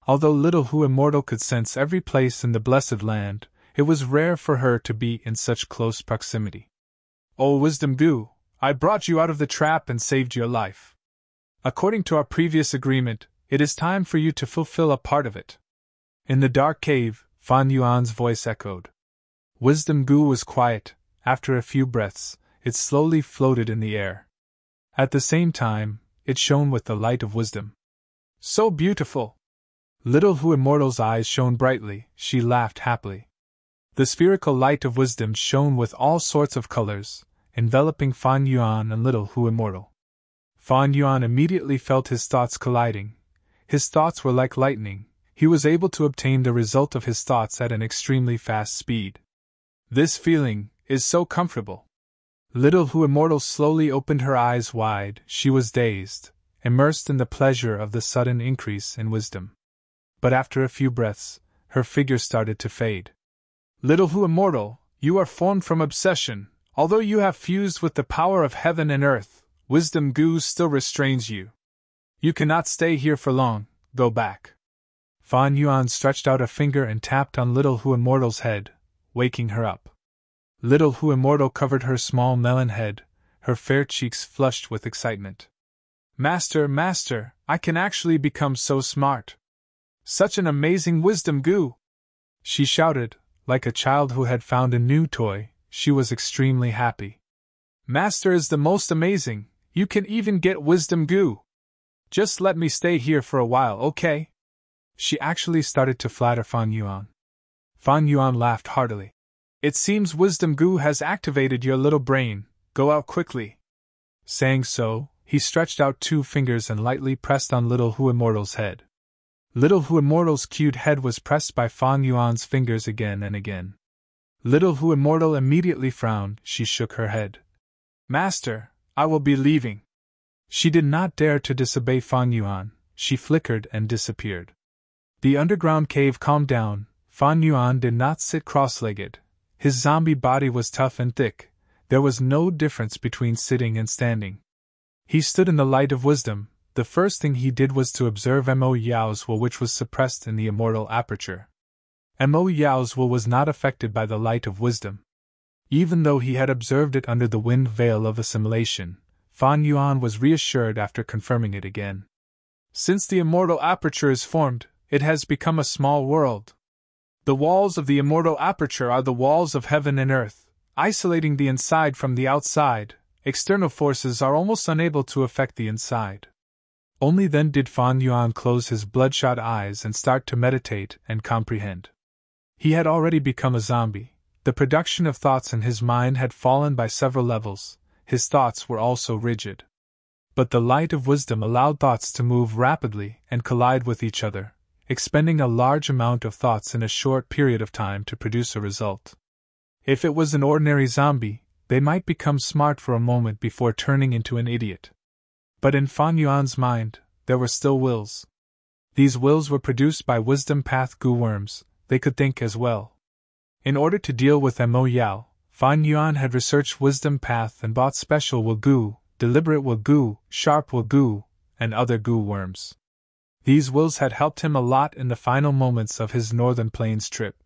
Although Little Hu immortal could sense every place in the blessed land, it was rare for her to be in such close proximity. "O Wisdom Goo, I brought you out of the trap and saved your life. According to our previous agreement, it is time for you to fulfill a part of it." In the dark cave, Fan Yuan's voice echoed. Wisdom Goo was quiet. After a few breaths, it slowly floated in the air. At the same time, it shone with the light of wisdom. "So beautiful!" Little Hu immortal's eyes shone brightly, she laughed happily. The spherical light of wisdom shone with all sorts of colors, enveloping Fan Yuan and Little Hu immortal. Fan Yuan immediately felt his thoughts colliding. His thoughts were like lightning. He was able to obtain the result of his thoughts at an extremely fast speed. This feeling is so comfortable. Little Hu immortal slowly opened her eyes wide. She was dazed, immersed in the pleasure of the sudden increase in wisdom. But after a few breaths, her figure started to fade. "Little Hu immortal, you are formed from obsession. Although you have fused with the power of heaven and earth, Wisdom Goo still restrains you. You cannot stay here for long, go back." Fan Yuan stretched out a finger and tapped on Little Hu immortal's head, waking her up. Little Hu immortal covered her small melon head, her fair cheeks flushed with excitement. Master, I can actually become so smart. Such an amazing Wisdom Goo!" She shouted, like a child who had found a new toy. She was extremely happy. "Master is the most amazing, you can even get Wisdom Goo. Just let me stay here for a while, okay?" She actually started to flatter Fan Yuan. Fan Yuan laughed heartily. "It seems Wisdom Goo has activated your little brain, go out quickly." Saying so, he stretched out 2 fingers and lightly pressed on Little Hu immortal's head. Little Hu immortal's cute head was pressed by Fan Yuan's fingers again and again. Little Hu immortal immediately frowned, she shook her head. "Master, I will be leaving." She did not dare to disobey Fan Yuan, she flickered and disappeared. The underground cave calmed down. Fan Yuan did not sit cross-legged. His zombie body was tough and thick. There was no difference between sitting and standing. He stood in the light of wisdom. The first thing he did was to observe Mo Yao's will, which was suppressed in the immortal aperture. Mo Yao's will was not affected by the light of wisdom. Even though he had observed it under the wind veil of assimilation, Fan Yuan was reassured after confirming it again. Since the immortal aperture is formed, it has become a small world. The walls of the immortal aperture are the walls of heaven and earth, isolating the inside from the outside. External forces are almost unable to affect the inside. Only then did Fan Yuan close his bloodshot eyes and start to meditate and comprehend. He had already become a zombie. The production of thoughts in his mind had fallen by several levels. His thoughts were also rigid. But the light of wisdom allowed thoughts to move rapidly and collide with each other, expending a large amount of thoughts in a short period of time to produce a result. If it was an ordinary zombie, they might become smart for a moment before turning into an idiot. But in Fan Yuan's mind, there were still wills. These wills were produced by wisdom path goo worms. They could think as well. In order to deal with Mo Yao, Fan Yuan had researched wisdom path and bought special will goo, deliberate will goo, sharp will goo, and other goo worms. These wills had helped him a lot in the final moments of his Northern Plains trip.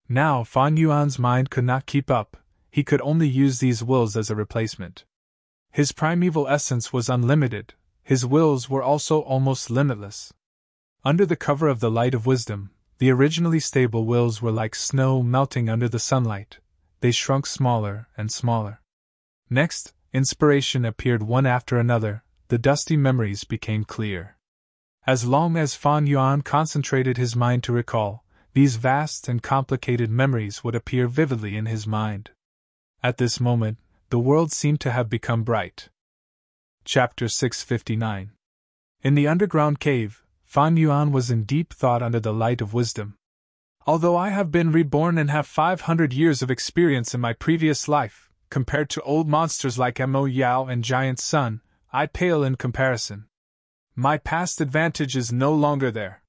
Now Fan Yuan's mind could not keep up. He could only use these wills as a replacement. His primeval essence was unlimited. His wills were also almost limitless. Under the cover of the light of wisdom, the originally stable wills were like snow melting under the sunlight. They shrunk smaller and smaller. Next, inspiration appeared one after another. The dusty memories became clear. As long as Fan Yuan concentrated his mind to recall, these vast and complicated memories would appear vividly in his mind. At this moment, the world seemed to have become bright. Chapter 659. In the underground cave, Fan Yuan was in deep thought under the light of wisdom. Although I have been reborn and have 500 years of experience in my previous life, compared to old monsters like Mo Yao and Giant Sun, I pale in comparison. My past advantage is no longer there.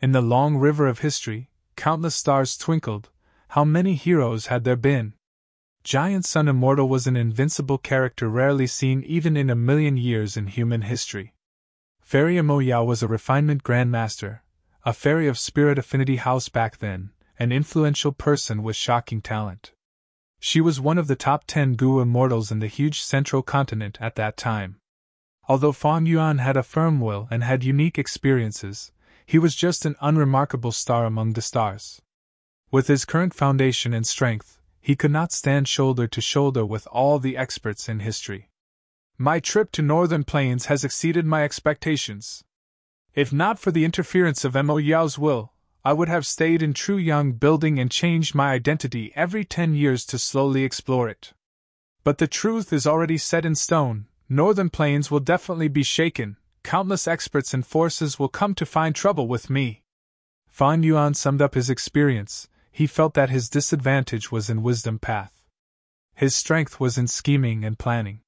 In the long river of history, countless stars twinkled. How many heroes had there been? Giant Sun Immortal was an invincible character rarely seen even in 1,000,000 years in human history. Fairy Mo Yao was a refinement grandmaster, a fairy of spirit affinity house back then, an influential person with shocking talent. She was one of the top 10 Gu immortals in the huge central continent at that time. Although Fan Yuan had a firm will and had unique experiences, he was just an unremarkable star among the stars. With his current foundation and strength, he could not stand shoulder to shoulder with all the experts in history. My trip to Northern Plains has exceeded my expectations. If not for the interference of Mo Yao's will, I would have stayed in Truyang Building and changed my identity every 10 years to slowly explore it. But the truth is already set in stone. Northern Plains will definitely be shaken. Countless experts and forces will come to find trouble with me. Fan Yuan summed up his experience. He felt that his disadvantage was in wisdom path. His strength was in scheming and planning.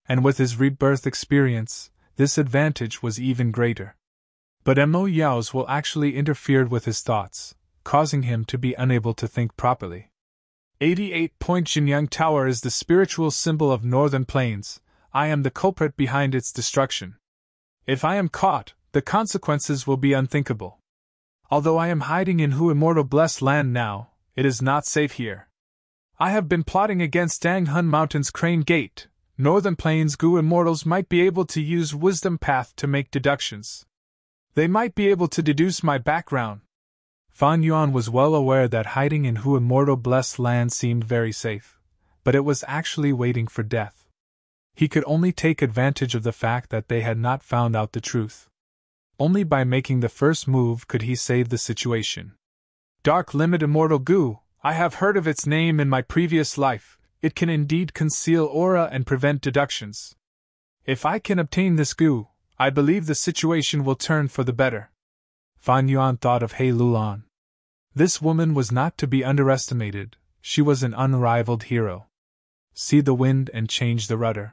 And with his rebirth experience, this advantage was even greater. But Mo Yao's will actually interfered with his thoughts, causing him to be unable to think properly. 88-point Jinyang Tower is the spiritual symbol of Northern Plains. I am the culprit behind its destruction. If I am caught, the consequences will be unthinkable. Although I am hiding in Hu Immortal Blessed Land now, it is not safe here. I have been plotting against Dang Hun Mountain's Crane Gate. Northern Plains Gu Immortals might be able to use Wisdom Path to make deductions. They might be able to deduce my background. Fan Yuan was well aware that hiding in Hu Immortal Blessed Land seemed very safe, but it was actually waiting for death. He could only take advantage of the fact that they had not found out the truth. Only by making the first move could he save the situation. Dark Limit Immortal Gu, I have heard of its name in my previous life. It can indeed conceal aura and prevent deductions. If I can obtain this Gu, I believe the situation will turn for the better. Fan Yuan thought of He Lulan. This woman was not to be underestimated. She was an unrivaled hero. See the wind and change the rudder.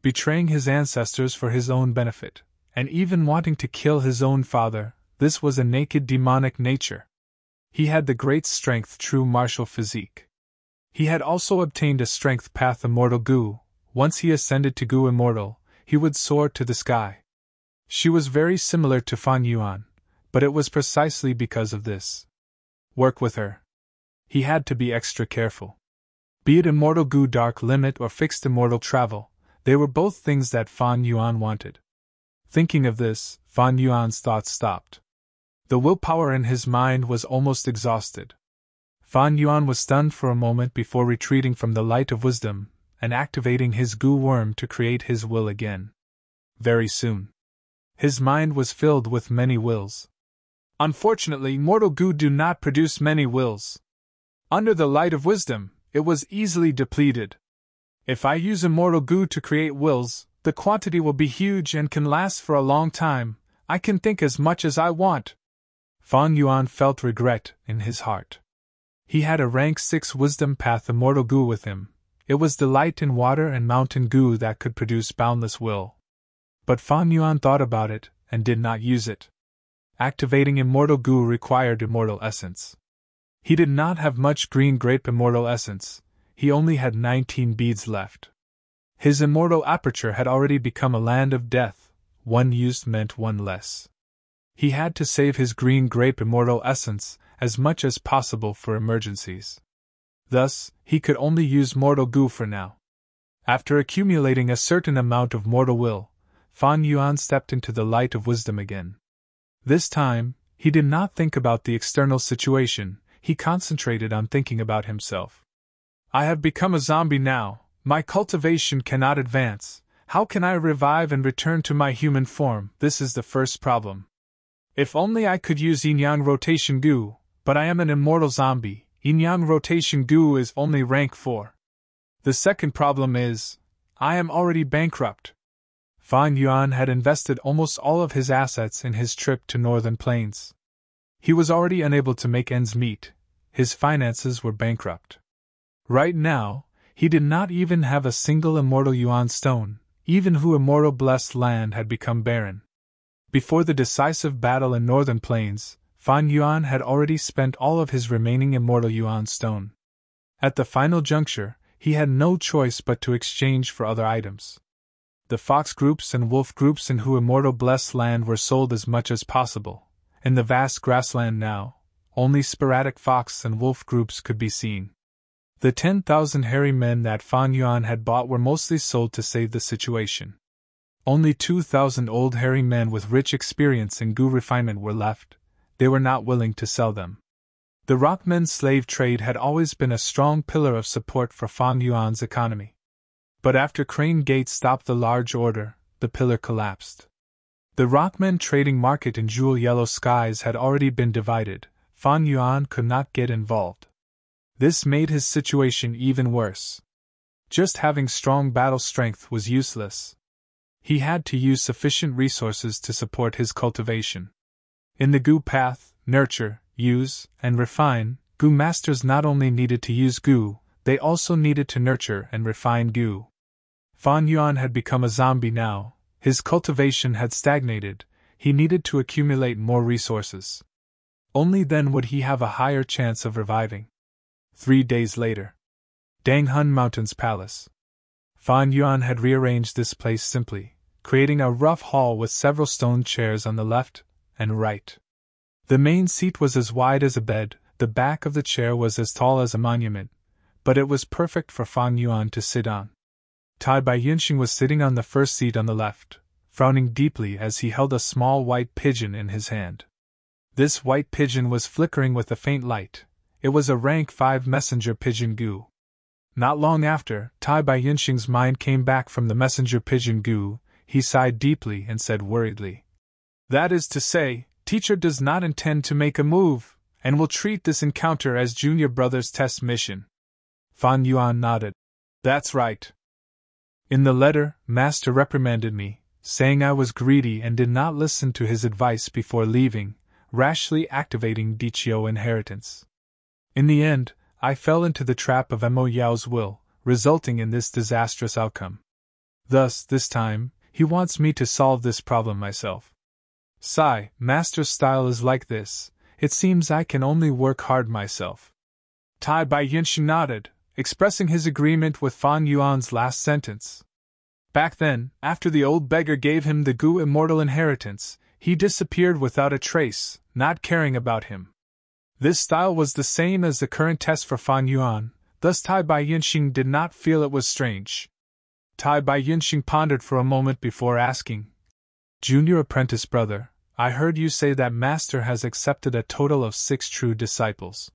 Betraying his ancestors for his own benefit, and even wanting to kill his own father, this was a naked demonic nature. He had the great strength, true martial physique. He had also obtained a strength path immortal Gu. Once he ascended to Gu immortal, he would soar to the sky. She was very similar to Fan Yuan, but it was precisely because of this work with her. He had to be extra careful. Be it immortal Gu dark limit or fixed immortal travel, they were both things that Fan Yuan wanted. Thinking of this, Fan Yuan's thoughts stopped. The willpower in his mind was almost exhausted. Fan Yuan was stunned for a moment before retreating from the light of wisdom and activating his Gu worm to create his will again. Very soon, his mind was filled with many wills. Unfortunately, mortal Gu do not produce many wills. Under the light of wisdom, it was easily depleted. If I use immortal Gu to create wills, the quantity will be huge and can last for a long time. I can think as much as I want. Fan Yuan felt regret in his heart. He had a rank 6 wisdom path immortal Gu with him. It was the light in water and mountain Gu that could produce boundless will. But Fan Yuan thought about it and did not use it. Activating immortal Gu required immortal essence. He did not have much green grape immortal essence. He only had 19 beads left. His immortal aperture had already become a land of death. One used meant one less. He had to save his green grape immortal essence as much as possible for emergencies. Thus, he could only use mortal Gu for now. After accumulating a certain amount of mortal will, Fan Yuan stepped into the light of wisdom again. This time, he did not think about the external situation, he concentrated on thinking about himself. I have become a zombie now, my cultivation cannot advance. How can I revive and return to my human form? This is the first problem. If only I could use yin-yang rotation Gu, but I am an immortal zombie. Yin-yang rotation Gu is only rank 4. The second problem is, I am already bankrupt. Fan Yuan had invested almost all of his assets in his trip to Northern Plains. He was already unable to make ends meet. His finances were bankrupt. Right now, he did not even have a single immortal Yuan stone, even who immortal blessed land had become barren. Before the decisive battle in Northern Plains, Fan Yuan had already spent all of his remaining immortal Yuan stone. At the final juncture, he had no choice but to exchange for other items. The fox groups and wolf groups in who immortal blessed land were sold as much as possible. In the vast grassland now, only sporadic fox and wolf groups could be seen. The 10,000 hairy men that Fan Yuan had bought were mostly sold to save the situation. Only 2,000 old hairy men with rich experience in Gu refinement were left. They were not willing to sell them. The Rockmen's slave trade had always been a strong pillar of support for Fan Yuan's economy. But after Crane Gate stopped the large order, the pillar collapsed. The Rockmen trading market in jewel yellow skies had already been divided. Fan Yuan could not get involved. This made his situation even worse. Just having strong battle strength was useless. He had to use sufficient resources to support his cultivation. In the Gu path, nurture, use, and refine, Gu masters not only needed to use Gu, they also needed to nurture and refine Gu. Fan Yuan had become a zombie now, his cultivation had stagnated, he needed to accumulate more resources. Only then would he have a higher chance of reviving. 3 days later. Danghun Mountain's palace. Fan Yuan had rearranged this place simply, creating a rough hall with several stone chairs on the left and right. The main seat was as wide as a bed, the back of the chair was as tall as a monument, but it was perfect for Fan Yuan to sit on. Tai Bai Yunxing was sitting on the first seat on the left, frowning deeply as he held a small white pigeon in his hand. This white pigeon was flickering with a faint light. It was a rank 5 messenger pigeon Gu. Not long after, Tai Bai Yunxing's mind came back from the messenger pigeon Gu. He sighed deeply and said worriedly, "That is to say, teacher does not intend to make a move, and will treat this encounter as junior brother's test mission." Fan Yuan nodded. "That's right. In the letter, master reprimanded me, saying I was greedy and did not listen to his advice before leaving, rashly activating Dichio inheritance. In the end, I fell into the trap of Mo Yao's will, resulting in this disastrous outcome. Thus, this time, he wants me to solve this problem myself. Master's style is like this. it seems I can only work hard myself. Tai Bai Yinxing nodded, expressing his agreement with Fan Yuan's last sentence. Back then, after the old beggar gave him the Gu immortal inheritance, he disappeared without a trace, not caring about him. This style was the same as the current test for Fan Yuan, thus Tai Bai Yinxing did not feel it was strange. Tai Bai Yinxing pondered for a moment before asking, "Junior apprentice brother, I heard you say that Master has accepted a total of 6 true disciples.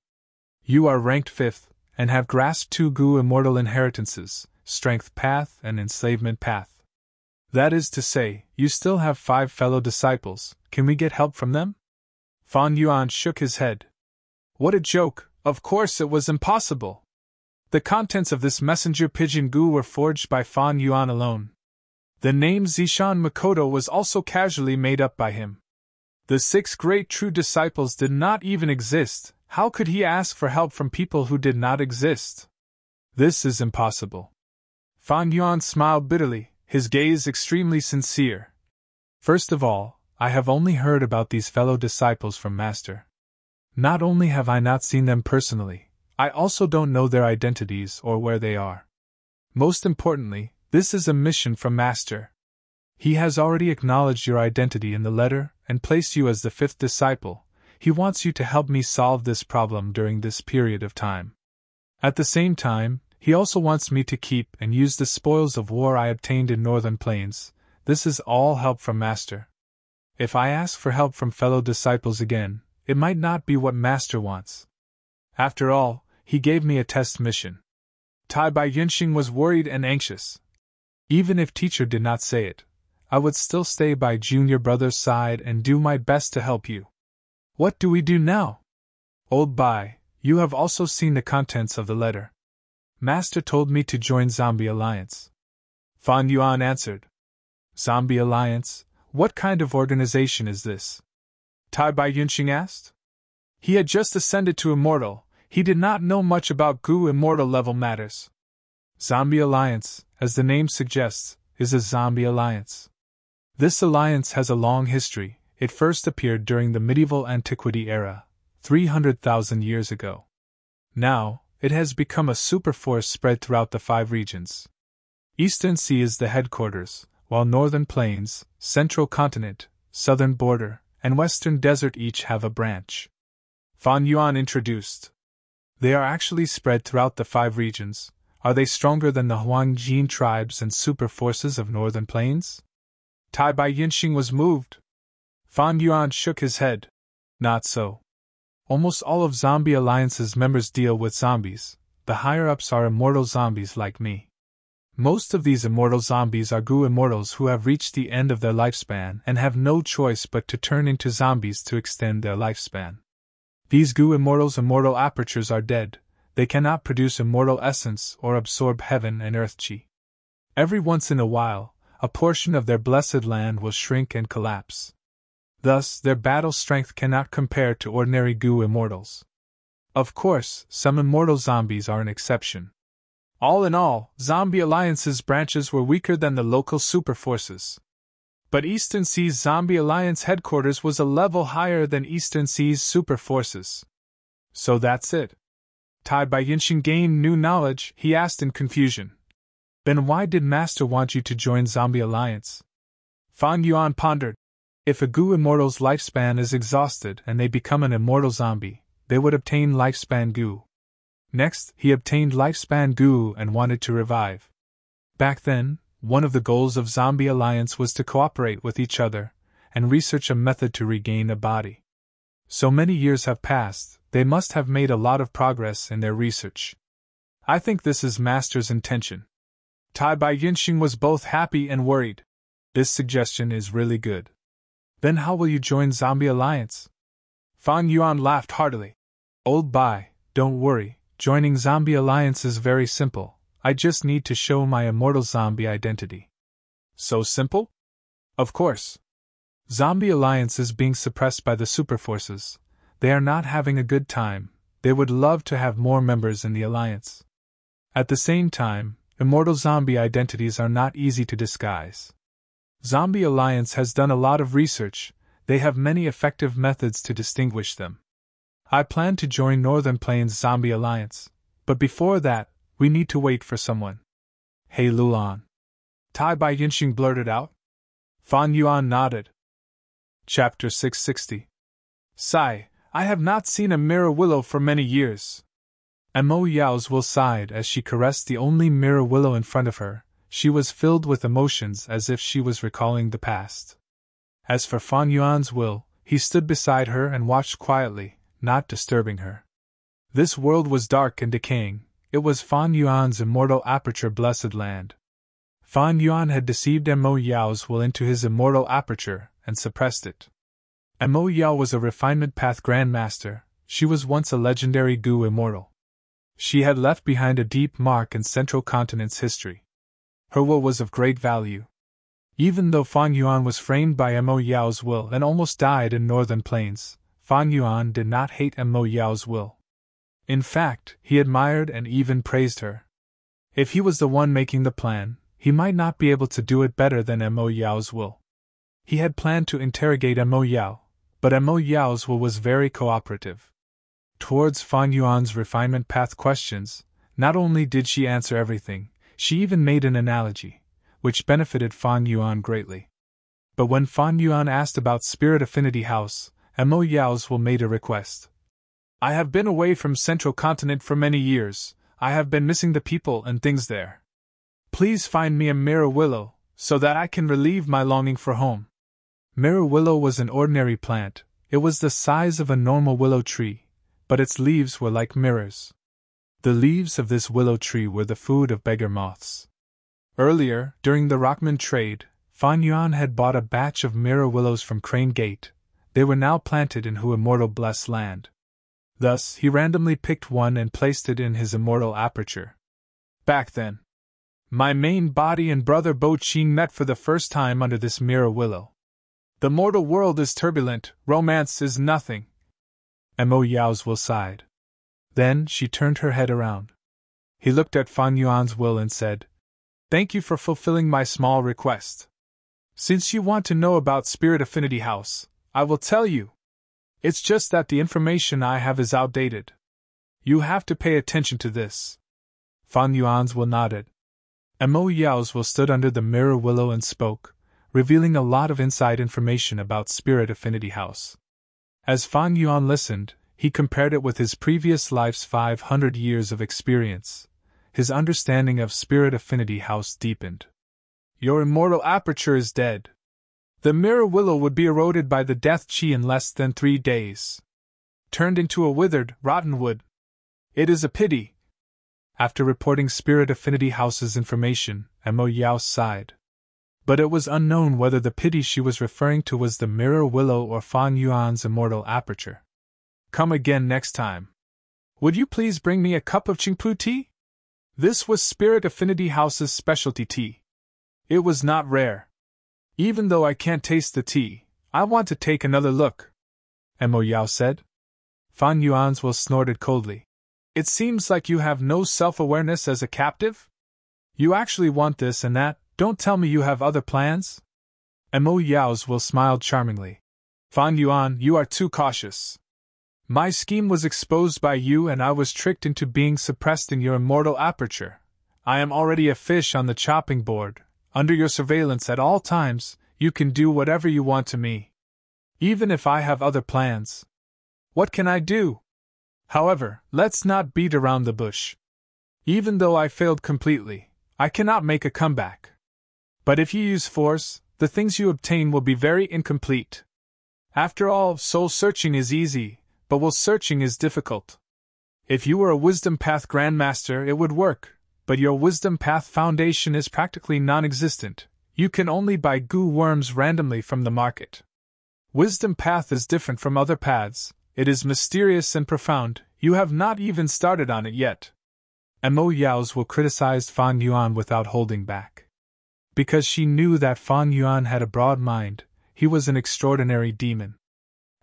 You are ranked 5th, and have grasped 2 Gu immortal inheritances, Strength Path and Enslavement Path. That is to say, you still have 5 fellow disciples. Can we get help from them?" Fan Yuan shook his head. What a joke! Of course it was impossible. The contents of this messenger pigeon Gu were forged by Fan Yuan alone. The name Zishan Makoto was also casually made up by him. The 6 great true disciples did not even exist. How could he ask for help from people who did not exist? This is impossible. Fan Yuan smiled bitterly, his gaze extremely sincere. First of all, I have only heard about these fellow disciples from Master. Not only have I not seen them personally, I also don't know their identities or where they are. Most importantly, this is a mission from Master. He has already acknowledged your identity in the letter and placed you as the 5th disciple. He wants you to help me solve this problem during this period of time. At the same time, he also wants me to keep and use the spoils of war I obtained in Northern Plains. This is all help from Master. If I ask for help from fellow disciples again, it might not be what Master wants. After all, he gave me a test mission. Tai Bai Yinxing was worried and anxious. Even if teacher did not say it, I would still stay by junior brother's side and do my best to help you. What do we do now? Old Bai, you have also seen the contents of the letter. Master told me to join Zombie Alliance. Fan Yuan answered. Zombie Alliance? What kind of organization is this? Tai Bai Yinxing asked. He had just ascended to Immortal. He did not know much about Gu Immortal level matters. Zombie Alliance, as the name suggests, is a zombie alliance. This alliance has a long history. It first appeared during the medieval antiquity era, 300,000 years ago. Now, it has become a superforce spread throughout the 5 regions. Eastern Sea is the headquarters, while Northern Plains, Central Continent, Southern Border, and Western Desert each have a branch. Fan Yuan introduced. They are actually spread throughout the 5 regions. Are they stronger than the Huangjin tribes and superforces of Northern Plains? Tai Bai Yinxing was moved. Fan Yuan shook his head. Not so. Almost all of Zombie Alliance's members deal with zombies. The higher-ups are immortal zombies like me. Most of these immortal zombies are Gu immortals who have reached the end of their lifespan and have no choice but to turn into zombies to extend their lifespan. These Gu immortals' immortal apertures are dead. They cannot produce immortal essence or absorb heaven and earth chi. Every once in a while, a portion of their blessed land will shrink and collapse. Thus, their battle strength cannot compare to ordinary Gu immortals. Of course, some immortal zombies are an exception. All in all, Zombie Alliance's branches were weaker than the local superforces. But Eastern Sea's Zombie Alliance headquarters was a level higher than Eastern Sea's superforces. So that's it. Tai Bai Yinxing gained new knowledge. He asked in confusion. Then why did Master want you to join Zombie Alliance? Fan Yuan pondered. If a Gu immortal's lifespan is exhausted and they become an immortal zombie, they would obtain lifespan Gu. Next, he obtained lifespan Gu and wanted to revive. Back then, one of the goals of Zombie Alliance was to cooperate with each other and research a method to regain a body. So many years have passed, they must have made a lot of progress in their research. I think this is Master's intention. Tai Bai Yinxing was both happy and worried. This suggestion is really good. Then how will you join Zombie Alliance? Fan Yuan laughed heartily. Old Bai, don't worry, joining Zombie Alliance is very simple. I just need to show my immortal zombie identity. So simple? Of course. Zombie Alliance is being suppressed by the superforces. They are not having a good time. They would love to have more members in the Alliance. At the same time, immortal zombie identities are not easy to disguise. Zombie Alliance has done a lot of research. They have many effective methods to distinguish them. I plan to join Northern Plains Zombie Alliance, but before that, we need to wait for someone. Hey Luan. Tai Bai Yinxing blurted out. Fan Yuan nodded. Chapter 660. Sigh, I have not seen a mirror willow for many years. Mo Yao's will sighed as she caressed the only mirror willow in front of her. She was filled with emotions as if she was recalling the past. As for Fan Yuan's will, he stood beside her and watched quietly, not disturbing her. This world was dark and decaying. It was Fan Yuan's immortal aperture blessed land. Fan Yuan had deceived Mo Yao's will into his immortal aperture and suppressed it. Mo Yao was a refinement path grandmaster. She was once a legendary Gu immortal. She had left behind a deep mark in Central Continent's history. Her will was of great value. Even though Fan Yuan was framed by Mo Yao's will and almost died in Northern Plains, Fan Yuan did not hate Mo Yao's will. In fact, he admired and even praised her. If he was the one making the plan, he might not be able to do it better than Mo Yao's will. He had planned to interrogate Mo Yao, but Mo Yao's will was very cooperative. Towards Fan Yuan's refinement path questions, not only did she answer everything, she even made an analogy, which benefited Fan Yuan greatly. But when Fan Yuan asked about Spirit Affinity House, Mo Yao's will made a request. I have been away from Central Continent for many years. I have been missing the people and things there. Please find me a mirror willow, so that I can relieve my longing for home. Mirror willow was an ordinary plant. It was the size of a normal willow tree, but its leaves were like mirrors. The leaves of this willow tree were the food of beggar moths. Earlier, during the Rockman trade, Fan Yuan had bought a batch of mirror willows from Crane Gate. They were now planted in Hu Immortal Blessed Land. Thus, he randomly picked one and placed it in his immortal aperture. Back then, my main body and brother Bo Qing met for the first time under this mirror willow. The mortal world is turbulent, romance is nothing. Mo Yao's will sighed. Then she turned her head around. He looked at Fan Yuan's will and said, Thank you for fulfilling my small request. Since you want to know about Spirit Affinity House, I will tell you. It's just that the information I have is outdated. You have to pay attention to this. Fan Yuan's will nodded. Mo Yao's will stood under the mirror willow and spoke, revealing a lot of inside information about Spirit Affinity House. As Fan Yuan listened, he compared it with his previous life's 500 years of experience. His understanding of Spirit Affinity House deepened. Your immortal aperture is dead. The mirror willow would be eroded by the death chi in less than 3 days. Turned into a withered, rotten wood. It is a pity. After reporting Spirit Affinity House's information, Mo Yao sighed. But it was unknown whether the pity she was referring to was the mirror willow or Fan Yuan's immortal aperture. Come again next time. Would you please bring me a cup of Qingpu tea? This was Spirit Affinity House's specialty tea. It was not rare. Even though I can't taste the tea, I want to take another look, Mo Yao said. Fan Yuan's will snorted coldly. It seems like you have no self-awareness as a captive? You actually want this and that, don't tell me you have other plans? Mo Yao's will smiled charmingly. Fan Yuan, you are too cautious. My scheme was exposed by you and I was tricked into being suppressed in your immortal aperture. I am already a fish on the chopping board. Under your surveillance at all times, you can do whatever you want to me. Even if I have other plans. What can I do? However, let's not beat around the bush. Even though I failed completely, I cannot make a comeback. But if you use force, the things you obtain will be very incomplete. After all, soul searching is easy, but will searching is difficult. If you were a Wisdom Path Grandmaster, it would work. But your Wisdom Path Foundation is practically non-existent. You can only buy goo worms randomly from the market. Wisdom Path is different from other paths. It is mysterious and profound. You have not even started on it yet. Mo Yao's will criticized Fan Yuan without holding back. Because she knew that Fan Yuan had a broad mind, he was an extraordinary demon.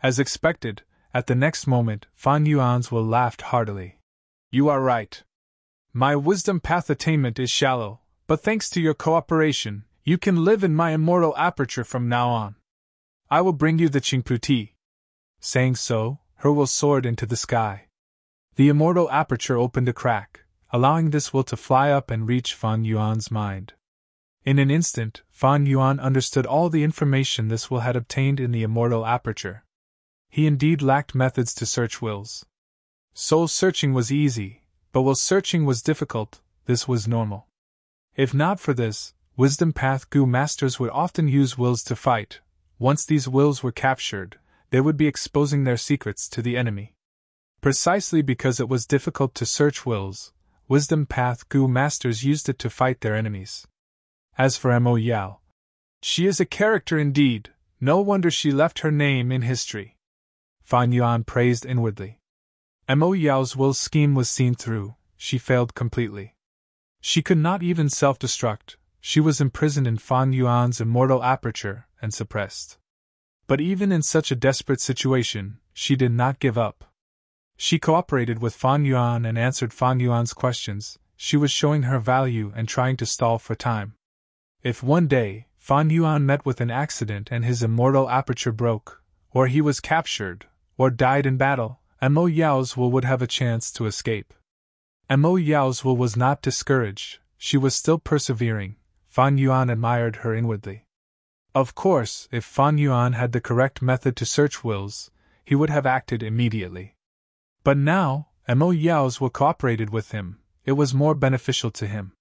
As expected, at the next moment, Fan Yuan's will laughed heartily. You are right. My wisdom path attainment is shallow, but thanks to your cooperation, you can live in my immortal aperture from now on. I will bring you the Qingpu tea. Saying so, her will soared into the sky. The immortal aperture opened a crack, allowing this will to fly up and reach Fan Yuan's mind. In an instant, Fan Yuan understood all the information this will had obtained in the immortal aperture. He indeed lacked methods to search wills. Soul searching was easy, but will searching was difficult. This was normal. If not for this, Wisdom Path Gu masters would often use wills to fight. Once these wills were captured, they would be exposing their secrets to the enemy. Precisely because it was difficult to search wills, Wisdom Path Gu masters used it to fight their enemies. As for Mo Yao, she is a character indeed, no wonder she left her name in history. Fan Yuan praised inwardly. Mo Yao's will scheme was seen through, she failed completely. She could not even self-destruct, she was imprisoned in Fan Yuan's immortal aperture and suppressed. But even in such a desperate situation, she did not give up. She cooperated with Fan Yuan and answered Fan Yuan's questions. She was showing her value and trying to stall for time. If one day, Fan Yuan met with an accident and his immortal aperture broke, or he was captured, or died in battle, Mo Yao's will would have a chance to escape. Mo Yao's will was not discouraged, she was still persevering. Fan Yuan admired her inwardly. Of course, if Fan Yuan had the correct method to search wills, he would have acted immediately. But now, Mo Yao's will cooperated with him, it was more beneficial to him.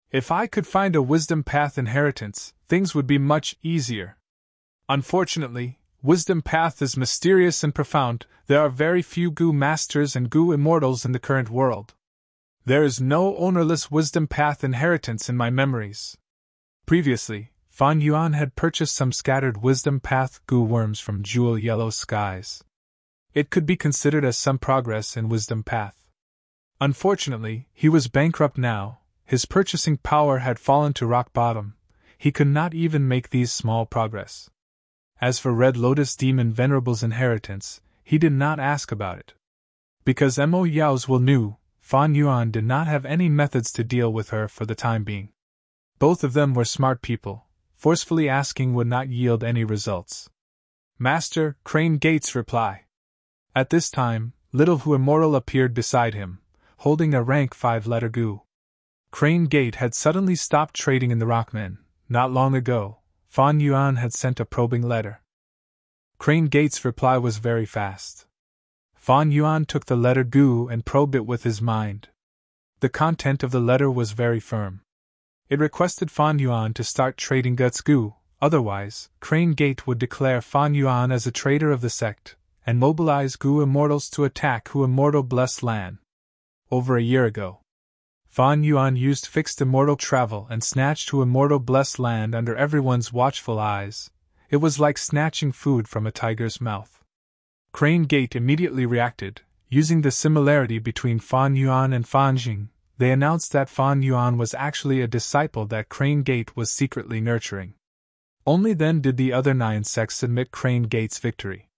If I could find a wisdom path inheritance, things would be much easier. Unfortunately, wisdom path is mysterious and profound. There are very few Gu masters and Gu immortals in the current world. There is no ownerless wisdom path inheritance in my memories. Previously, Fan Yuan had purchased some scattered wisdom path Gu worms from jewel yellow skies. It could be considered as some progress in wisdom path. Unfortunately, he was bankrupt now, his purchasing power had fallen to rock bottom, he could not even make these small progress. As for Red Lotus Demon Venerable's inheritance, he did not ask about it. Because Mo Yao's will knew, Fan Yuan did not have any methods to deal with her for the time being. Both of them were smart people, forcefully asking would not yield any results. Master, Crane Gate's reply. At this time, Little Hu Immortal appeared beside him, holding a rank 5-letter Gu. Crane Gate had suddenly stopped trading in the Rockmen. Not long ago, Fan Yuan had sent a probing letter. Crane Gate's reply was very fast. Fan Yuan took the letter Gu and probed it with his mind. The content of the letter was very firm. It requested Fan Yuan to start trading Guts Gu, otherwise, Crane Gate would declare Fan Yuan as a traitor of the sect, and mobilize Gu immortals to attack Hu Immortal Blessed Land. Over a year ago, Fan Yuan used fixed immortal travel and snatched Hu Immortal Blessed Land under everyone's watchful eyes. It was like snatching food from a tiger's mouth. Crane Gate immediately reacted, using the similarity between Fan Yuan and Fan Jing. They announced that Fan Yuan was actually a disciple that Crane Gate was secretly nurturing. Only then did the other 9 sects admit Crane Gate's victory.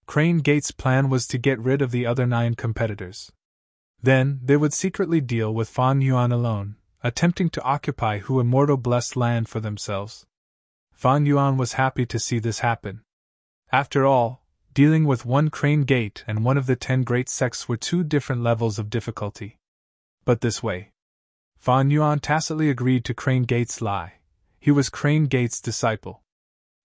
Crane Gate's plan was to get rid of the other 9 competitors. Then, they would secretly deal with Fan Yuan alone, attempting to occupy Hu Immortal Blessed Land for themselves. Fan Yuan was happy to see this happen. After all, dealing with one Crane Gate and one of the 10 great sects were 2 different levels of difficulty. But this way, Fan Yuan tacitly agreed to Crane Gate's lie. He was Crane Gate's disciple.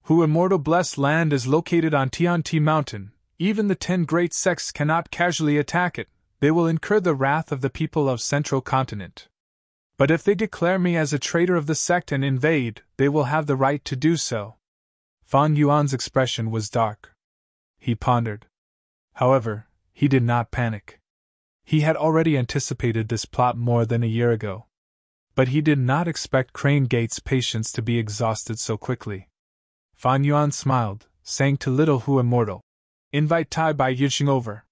Hu Immortal Blessed Land is located on Tianti Mountain. Even the 10 great sects cannot casually attack it. They will incur the wrath of the people of Central Continent. But if they declare me as a traitor of the sect and invade, they will have the right to do so. Fan Yuan's expression was dark. He pondered. However, he did not panic. He had already anticipated this plot more than a year ago. But he did not expect Crane Gate's patience to be exhausted so quickly. Fan Yuan smiled, saying to Little Hu Immortal, "Invite Tai Bai Yinxing over."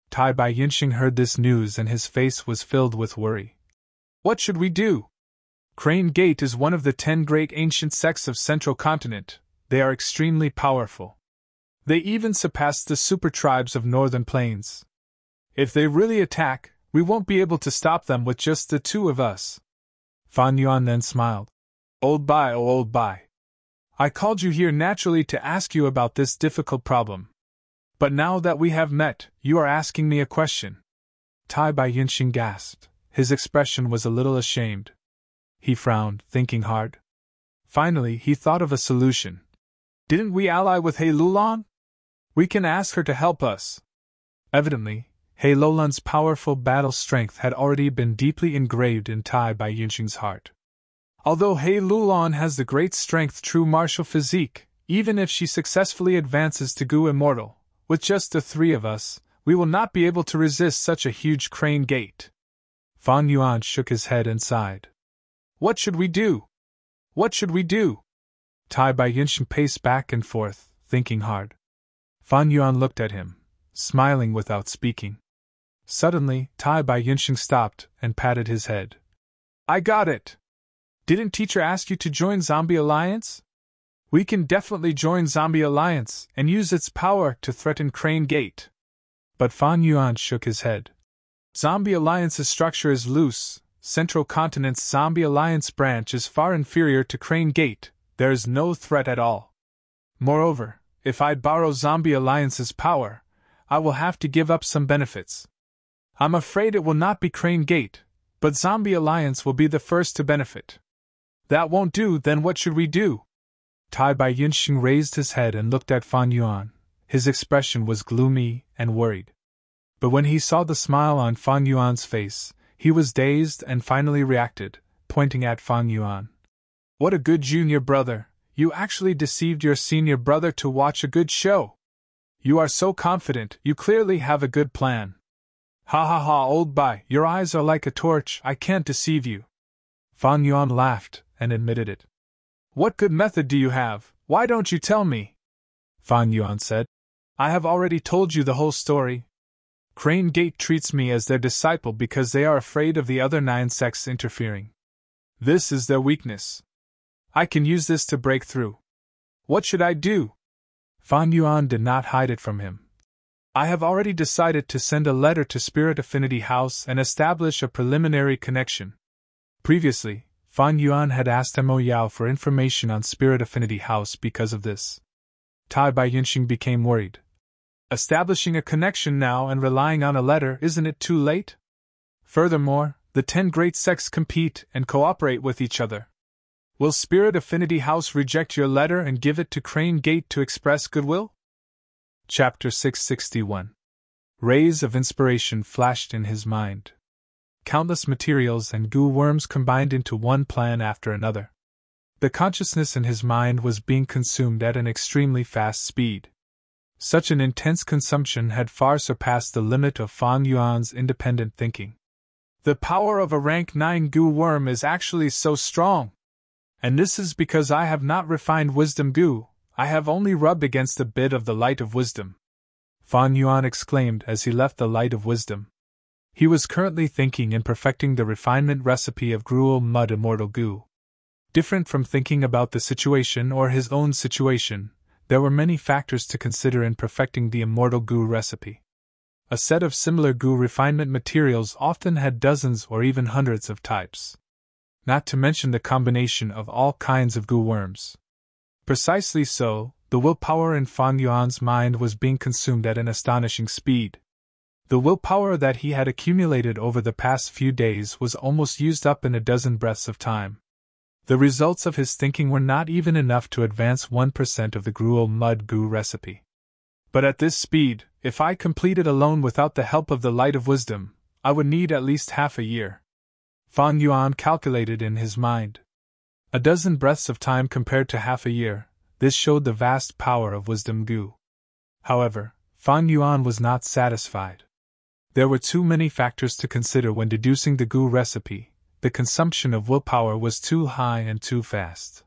Tai Bai Yinxing heard this news and his face was filled with worry. What should we do? Crane Gate is one of the 10 great ancient sects of Central Continent. They are extremely powerful. They even surpass the super tribes of Northern Plains. If they really attack, we won't be able to stop them with just the 2 of us. Fan Yuan then smiled. Old Bai, oh old Bai. I called you here naturally to ask you about this difficult problem. But now that we have met, you are asking me a question. Tai Bai Yinxing gasped. His expression was a little ashamed. He frowned, thinking hard. Finally, he thought of a solution. Didn't we ally with He Lulan? We can ask her to help us. Evidently, He Lulan's powerful battle strength had already been deeply engraved in Tai Bai Yinxing's heart. Although He Lulan has the great strength true martial physique, even if she successfully advances to Gu Immortal, with just the three of us, we will not be able to resist such a huge crane gate. Fan Yuan shook his head and sighed. What should we do? What should we do? Tai Bai Yinxing paced back and forth, thinking hard. Fan Yuan looked at him, smiling without speaking. Suddenly, Tai Bai Yinxing stopped and patted his head. I got it! Didn't teacher ask you to join Zombie Alliance? We can definitely join Zombie Alliance and use its power to threaten Crane Gate. But Fan Yuan shook his head. Zombie Alliance's structure is loose. Central Continent's Zombie Alliance branch is far inferior to Crane Gate. There is no threat at all. Moreover, if I borrow Zombie Alliance's power, I will have to give up some benefits. I'm afraid it will not be Crane Gate, but Zombie Alliance will be the first to benefit. That won't do, then what should we do? Tai Bai Yinxing raised his head and looked at Fan Yuan. His expression was gloomy and worried. But when he saw the smile on Fan Yuan's face, he was dazed and finally reacted, pointing at Fan Yuan. What a good junior brother! You actually deceived your senior brother to watch a good show! You are so confident, you clearly have a good plan. Ha ha ha, old Bai, your eyes are like a torch, I can't deceive you. Fan Yuan laughed and admitted it. What good method do you have? Why don't you tell me? Fan Yuan said. I have already told you the whole story. Crane Gate treats me as their disciple because they are afraid of the other 9 sects interfering. This is their weakness. I can use this to break through. What should I do? Fan Yuan did not hide it from him. I have already decided to send a letter to Spirit Affinity House and establish a preliminary connection. Previously, Fan Yuan had asked Mo Yao for information on Spirit Affinity House because of this. Tai Bai Yinxing became worried. Establishing a connection now and relying on a letter, isn't it too late? Furthermore, the 10 great sects compete and cooperate with each other. Will Spirit Affinity House reject your letter and give it to Crane Gate to express goodwill? Chapter 661. Rays of inspiration flashed in his mind. Countless materials and goo worms combined into one plan after another. The consciousness in his mind was being consumed at an extremely fast speed. Such an intense consumption had far surpassed the limit of Fan Yuan's independent thinking. The power of a rank 9 goo worm is actually so strong. And this is because I have not refined wisdom goo, I have only rubbed against a bit of the light of wisdom. Fan Yuan exclaimed as he left the light of wisdom. He was currently thinking in perfecting the refinement recipe of Gruel Mud Immortal Goo. Different from thinking about the situation or his own situation, there were many factors to consider in perfecting the Immortal Goo recipe. A set of similar goo refinement materials often had dozens or even hundreds of types. Not to mention the combination of all kinds of goo worms. Precisely so, the willpower in Fan Yuan's mind was being consumed at an astonishing speed. The willpower that he had accumulated over the past few days was almost used up in a dozen breaths of time. The results of his thinking were not even enough to advance 1% of the Gruel Mud Goo recipe. But at this speed, if I completed alone without the help of the light of wisdom, I would need at least half a year. Fan Yuan calculated in his mind. A dozen breaths of time compared to half a year, this showed the vast power of wisdom goo. However, Fan Yuan was not satisfied. There were too many factors to consider when deducing the goo recipe. The consumption of willpower was too high and too fast.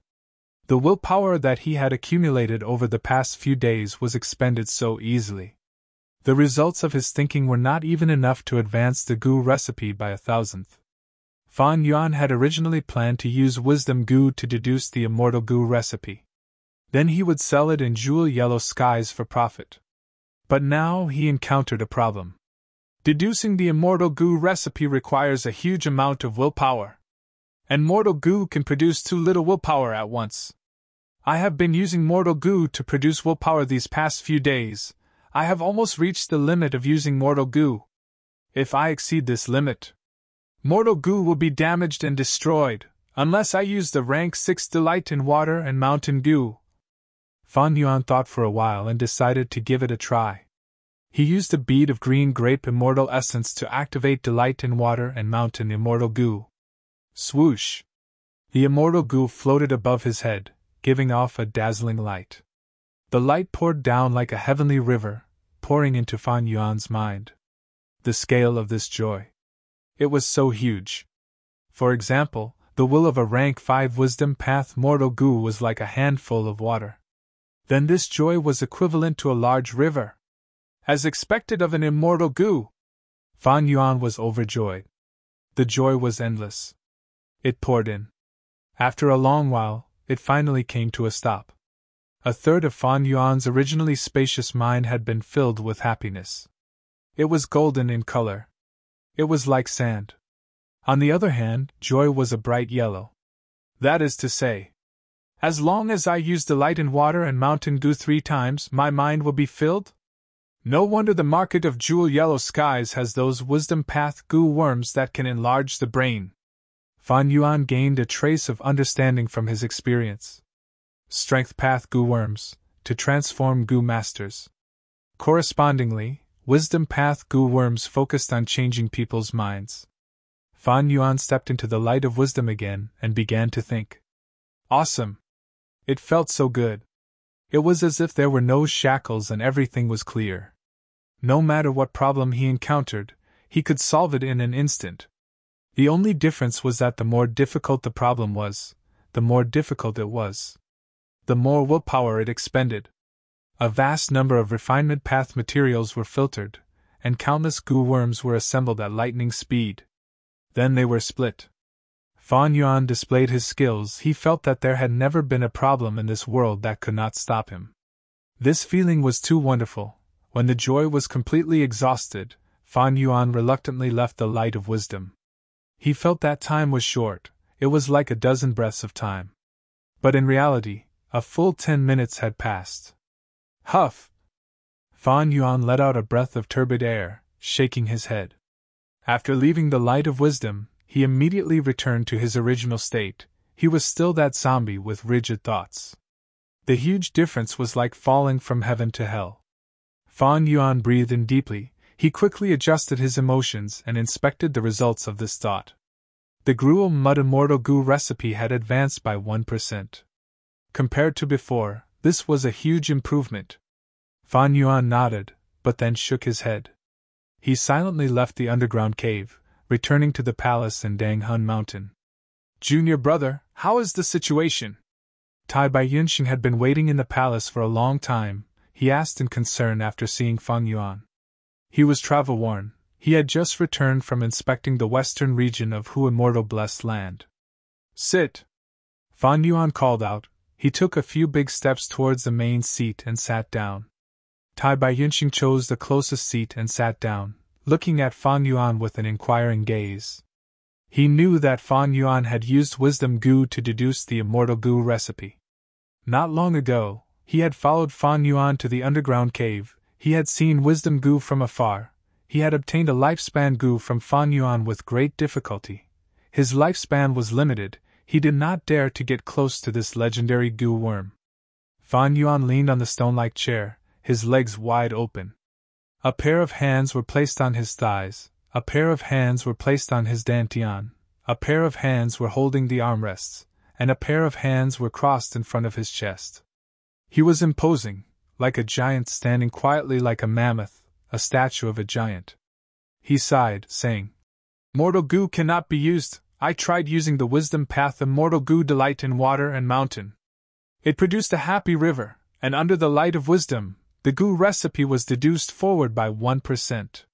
The willpower that he had accumulated over the past few days was expended so easily. The results of his thinking were not even enough to advance the goo recipe by 1,000th. Fan Yuan had originally planned to use wisdom goo to deduce the immortal goo recipe. Then he would sell it in jewel yellow skies for profit. But now he encountered a problem. Deducing the immortal goo recipe requires a huge amount of willpower. And mortal goo can produce too little willpower at once. I have been using mortal goo to produce willpower these past few days. I have almost reached the limit of using mortal goo. If I exceed this limit, mortal goo will be damaged and destroyed, unless I use the rank 6 delight in water and mountain goo. Fan Yuan thought for a while and decided to give it a try. He used a bead of green grape immortal essence to activate delight in water and mountain immortal goo. Swoosh! The immortal goo floated above his head, giving off a dazzling light. The light poured down like a heavenly river, pouring into Fan Yuan's mind. The scale of this joy. It was so huge. For example, the will of a rank 5 wisdom path mortal goo was like a handful of water. Then this joy was equivalent to a large river. As expected of an immortal goo, Fan Yuan was overjoyed. The joy was endless. It poured in. After a long while, it finally came to a stop. A third of Fan Yuan's originally spacious mind had been filled with happiness. It was golden in color. It was like sand. On the other hand, joy was a bright yellow. That is to say, as long as I use delight in water and mountain goo 3 times, my mind will be filled? No wonder the market of jewel yellow skies has those wisdom path goo worms that can enlarge the brain. Fan Yuan gained a trace of understanding from his experience. Strength path goo worms, to transform goo masters. Correspondingly, wisdom path goo worms focused on changing people's minds. Fan Yuan stepped into the light of wisdom again and began to think. Awesome! It felt so good. It was as if there were no shackles and everything was clear. No matter what problem he encountered, he could solve it in an instant. The only difference was that the more difficult the problem was, the more difficult it was. The more willpower it expended. A vast number of refinement path materials were filtered, and countless goo worms were assembled at lightning speed. Then they were split. Fan Yuan displayed his skills. He felt that there had never been a problem in this world that could not stop him. This feeling was too wonderful. When the joy was completely exhausted, Fan Yuan reluctantly left the light of wisdom. He felt that time was short. It was like a dozen breaths of time. But in reality, a full 10 minutes had passed. Huff! Fan Yuan let out a breath of turbid air, shaking his head. After leaving the light of wisdom, he immediately returned to his original state. He was still that zombie with rigid thoughts. The huge difference was like falling from heaven to hell. Fan Yuan breathed in deeply. He quickly adjusted his emotions and inspected the results of this thought. The gruel mud immortal goo recipe had advanced by 1%. Compared to before, this was a huge improvement. Fan Yuan nodded, but then shook his head. He silently left the underground cave, returning to the palace in Danghun Mountain. Junior brother, how is the situation? Tai Bai Yunxing had been waiting in the palace for a long time. He asked in concern after seeing Fan Yuan. He was travel-worn. He had just returned from inspecting the western region of Hu Immortal Blessed Land. Sit! Fan Yuan called out. He took a few big steps towards the main seat and sat down. Tai Bai Yunxing chose the closest seat and sat down, looking at Fan Yuan with an inquiring gaze. He knew that Fan Yuan had used wisdom goo to deduce the immortal goo recipe. Not long ago, he had followed Fan Yuan to the underground cave. He had seen wisdom goo from afar. He had obtained a lifespan goo from Fan Yuan with great difficulty. His lifespan was limited. He did not dare to get close to this legendary goo worm. Fan Yuan leaned on the stone-like chair, his legs wide open. A pair of hands were placed on his thighs, a pair of hands were placed on his dantian, a pair of hands were holding the armrests, and a pair of hands were crossed in front of his chest. He was imposing, like a giant standing quietly like a mammoth, a statue of a giant. He sighed, saying, Mortal goo cannot be used. I tried using the wisdom path immortal goo delight in water and mountain. It produced a happy river, and under the light of wisdom, the goo recipe was deduced forward by 1%.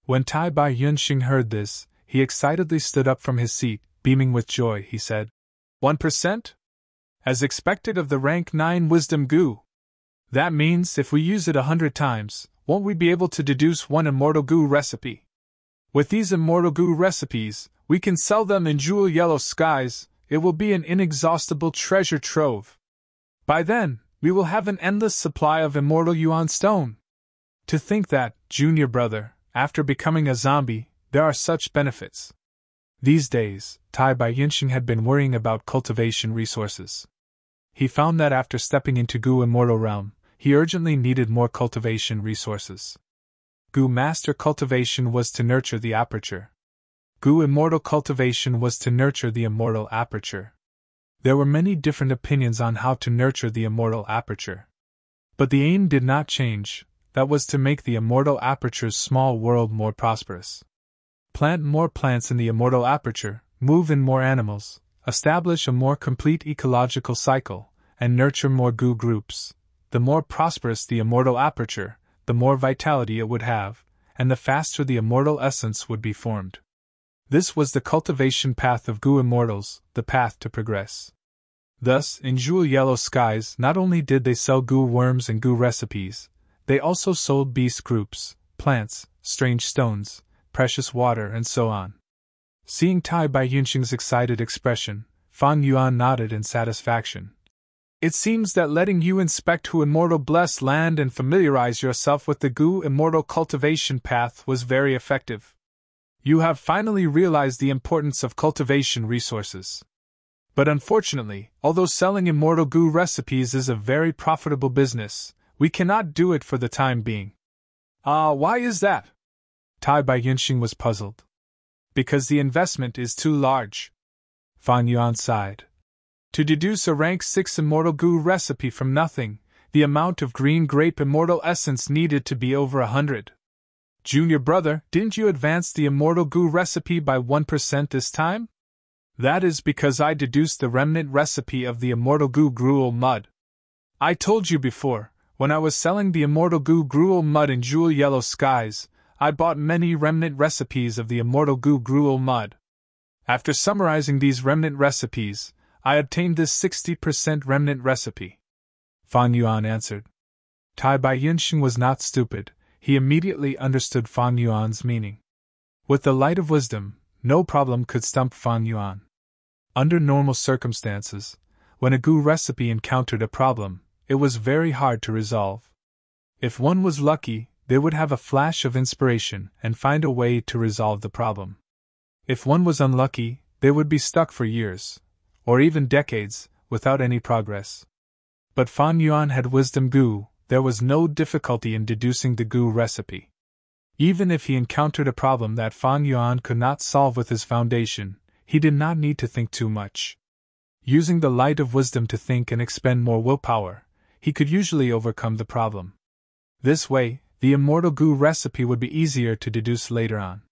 When Tai Bai Yunxing heard this, he excitedly stood up from his seat, beaming with joy. He said, 1%? As expected of the rank 9 wisdom goo. That means if we use it 100 times, won't we be able to deduce 1 immortal goo recipe? With these immortal goo recipes, we can sell them in jewel yellow skies. It will be an inexhaustible treasure trove. By then, we will have an endless supply of immortal yuan stone. To think that, junior brother, after becoming a zombie, there are such benefits. These days, Tai Bai Yinxing had been worrying about cultivation resources. He found that after stepping into Gu Immortal Realm, he urgently needed more cultivation resources. Gu Master Cultivation was to nurture the aperture. Gu Immortal Cultivation was to nurture the immortal aperture. There were many different opinions on how to nurture the immortal aperture. But the aim did not change, that was to make the immortal aperture's small world more prosperous. Plant more plants in the immortal aperture, move in more animals, establish a more complete ecological cycle, and nurture more Gu groups. The more prosperous the immortal aperture, the more vitality it would have, and the faster the immortal essence would be formed. This was the cultivation path of Gu Immortals, the path to progress. Thus, in Jewel Yellow Skies, not only did they sell Gu worms and Gu recipes, they also sold beast groups, plants, strange stones, precious water, and so on. Seeing Tai Bai Yinxing's excited expression, Fan Yuan nodded in satisfaction. It seems that letting you inspect Hu Immortal Blessed Land and familiarize yourself with the Gu Immortal cultivation path was very effective. You have finally realized the importance of cultivation resources. But unfortunately, although selling immortal Gu recipes is a very profitable business, we cannot do it for the time being. Why is that? Tai Bai Yinxing was puzzled. Because the investment is too large. Fan Yuan sighed. To deduce a rank 6 immortal Gu recipe from nothing, the amount of green grape immortal essence needed to be over 100. Junior brother, didn't you advance the immortal Gu recipe by 1% this time? That is because I deduced the remnant recipe of the immortal Gu gruel mud. I told you before, when I was selling the immortal Gu gruel mud in Jewel Yellow Skies, I bought many remnant recipes of the immortal Gu gruel mud. After summarizing these remnant recipes, I obtained this 60% remnant recipe. Fan Yuan answered. Tai Bai Yinxing was not stupid, he immediately understood Fan Yuan's meaning. With the light of wisdom, no problem could stump Fan Yuan. Under normal circumstances, when a Gu recipe encountered a problem, it was very hard to resolve. If one was lucky, they would have a flash of inspiration and find a way to resolve the problem. If one was unlucky, they would be stuck for years, or even decades, without any progress. But Fan Yuan had wisdom Gu, there was no difficulty in deducing the Gu recipe. Even if he encountered a problem that Fan Yuan could not solve with his foundation, he did not need to think too much. Using the light of wisdom to think and expend more willpower, he could usually overcome the problem. This way, the immortal Gu recipe would be easier to deduce later on.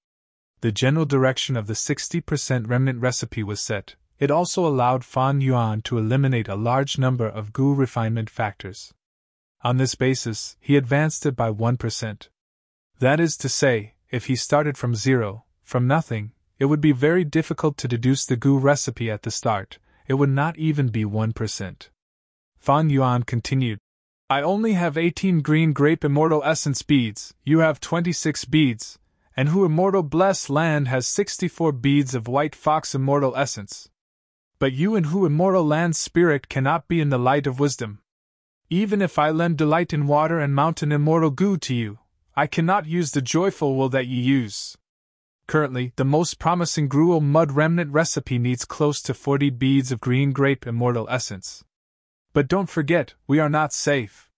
The general direction of the 60% remnant recipe was set. It also allowed Fan Yuan to eliminate a large number of Gu refinement factors. On this basis, he advanced it by 1%. That is to say, if he started from zero, from nothing, it would be very difficult to deduce the Gu recipe at the start, it would not even be 1%. Fan Yuan continued. I only have 18 green grape immortal essence beads, you have 26 beads, and Hu Immortal Blessed Land has 64 beads of white fox immortal essence. But you and Hu Immortal Land's spirit cannot be in the light of wisdom. Even if I lend delight in water and mountain immortal Gu to you, I cannot use the joyful will that you use. Currently, the most promising gruel mud remnant recipe needs close to 40 beads of green grape immortal essence. But don't forget, we are not safe.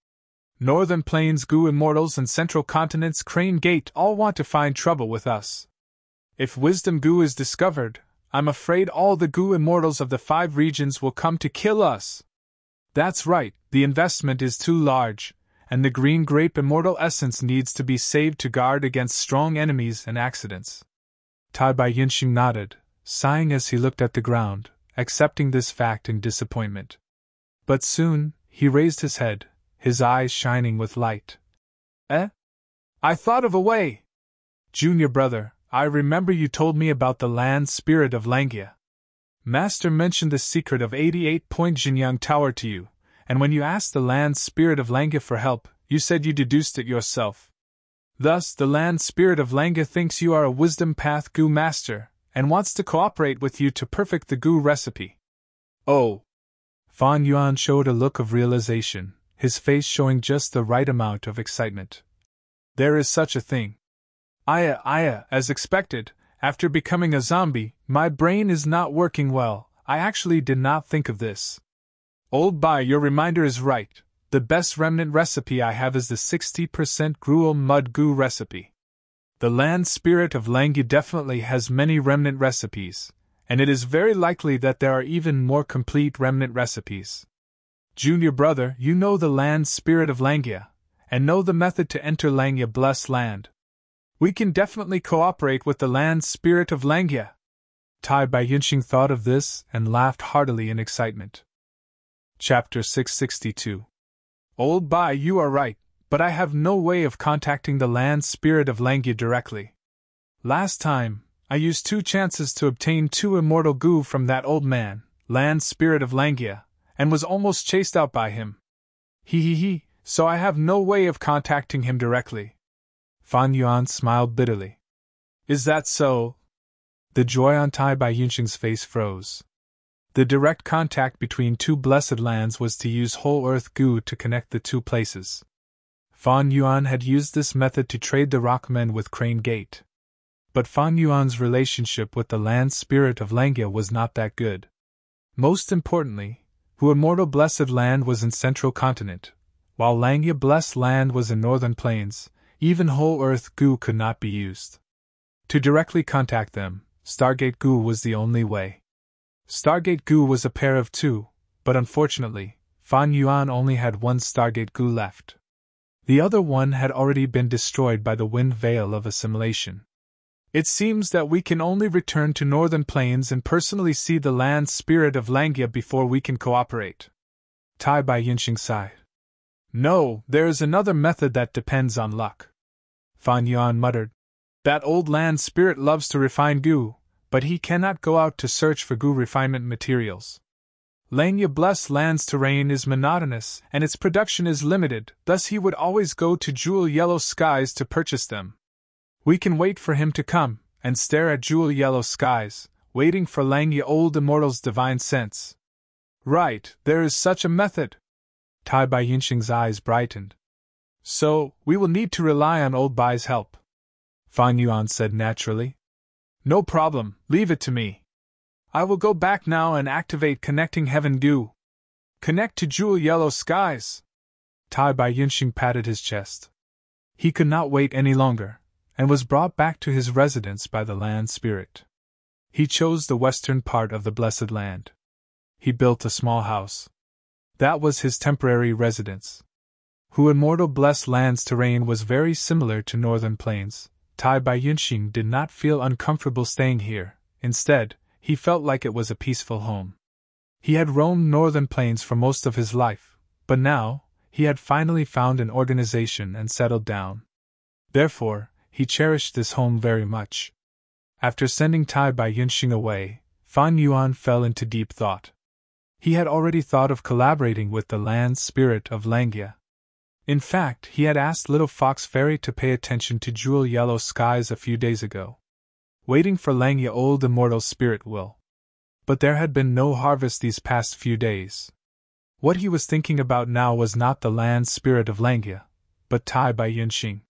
Northern Plains Gu Immortals and Central Continent's Crane Gate all want to find trouble with us. If Wisdom Gu is discovered, I'm afraid all the Gu Immortals of the 5 regions will come to kill us. That's right, the investment is too large, and the green grape immortal essence needs to be saved to guard against strong enemies and accidents. Tai Bai Yinxing nodded, sighing as he looked at the ground, accepting this fact in disappointment. But soon, he raised his head, his eyes shining with light. I thought of a way! Junior brother, I remember you told me about the land spirit of Langia. Master mentioned the secret of 88-point Jinyang Tower to you, and when you asked the land spirit of Langia for help, you said you deduced it yourself. Thus, the land spirit of Langia thinks you are a wisdom path Gu master, and wants to cooperate with you to perfect the Gu recipe. Oh! Fan Yuan showed a look of realization, his face showing just the right amount of excitement. There is such a thing. As expected, after becoming a zombie, my brain is not working well. I actually did not think of this. Old Bai, your reminder is right. The best remnant recipe I have is the 60% gruel mud goo recipe. The land spirit of Langya definitely has many remnant recipes, and it is very likely that there are even more complete remnant recipes. Junior brother, you know the land spirit of Langya, and know the method to enter Langya blessed land. We can definitely cooperate with the land spirit of Langya. Tai Bai Yinxing thought of this and laughed heartily in excitement. Chapter 662. Old Bai, you are right, but I have no way of contacting the land spirit of Langya directly. Last time, I used 2 chances to obtain 2 immortal goo from that old man, land spirit of Langya, and was almost chased out by him. So I have no way of contacting him directly. Fan Yuan smiled bitterly. Is that so? The joy on Tai Bai Yinxing's face froze. The direct contact between 2 blessed lands was to use whole earth goo to connect the 2 places. Fan Yuan had used this method to trade the rockmen with Crane Gate. But Fan Yuan's relationship with the land spirit of Langya was not that good. Most importantly, Hu Immortal Blessed Land was in Central Continent, while Langya Blessed Land was in Northern Plains. Even whole earth goo could not be used. To directly contact them, Stargate goo was the only way. Stargate goo was a pair of 2, but unfortunately, Fan Yuan only had 1 Stargate goo left. The other one had already been destroyed by the wind veil of assimilation. It seems that we can only return to Northern Plains and personally see the land spirit of Langya before we can cooperate. Tai Bai Yinxing sighed. No, there is another method that depends on luck. Fan Yuan muttered. That old land spirit loves to refine goo, but he cannot go out to search for goo refinement materials. Langya Blessed Land's terrain is monotonous and its production is limited, thus he would always go to Jewel Yellow Skies to purchase them. We can wait for him to come, and stare at Jewel Yellow Skies, waiting for Langya Old Immortal's divine sense. Right, there is such a method. Tai Bai Yinxing's eyes brightened. So, we will need to rely on Old Bai's help. Fan Yuan said naturally. No problem, leave it to me. I will go back now and activate Connecting Heaven Goo. Connect to Jewel Yellow Skies. Tai Bai Yinxing patted his chest. He could not wait any longer, and was brought back to his residence by the land spirit. He chose the western part of the Blessed Land. He built a small house. That was his temporary residence. Hu Immortal Blessed Land's terrain was very similar to Northern Plains. Tai Bai Yinxing did not feel uncomfortable staying here. Instead, he felt like it was a peaceful home. He had roamed Northern Plains for most of his life, but now, he had finally found an organization and settled down. Therefore, he cherished this home very much. After sending Tai Bai Yinxing away, Fan Yuan fell into deep thought. He had already thought of collaborating with the land spirit of Langya. In fact, he had asked Little Fox Fairy to pay attention to Jewel Yellow Skies a few days ago, waiting for Langya Old Immortal Spirit will. But there had been no harvest these past few days. What he was thinking about now was not the land spirit of Langya, but Tai Bai Yinxing.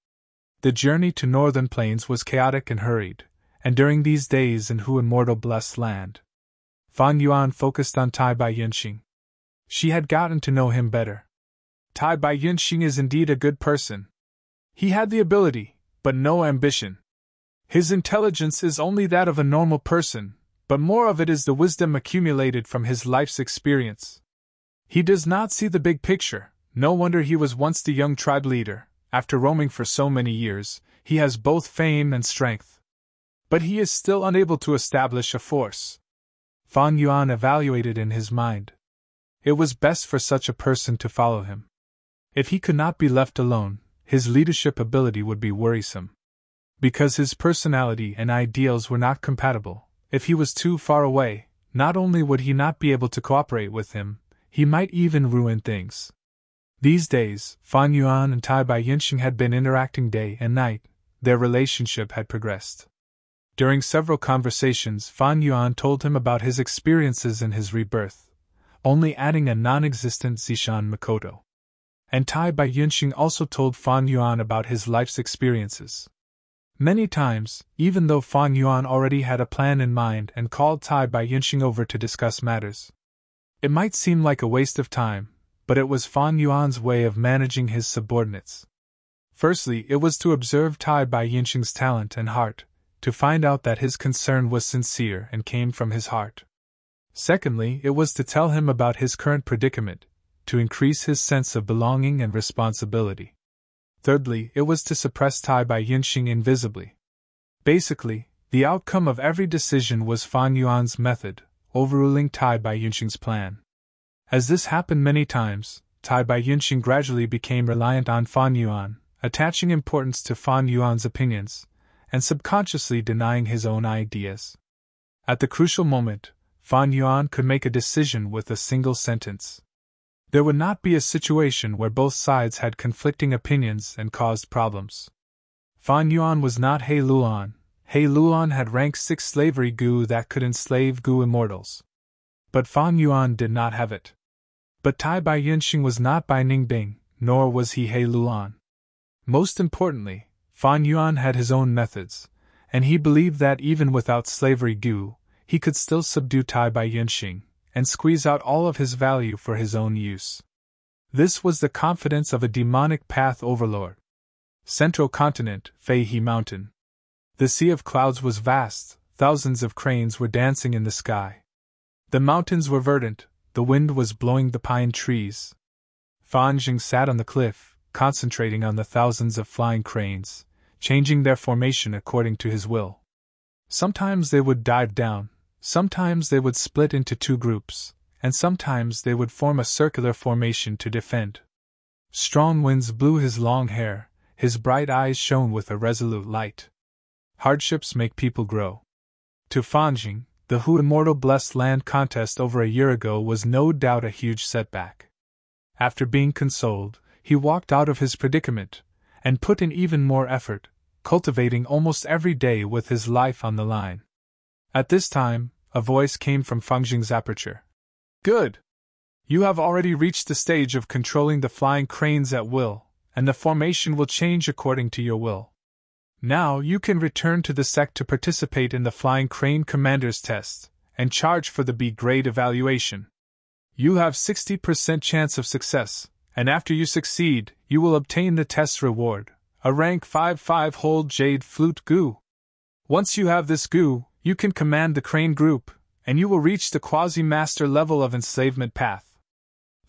The journey to Northern Plains was chaotic and hurried, and during these days in Hu Immortal Blessed Land, Fan Yuan focused on Tai Bai Yinxing. She had gotten to know him better. Tai Bai Yinxing is indeed a good person. He had the ability, but no ambition. His intelligence is only that of a normal person, but more of it is the wisdom accumulated from his life's experience. He does not see the big picture. No wonder he was once the young tribe leader. After roaming for so many years, he has both fame and strength. But he is still unable to establish a force. Fan Yuan evaluated in his mind. It was best for such a person to follow him. If he could not be left alone, his leadership ability would be worrisome. Because his personality and ideals were not compatible, if he was too far away, not only would he not be able to cooperate with him, he might even ruin things. These days, Fan Yuan and Tai Bai Yinxing had been interacting day and night. Their relationship had progressed. During several conversations, Fan Yuan told him about his experiences in his rebirth, only adding a non-existent Zishan Makoto. and Tai Bai Yunxing also told Fang Yuan about his life's experiences. Many times, even though Fang Yuan already had a plan in mind and called Tai Bai Yunxing over to discuss matters. It might seem like a waste of time, but it was Fang Yuan's way of managing his subordinates. Firstly, it was to observe Tai Bai Yunxing's talent and heart, to find out that his concern was sincere and came from his heart. Secondly, it was to tell him about his current predicament, to increase his sense of belonging and responsibility. Thirdly, it was to suppress Tai Bai Yunxing invisibly. Basically, the outcome of every decision was Fang Yuan's method, overruling Tai Bai Yunxing's plan. As this happened many times, Tai Bai Yunxing gradually became reliant on Fang Yuan, attaching importance to Fang Yuan's opinions, and subconsciously denying his own ideas. At the crucial moment, Fang Yuan could make a decision with a single sentence. There would not be a situation where both sides had conflicting opinions and caused problems. Fang Yuan was not He Luan. He Luan had rank 6 slavery gu that could enslave gu immortals. But Fang Yuan did not have it. But Tai Bai Yunxing was not Bai Ningbing, nor was he He Luan. Most importantly, Fang Yuan had his own methods, and he believed that even without slavery gu, he could still subdue Tai Bai Yunxing and squeeze out all of his value for his own use. This was the confidence of a demonic path overlord. Central Continent, Fei He Mountain. The sea of clouds was vast, thousands of cranes were dancing in the sky. The mountains were verdant, the wind was blowing the pine trees. Fang Jing sat on the cliff, concentrating on the thousands of flying cranes, changing their formation according to his will. Sometimes they would dive down, sometimes they would split into 2 groups, and sometimes they would form a circular formation to defend. Strong winds blew his long hair, his bright eyes shone with a resolute light. Hardships make people grow. To Fang Jing, the Hu Immortal Blessed Land contest over a year ago was no doubt a huge setback. After being consoled, he walked out of his predicament, and put in even more effort, cultivating almost every day with his life on the line. At this time, a voice came from Fang Jing's aperture. Good! You have already reached the stage of controlling the flying cranes at will, and the formation will change according to your will. Now you can return to the sect to participate in the Flying Crane Commander's test, and charge for the B grade evaluation. You have 60% chance of success, and after you succeed, you will obtain the test reward, a rank 5/5 hold Jade Flute Gu. Once you have this Gu, you can command the crane group, and you will reach the quasi-master level of enslavement path.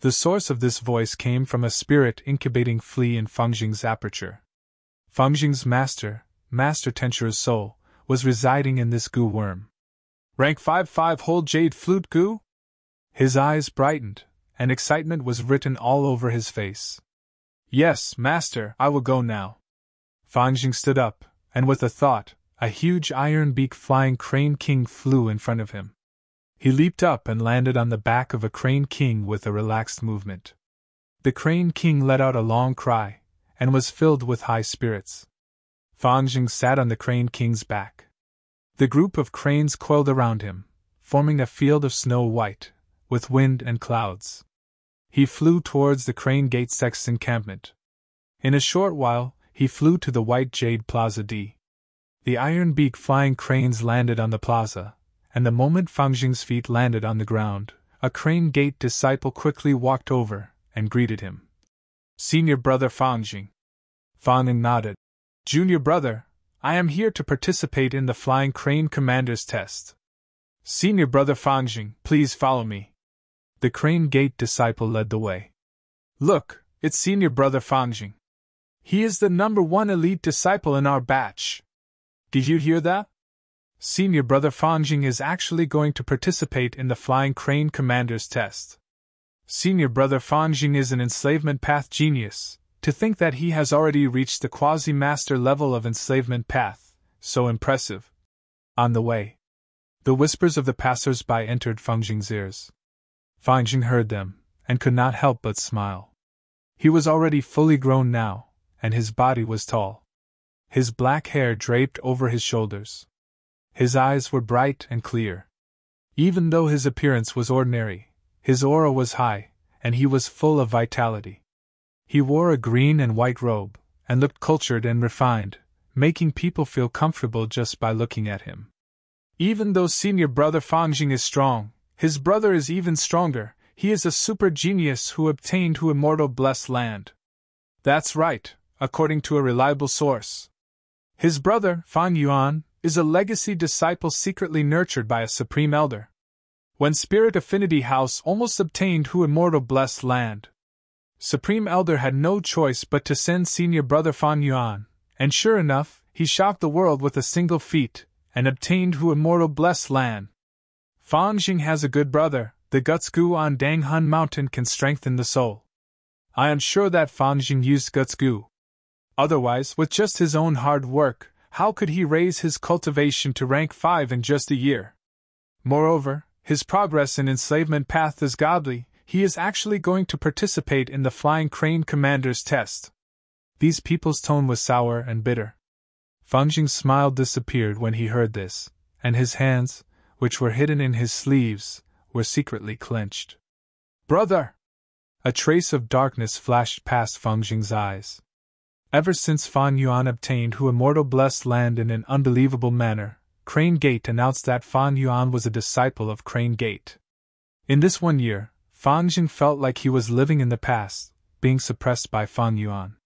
The source of this voice came from a spirit incubating flea in Fang Jing's aperture. Fang Jing's master, Master Tenchure's soul, was residing in this Gu worm. Rank 5/5 hold Jade Flute Gu? His eyes brightened, and excitement was written all over his face. Yes, Master, I will go now. Fang Jing stood up, and with a thought, a huge iron-beak flying crane king flew in front of him. He leaped up and landed on the back of a crane king with a relaxed movement. The crane king let out a long cry, and was filled with high spirits. Fang Jing sat on the crane king's back. The group of cranes coiled around him, forming a field of snow white, with wind and clouds. He flew towards the Crane Gate sect's encampment. In a short while, he flew to the White Jade Plaza D. The iron-beak flying cranes landed on the plaza, and the moment Fang Jing's feet landed on the ground, a Crane Gate disciple quickly walked over and greeted him. Senior Brother Fang Jing. Fang Jing nodded. Junior Brother, I am here to participate in the Flying Crane Commander's test. Senior Brother Fang Jing, please follow me. The Crane Gate disciple led the way. Look, it's Senior Brother Fang Jing. He is the #1 elite disciple in our batch. Did you hear that? Senior Brother Fang Jing is actually going to participate in the Flying Crane Commander's test. Senior Brother Fang Jing is an enslavement path genius. To think that he has already reached the quasi-master level of enslavement path, so impressive. On the way, the whispers of the passers-by entered Fang Jing's ears. Fang Jing heard them, and could not help but smile. He was already fully grown now, and his body was tall. His black hair draped over his shoulders. His eyes were bright and clear. Even though his appearance was ordinary, his aura was high, and he was full of vitality. He wore a green and white robe, and looked cultured and refined, making people feel comfortable just by looking at him. Even though senior brother Fangjing is strong, his brother is even stronger. He is a super genius who obtained who immortal blessed land. That's right, according to a reliable source. His brother, Fan Yuan, is a legacy disciple secretly nurtured by a supreme elder. When Spirit Affinity House almost obtained who immortal blessed land, Supreme Elder had no choice but to send senior brother Fan Yuan, and sure enough, he shocked the world with a single feat, and obtained who immortal blessed land. Fangjing has a good brother. The Guts Gu on Danghun Mountain can strengthen the soul. I am sure that Fangjing used Guts Gu. Otherwise, with just his own hard work, how could he raise his cultivation to rank 5 in just a year? Moreover, his progress in enslavement path is godly. He is actually going to participate in the Flying Crane Commander's test. These people's tone was sour and bitter. Fangjing's smile disappeared when he heard this, and his hands, which were hidden in his sleeves, were secretly clenched. Brother! A trace of darkness flashed past Fangjing's eyes. Ever since Fan Yuan obtained who immortal blessed land in an unbelievable manner, Crane Gate announced that Fan Yuan was a disciple of Crane Gate. In this 1 year, Fangjing felt like he was living in the past, being suppressed by Fan Yuan.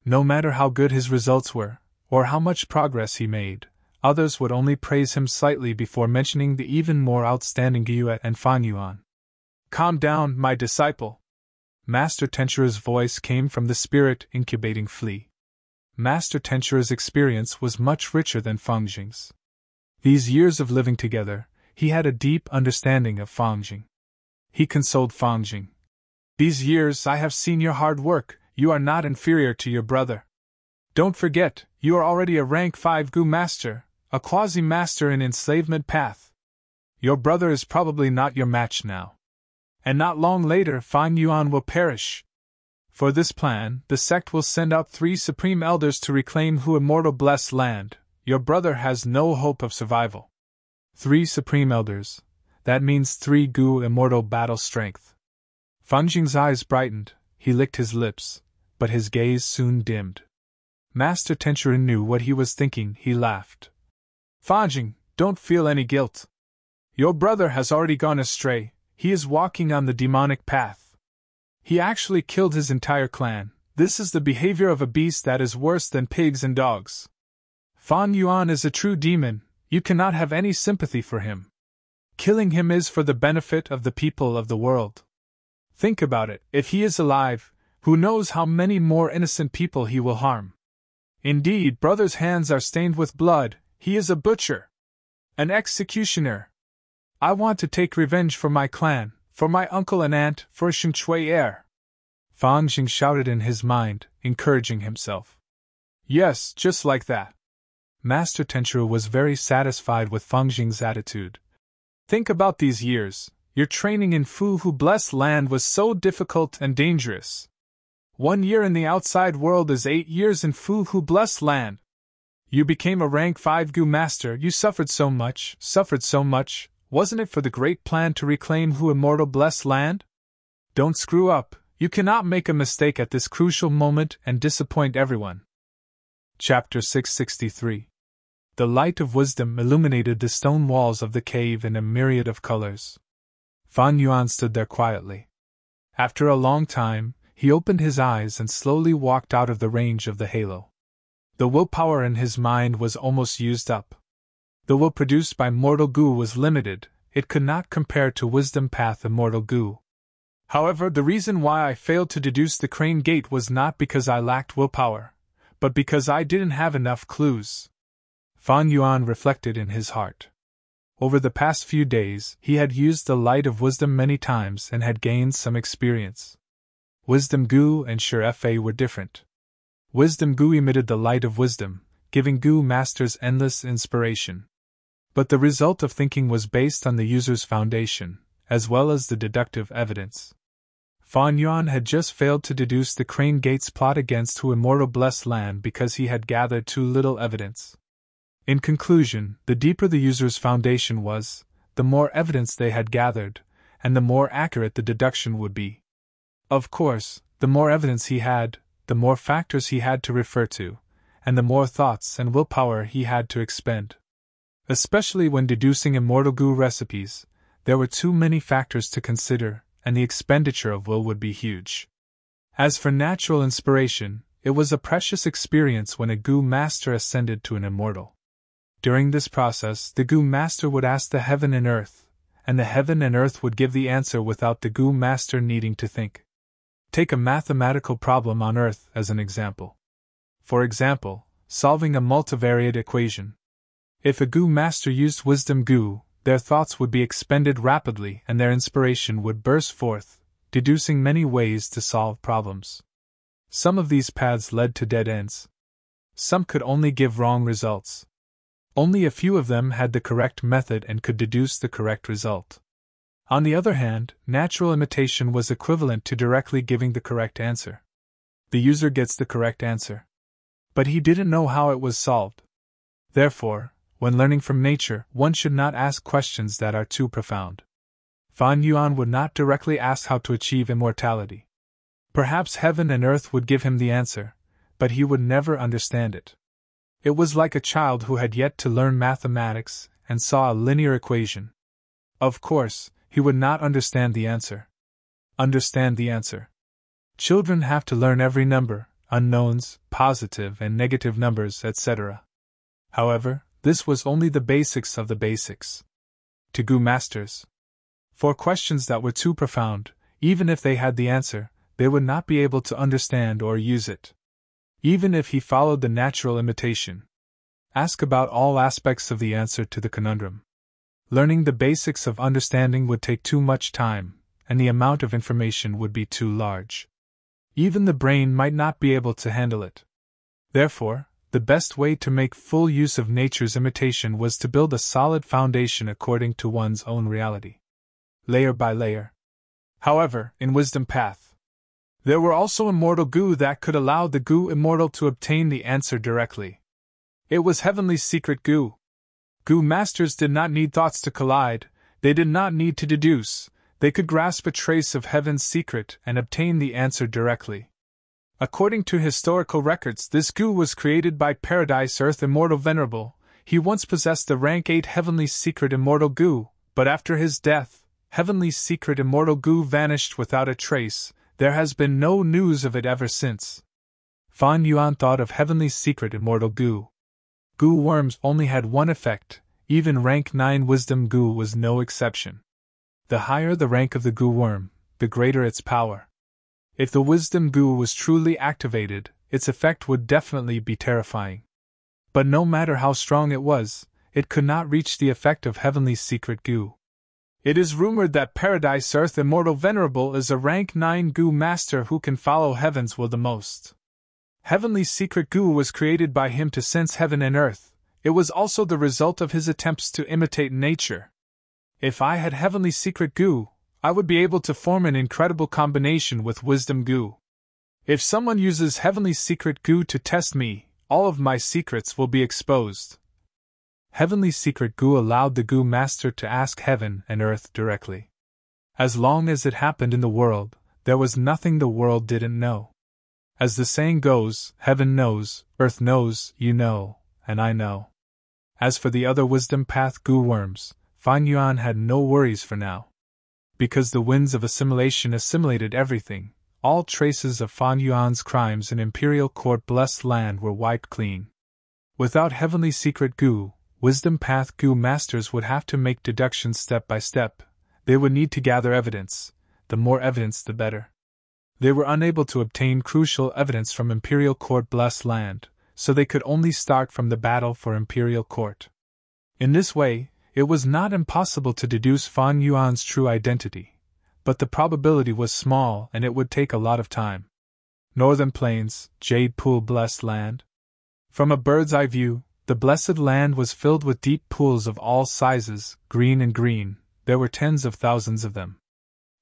No matter how good his results were, or how much progress he made, others would only praise him slightly before mentioning the even more outstanding Gyue and Fan Yuan. Calm down, my disciple. Master Tenchure's voice came from the spirit incubating flea. Master Tenchure's experience was much richer than Fangjing's. These years of living together, he had a deep understanding of Fangjing. He consoled Fangjing. These years I have seen your hard work. You are not inferior to your brother. Don't forget, you are already a rank 5 Gu Master, a quasi-master in enslavement path. Your brother is probably not your match now. And not long later Fan Yuan will perish. For this plan, the sect will send out 3 supreme elders to reclaim who immortal blessed land. Your brother has no hope of survival. 3 supreme elders. That means 3 Gu immortal battle strength. Fangjing's eyes brightened, he licked his lips, but his gaze soon dimmed. Master Tenchurin knew what he was thinking. He laughed. Fangjing, don't feel any guilt. Your brother has already gone astray. He is walking on the demonic path. He actually killed his entire clan. This is the behavior of a beast that is worse than pigs and dogs. Fan Yuan is a true demon. You cannot have any sympathy for him. Killing him is for the benefit of the people of the world. Think about it. If he is alive, who knows how many more innocent people he will harm. Indeed, brother's hands are stained with blood. He is a butcher. An executioner. I want to take revenge for my clan, for my uncle and aunt, for Shengchui heir. Fangjing shouted in his mind, encouraging himself. Yes, just like that. Master Tenchu was very satisfied with Fangjing's attitude. Think about these years. Your training in Fu Hu Blessed Land was so difficult and dangerous. 1 year in the outside world is 8 years in Fu Hu Blessed Land. You became a rank 5 Gu Master. You suffered so much. Wasn't it for the great plan to reclaim Hu Immortal Blessed Land? Don't screw up. You cannot make a mistake at this crucial moment and disappoint everyone. Chapter 663. The light of wisdom illuminated the stone walls of the cave in a myriad of colors. Fan Yuan stood there quietly. After a long time, he opened his eyes and slowly walked out of the range of the halo. The willpower in his mind was almost used up. The will produced by mortal Gu was limited, it could not compare to Wisdom Path Immortal Gu. However, the reason why I failed to deduce the Crane Gate was not because I lacked willpower, but because I didn't have enough clues. Fan Yuan reflected in his heart. Over the past few days, he had used the light of wisdom many times and had gained some experience. Wisdom Gu and Sure Fa were different. Wisdom Gu emitted the light of wisdom, giving Gu masters endless inspiration. But the result of thinking was based on the user's foundation, as well as the deductive evidence. Fan Yuan had just failed to deduce the Crane Gate's plot against Hu Immortal Blessed Land because he had gathered too little evidence. In conclusion, the deeper the user's foundation was, the more evidence they had gathered, and the more accurate the deduction would be. Of course, The more evidence he had, the more factors he had to refer to, and the more thoughts and willpower he had to expend. Especially when deducing immortal goo recipes, there were too many factors to consider, and the expenditure of will would be huge. As for natural inspiration, it was a precious experience when a goo master ascended to an immortal. During this process, the goo master would ask the heaven and earth, and the heaven and earth would give the answer without the goo master needing to think. Take a mathematical problem on earth as an example. For example, solving a multivariate equation. If a goo master used wisdom goo, their thoughts would be expended rapidly and their inspiration would burst forth, deducing many ways to solve problems. Some of these paths led to dead ends. Some could only give wrong results. Only a few of them had the correct method and could deduce the correct result. On the other hand, natural imitation was equivalent to directly giving the correct answer. The user gets the correct answer. But he didn't know how it was solved. Therefore, when learning from nature, one should not ask questions that are too profound. Fan Yuan would not directly ask how to achieve immortality. Perhaps heaven and earth would give him the answer, but he would never understand it. It was like a child who had yet to learn mathematics and saw a linear equation. Of course, he would not understand the answer. Understand the answer. Children have to learn every number, unknowns, positive and negative numbers, etc. However, this was only the basics of the basics. To goo masters, for questions that were too profound, even if they had the answer, they would not be able to understand or use it. Even if he followed the natural imitation. Ask about all aspects of the answer to the conundrum. Learning the basics of understanding would take too much time, and the amount of information would be too large. Even the brain might not be able to handle it. Therefore, the best way to make full use of nature's imitation was to build a solid foundation according to one's own reality. Layer by layer. However, in Wisdom Path, there were also immortal goo that could allow the goo immortal to obtain the answer directly. It was heavenly secret goo. Goo masters did not need thoughts to collide, they did not need to deduce, they could grasp a trace of heaven's secret and obtain the answer directly. According to historical records, this goo was created by Paradise Earth Immortal Venerable. He once possessed the rank 8 heavenly secret immortal goo, but after his death, heavenly secret immortal goo vanished without a trace. There has been no news of it ever since. Fan Yuan thought of heavenly secret immortal goo. Goo worms only had one effect, even rank 9 wisdom goo was no exception. The higher the rank of the goo worm, the greater its power. If the wisdom goo was truly activated, its effect would definitely be terrifying. But no matter how strong it was, it could not reach the effect of heavenly secret goo. It is rumored that Paradise Earth Immortal Venerable is a rank 9 goo master who can follow heaven's will the most. Heavenly secret goo was created by him to sense heaven and earth. It was also the result of his attempts to imitate nature. If I had heavenly secret goo, I would be able to form an incredible combination with wisdom goo. If someone uses heavenly secret goo to test me, all of my secrets will be exposed. Heavenly secret goo allowed the goo master to ask heaven and earth directly. As long as it happened in the world, there was nothing the world didn't know. As the saying goes, heaven knows, earth knows, you know, and I know. As for the other wisdom path goo worms, Fan Yuan had no worries for now. Because the winds of assimilation assimilated everything, all traces of Fan Yuan's crimes in Imperial Court blessed land were wiped clean. Without heavenly secret goo, wisdom path goo masters would have to make deductions step by step. They would need to gather evidence. The more evidence the better. They were unable to obtain crucial evidence from Imperial Court blessed land, so they could only start from the battle for Imperial Court. In this way, it was not impossible to deduce Fan Yuan's true identity, but the probability was small and it would take a lot of time. Northern Plains, Jade Pool blessed land. From a bird's eye view, the blessed land was filled with deep pools of all sizes, green and green. There were tens of thousands of them.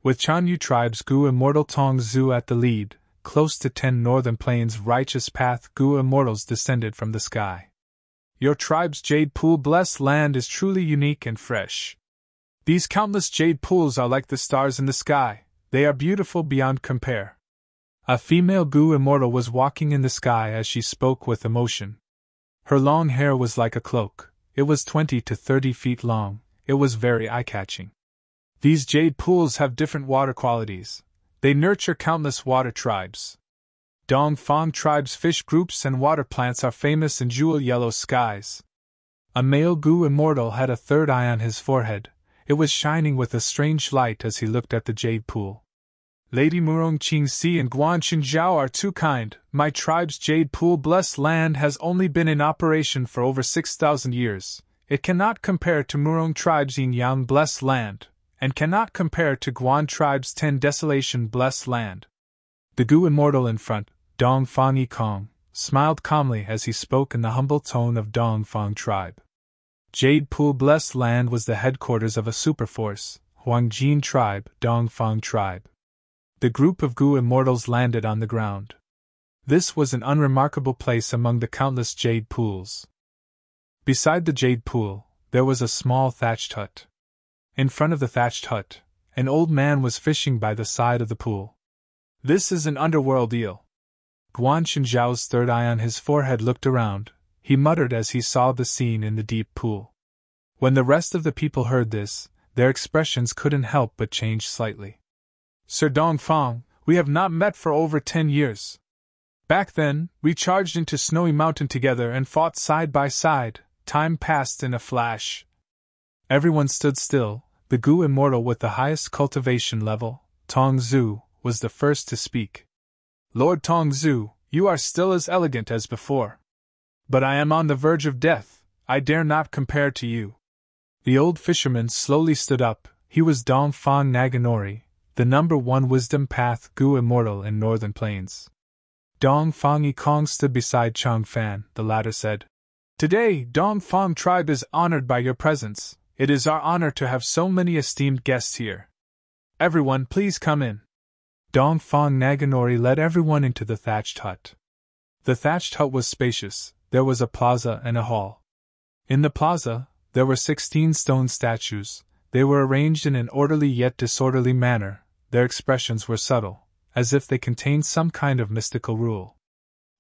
With Chanyu tribes goo immortal Tong Zhu at the lead, close to 10 Northern Plains righteous path goo immortals descended from the sky. Your tribe's jade pool blessed land is truly unique and fresh. These countless jade pools are like the stars in the sky, they are beautiful beyond compare. A female Gu immortal was walking in the sky as she spoke with emotion. Her long hair was like a cloak. It was 20 to 30 feet long. It was very eye-catching. These jade pools have different water qualities. They nurture countless water tribes. Dongfang tribes' fish groups and water plants are famous in jewel yellow skies. A male Gu immortal had a third eye on his forehead. It was shining with a strange light as he looked at the jade pool. Lady Murong Qingxi and Guan Qingzhao are too kind. My tribe's jade pool blessed land has only been in operation for over 6,000 years. It cannot compare to Murong tribe's Yin Yang blessed land, and cannot compare to Guan tribe's 10 desolation blessed land. The Gu immortal in front, Dongfang Yikong, smiled calmly as he spoke in the humble tone of Dongfang tribe. Jade Pool blessed land was the headquarters of a superforce, Huangjin tribe, Dongfang tribe. The group of Gu immortals landed on the ground. This was an unremarkable place among the countless jade pools. Beside the jade pool, there was a small thatched hut. In front of the thatched hut, an old man was fishing by the side of the pool. This is an underworld eel. Guan Qingzhao's third eye on his forehead looked around. He muttered as he saw the scene in the deep pool. When the rest of the people heard this, their expressions couldn't help but change slightly. Sir Dongfang, we have not met for over 10 years. Back then, we charged into Snowy Mountain together and fought side by side. Time passed in a flash. Everyone stood still. The Gu immortal with the highest cultivation level, Tongzu, was the first to speak. Lord Tongzu, you are still as elegant as before. But I am on the verge of death. I dare not compare to you. The old fisherman slowly stood up. He was Dongfang Naganori, the #1 wisdom path Gu immortal in Northern Plains. Dongfang Yikong stood beside Changfan. The latter said, "Today, Dongfang tribe is honored by your presence. It is our honor to have so many esteemed guests here. Everyone, please come in." Dongfang Naganori led everyone into the thatched hut. The thatched hut was spacious. There was a plaza and a hall. In the plaza, there were 16 stone statues. They were arranged in an orderly yet disorderly manner. Their expressions were subtle, as if they contained some kind of mystical rule.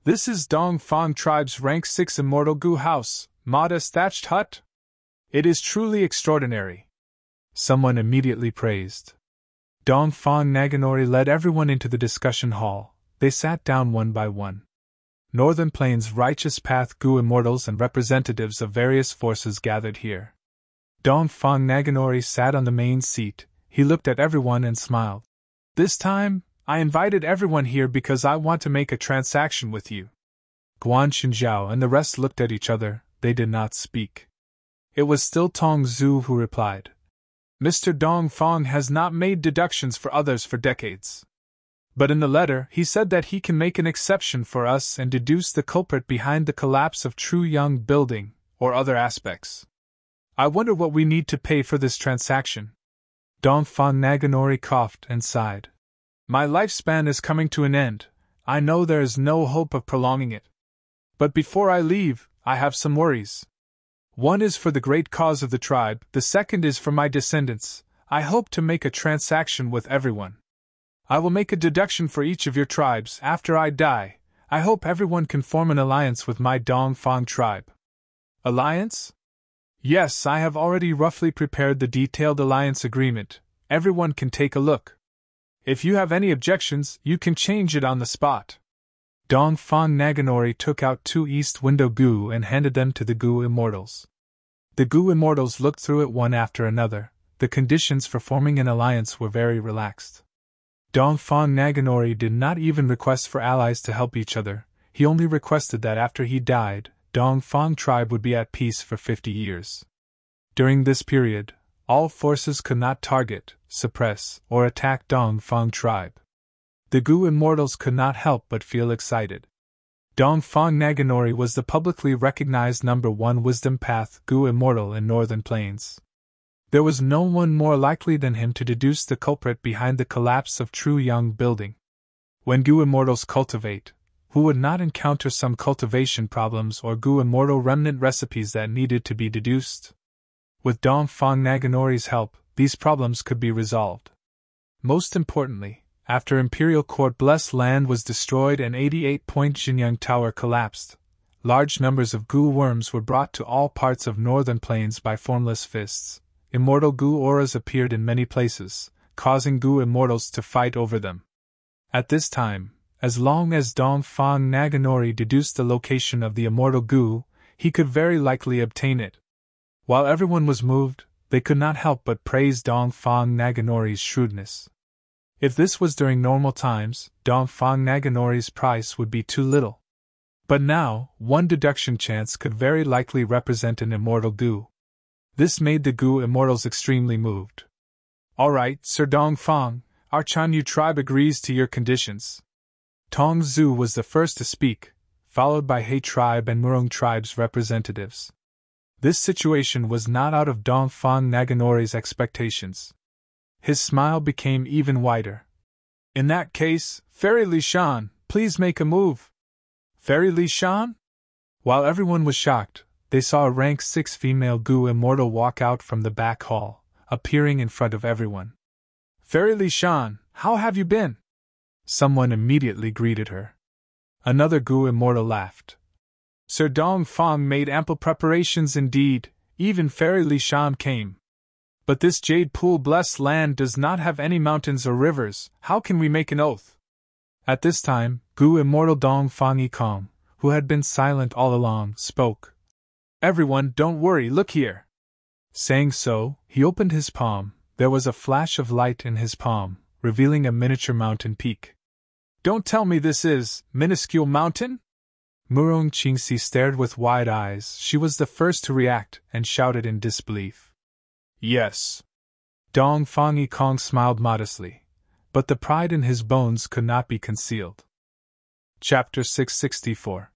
This is Dongfang tribe's rank 6 immortal Gu house, modest thatched hut? It is truly extraordinary. Someone immediately praised. Dongfang Naganori led everyone into the discussion hall. They sat down one by one. Northern Plains righteous path Gu immortals and representatives of various forces gathered here. Dongfang Naganori sat on the main seat. He looked at everyone and smiled. This time, I invited everyone here because I want to make a transaction with you. Guan Qingzhao and the rest looked at each other. They did not speak. It was still Tongzu who replied. Mr. Dongfang has not made deductions for others for decades. But in the letter, he said that he can make an exception for us and deduce the culprit behind the collapse of True Young Building, or other aspects. I wonder what we need to pay for this transaction. Dongfang Naganori coughed and sighed. My lifespan is coming to an end. I know there is no hope of prolonging it. But before I leave, I have some worries. One is for the great cause of the tribe, the second is for my descendants. I hope to make a transaction with everyone. I will make a deduction for each of your tribes after I die. I hope everyone can form an alliance with my Dongfang tribe. Alliance? Yes, I have already roughly prepared the detailed alliance agreement. Everyone can take a look. If you have any objections, you can change it on the spot. Dongfang Naganori took out 2 East Window Gu and handed them to the Gu immortals. The Gu immortals looked through it one after another. The conditions for forming an alliance were very relaxed. Dongfang Naganori did not even request for allies to help each other. He only requested that after he died, Dongfang tribe would be at peace for 50 years. During this period, all forces could not target, suppress, or attack Dongfang tribe. The Gu immortals could not help but feel excited. Dongfang Naganori was the publicly recognized #1 wisdom path Gu immortal in Northern Plains. There was no one more likely than him to deduce the culprit behind the collapse of True Young Building. When Gu immortals cultivate, who would not encounter some cultivation problems or Gu immortal remnant recipes that needed to be deduced? With Dongfang Naganori's help, these problems could be resolved. Most importantly, After Imperial Court blessed land was destroyed and 88-point Jinyang Tower collapsed, large numbers of goo worms were brought to all parts of northern plains by formless fists. Immortal goo auras appeared in many places, causing goo immortals to fight over them. At this time, as long as Dongfang Naganori deduced the location of the immortal goo, he could very likely obtain it. While everyone was moved, they could not help but praise Dongfang Naganori's shrewdness. If this was during normal times, Dongfang Naganori's price would be too little. But now, one deduction chance could very likely represent an immortal goo. This made the goo immortals extremely moved. All right, Sir Dongfang, our Chanyu tribe agrees to your conditions. Tong Zhu was the first to speak, followed by He tribe and Murong tribe's representatives. This situation was not out of Dongfang Naganori's expectations. His smile became even wider. In that case, Fairy Li Shan, please make a move. Fairy Li Shan? While everyone was shocked, they saw a rank 6 female goo immortal walk out from the back hall, appearing in front of everyone. Fairy Li Shan, how have you been? Someone immediately greeted her. Another goo immortal laughed. Sir Dongfang made ample preparations indeed, even Fairy Li Shan came. But this jade pool blessed land does not have any mountains or rivers, how can we make an oath? At this time, goo immortal Dongfang Yikong, who had been silent all along, spoke. Everyone, don't worry, look here. Saying so, he opened his palm. There was a flash of light in his palm, revealing a miniature mountain peak. Don't tell me this is minuscule mountain? Murong Qingxi stared with wide eyes. She was the first to react and shouted in disbelief. Yes. Dongfang Yikong smiled modestly, but the pride in his bones could not be concealed. Chapter 664.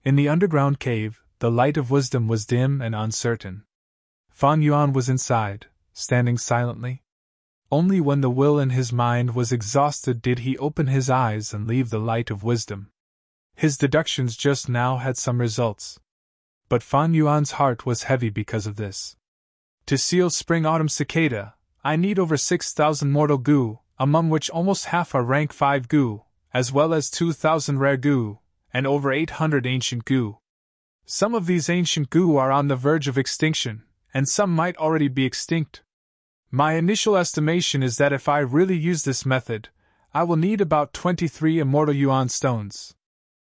In the underground cave, the light of wisdom was dim and uncertain. Fan Yuan was inside, standing silently. Only when the will in his mind was exhausted did he open his eyes and leave the light of wisdom. His deductions just now had some results. But Fan Yuan's heart was heavy because of this. To seal spring-autumn cicada, I need over 6,000 mortal goo, among which almost half are rank 5 goo, as well as 2,000 rare goo, and over 800 ancient goo. Some of these ancient goo are on the verge of extinction, and some might already be extinct. My initial estimation is that if I really use this method, I will need about 23 immortal yuan stones.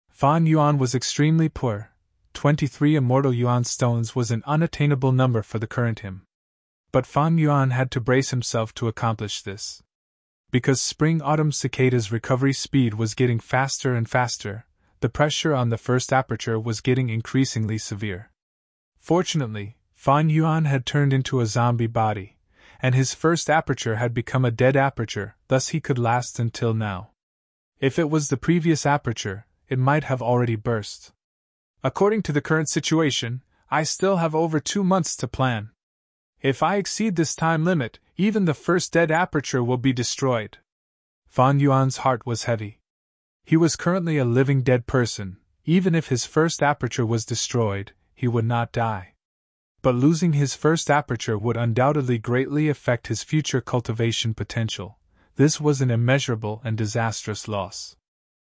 Fan Yuan was extremely poor. 23 immortal yuan stones was an unattainable number for the current him. But Fan Yuan had to brace himself to accomplish this. Because spring-autumn cicada's recovery speed was getting faster and faster, the pressure on the first aperture was getting increasingly severe. Fortunately, Fan Yuan had turned into a zombie body, and his first aperture had become a dead aperture, thus he could last until now. If it was the previous aperture, it might have already burst. According to the current situation, I still have over 2 months to plan. If I exceed this time limit, even the first dead aperture will be destroyed. Fan Yuan's heart was heavy. He was currently a living dead person. Even if his first aperture was destroyed, he would not die. But losing his first aperture would undoubtedly greatly affect his future cultivation potential. This was an immeasurable and disastrous loss.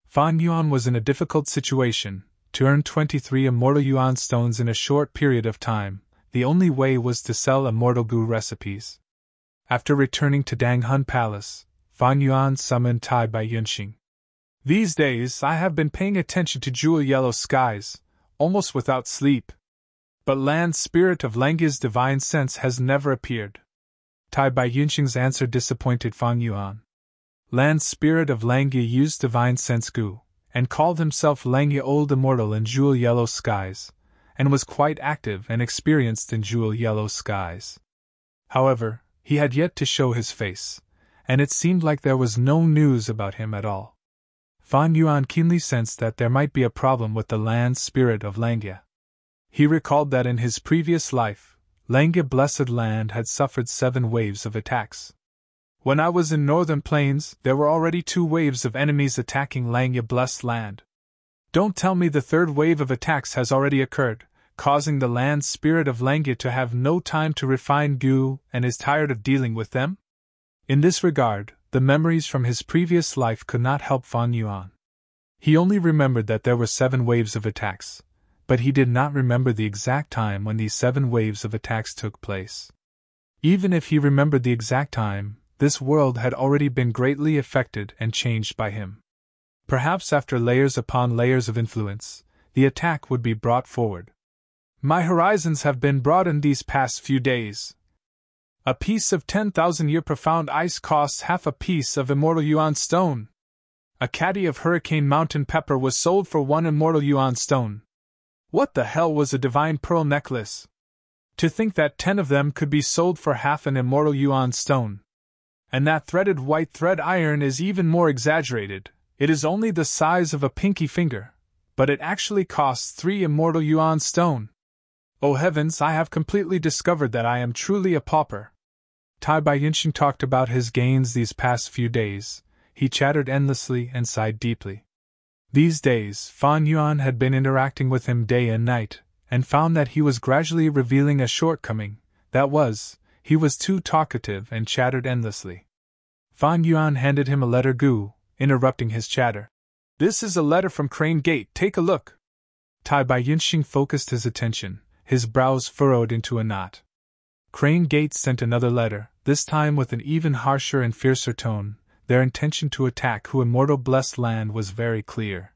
Fan Yuan was in a difficult situation. To earn 23 immortal yuan stones in a short period of time, the only way was to sell immortal goo recipes. After returning to Danghun Palace, Fan Yuan summoned Tai Bai Yunxing. These days I have been paying attention to jewel yellow skies, almost without sleep. But Land Spirit of Langya's divine sense has never appeared. Tai Bai Yunxing's answer disappointed Fan Yuan. Land Spirit of Langya used divine sense goo, and called himself Langya Old Immortal in jewel yellow skies, and was quite active and experienced in jewel yellow skies. However, he had yet to show his face, and it seemed like there was no news about him at all. Fan Yuan keenly sensed that there might be a problem with the Land Spirit of Langya. He recalled that in his previous life, Langya Blessed Land had suffered 7 waves of attacks. When I was in Northern Plains, there were already 2 waves of enemies attacking Langya Blessed Land. Don't tell me the 3rd wave of attacks has already occurred, causing the Land Spirit of Langya to have no time to refine goo and is tired of dealing with them? In this regard, the memories from his previous life could not help Fan Yuan. He only remembered that there were 7 waves of attacks, but he did not remember the exact time when these 7 waves of attacks took place. Even if he remembered the exact time, this world had already been greatly affected and changed by him. Perhaps after layers upon layers of influence, the attack would be brought forward. My horizons have been broadened these past few days. A piece of 10,000-year profound ice costs half a piece of immortal yuan stone. A caddy of hurricane mountain pepper was sold for 1 immortal yuan stone. What the hell was a divine pearl necklace? To think that 10 of them could be sold for half an immortal yuan stone. And that threaded white thread iron is even more exaggerated. It is only the size of a pinky finger, but it actually costs 3 immortal yuan stone. Oh heavens, I have completely discovered that I am truly a pauper. Tai Bai Yinxing talked about his gains these past few days. He chattered endlessly and sighed deeply. These days, Fan Yuan had been interacting with him day and night, and found that he was gradually revealing a shortcoming, that was, he was too talkative and chattered endlessly. Fan Yuan handed him a letter Gu, interrupting his chatter. This is a letter from Crane Gate, take a look. Tai Bai Yinxing focused his attention, his brows furrowed into a knot. Crane Gate sent another letter, this time with an even harsher and fiercer tone. Their intention to attack Hu Immortal Blessed Land was very clear.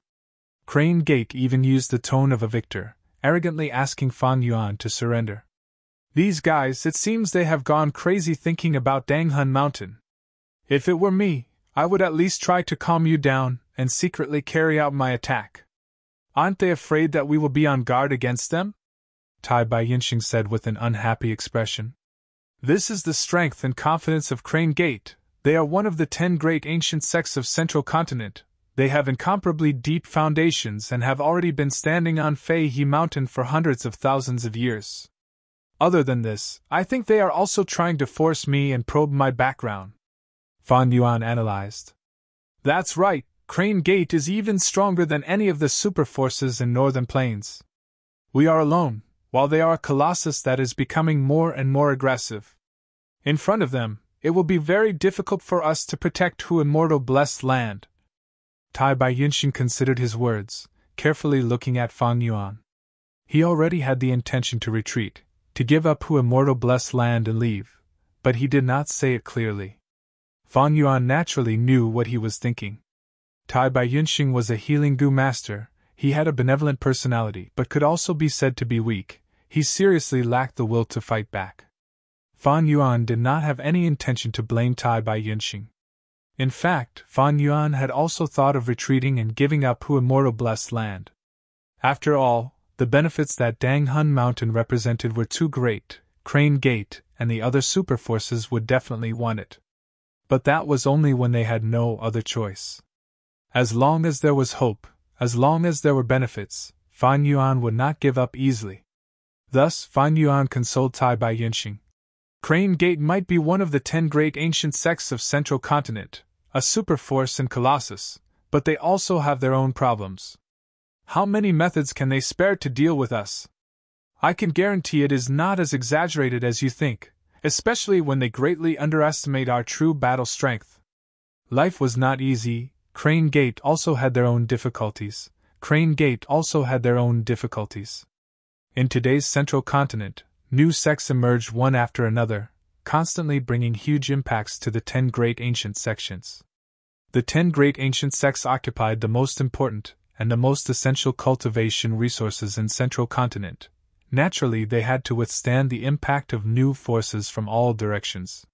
Crane Gate even used the tone of a victor, arrogantly asking Fan Yuan to surrender. These guys, it seems they have gone crazy thinking about Danghun Mountain. If it were me, I would at least try to calm you down and secretly carry out my attack. Aren't they afraid that we will be on guard against them? Tai Bai Yinxing said with an unhappy expression. This is the strength and confidence of Crane Gate. They are one of the 10 great ancient sects of Central Continent. They have incomparably deep foundations and have already been standing on Fei He Mountain for hundreds of thousands of years. Other than this, I think they are also trying to force me and probe my background. Fan Yuan analyzed. That's right, Crane Gate is even stronger than any of the super forces in Northern Plains. We are alone, while they are a colossus that is becoming more and more aggressive. In front of them, it will be very difficult for us to protect Hu Immortal Blessed Land. Tai Bai Yinxing considered his words, carefully looking at Fan Yuan. He already had the intention to retreat, to give up Hu Immortal Blessed Land and leave, but he did not say it clearly. Fan Yuan naturally knew what he was thinking. Tai Bai Yinxing was a healing Gu master. He had a benevolent personality but could also be said to be weak. He seriously lacked the will to fight back. Fan Yuan did not have any intention to blame Tai Bai Yinxing. In fact, Fan Yuan had also thought of retreating and giving up Hu Immortal Blessed Land. After all, the benefits that Danghun Mountain represented were too great. Crane Gate and the other super forces would definitely want it. But that was only when they had no other choice. As long as there was hope, as long as there were benefits, Fan Yuan would not give up easily. Thus, Fan Yuan consoled Tai Bai Yinxing. Crane Gate might be one of the 10 great ancient sects of Central Continent, a superforce and colossus, but they also have their own problems. How many methods can they spare to deal with us? I can guarantee it is not as exaggerated as you think, especially when they greatly underestimate our true battle strength. Life was not easy. Crane Gate also had their own difficulties. In today's Central Continent, new sects emerged one after another, constantly bringing huge impacts to the 10 great ancient sections. The 10 great ancient sects occupied the most important and the most essential cultivation resources in Central Continent. Naturally, they had to withstand the impact of new forces from all directions.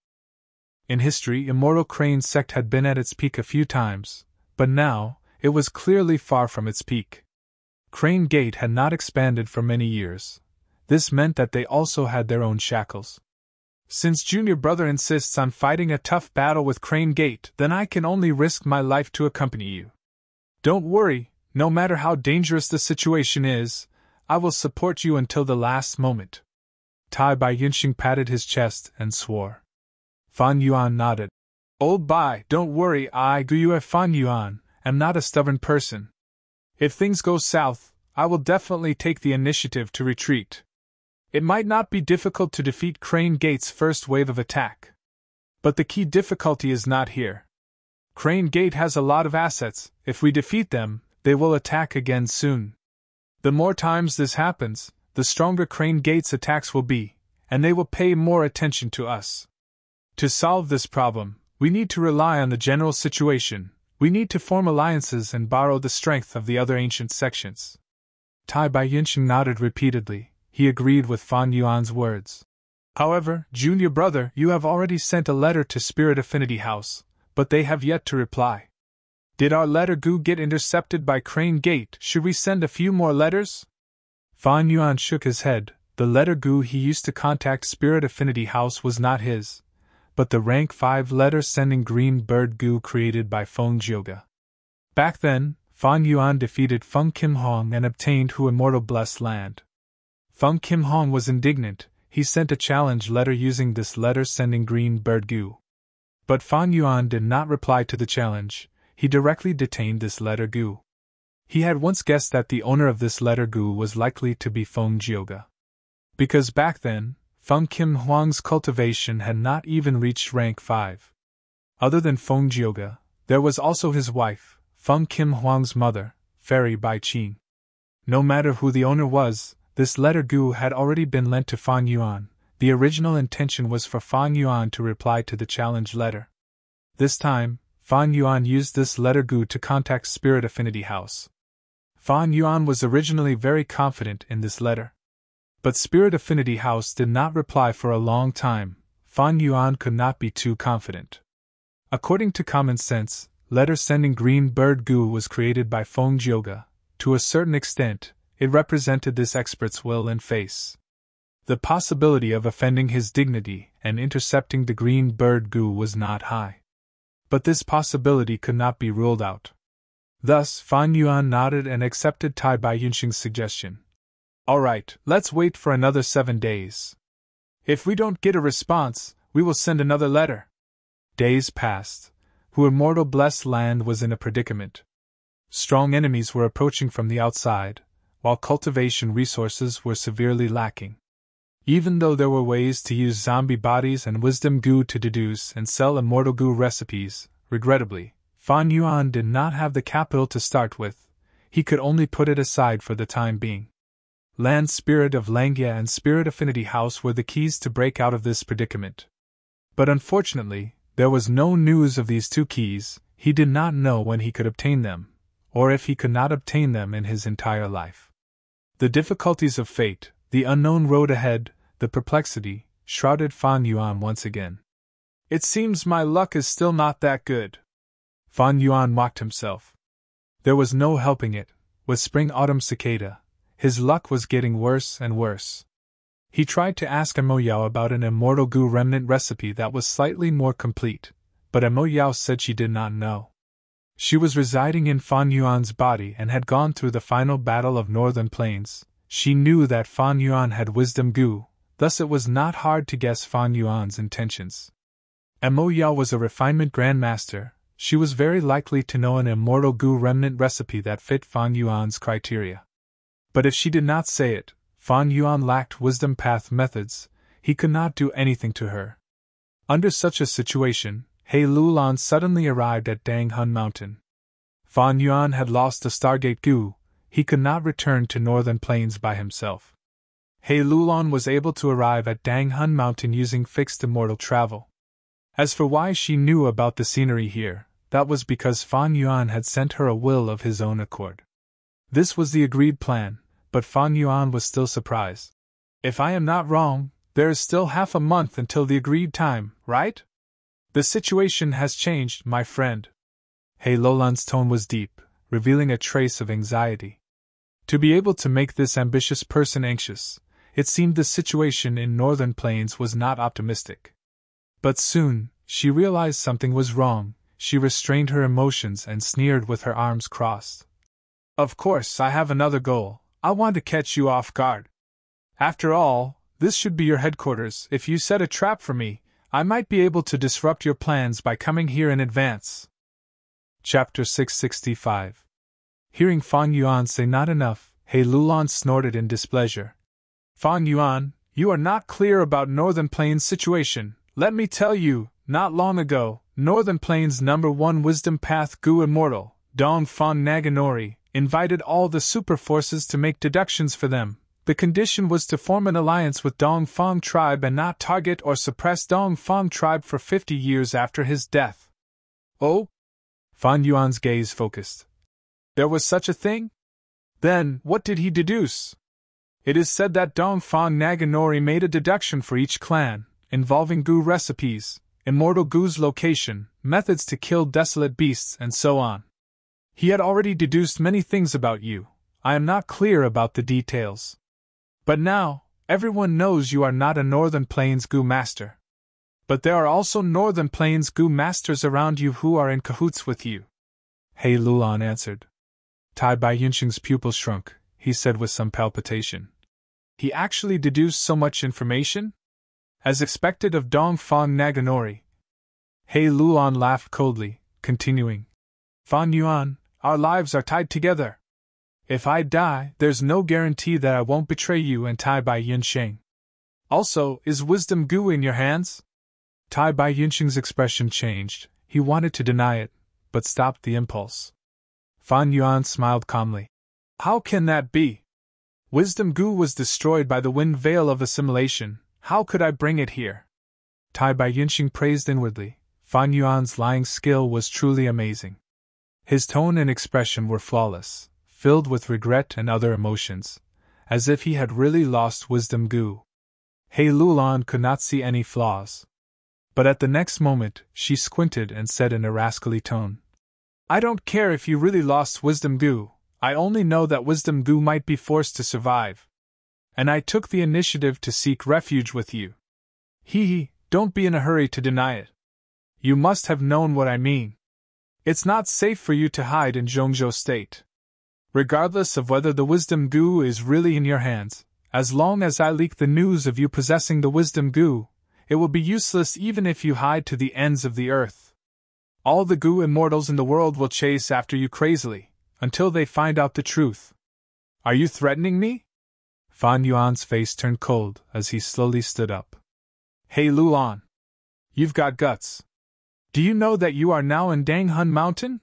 In history, Immortal Crane sect had been at its peak a few times, but now, it was clearly far from its peak. Crane Gate had not expanded for many years. This meant that they also had their own shackles. Since Junior Brother insists on fighting a tough battle with Crane Gate, then I can only risk my life to accompany you. Don't worry, no matter how dangerous the situation is, I will support you until the last moment. Tai Bai Yinxing patted his chest and swore. Fan Yuan nodded. Old Bai, don't worry, Fan Yuan, am not a stubborn person. If things go south, I will definitely take the initiative to retreat. It might not be difficult to defeat Crane Gate's first wave of attack. But the key difficulty is not here. Crane Gate has a lot of assets. If we defeat them, they will attack again soon. The more times this happens, the stronger Crane Gate's attacks will be, and they will pay more attention to us. To solve this problem, we need to rely on the general situation. We need to form alliances and borrow the strength of the other ancient sections. Tai Bai Yinsheng nodded repeatedly. He agreed with Fan Yuan's words. However, junior brother, you have already sent a letter to Spirit Affinity House, but they have yet to reply. Did our letter Gu get intercepted by Crane Gate? Should we send a few more letters? Fan Yuan shook his head. The letter Gu he used to contact Spirit Affinity House was not his, but the rank 5 letter sending green bird Gu created by Feng Jioge. Back then, Fan Yuan defeated Feng Kim Hong and obtained Hu Immortal Blessed Land. Feng Kim Hong was indignant. He sent a challenge letter using this letter sending green bird Gu. But Fan Yuan did not reply to the challenge. He directly detained this letter Gu. He had once guessed that the owner of this letter Gu was likely to be Feng Jioge. Because back then, Feng Kim Hong's cultivation had not even reached rank 5. Other than Feng Jioge, there was also his wife, Feng Kim Hong's mother, Fairy Bai Qing. No matter who the owner was, this letter Gu had already been lent to Fan Yuan. The original intention was for Fan Yuan to reply to the challenge letter. This time, Fan Yuan used this letter Gu to contact Spirit Affinity House. Fan Yuan was originally very confident in this letter. But Spirit Affinity House did not reply for a long time. Fan Yuan could not be too confident. According to common sense, letter sending green bird Gu was created by Feng Jioge. To a certain extent, it represented this expert's will and face. The possibility of offending his dignity and intercepting the green bird Gu was not high. But this possibility could not be ruled out. Thus, Fan Yuan nodded and accepted Tai Bai Yinsheng's suggestion. Alright, let's wait for another 7 days. If we don't get a response, we will send another letter. Days passed. Hu Immortal Blessed Land was in a predicament. Strong enemies were approaching from the outside, while cultivation resources were severely lacking. Even though there were ways to use zombie bodies and wisdom Gu to deduce and sell immortal Gu recipes, regrettably, Fan Yuan did not have the capital to start with. He could only put it aside for the time being. Land Spirit of Langia and Spirit Affinity House were the keys to break out of this predicament. But unfortunately, there was no news of these two keys. He did not know when he could obtain them, or if he could not obtain them in his entire life. The difficulties of fate, the unknown road ahead, the perplexity, shrouded Fan Yuan once again. It seems my luck is still not that good. Fan Yuan mocked himself. There was no helping it. With spring-autumn cicada, his luck was getting worse and worse. He tried to ask Emo Yao about an immortal Gu remnant recipe that was slightly more complete, but Emo Yao said she did not know. She was residing in Fan Yuan's body and had gone through the final battle of Northern Plains. She knew that Fan Yuan had wisdom Gu, thus it was not hard to guess Fan Yuan's intentions. Emo Yao was a refinement grandmaster. She was very likely to know an immortal Gu remnant recipe that fit Fan Yuan's criteria. But if she did not say it, Fan Yuan lacked wisdom path methods. He could not do anything to her. Under such a situation, He Lulan suddenly arrived at Dang Hun Mountain. Fan Yuan had lost the Stargate Gu. He could not return to Northern Plains by himself. He Lulan was able to arrive at Dang Hun Mountain using fixed immortal travel. As for why she knew about the scenery here, that was because Fan Yuan had sent her a will of his own accord. This was the agreed plan, but Fan Yuan was still surprised. If I am not wrong, there is still half a month until the agreed time, right? The situation has changed, my friend. He Lulan's tone was deep, revealing a trace of anxiety. To be able to make this ambitious person anxious, it seemed the situation in Northern Plains was not optimistic. But soon, she realized something was wrong. She restrained her emotions and sneered with her arms crossed. Of course, I have another goal. I want to catch you off guard. After all, this should be your headquarters. If you set a trap for me, I might be able to disrupt your plans by coming here in advance. Chapter 665. Hearing Fan Yuan say not enough, He Lulan snorted in displeasure. Fan Yuan, you are not clear about Northern Plains' situation. Let me tell you, not long ago, Northern Plains #1 Wisdom Path Gu Immortal, Dong Fon Naganori, invited all the super forces to make deductions for them. The condition was to form an alliance with Dong Fong tribe and not target or suppress Dong Fong tribe for 50 years after his death. Oh? Fan Yuan's gaze focused. There was such a thing? Then, what did he deduce? It is said that Dong Fong Naganori made a deduction for each clan, involving Gu recipes, immortal Gu's location, methods to kill desolate beasts, and so on. He had already deduced many things about you. I am not clear about the details. But now, everyone knows you are not a Northern Plains Gu master. But there are also Northern Plains Gu masters around you who are in cahoots with you. He Lulan answered. Tai Bai Yunxing's pupil shrunk, he said with some palpitation. He actually deduced so much information? As expected of Dong Fong Naganori. He Lulan laughed coldly, continuing. Fan Yuan, our lives are tied together. If I die, there's no guarantee that I won't betray you and Tai Bai Yunxing. Also, is wisdom Gu in your hands? Tai Bai Yunxing's expression changed. He wanted to deny it, but stopped the impulse. Fan Yuan smiled calmly. How can that be? Wisdom Gu was destroyed by the wind veil of assimilation. How could I bring it here? Tai Bai Yunxing praised inwardly. Fan Yuan's lying skill was truly amazing. His tone and expression were flawless, filled with regret and other emotions, as if he had really lost wisdom Gu. He Lulan could not see any flaws. But at the next moment, she squinted and said in a rascally tone, I don't care if you really lost wisdom Gu, I only know that wisdom Gu might be forced to survive. And I took the initiative to seek refuge with you. Don't be in a hurry to deny it. You must have known what I mean. It's not safe for you to hide in Zhongzhou State. Regardless of whether the wisdom Gu is really in your hands, as long as I leak the news of you possessing the wisdom Gu, it will be useless even if you hide to the ends of the earth. All the Gu immortals in the world will chase after you crazily, until they find out the truth. Are you threatening me? Fan Yuan's face turned cold as he slowly stood up. Hey Lulan! You've got guts. Do you know that you are now in Danghun Mountain?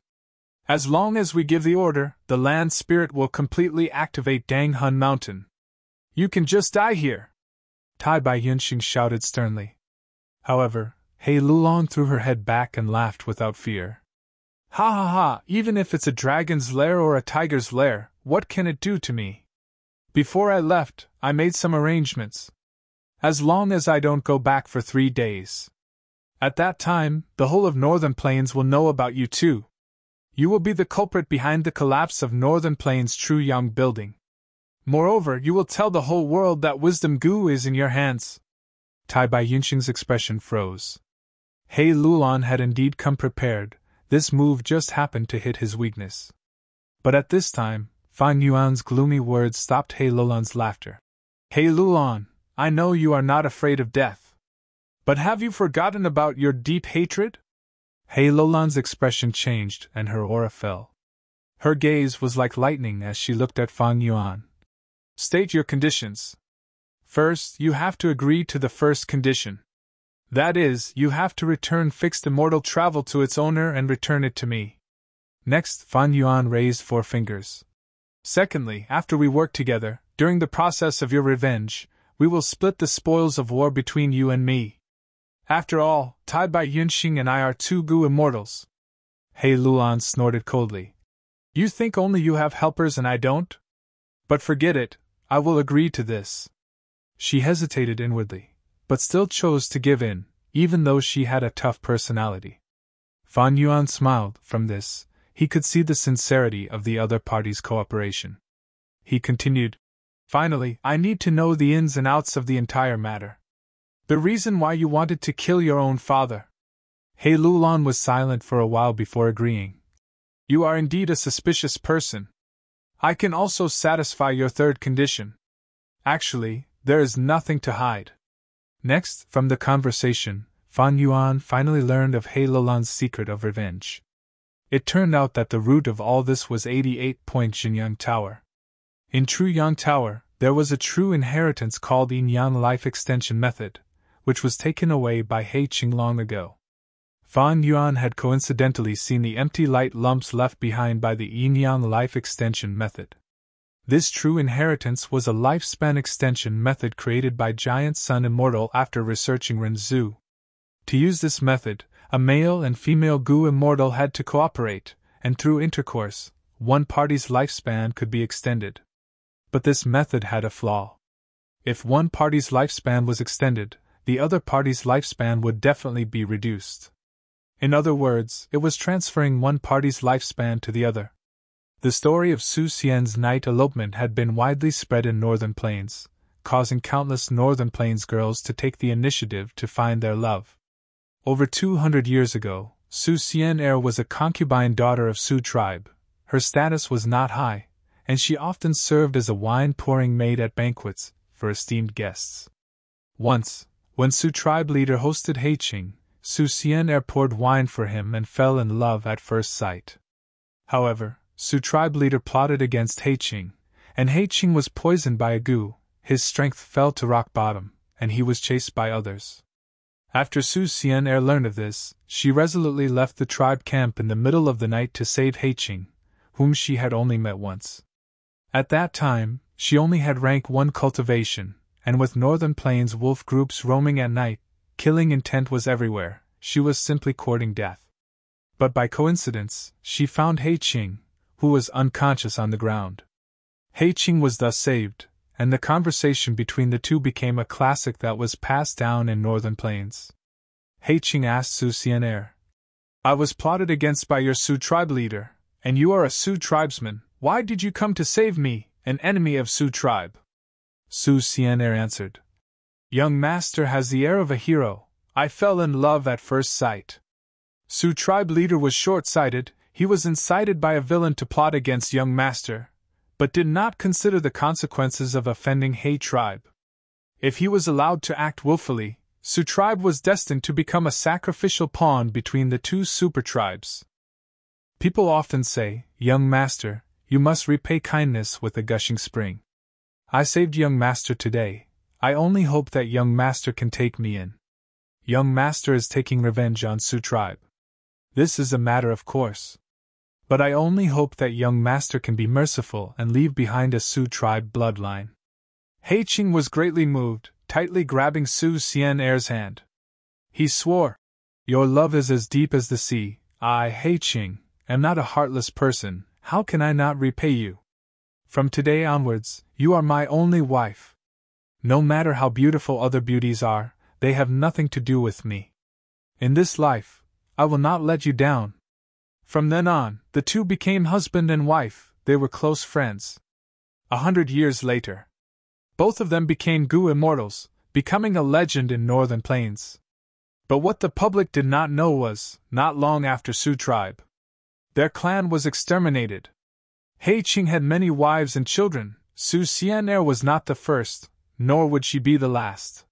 As long as we give the order, the land spirit will completely activate Danghun Mountain. You can just die here! Tai Bai Yunxing shouted sternly. However, He Lulan threw her head back and laughed without fear. Ha ha ha, even if it's a dragon's lair or a tiger's lair, what can it do to me? Before I left, I made some arrangements. As long as I don't go back for 3 days. At that time, the whole of Northern Plains will know about you too. You will be the culprit behind the collapse of Northern Plains' True Yang building. Moreover, you will tell the whole world that wisdom Gu is in your hands. Tai Bai Yunxing's expression froze. He Lulan had indeed come prepared. This move just happened to hit his weakness. But at this time, Fan Yuan's gloomy words stopped He Lulan's laughter. He Lulan, I know you are not afraid of death. But have you forgotten about your deep hatred? He Lulan's expression changed and her aura fell. Her gaze was like lightning as she looked at Fan Yuan. State your conditions. First, you have to agree to the first condition. That is, you have to return fixed immortal travel to its owner and return it to me. Next, Fan Yuan raised 4 fingers. Secondly, after we work together, during the process of your revenge, we will split the spoils of war between you and me. After all, Tai Bai Yunxing and I are 2 Gu immortals. He Lulan snorted coldly. You think only you have helpers and I don't? But forget it, I will agree to this. She hesitated inwardly, but still chose to give in, even though she had a tough personality. Fan Yuan smiled. From this, he could see the sincerity of the other party's cooperation. He continued, Finally, I need to know the ins and outs of the entire matter. The reason why you wanted to kill your own father. He Lulan was silent for a while before agreeing. You are indeed a suspicious person. I can also satisfy your third condition. Actually, there is nothing to hide. Next, from the conversation, Fan Yuan finally learned of He Lulan's secret of revenge. It turned out that the root of all this was 88-point Jinyang Tower. In True Yang Tower, there was a true inheritance called Yin Yang Life Extension Method, which was taken away by He Qing long ago. Fan Yuan had coincidentally seen the empty light lumps left behind by the yin-yang life extension method. This true inheritance was a lifespan extension method created by Giant Sun Immortal after researching Renzu. To use this method, a male and female Gu Immortal had to cooperate, and through intercourse, one party's lifespan could be extended. But this method had a flaw. If one party's lifespan was extended, the other party's lifespan would definitely be reduced. In other words, it was transferring one party's lifespan to the other. The story of Su Xian's night elopement had been widely spread in Northern Plains, causing countless Northern Plains girls to take the initiative to find their love. Over 200 years ago, Su Xian was a concubine daughter of Su tribe. Her status was not high, and she often served as a wine-pouring maid at banquets for esteemed guests. Once, when Su tribe leader hosted Heiqing, Su Xian poured wine for him and fell in love at first sight. However, Su tribe leader plotted against Heiqing, and Heiqing was poisoned by a gu. His strength fell to rock bottom, and he was chased by others. After Su Xian learned of this, she resolutely left the tribe camp in the middle of the night to save Heiqing, whom she had only met once. At that time, she only had rank 1 cultivation, and with Northern Plains wolf groups roaming at night, killing intent was everywhere, she was simply courting death. But by coincidence, she found Heiqing, who was unconscious on the ground. Heiqing was thus saved, and the conversation between the two became a classic that was passed down in Northern Plains. Heiqing asked Su Xian, "I was plotted against by your Su tribe leader, and you are a Su tribesman. Why did you come to save me, an enemy of Su tribe?" Su Xian answered, "Young master has the air of a hero. I fell in love at first sight." Su tribe leader was short-sighted. He was incited by a villain to plot against young master, but did not consider the consequences of offending He tribe. If he was allowed to act willfully, Su tribe was destined to become a sacrificial pawn between the two super tribes. People often say, "Young master, you must repay kindness with a gushing spring." I saved young master today. I only hope that young master can take me in. Young master is taking revenge on Su tribe. This is a matter of course. But I only hope that young master can be merciful and leave behind a Su tribe bloodline. Heiqing was greatly moved, tightly grabbing Su Xian's hand. He swore, "Your love is as deep as the sea. I, Heiqing, am not a heartless person. How can I not repay you? From today onwards, you are my only wife. No matter how beautiful other beauties are, they have nothing to do with me. In this life, I will not let you down." From then on, the two became husband and wife. They were close friends. 100 years later, both of them became Gu immortals, becoming a legend in Northern Plains. But what the public did not know was, not long after Su tribe, their clan was exterminated. Heiqing had many wives and children. Su Xian was not the first, nor would she be the last.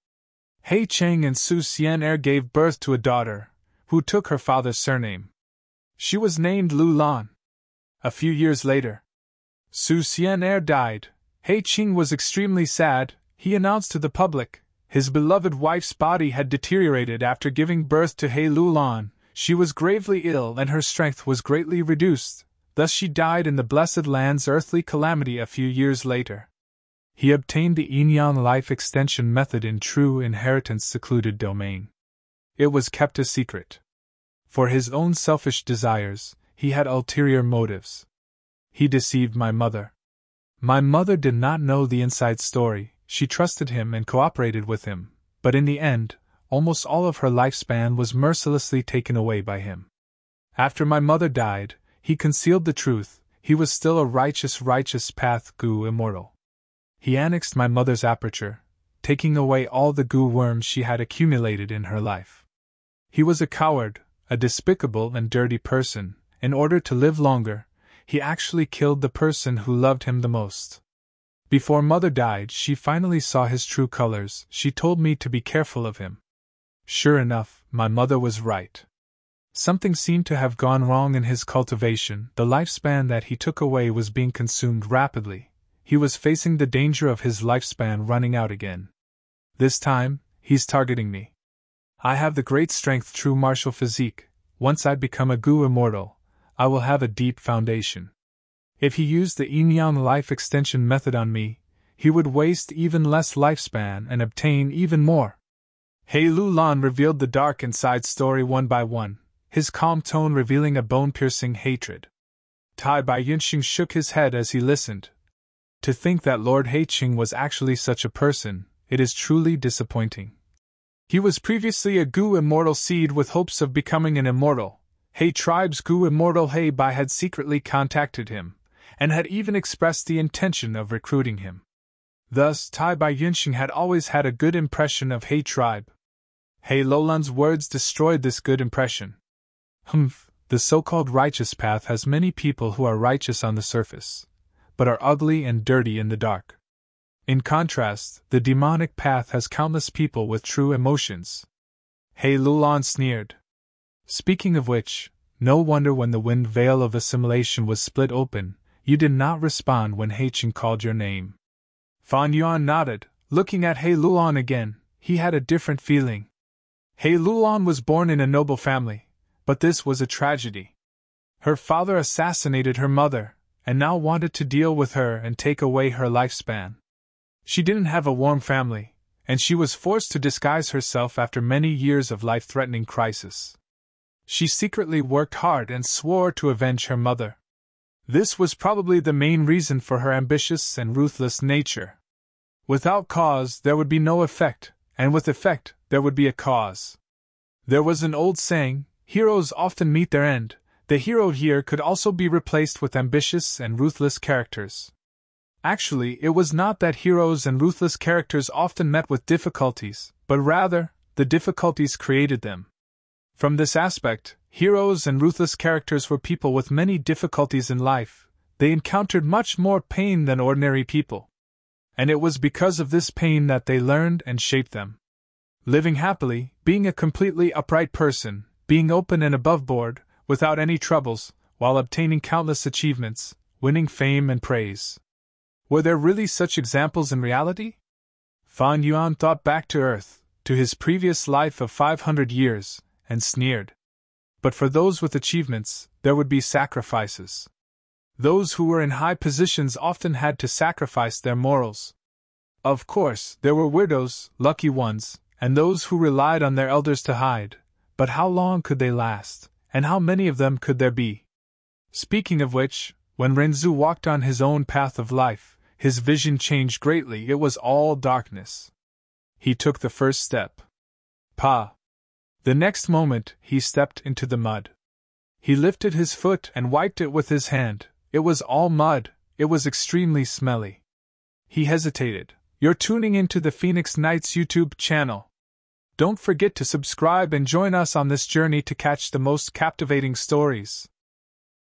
Heiqing and Su Xian gave birth to a daughter, who took her father's surname. She was named Lu Lan. A few years later, Su Xian died. Heiqing was extremely sad. He announced to the public, his beloved wife's body had deteriorated after giving birth to He Lu Lan. She was gravely ill and her strength was greatly reduced. Thus she died in the Blessed Land's earthly calamity a few years later. He obtained the yin-yang life extension method in true inheritance secluded domain. It was kept a secret. For his own selfish desires, he had ulterior motives. He deceived my mother. My mother did not know the inside story. She trusted him and cooperated with him, but in the end, almost all of her lifespan was mercilessly taken away by him. After my mother died, he concealed the truth. He was still a righteous path Gu immortal. He annexed my mother's aperture, taking away all the Gu worms she had accumulated in her life. He was a coward, a despicable and dirty person. In order to live longer, he actually killed the person who loved him the most. Before mother died, she finally saw his true colors. She told me to be careful of him. Sure enough, my mother was right. Something seemed to have gone wrong in his cultivation. The lifespan that he took away was being consumed rapidly. He was facing the danger of his lifespan running out again. This time, he's targeting me. I have the great strength, true martial physique. Once I become a Gu immortal, I will have a deep foundation. If he used the Yin-Yang life extension method on me, he would waste even less lifespan and obtain even more. He Lulan revealed the dark inside story one by one, his calm tone revealing a bone-piercing hatred. Tai Bai Yunxing shook his head as he listened. To think that Lord Heiqing was actually such a person, it is truly disappointing. He was previously a Gu immortal seed with hopes of becoming an immortal. He tribe's Gu immortal He Bai had secretly contacted him, and had even expressed the intention of recruiting him. Thus, Tai Bai Yunxing had always had a good impression of He tribe. He Lulan's words destroyed this good impression. The so-called righteous path has many people who are righteous on the surface, but are ugly and dirty in the dark. In contrast, the demonic path has countless people with true emotions. He Lulan sneered. Speaking of which, no wonder when the wind veil of assimilation was split open, you did not respond when Heiqing called your name. Fan Yuan nodded, looking at He Lulan again. He had a different feeling. He Lulan was born in a noble family, but this was a tragedy. Her father assassinated her mother, and now wanted to deal with her and take away her lifespan. She didn't have a warm family, and she was forced to disguise herself after many years of life-threatening crisis. She secretly worked hard and swore to avenge her mother. This was probably the main reason for her ambitious and ruthless nature. Without cause, there would be no effect, and with effect, there would be a cause. There was an old saying, heroes often meet their end. The hero here could also be replaced with ambitious and ruthless characters. Actually, it was not that heroes and ruthless characters often met with difficulties, but rather, the difficulties created them. From this aspect, heroes and ruthless characters were people with many difficulties in life. They encountered much more pain than ordinary people. And it was because of this pain that they learned and shaped them. Living happily, being a completely upright person, being open and aboveboard, without any troubles, while obtaining countless achievements, winning fame and praise. Were there really such examples in reality? Fan Yuan thought back to Earth, to his previous life of 500 years, and sneered. But for those with achievements, there would be sacrifices. Those who were in high positions often had to sacrifice their morals. Of course, there were widows, lucky ones, and those who relied on their elders to hide, but how long could they last, and how many of them could there be? Speaking of which, when Renzu walked on his own path of life, his vision changed greatly. It was all darkness. He took the first step. Pa! The next moment, he stepped into the mud. He lifted his foot and wiped it with his hand. It was all mud. It was extremely smelly. He hesitated. You're tuning into the Phoenix Knights YouTube channel. Don't forget to subscribe and join us on this journey to catch the most captivating stories.